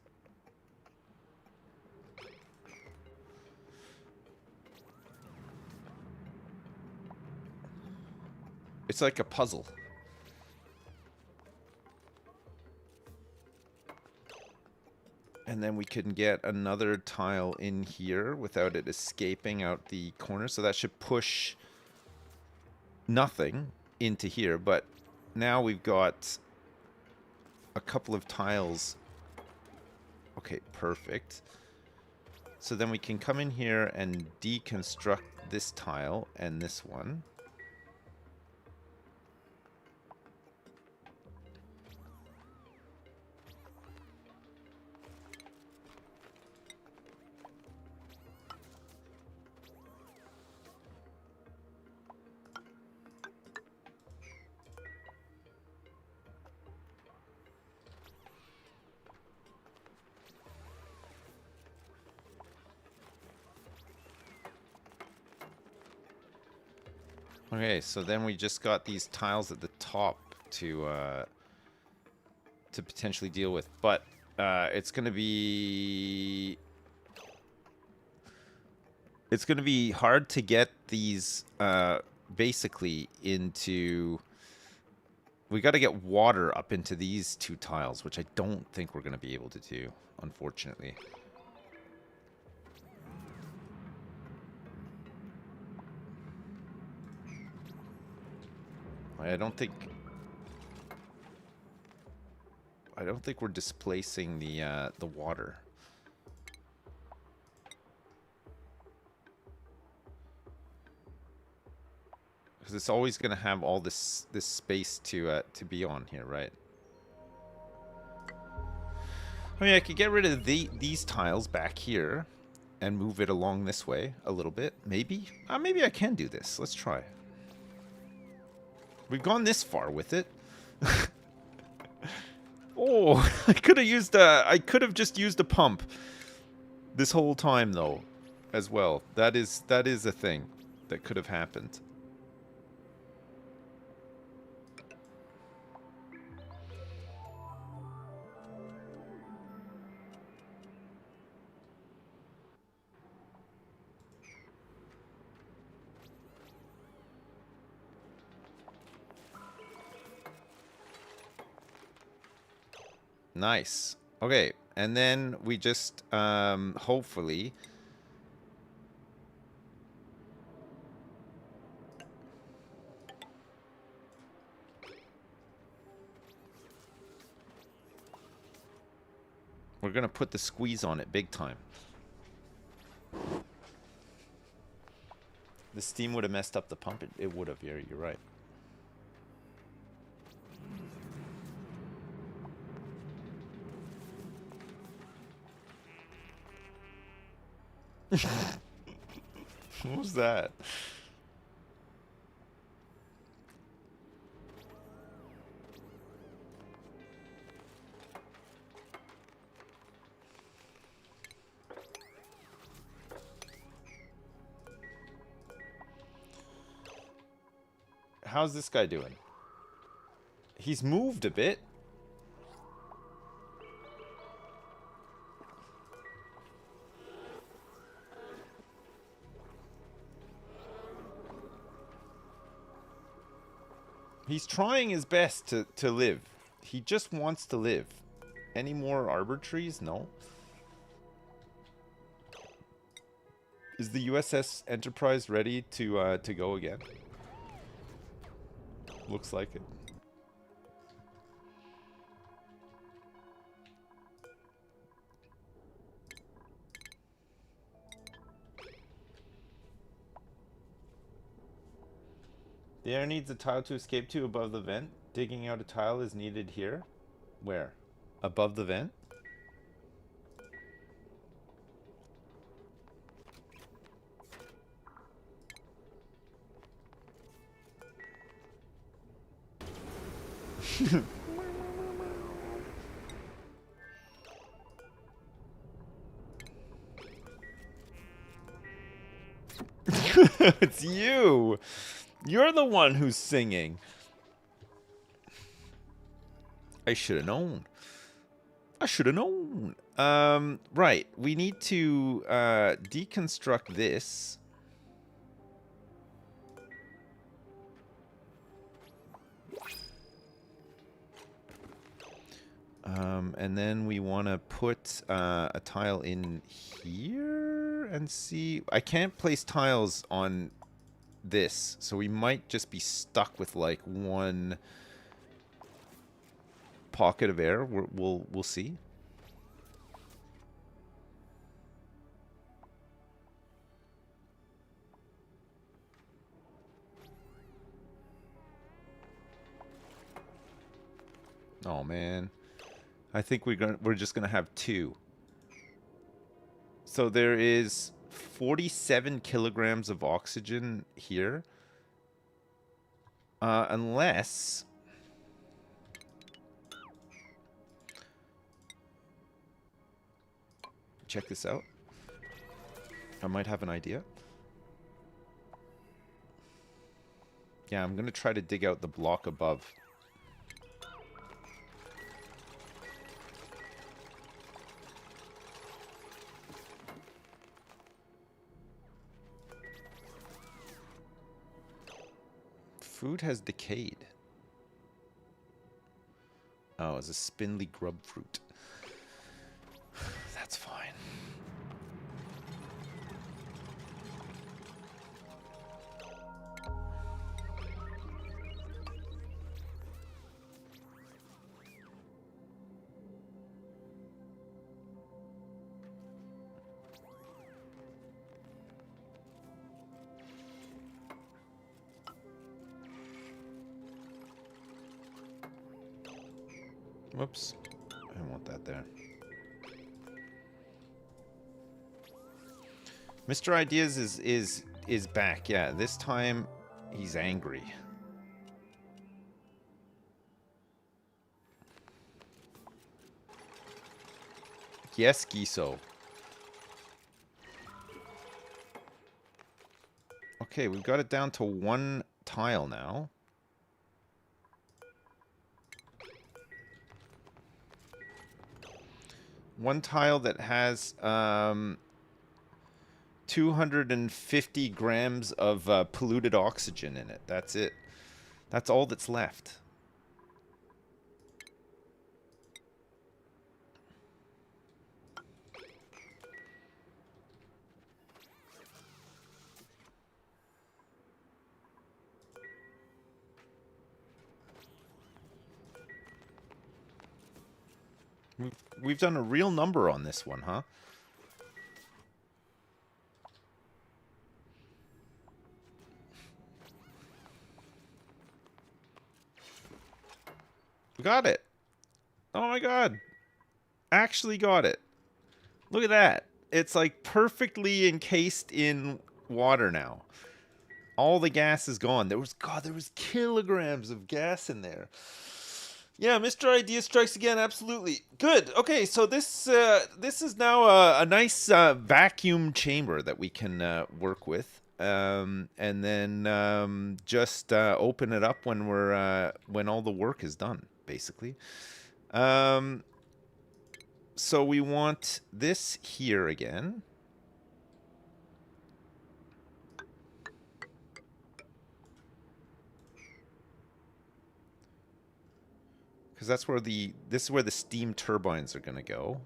It's like a puzzle. And then we can get another tile in here without it escaping out the corner. So that should push nothing into here. But now we've got a couple of tiles. Okay, perfect. So then we can come in here and deconstruct this tile and this one. Okay, so then we just got these tiles at the top to potentially deal with, but it's gonna be hard to get these basically into. We got to get water up into these two tiles, which I don't think we're gonna be able to do, unfortunately. I don't think we're displacing the water. Because it's always going to have all this space to be on here, right? I mean, I could get rid of these tiles back here and move it along this way a little bit. Maybe maybe I can do this. Let's try. We've gone this far with it. Oh, I could have just used a pump this whole time though, as well. That is a thing that could have happened. Nice. Okay, and then we just hopefully we're gonna put the squeeze on it big time. The steam would have messed up the pump. It would have. You're right. What was that? How's this guy doing? He's moved a bit. He's trying his best to live. He just wants to live. Any more arbor trees? No. Is the USS Enterprise ready to go again? Looks like it. The air needs a tile to escape to above the vent. Digging out a tile is needed here. Where? Above the vent? It's you! You're the one who's singing. I should have known. I should have known. Right. We need to deconstruct this. And then we want to put a tile in here and see. I can't place tiles on this, so we might just be stuck with like one pocket of air. We'll see. Oh man, I think we're just gonna have two. So there is 47 kilograms of oxygen here, unless check this out. I might have an idea. Yeah, I'm gonna try to dig out the block above. Food has decayed. Oh, it's a spindly grub fruit. That's fine. Whoops. I don't want that there. Mr. Ideas is back. Yeah, this time he's angry. Yes, Giso. Okay, we've got it down to one tile now. One tile that has 250 grams of polluted oxygen in it. That's it. That's all that's left. We've done a real number on this one, huh? We got it. Oh my god. Actually got it. Look at that. It's like perfectly encased in water now. All the gas is gone. There was kilograms of gas in there. Yeah, Mr. Idea strikes again. Absolutely good. Okay, so this is now a nice vacuum chamber that we can work with, and then just open it up when when all the work is done, basically. So we want this here again. Because this is where the steam turbines are going to go.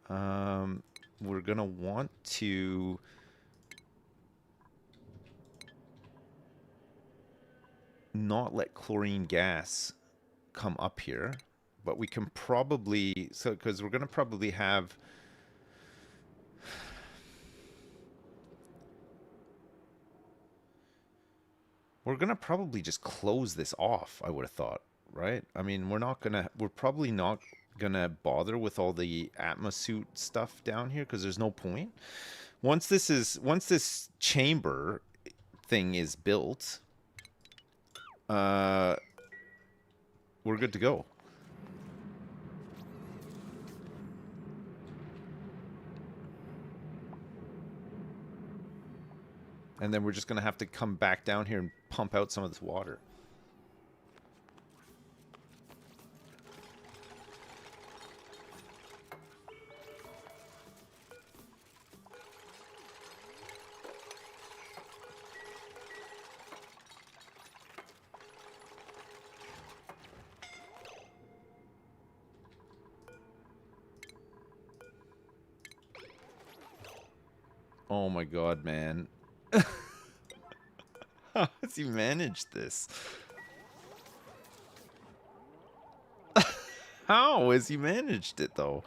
We're going to want to not let chlorine gas come up here, but we can probably, so because we're going to probably have we're going to probably just close this off, I would have thought, right? I mean, we're probably not going to bother with all the Atmosuit stuff down here because there's no point. Once this chamber thing is built, we're good to go. And then we're just going to have to come back down here and pump out some of this water. Oh my god, man. How has he managed this? How has he managed it, though?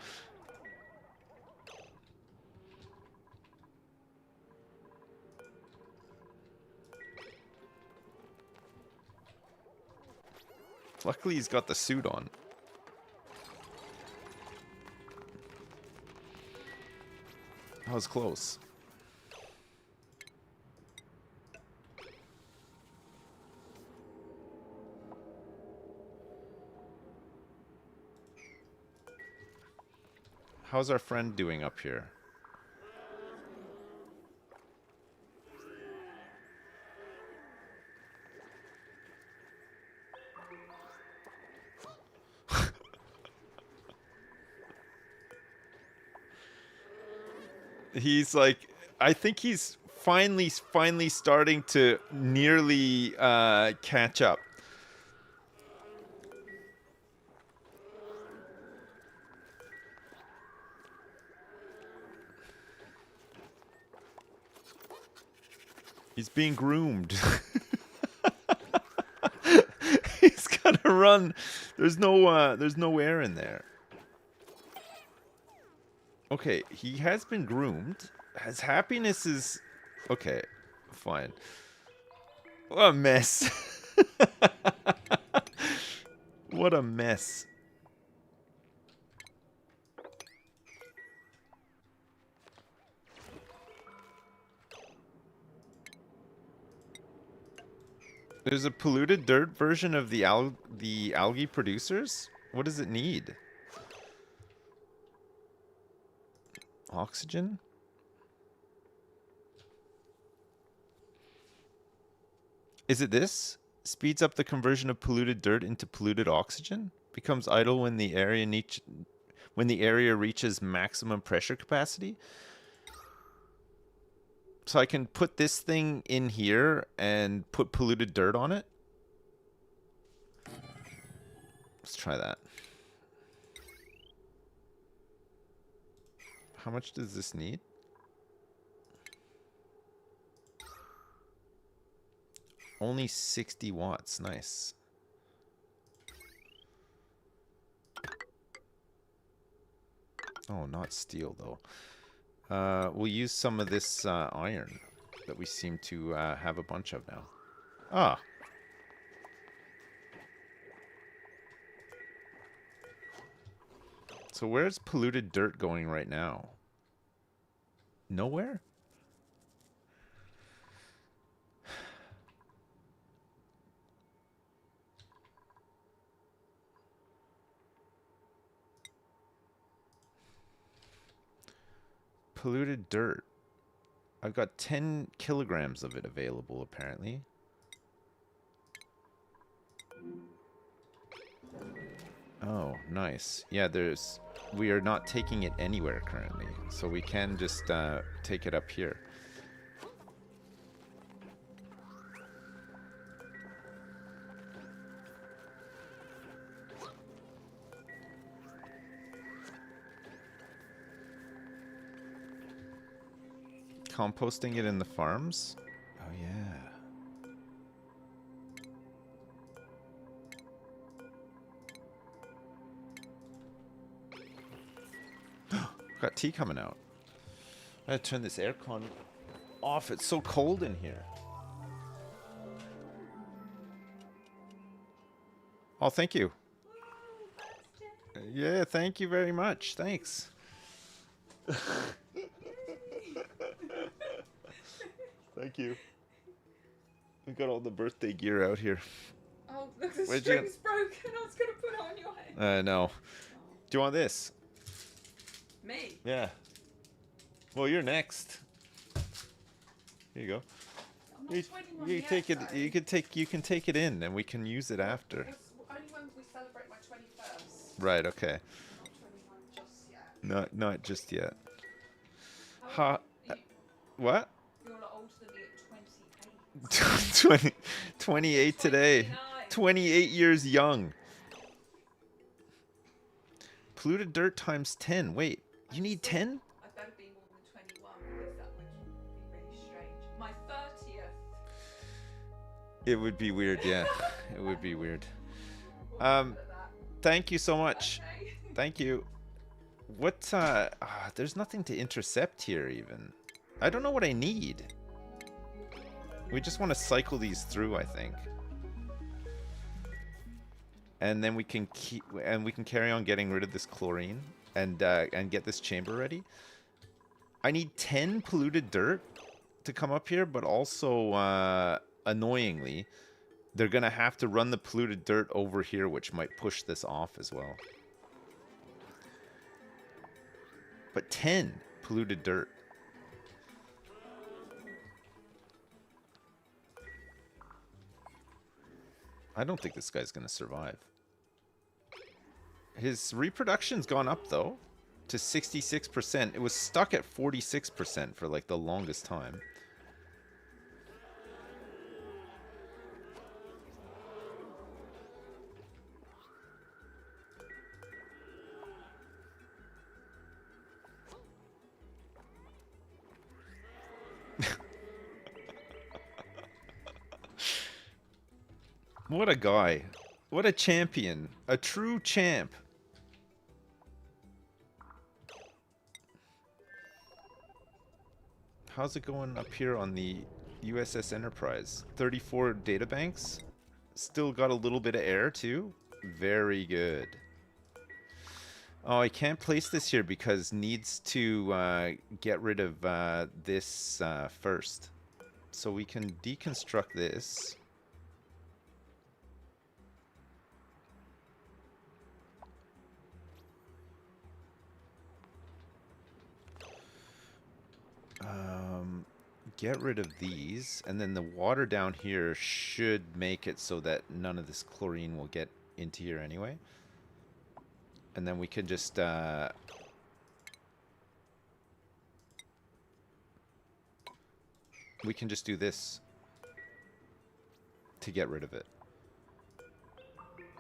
Luckily, he's got the suit on. That was close. How's our friend doing up here? He's like, I think he's finally starting to nearly catch up. He's being groomed. He's gotta run. There's no air in there. Okay, he has been groomed. His happiness is... Okay, fine. What a mess. What a mess. There's a polluted dirt version of the algae producers? What does it need? Oxygen? Is it this? Speeds up the conversion of polluted dirt into polluted oxygen? Becomes idle when the area reaches maximum pressure capacity? So I can put this thing in here and put polluted dirt on it? Let's try that. How much does this need? Only 60 watts. Nice. Oh, not steel, though. We'll use some of this iron that we seem to have a bunch of now. Ah. So where's polluted dirt going right now? Nowhere? Polluted dirt. I've got 10 kilograms of it available, apparently. Oh, nice. Yeah, we are not taking it anywhere currently, so we can just take it up here. Composting it in the farms? Oh, yeah. Got tea coming out. I gotta turn this aircon off. It's so cold in here. Oh, thank you. Yeah, thank you very much. Thanks. Thank you. We got all the birthday gear out here. Oh, look, the string's broken. I was going to put it on your head. No. Do you want this? Me? Yeah. Well, you're next. Here you go. I'm not 21 You yet, take it. though. You can take it in, and we can use it after. It's only when we celebrate my 21st. Right. Okay. I'm not 21 just yet. Not just yet. How old are you? What? You're a lot older than me at 28. 28 today. 29. 28 years young. Polluted dirt times 10. Wait, you need 10? I better be more than 21 because that It would be weird, yeah. It would be weird. Thank you so much. Thank you. What, there's nothing to intercept here, even. I don't know what I need. We just want to cycle these through, I think. And then we can carry on getting rid of this chlorine and get this chamber ready. I need 10 polluted dirt to come up here, but also, annoyingly, they're going to have to run the polluted dirt over here, which might push this off as well. But 10 polluted dirt. I don't think this guy's going to survive. His reproduction's gone up, though, to 66%. It was stuck at 46% for, like, the longest time. What a guy. What a champion. A true champ. How's it going up here on the USS Enterprise? 34 databanks? Still got a little bit of air too? Very good. Oh, I can't place this here because needs to get rid of this first. So we can deconstruct this. Get rid of these, and then the water down here should make it so that none of this chlorine will get into here anyway. And then we can just do this to get rid of it.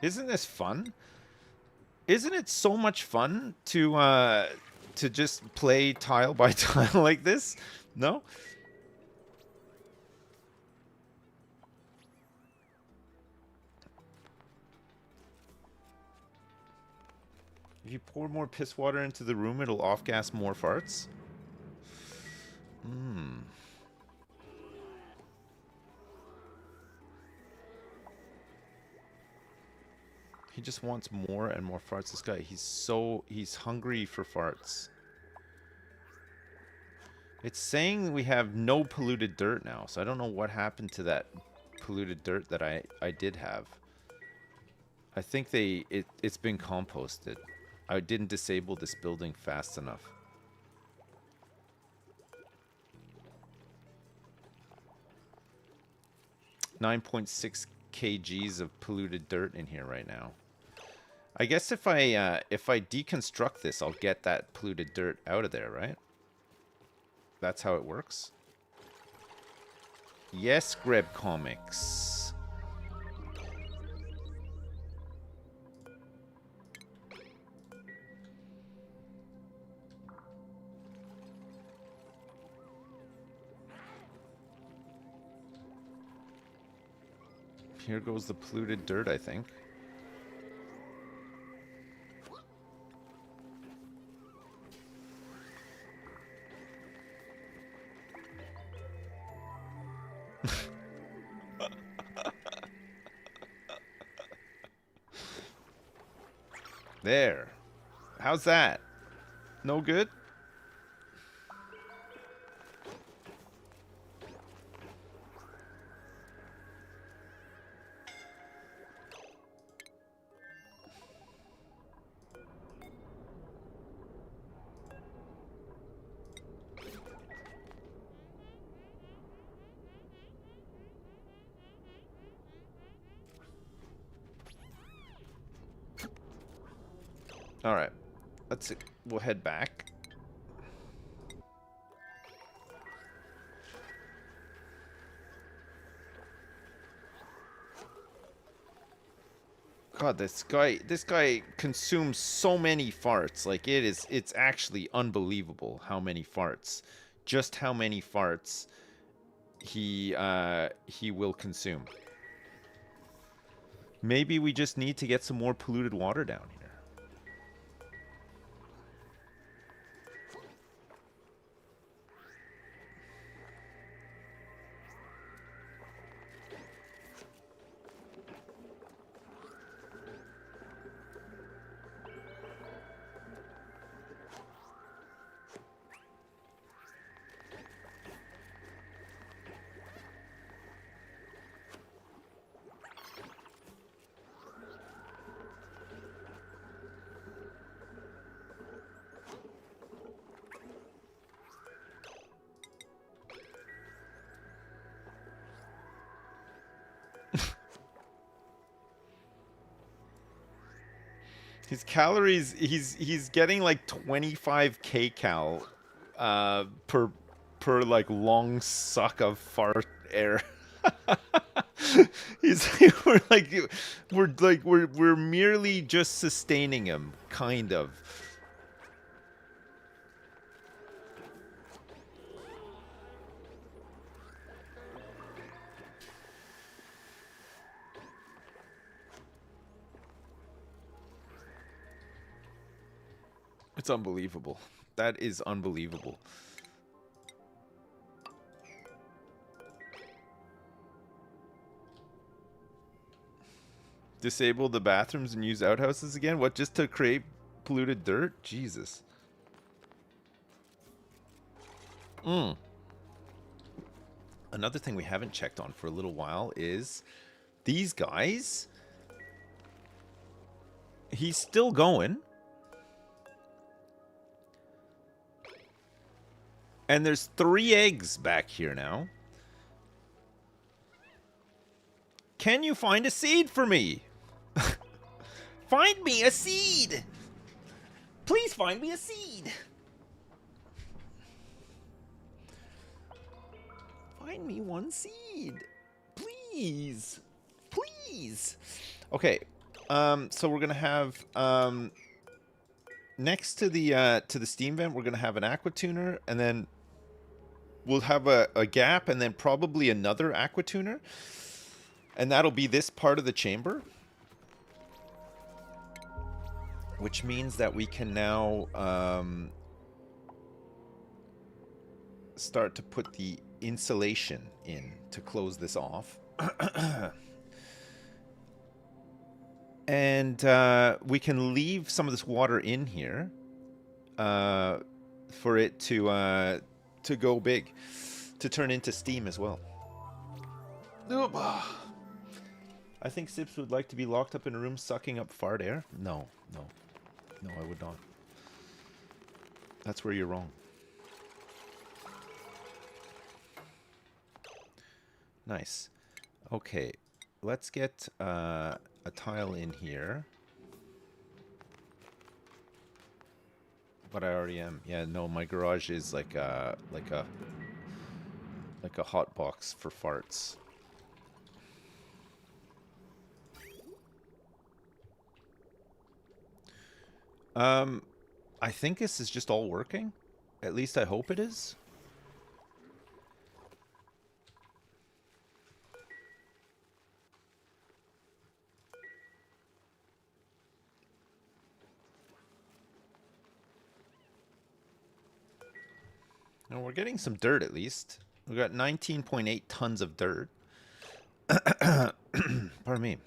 Isn't this fun? Isn't it so much fun to just play tile by tile like this? No? If you pour more piss water into the room, it'll off-gas more farts? Hmm. He just wants more and more farts. This guy, he's hungry for farts. It's saying we have no polluted dirt now, so I don't know what happened to that polluted dirt that I did have. I think it's been composted. I didn't disable this building fast enough. .6 kgs of polluted dirt in here right now. I guess if I deconstruct this, I'll get that polluted dirt out of there, right? That's how it works. Yes, Greb Comics. Here goes the polluted dirt, I think. There. How's that? No good? All right, we'll head back. God, this guy consumes so many farts. Like it's actually unbelievable how many farts. Just how many farts he will consume. Maybe we just need to get some more polluted water down here. His calories, he's getting like 25 kcal per like long suck of fart air. He's we're merely just sustaining him, kind of. It's unbelievable. That is unbelievable. Disable the bathrooms and use outhouses again? What, just to create polluted dirt? Jesus. Another thing we haven't checked on for a little while is these guys. He's still going. And there's 3 eggs back here now. Can you find a seed for me? Find me a seed! Please find me a seed! Find me one seed. Please. Please. Okay. So we're gonna have next to the steam vent, we're gonna have an aqua tuner, and then we'll have a gap, and then probably another aqua tuner, and that'll be this part of the chamber, which means that we can now start to put the insulation in to close this off. And we can leave some of this water in here for it to go big, to turn into steam as well. I think Sips would like to be locked up in a room sucking up fart air. No, no, no, I would not. That's where you're wrong. Nice. Okay, let's get a tile in here. But I already am. Yeah, no, my garage is like a hot box for farts. I think this is just all working. At least I hope it is. And we're getting some dirt at least. We got 19.8 tons of dirt. Pardon me.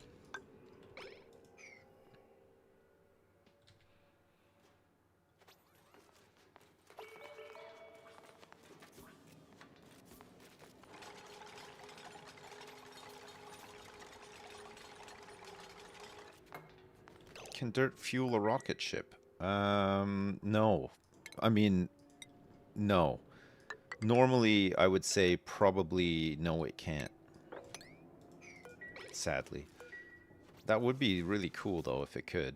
Can dirt fuel a rocket ship? No. I mean, no. Normally, I would say probably no, it can't. Sadly. That would be really cool, though, if it could.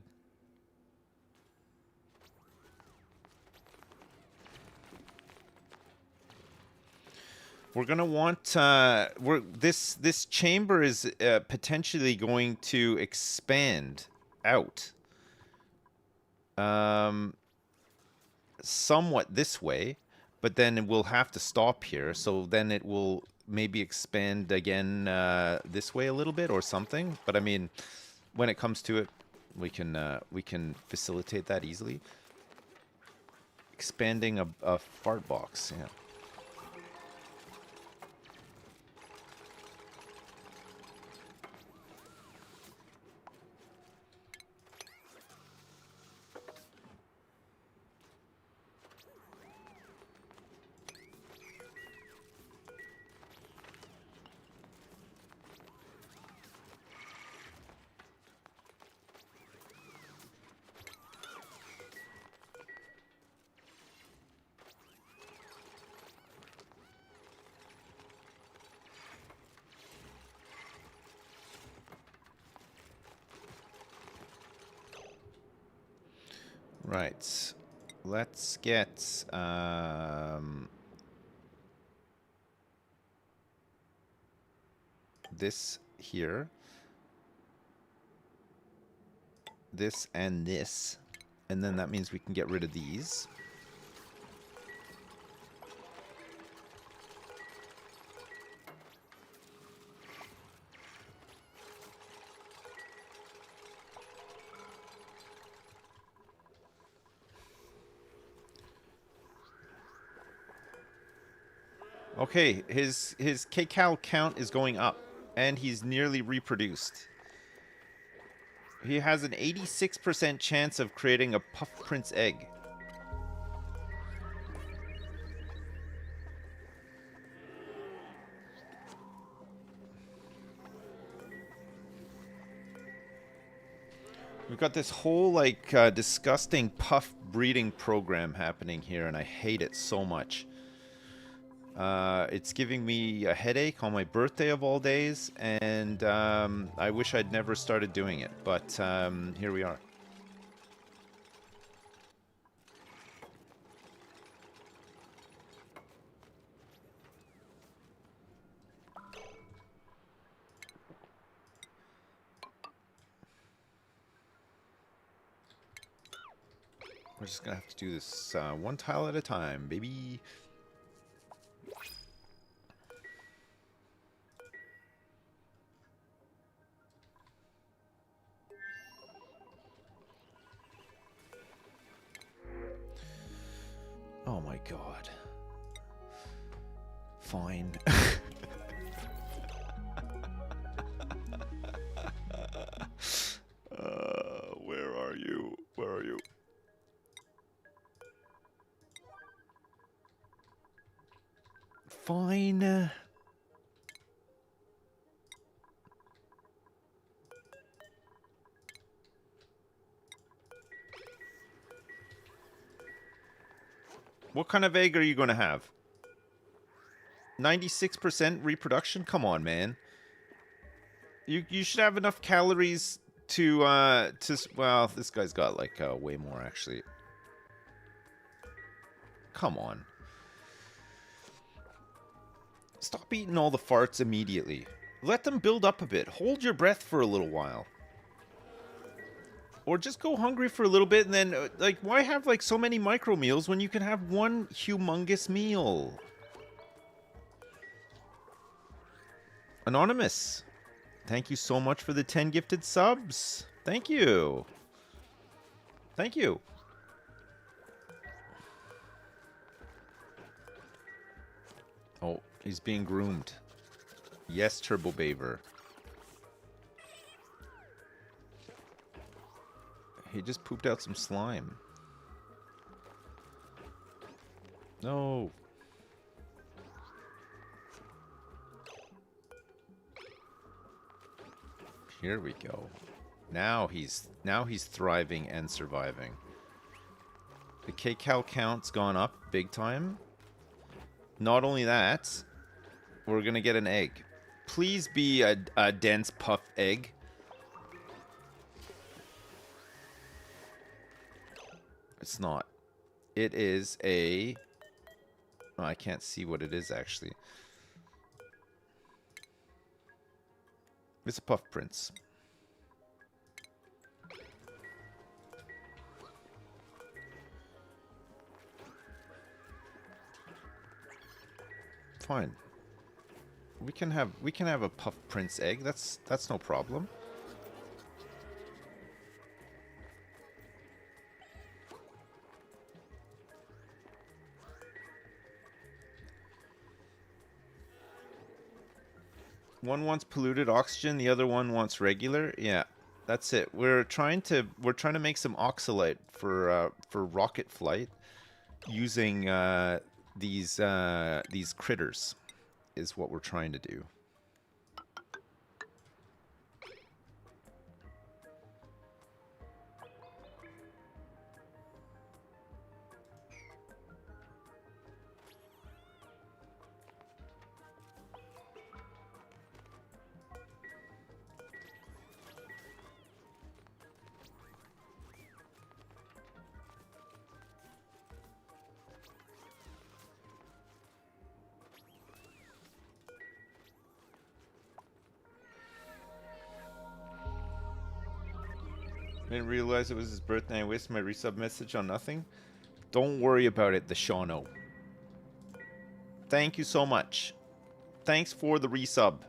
We're gonna want this chamber is potentially going to expand out somewhat this way, but then we'll have to stop here, so then it will maybe expand again this way a little bit or something. But I mean, when it comes to it, we can facilitate that easily. Expanding a fart box, yeah. Right. Let's get this here. This and this. And then that means we can get rid of these. Okay, his kcal count is going up, and he's nearly reproduced. He has an 86% chance of creating a Puff Prince egg. We've got this whole, like, disgusting puff breeding program happening here, and I hate it so much. It's giving me a headache on my birthday of all days, and I wish I'd never started doing it, but here we are. We're just gonna have to do this one tile at a time, baby. Oh my god. Fine. Where are you? Where are you? Fine. What kind of egg are you going to have? 96% reproduction? Come on, man. You should have enough calories to well, this guy's got like way more actually. Come on. Stop eating all the farts immediately. Let them build up a bit. Hold your breath for a little while. Or just go hungry for a little bit and then, like, why have, like, so many micro meals when you can have one humongous meal? Anonymous, thank you so much for the 10 gifted subs. Thank you. Thank you. Oh, he's being groomed. Yes, Turbo Baver. He just pooped out some slime. No. Here we go. Now he's thriving and surviving. The kcal count's gone up big time. Not only that, we're gonna get an egg. Please be a dense puff egg. It's not. It is a... Oh, I can't see what it is, actually. It's a Puff Prince. Fine. We can have a Puff Prince egg. That's no problem. One wants polluted oxygen, the other one wants regular. Yeah, that's it. We're trying to make some oxalite for rocket flight using these critters is what we're trying to do. I didn't realize it was his birthday. I wasted my resub message on nothing. Don't worry about it, the Shauno. Thank you so much. Thanks for the resub.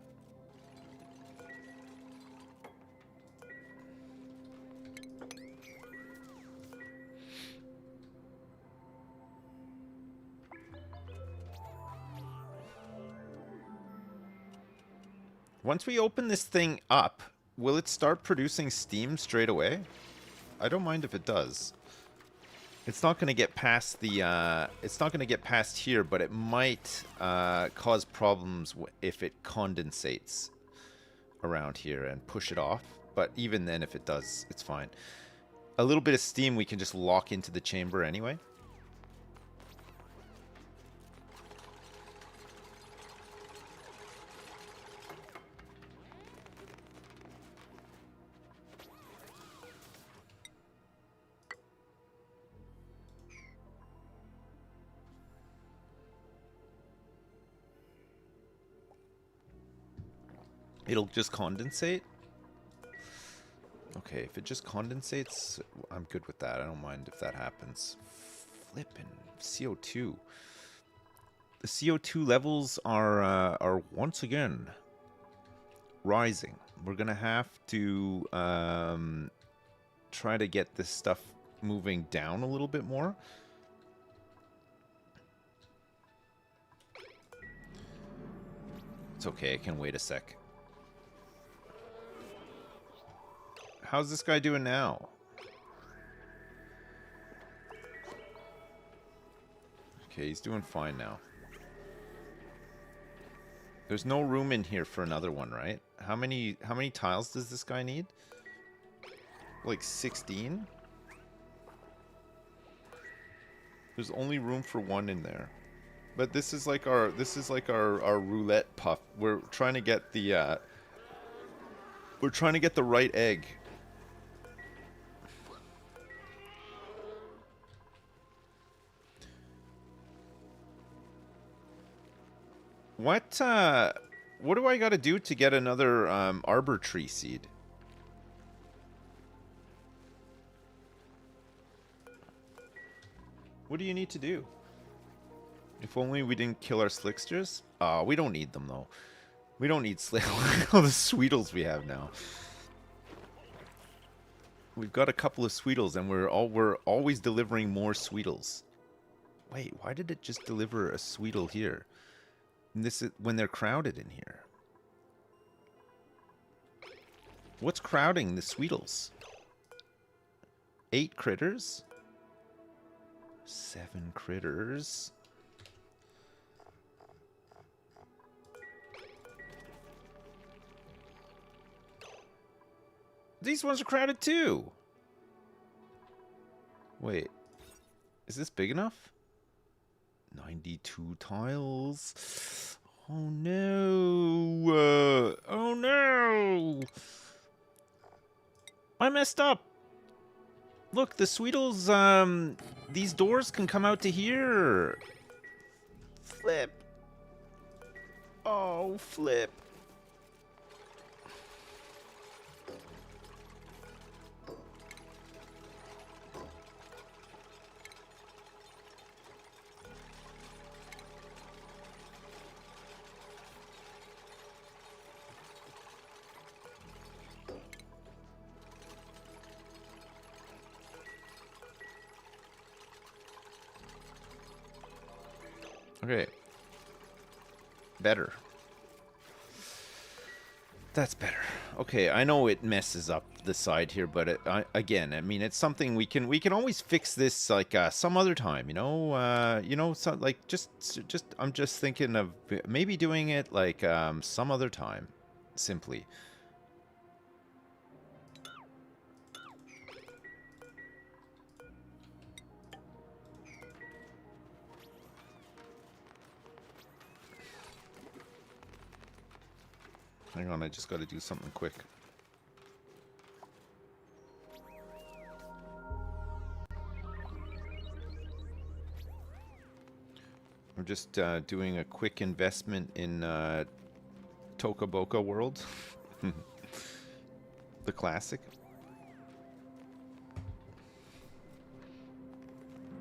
Once we open this thing up, will it start producing steam straight away? I don't mind if it does. It's not going to get past the. It's not going to get past here, but it might cause problems if it condensates around here and push it off. But even then, if it does, it's fine. A little bit of steam we can just lock into the chamber anyway. It'll just condensate? Okay, if it just condensates, I'm good with that. I don't mind if that happens. Flippin' CO2. The CO2 levels are once again rising. We're gonna have to try to get this stuff moving down a little bit more. It's okay, I can wait a sec. How's this guy doing now? Okay, he's doing fine now. There's no room in here for another one, right? How many tiles does this guy need? Like 16? There's only room for one in there. But this is like our roulette puff. We're trying to get the right egg. What do I gotta do to get another arbor tree seed? What do you need to do? If only we didn't kill our slicksters? We don't need them though. We don't need all the Sweetles we have now. We've got a couple of Sweetles and we're always delivering more Sweetles. Wait, why did it just deliver a Sweetle here? And this is when they're crowded in here. What's crowding the Sweetles? 8 critters? 7 critters. These ones are crowded too. Wait. Is this big enough? 92 tiles. Oh no. Oh no. I messed up. Look, the Sweetles, these doors can come out to here. Flip. Oh, flip. Okay. Better. That's better. Okay, I know it messes up the side here, but again, I mean, it's something we can always fix this like some other time, so like just I'm just thinking of maybe doing it like some other time, simply. Hang on, I just got to do something quick. I'm just doing a quick investment in Toca Boca World, the classic.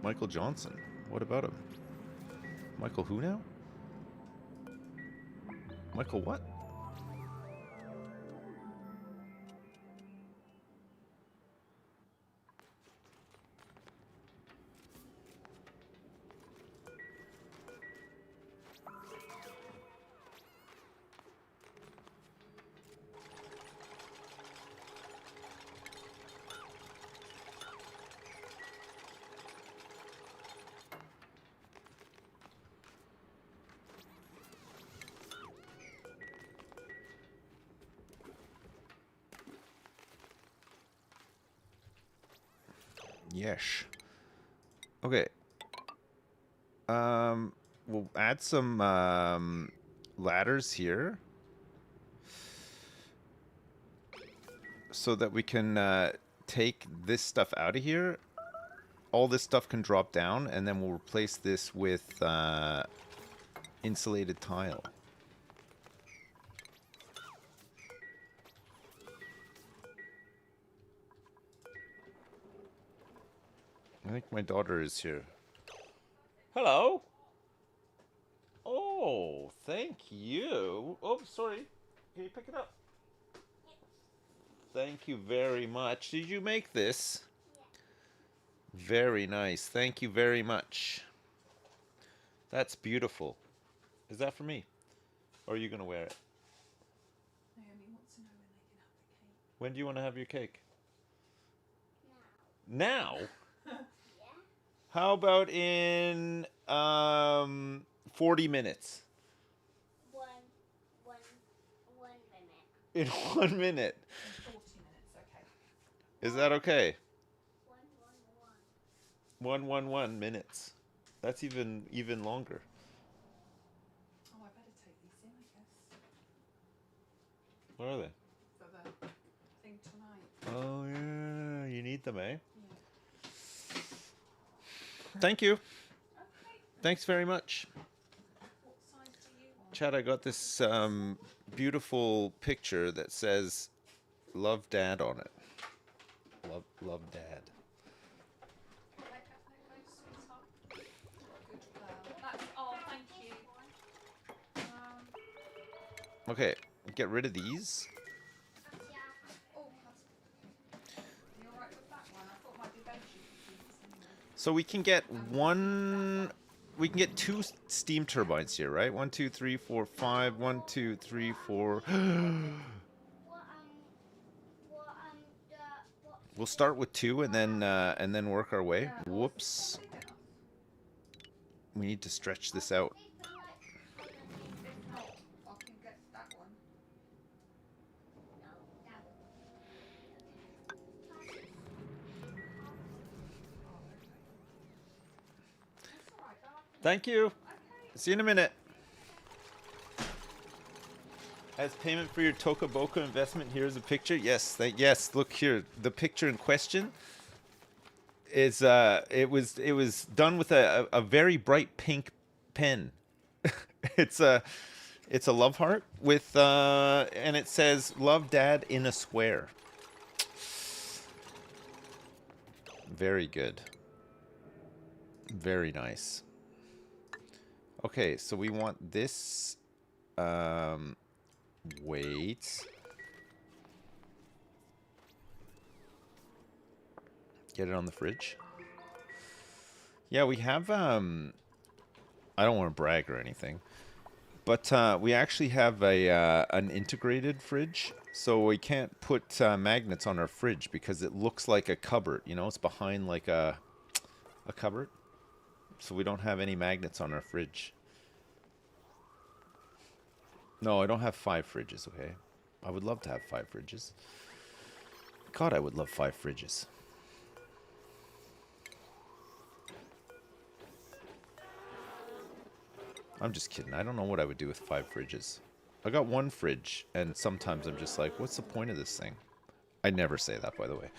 Michael Johnson. What about him? Michael who now? Michael what? Yes. Okay. We'll add some ladders here so that we can take this stuff out of here. All this stuff can drop down, and then we'll replace this with insulated tile. I think my daughter is here. Hello. Oh, thank you. Oh, sorry. Can you pick it up? Thank you very much. Did you make this? Very nice. Thank you very much. That's beautiful. Is that for me? Or are you going to wear it? Naomi wants to know when they can have the cake. When do you want to have your cake? Now? How about in 40 minutes? One minute. In 1 minute. 40 minutes, okay. Is that okay? 1, 1, 1. 1 minutes. That's even longer. Oh, I better take these in, I guess, What are they? for the thing tonight. Oh yeah, you need them, eh? Yeah. Thank you. Okay. Thanks very much. What size do you want? Chad, I got this beautiful picture that says "Love Dad" on it. Love Dad. Make up, sweetheart. Good girl. That's, oh, thank you. Okay, get rid of these. Oh, that's okay. You alright with that one? I thought my devotion could do this anyway. So we can get two steam turbines here, right? 1, 2, 3, 4, 5. 1, 2, 3, 4. We'll start with 2 and then work our way. Whoops. We need to stretch this out. If not, I can get that one. That's alright, though. Thank you. Okay. See you in a minute. As payment for your Toca Boca investment, here's a picture. Yes, yes. Look here, the picture in question is it was done with a very bright pink pen. it's a love heart with and it says "Love Dad" in a square. Very good. Very nice. Okay, so we want this. Wait. Get it on the fridge. Yeah, we have I don't want to brag or anything, But we actually have a an integrated fridge, so we can't put magnets on our fridge because it looks like a cupboard. You know, it's behind like a cupboard, so we don't have any magnets on our fridge. No, I don't have 5 fridges. Okay, I would love to have 5 fridges. God, I would love 5 fridges. I'm just kidding. I don't know what I would do with 5 fridges. I got 1 fridge, and sometimes I'm just like, what's the point of this thing? I never say that, by the way.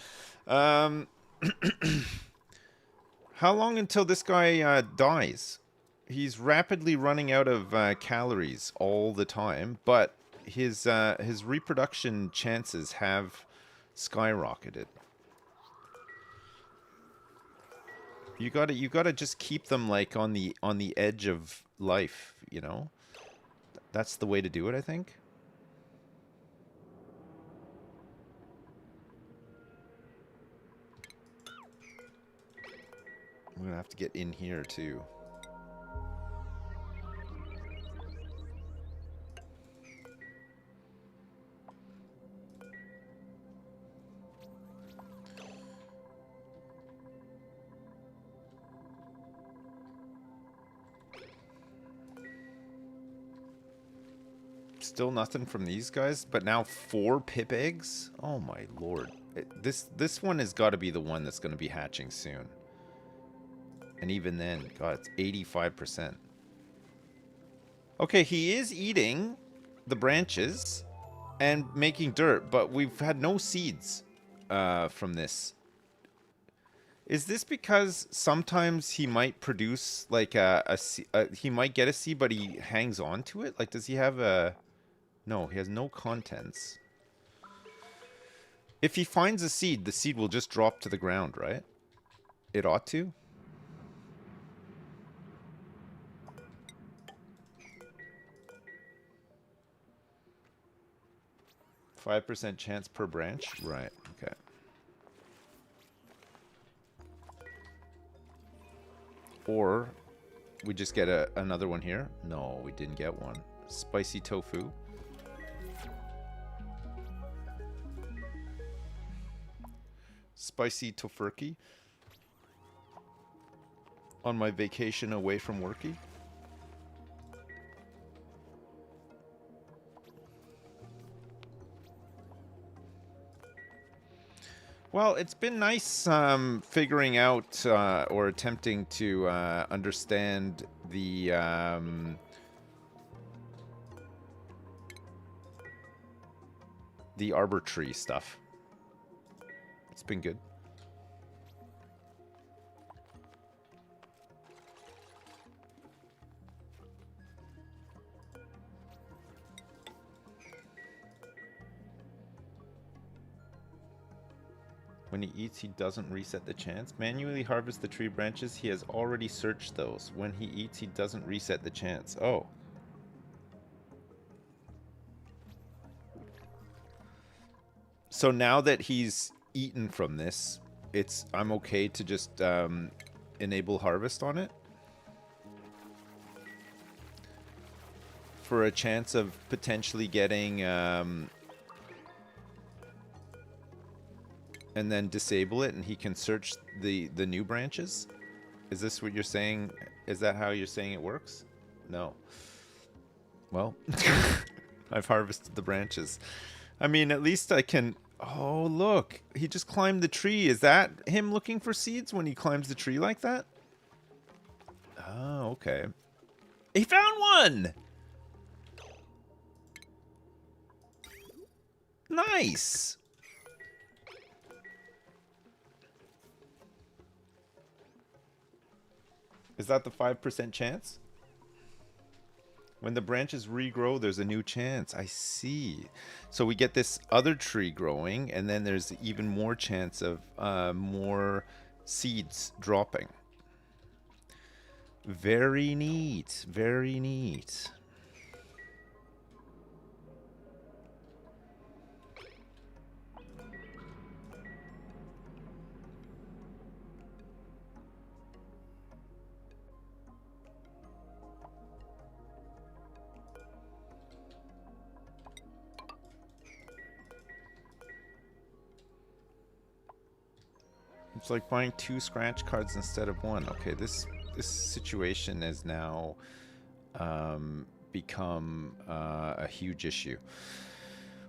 How long until this guy dies? He's rapidly running out of calories all the time, but his reproduction chances have skyrocketed. You gotta just keep them like on the edge of life, you know? That's the way to do it, I think. I'm gonna have to get in here too. Still nothing from these guys, but now 4 pip eggs? Oh my lord. This one has got to be the one that's going to be hatching soon. And even then, god, it's 85%. Okay, he is eating the branches and making dirt, but we've had no seeds from this. Is this because sometimes he might produce like he might get a seed, but he hangs on to it? Like, does he have a... No, he has no contents. If he finds a seed, the seed will just drop to the ground, right? It ought to. %5 chance per branch? Right, okay. Or we just get another one here? No, we didn't get one. Spicy tofu. Spicy tofurkey. On my vacation away from worky. Well, it's been nice figuring out or attempting to understand the arbor tree stuff. It's been good. When he eats, he doesn't reset the chance. Manually harvest the tree branches. He has already searched those. When he eats, he doesn't reset the chance. Oh. So now that he's eaten from this, I'm okay to just enable harvest on it? For a chance of potentially getting... and then disable it and he can search the new branches? Is this what you're saying? Is that how you're saying it works? No. Well, I've harvested the branches. I mean, at least I can... Oh, look. He just climbed the tree. Is that him looking for seeds when he climbs the tree like that? Oh, okay. He found one! Nice! Is that the 5% chance? When the branches regrow, there's a new chance. I see. So we get this other tree growing, and then there's even more chance of more seeds dropping. Very neat. Very neat. It's like buying 2 scratch cards instead of 1. Okay, this situation has now become a huge issue.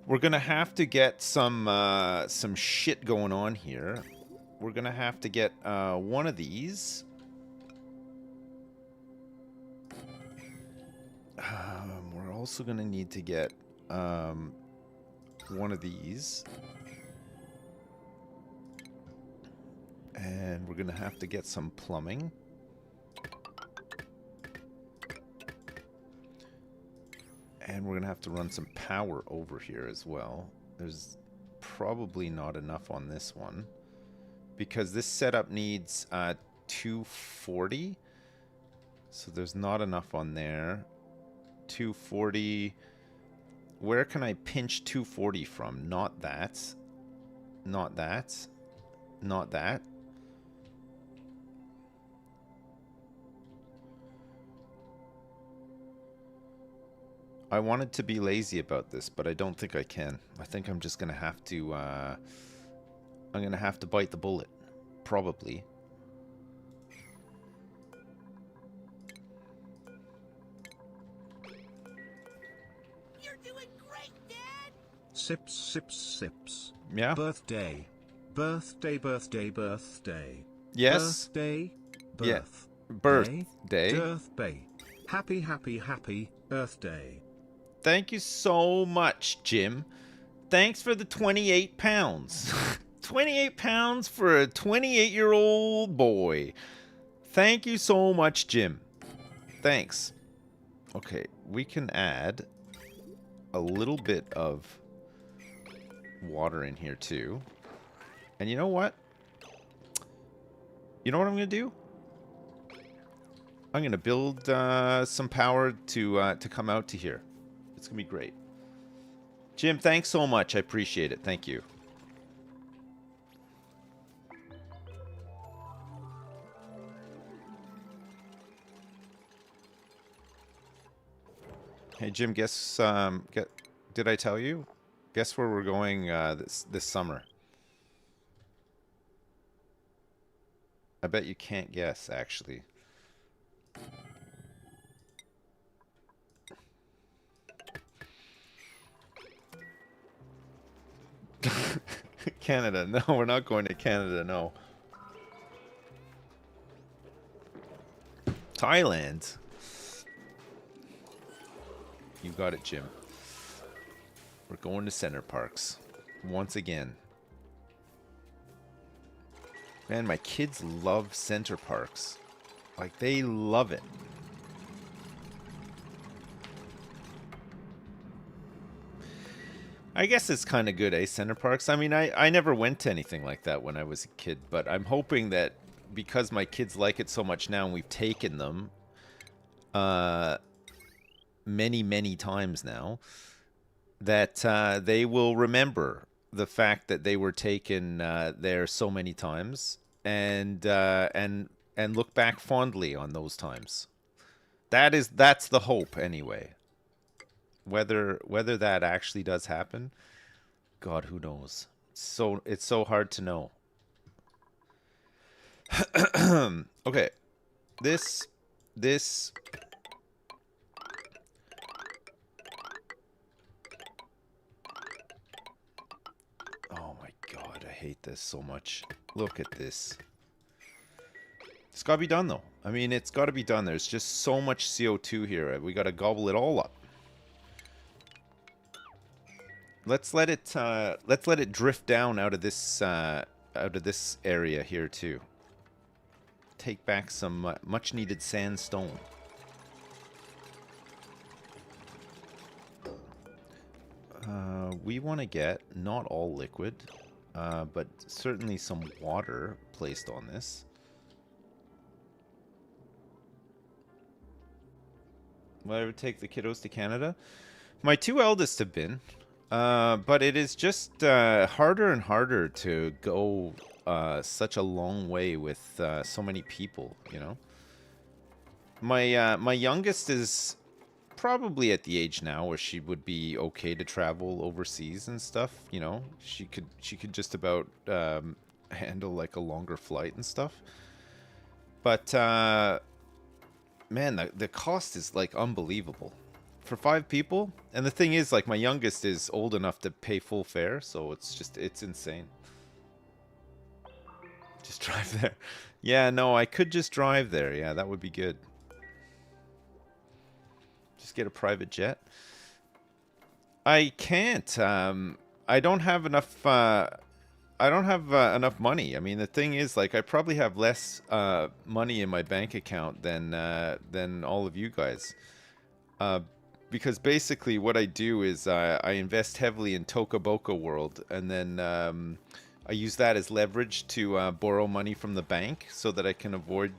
We're gonna have to get some shit going on here. We're gonna have to get one of these. We're also gonna need to get one of these. And we're gonna have to get some plumbing. And we're gonna have to run some power over here as well. There's probably not enough on this one, because this setup needs 240. So there's not enough on there. 240. Where can I pinch 240 from? Not that. Not that. Not that. I wanted to be lazy about this, but I don't think I can. I think I'm just gonna have to I'm gonna have to bite the bullet. Probably. You're doing great, Dad! Sips, sips, sips. Yeah? Birthday. Birthday, birthday, birthday. Yes? Birthday. Yeah. Birthday. Birthday. Birthday. Happy, happy, happy birthday. Thank you so much, Jim. Thanks for the 28 pounds. 28 pounds for a 28-year-old boy. Thank you so much, Jim. Thanks. Okay, we can add a little bit of water in here too. And you know what? You know what I'm going to do? I'm going to build some power to come out to here. It's going to be great. Jim, thanks so much. I appreciate it. Thank you. Hey, Jim, guess, did I tell you? Guess where we're going this summer? I bet you can't guess, actually. Canada. No, we're not going to Canada, no. Thailand. You got it, Jim. We're going to Center Parcs. Once again. Man, my kids love Center Parcs. Like, they love it. I guess it's kind of good, eh, Center Parcs? I mean, I never went to anything like that when I was a kid, but I'm hoping that because my kids like it so much now and we've taken them many, many times now, that they will remember the fact that they were taken there so many times and look back fondly on those times. That's the hope, anyway. Whether that actually does happen, God, who knows? It's so hard to know. Okay, this. Oh my God, I hate this so much. Look at this. It's gotta be done though. I mean, it's gotta be done. There's just so much CO2 here. We gotta gobble it all up. Let's let it drift down out of this area here too. Take back some much needed sandstone. We want to get not all liquid, but certainly some water placed on this. Will I ever take the kiddos to Canada? My 2 eldest have been. But it is just harder and harder to go such a long way with so many people, you know. My youngest is probably at the age now where she would be okay to travel overseas and stuff, you know. She could just about handle like a longer flight and stuff. But man, the cost is like unbelievable for 5 people. And the thing is, like, my youngest is old enough to pay full fare, so it's insane. Just drive there. Yeah, no, I could just drive there. Yeah, that would be good. Just get a private jet. I can't. I don't have enough. I don't have enough money. I mean, the thing is, like, I probably have less money in my bank account than all of you guys. Because basically, what I do is I invest heavily in Toca Boca World, and then I use that as leverage to borrow money from the bank so that I can avoid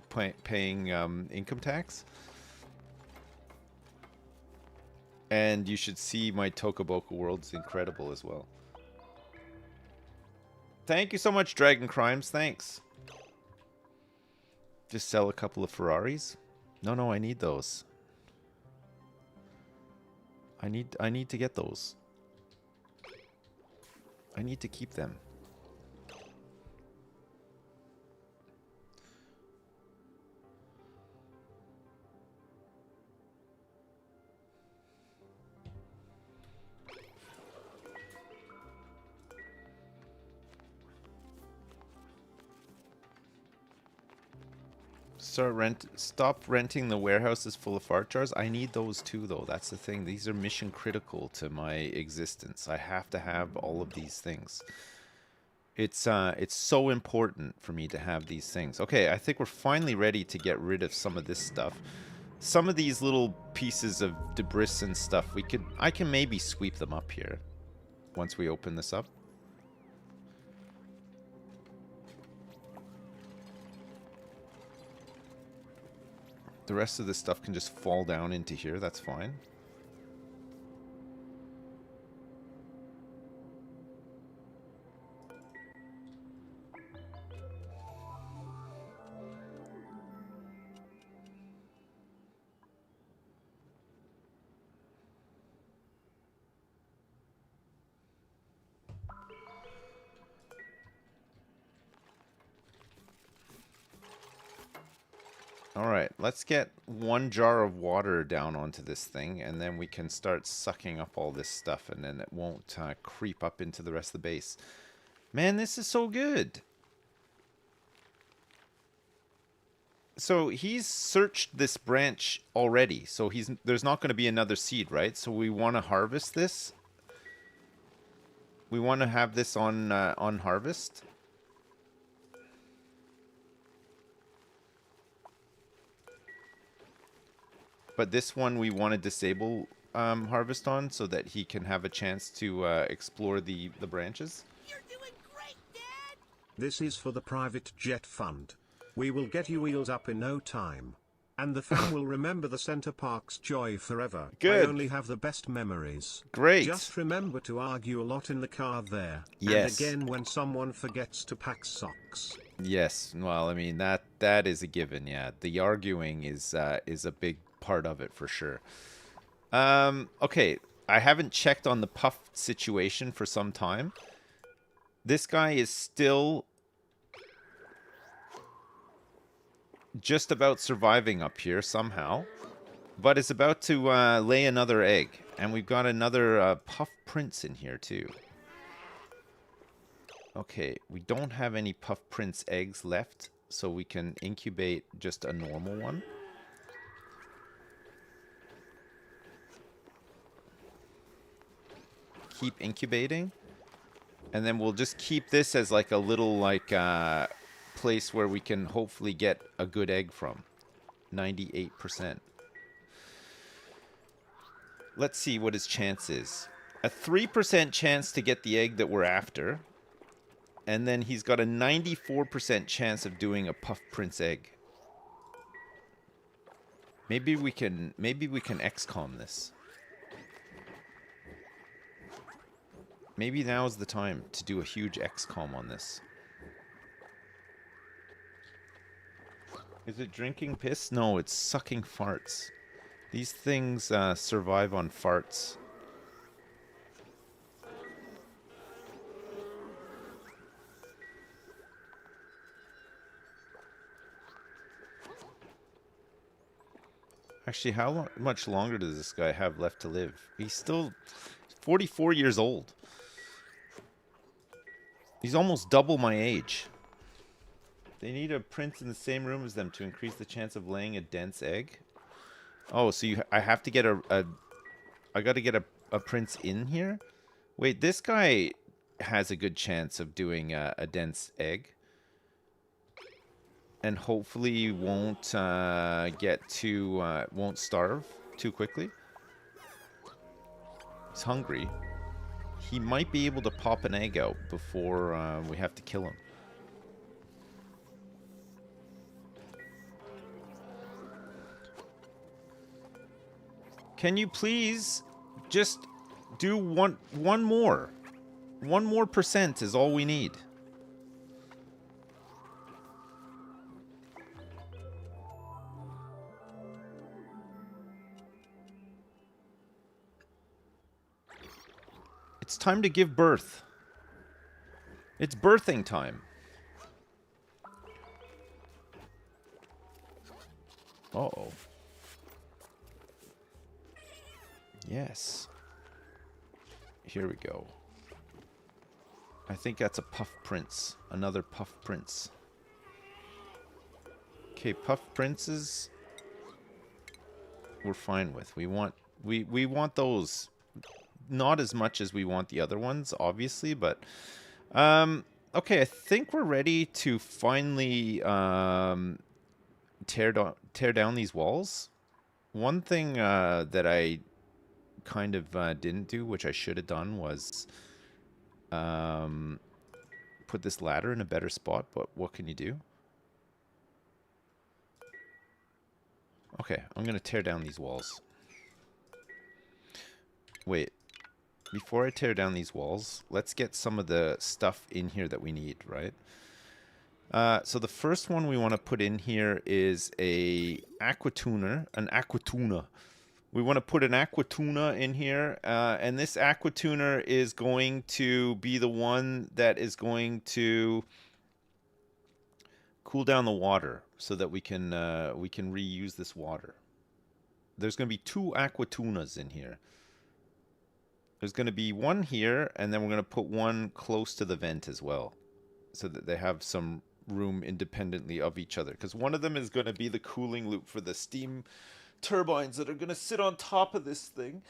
paying income tax. And you should see my Toca Boca World. It's incredible as well. Thank you so much, Dragon Crimes. Thanks. Just sell a couple of Ferraris? No, I need those. I need to get those. I need to keep them. Stop renting the warehouses full of fart jars. I need those too, though. That's the thing. These are mission critical to my existence. I have to have all of these things. It's so important for me to have these things. Okay, I think we're finally ready to get rid of some of this stuff. Some of these little pieces of debris and stuff, I can maybe sweep them up here once we open this up. The rest of this stuff can just fall down into here. That's fine. Alright, let's get 1 jar of water down onto this thing, and then we can start sucking up all this stuff, and then it won't creep up into the rest of the base. Man, this is so good! So he's searched this branch already, so there's not going to be another seed, right? So we want to harvest this. We want to have this on harvest. But this one we want to disable harvest on so that he can have a chance to explore the branches. You're doing great, Dad! This is for the private jet fund. We will get you wheels up in no time. And the fam will remember the Center Park's joy forever. Good. I only have the best memories. Great. Just remember to argue a lot in the car there. Yes. And again when someone forgets to pack socks. Yes. Well, I mean, that is a given, yeah. The arguing is a big part of it for sure. Okay, I haven't checked on the puff situation for some time. This guy is still just about surviving up here somehow, but is about to lay another egg, and we've got another puff prince in here too. Okay, we don't have any puff prince eggs left, so we can incubate just a normal one. Keep incubating, and then we'll just keep this as like a little place where we can hopefully get a good egg from. 98%. Let's see what his chance is. A 3% chance to get the egg that we're after, and then he's got a 94% chance of doing a puff prince egg. Maybe we can XCOM this. Maybe now is the time to do a huge XCOM on this. Is it drinking piss? No, it's sucking farts. These things survive on farts. Actually, much longer does this guy have left to live? He's still 44 years old. He's almost double my age. They need a prince in the same room as them to increase the chance of laying a dense egg. Oh, so I have to get I got to get a prince in here? Wait, this guy has a good chance of doing a dense egg. And hopefully won't won't starve too quickly. He's hungry. He might be able to pop an egg out before we have to kill him. Can you please just do one more? 1 more percent is all we need. It's time to give birth. It's birthing time. Uh-oh. Yes. Here we go. I think that's a puff prince. Another puff prince. Okay, puff princes we're fine with. We want those. Not as much as we want the other ones, obviously, but okay, I think we're ready to finally tear down these walls. One thing that I kind of didn't do, which I should have done, was put this ladder in a better spot, but what can you do? Okay, I'm gonna tear down these walls. Wait. Before I tear down these walls, let's get some of the stuff in here that we need, right? So the first one we want to put in here is an aquatuner. We want to put an aquatuner in here, and this aquatuner is going to be the one that is going to cool down the water so that we can reuse this water. There's going to be 2 aquatunas in here. There's going to be one here, and then we're going to put one close to the vent as well, so that they have some room independently of each other. Because one of them is going to be the cooling loop for the steam turbines that are going to sit on top of this thing.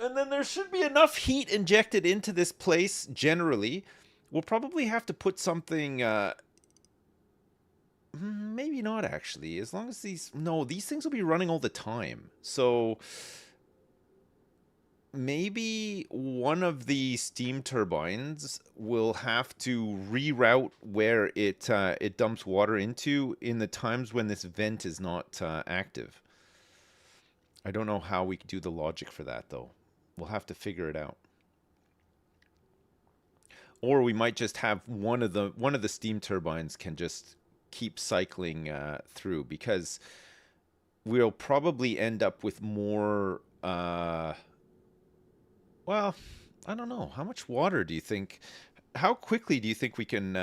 And then there should be enough heat injected into this place, generally. We'll probably have to put something... maybe not, actually. As long as these... No, these things will be running all the time. So... maybe one of the steam turbines will have to reroute where it dumps water into in the times when this vent is not active. I don't know how we can do the logic for that, though. We'll have to figure it out. Or we might just have one of the steam turbines can just keep cycling through, because we'll probably end up with more... well, I don't know. How much water do you think? How quickly do you think we can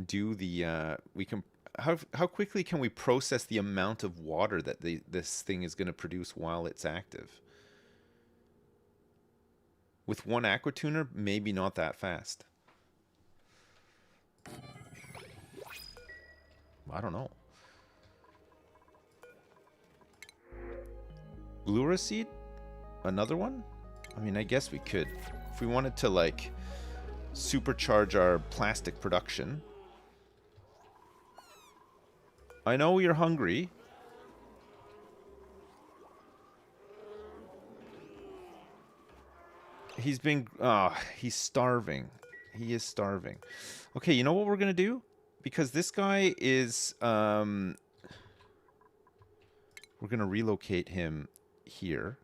do the how quickly can we process the amount of water that this thing is going to produce while it's active? With one aquatuner, maybe not that fast. I don't know. Lura seed? Another one? I mean, I guess we could. If we wanted to, like, supercharge our plastic production. I know you're hungry. He's been... he's starving. He is starving. Okay, you know what we're going to do? Because this guy is... we're going to relocate him here.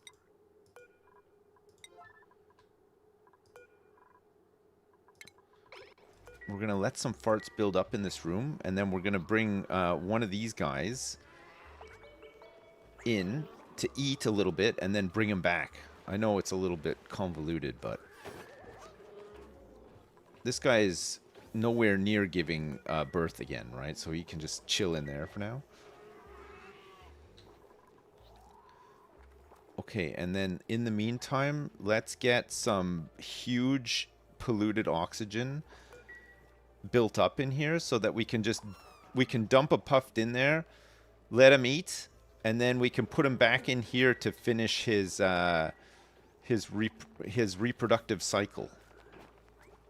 We're going to let some farts build up in this room, and then we're going to bring one of these guys in to eat a little bit, and then bring him back. I know it's a little bit convoluted, but this guy is nowhere near giving birth again, right? So he can just chill in there for now. Okay, and then in the meantime, let's get some huge polluted oxygen built up in here so that we can dump a puffed in there, let him eat, and then we can put him back in here to finish his reproductive cycle.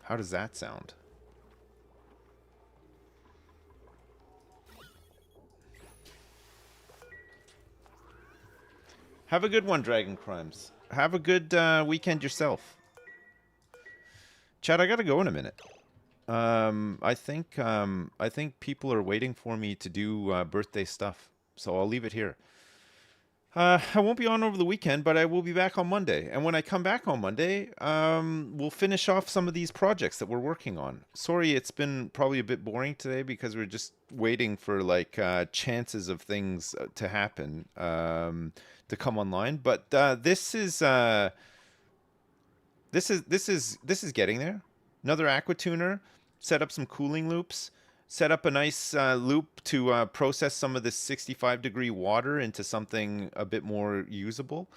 How does that sound? Have a good one, Dragon Crimes. Have a good weekend yourself. Chad, I gotta go in a minute. I think people are waiting for me to do birthday stuff, so I'll leave it here. I won't be on over the weekend, but I will be back on Monday. And when I come back on Monday, we'll finish off some of these projects that we're working on. Sorry, it's been probably a bit boring today because we're just waiting for like chances of things to happen to come online. But this is getting there. Another aqua tuner. Set up some cooling loops. Set up a nice loop to process some of this 65-degree water into something a bit more usable.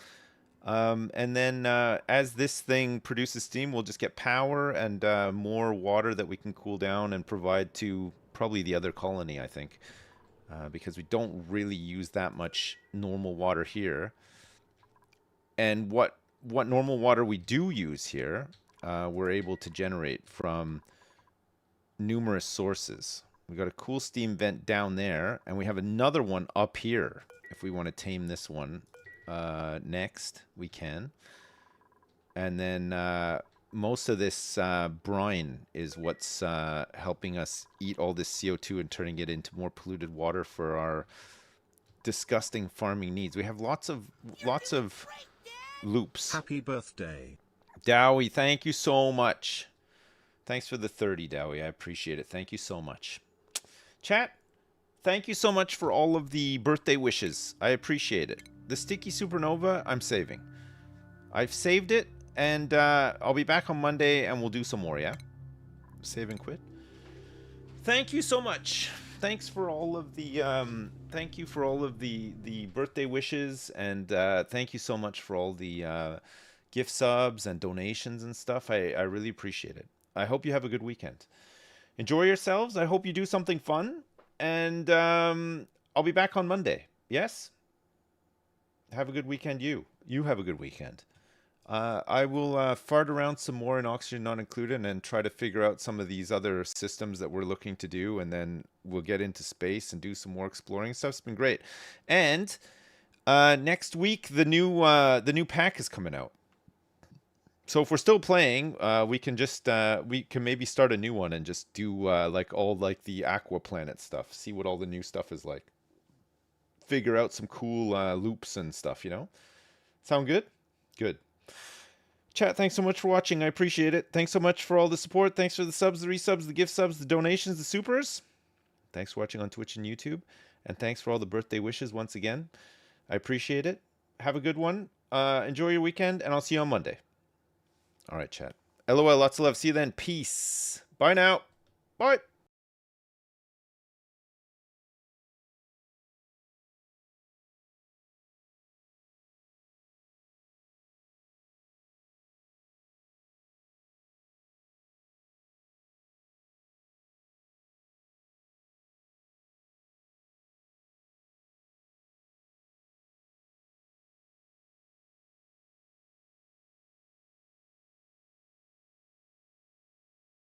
And then as this thing produces steam, we'll just get power and more water that we can cool down and provide to probably the other colony, I think. Because we don't really use that much normal water here. And what normal water we do use here, we're able to generate from numerous sources. We got a cool steam vent down there, and we have another one up here. If we want to tame this one next, we can. And then most of this brine is what's helping us eat all this CO2 and turning it into more polluted water for our disgusting farming needs. We have lots of loops. Happy birthday. Dowie, thank you so much. Thanks for the 30, Dowie. I appreciate it. Thank you so much. Chat, thank you so much for all of the birthday wishes. I appreciate it. The Sticky Supernova, I'm saving. I've saved it, and I'll be back on Monday, and we'll do some more, yeah? Save and quit. Thank you so much. Thanks for all of the birthday wishes, and thank you so much for all the gift subs and donations and stuff. I really appreciate it. I hope you have a good weekend. Enjoy yourselves. I hope you do something fun. And I'll be back on Monday. Yes? Have a good weekend, you. You have a good weekend. I will fart around some more in Oxygen Not Included and try to figure out some of these other systems that we're looking to do. And then we'll get into space and do some more exploring stuff. It's been great. And next week, the new pack is coming out. So if we're still playing, we can maybe start a new one and just do all the Aqua Planet stuff. See what all the new stuff is like. Figure out some cool loops and stuff, you know? Sound good? Good. Chat, thanks so much for watching. I appreciate it. Thanks so much for all the support. Thanks for the subs, the resubs, the gift subs, the donations, the supers. Thanks for watching on Twitch and YouTube. And thanks for all the birthday wishes once again. I appreciate it. Have a good one. Enjoy your weekend, and I'll see you on Monday. All right, chat. LOL, lots of love. See you then. Peace. Bye now. Bye.